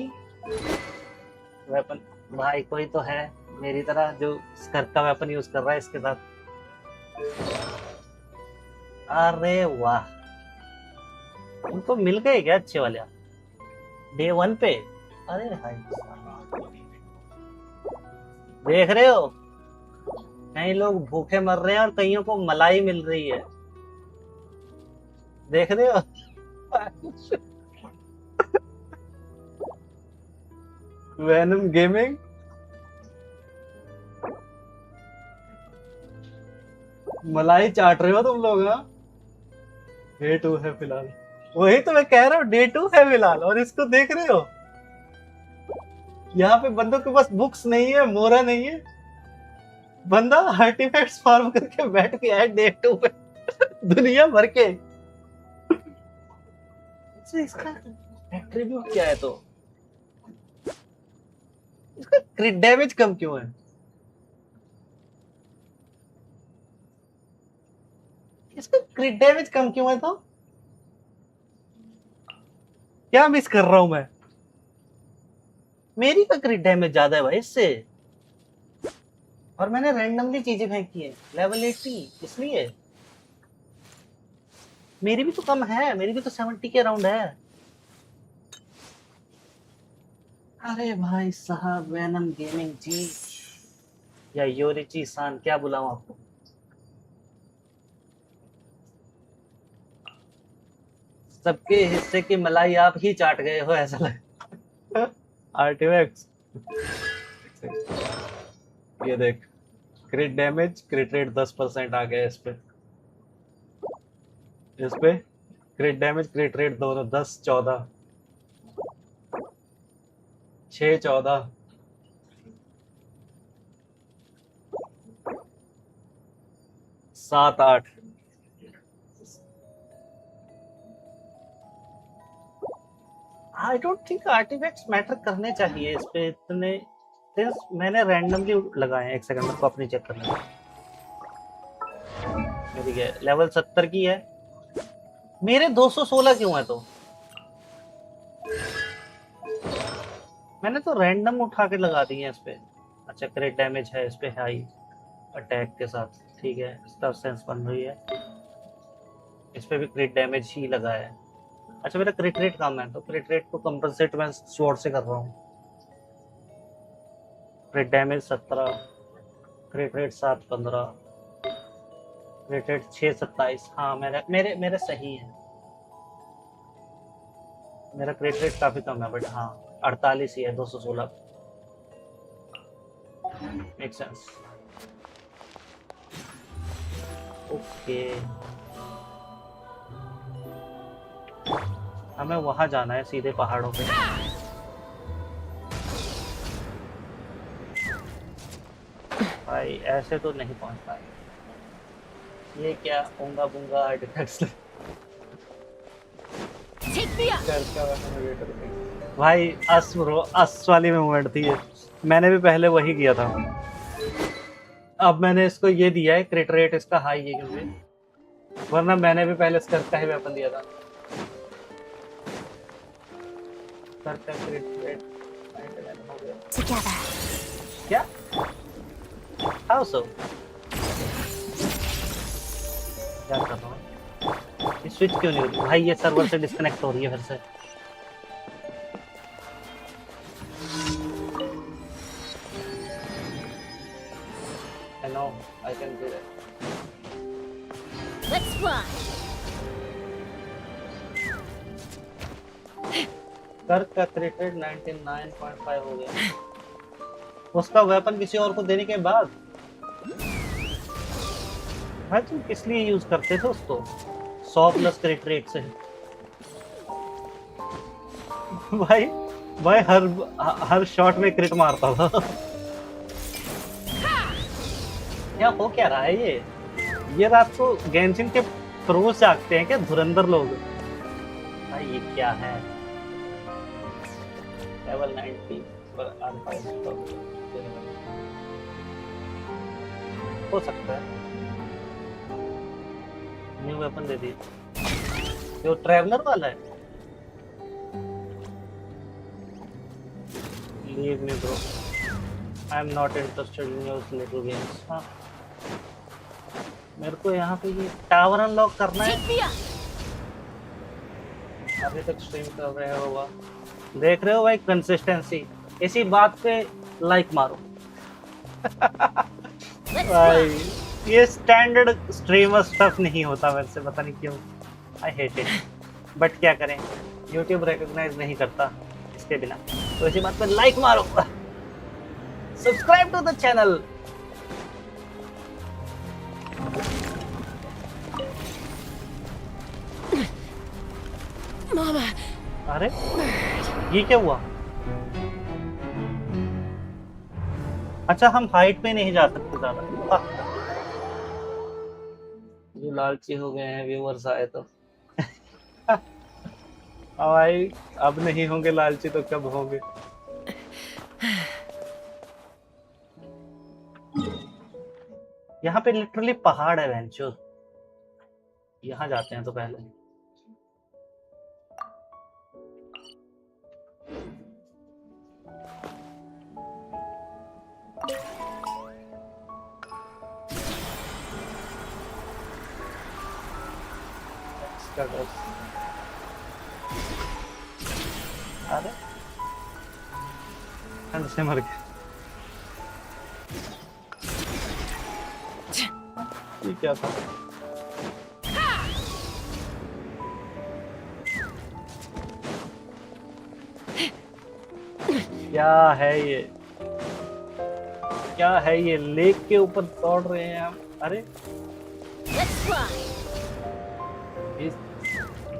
वेपन भाई कोई तो है मेरी तरह जो स्कर का वेपन यूज कर रहा है इसके साथ। अरे वाह, उनको मिल गए क्या अच्छे वाले डे 1 पे? अरे भाई देख रहे हो, कई लोग भूखे मर रहे हैं और कईयों को मलाई मिल रही है, देख रहे हो? वेनम गेमिंग मलाई चाट रहे हो तुम लोग। हाँ डे 2 है फिलहाल, वही तो मैं कह रहा हूँ डे 2 है फिलहाल, और इसको देख रहे हो यहाँ पे बंदों के पास बुक्स नहीं है, मोरा नहीं है, बंदा आर्टिफैक्ट्स फार्म करके बैठ के है डे 2 पे दुनिया भर के। इसका एट्रीब्यूट क्या है? तो इसका क्रिट डैमेज कम क्यों है? इसका क्रिट डैमेज कम क्यों है? तो क्या मिस कर रहा हूं मैं? मेरी का क्रिट डैमेज ज्यादा है भाई इससे, और मैंने रैंडमली चीजें फेंकी है लेवल 80 इसलिए। मेरी भी तो कम है, मेरी भी तो 70 के अराउंड है। अरे भाई साहब वेनम गेमिंग जी या योरिची सान, क्या बुलाऊं आपको? सबके हिस्से की मलाई आप ही चाट गए हो ऐसा लग। आर्टिफैक्ट्स ये देख, क्रिट डैमेज क्रिट रेट 10% आ गया इस पे क्रिट डैमेज क्रिट रेट दोनों 10 14 6 14 7 8। I don't think artifacts matter करने चाहिए इस पे इतने। मैंने रैंडमली लगाए। एक सेकंड मेरे को अपनी चेक करना है। मेरी क्या लेवल 70 की है, मेरे 216 क्यों है? तो मैंने तो रैंडम उठा के लगा दी है इस पे। अच्छा क्रिट डैमेज है इस पे हाई, अटैक के साथ। ठीक है, स्टफ सेंस बन रही है। इस पे भी क्रिट डैमेज ही लगा है। अच्छा मेरा क्रिट रेट कम है, तो क्रिट रेट को कंपनसेट मैं स्वॉर्ड से कर रहा हूँ। क्रिट डैमेज 17, क्रिट रेट 7 15, क्रिट रेट 6 27। हाँ मेरे मेरे मेरे सही है। मेरा क्रिट रेट काफी कम है, बट हाँ 48 ही है 216। Make sense. ओके, हमें वहां जाना है सीधे पहाड़ों पे। भाई ऐसे तो नहीं पहुंच पाए। ये क्या ऊंगा बूंगा आर्टिफैक्ट्स। भाई अस ब्रो, अस वाली मूवमेंट थी ये। मैंने भी पहले वही किया था। अब मैंने इसको ये दिया है, क्रिट रेट इसका हाई है क्योंकि वरना मैंने भी पहले स्कर्ट का ही वेपन दिया था। स्कर्ट का क्रिट रेट 99 हो गया। क्या? How so? क्या कर रहा हूँ? ये स्विच क्यों नहीं हो रही? भाई ये सर्वर से डिस्कनेक्ट हो रही है फिर से। I know, I can do that. Let's fly. Skirt का क्रिट रेट 99.5 हो गया। उसका वेपन किसी और को देने के बाद भाई तुम किस लिए यूज करते थे उसको? 100 प्लस क्रिट रेट से। भाई भाई हर शॉट में क्रिट मारता था। क्या हो क्या रहा है ये रात को गेंशिन के प्रो जागते हैं क्या धुरंधर लोग? भाई ये क्या है? लेवल 90 पर हो सकता है। न्यू वेपन दे दी जो ट्रैवलर वाला है। Leave me bro, I am not interested in your little games. हाँ मेरे को यहाँ पे ये टावर अनलॉक करना है। अभी तक स्ट्रीम कर रहे हो, देख रहे हो भाई कंसिस्टेंसी। इसी बात पे लाइक मारो। भाई ये स्टैंडर्ड स्ट्रीमर स्टफ नहीं होता मेरे से, पता नहीं क्यों। आई हेट इट, बट क्या करें, यूट्यूब रिकॉग्नाइज नहीं करता इसके बिना। तो इसी बात पे लाइक मारो, सब्सक्राइब टू द चैनल। मामा, अरे ये क्या हुआ? अच्छा हम हाइट पे नहीं जा सकते ज्यादा। ये लालची हो गए हैं व्यूअर्स आए तो। भाई अब नहीं होंगे लालची तो कब होंगे? यहाँ पे लिटरली पहाड़ है वेंचर। यहाँ जाते हैं तो पहले अरे ठंड से मर गया। ये क्या था? क्या है ये? क्या है ये? लेक के ऊपर दौड़ रहे हैं हम। अरे इस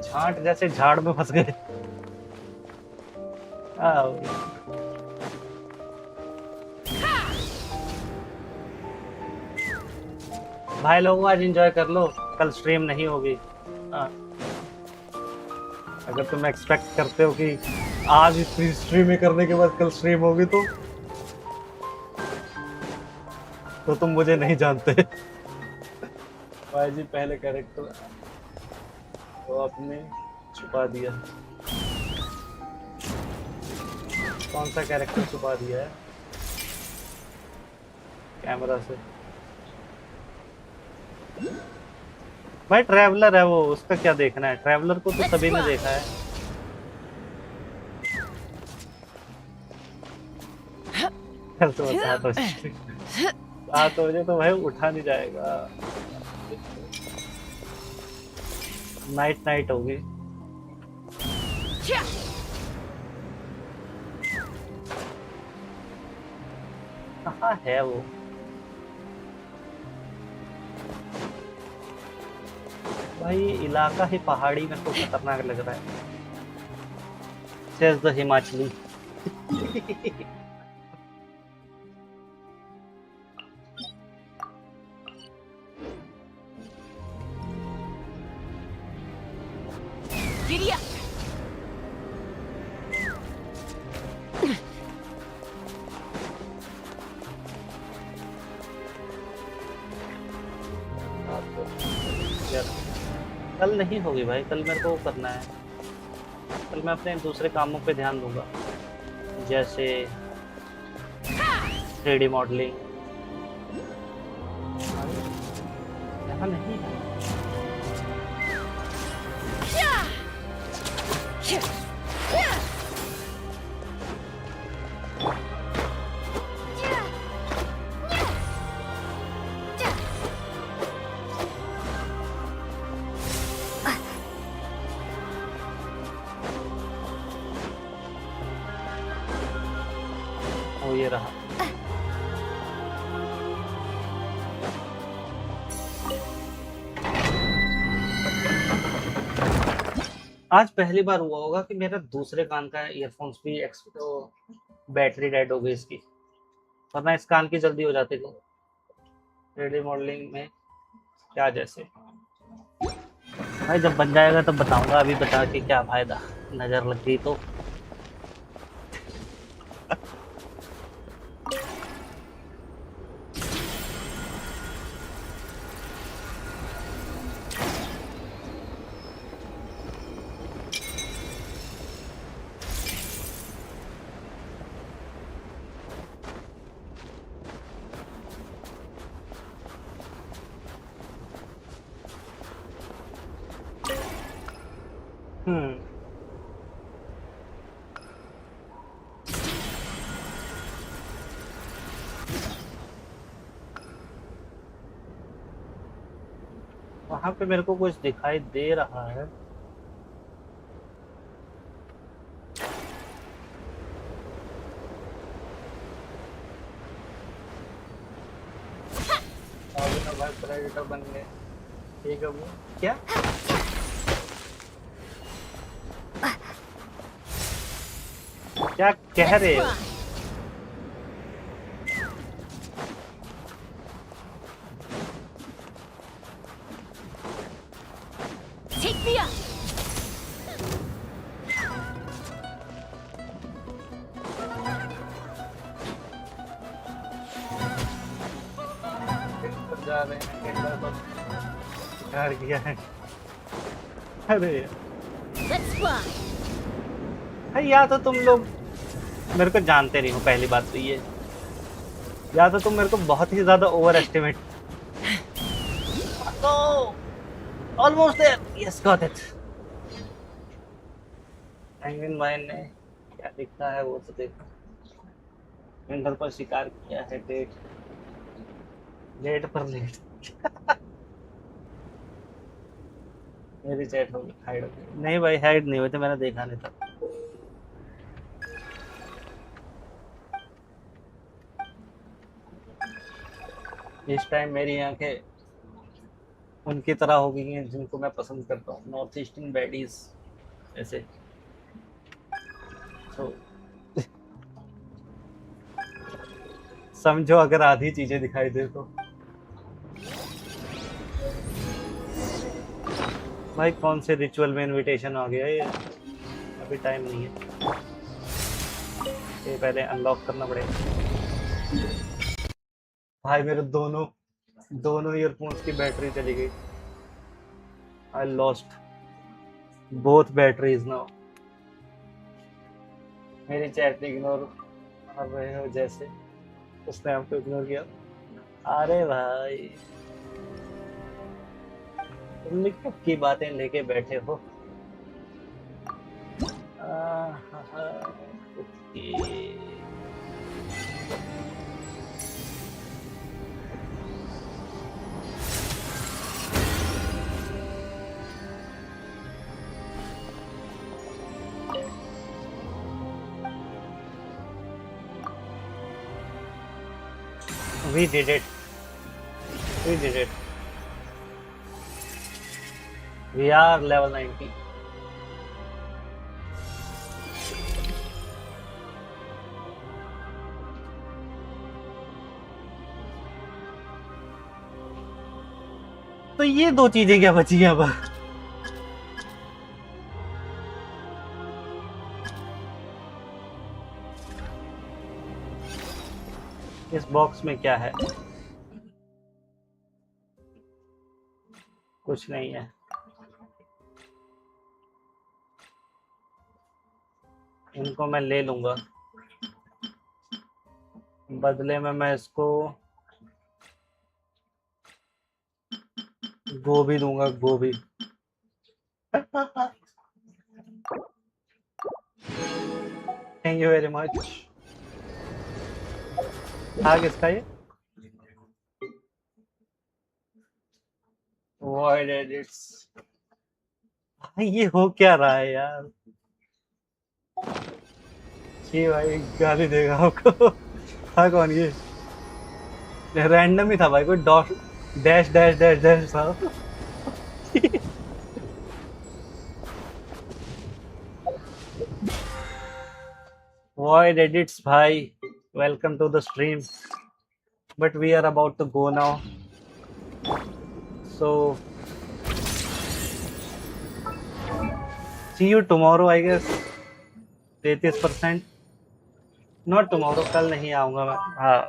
झांट जैसे झाड़ में फंस गए। भाई लोगों आज एंजॉय कर लो, कल स्ट्रीम नहीं होगी। अगर तुम एक्सपेक्ट करते हो कि आज इतनी स्ट्रीम करने के बाद कल स्ट्रीम होगी तो तुम मुझे नहीं जानते। भाई जी पहले कैरेक्टर तो आपने छुपा दिया। कौन सा कैरेक्टर छुपा दिया है? कैमरा से भाई ट्रैवलर है वो, उसका क्या देखना है? ट्रैवलर को तो सभी ने देखा है। कल तो 7 बजे 7 बजे तो भाई उठा नहीं जाएगा। नाइट नाइट होगी। कहाँ है वो? भाई इलाका ही पहाड़ी मेरे को खतरनाक लग रहा है। Says the Himachali. Giddy up! कल नहीं होगी भाई, कल मेरे को करना है। कल मैं अपने दूसरे कामों पे ध्यान दूंगा, जैसे 3D मॉडलिंग। यहाँ नहीं है। ये रहा। आज पहली बार हुआ होगा कि मेरा दूसरे कान का ईयरफोन्स भी बैटरी डेड हो गई इसकी, वरना इस कान की जल्दी हो जाती थी 3D मॉडलिंग में। क्या जैसे भाई जब बन जाएगा तब बताऊंगा, अभी बता के क्या फायदा, नजर लग गई तो। वहां पे मेरे को कुछ दिखाई दे रहा है। भाई प्रेडेटर बन गए। ठीक है वो क्या? क्या कह रहे हो? Take me up! जा रहे हैं कार किया है। अरे Let's fly! भाई या तो तुम लोग मेरे को जानते नहीं हो, पहली बात तो ये, या तो तुम मेरे को बहुत ही ज्यादा over estimate. Almost there, yes got it. Penguin भाई ने क्या दिखता है वो तो देखो। विंटर पर शिकार किया है, लेट पर लेट। मेरी चैट होगी हाइड हो गई। नहीं भाई हाइड नहीं हुए थे, मैंने देखा नहीं था। इस टाइम मेरी आंखें उनकी तरह हो गई हैं जिनको मैं पसंद करता हूँ, नॉर्थ ईस्टर्न बैडीज ऐसे। तो समझो अगर आधी चीजें दिखाई दे तो। भाई कौन से रिचुअल में इनविटेशन आ गया ये? अभी टाइम नहीं है, ये पहले अनलॉक करना पड़ेगा। भाई मेरे दोनों ईयरफोन्स की बैटरी चली गई। I lost both batteries now. मेरी चैट इग्नोर कर रहे हो जैसे उसने हमको इग्नोर किया। अरे भाई तुम भी कब की बातें लेके बैठे हो? Okay. We did it. We did it. We are level 90. तो ये दो चीजें क्या बची हैं अब? इस बॉक्स में क्या है? कुछ नहीं है। इनको मैं ले लूंगा, बदले में मैं इसको गोभी दूंगा, गोभी। Thank you very much. हाँ, किसका ये? Void edits। भाई ये हो क्या रहा है यार? जी भाई गाली देगा आपको। था कौन ये? रैंडम ही था भाई, कोई dot dash dash dash dash था। Void edits भाई, welcome to the stream, but we are about to go now, so see you tomorrow I guess। 33%। not tomorrow, कल नहीं आऊँगा मैं। हाँ,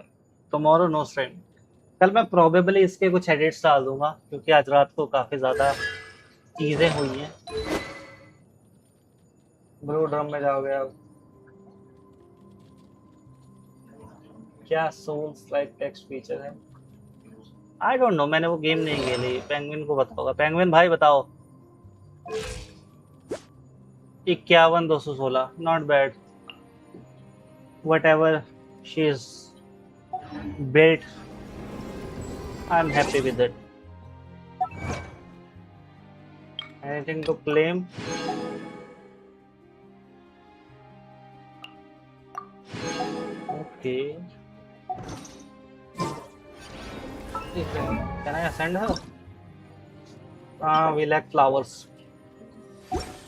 tomorrow no stream। कल मैं probably इसके कुछ edits डाल दूंगा, क्योंकि आज रात को काफ़ी ज़्यादा चीज़ें हुई हैं। ब्रो ड्रम में जाओगे आप? क्या सोल्स लाइक टेक्स्ट फीचर है? आई डोंट नो, मैंने वो गेम नहीं खेली। पेंगुइन को पता होगा। पेंगुइन भाई बताओ। 51,216, not bad. What ever she is built, I'm happy with it. Anything to claim? Okay. Can I ascend her? We lack flowers.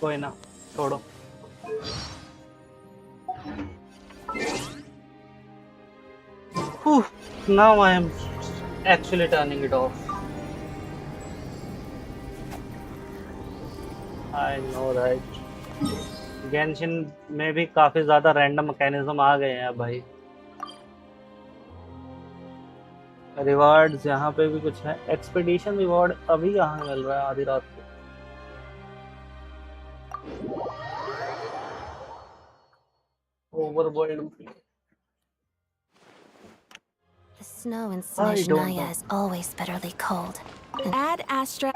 कोई ना, छोड़ो। Whew, now I am actually turning it off. I know right. Genshin में भी काफी ज्यादा random mechanism आ गए हैं भाई। रिवार्ड्स यहाँ पे भी कुछ है। एक्सपीडिशन रिवार्ड अभी यहाँ मिल रहा है आधी रात को। Overworld. The snow in Snezhnaya is always bitterly cold. Add Astra.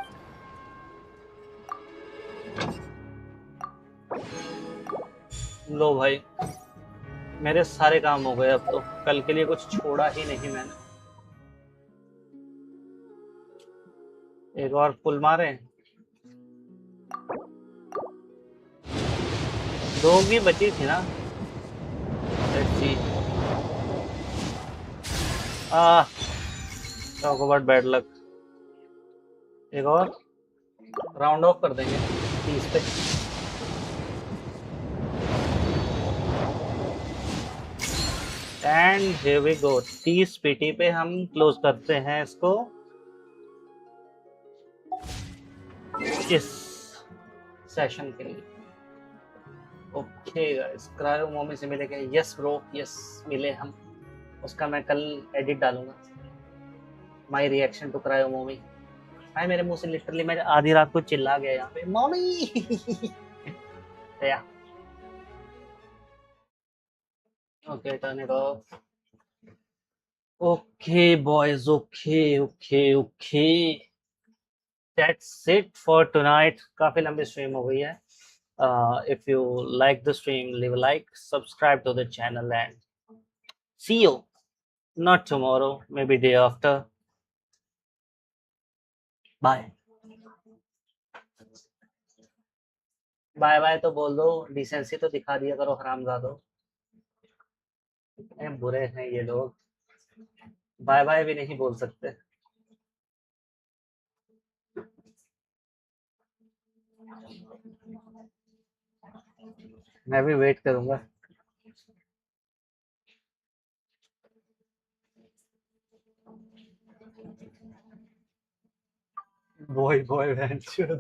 लो भाई, मेरे सारे काम हो गए अब तो। कल के लिए कुछ छोड़ा ही नहीं मैंने। एक और पुल मारे। 2 भी बची थी ना। Let's see. Talk about bad luck. एक और राउंड ऑफ कर देंगे 30 पे। And here we go. 30 PT पे हम क्लोज करते हैं इसको, इस सेशन के लिए। ओके गाइस, क्रायो मोमी से मिले क्या? यस ब्रो, यस मिले हम। उसका मैं कल एडिट डालूंगा, माय रिएक्शन टू क्रायो मोमी। भाई मेरे मुंह से लिटरली मैं आधी रात को चिल्ला गया यहाँ पे, मम्मी। या okay, turn it of. Okay boys, okay okay okay. that's it for tonight. काफी लंबी stream हो गई है. If you like the stream, leave a like, subscribe to the channel, and see you. Not tomorrow, maybe day after. Bye. Bye bye तो बोल दो, decency तो दिखा दिया करो हरामजादो. बुरे हैं ये लोग, बाय बाय भी नहीं बोल सकते. मैं भी वेट करूंगा. Boy boy venture.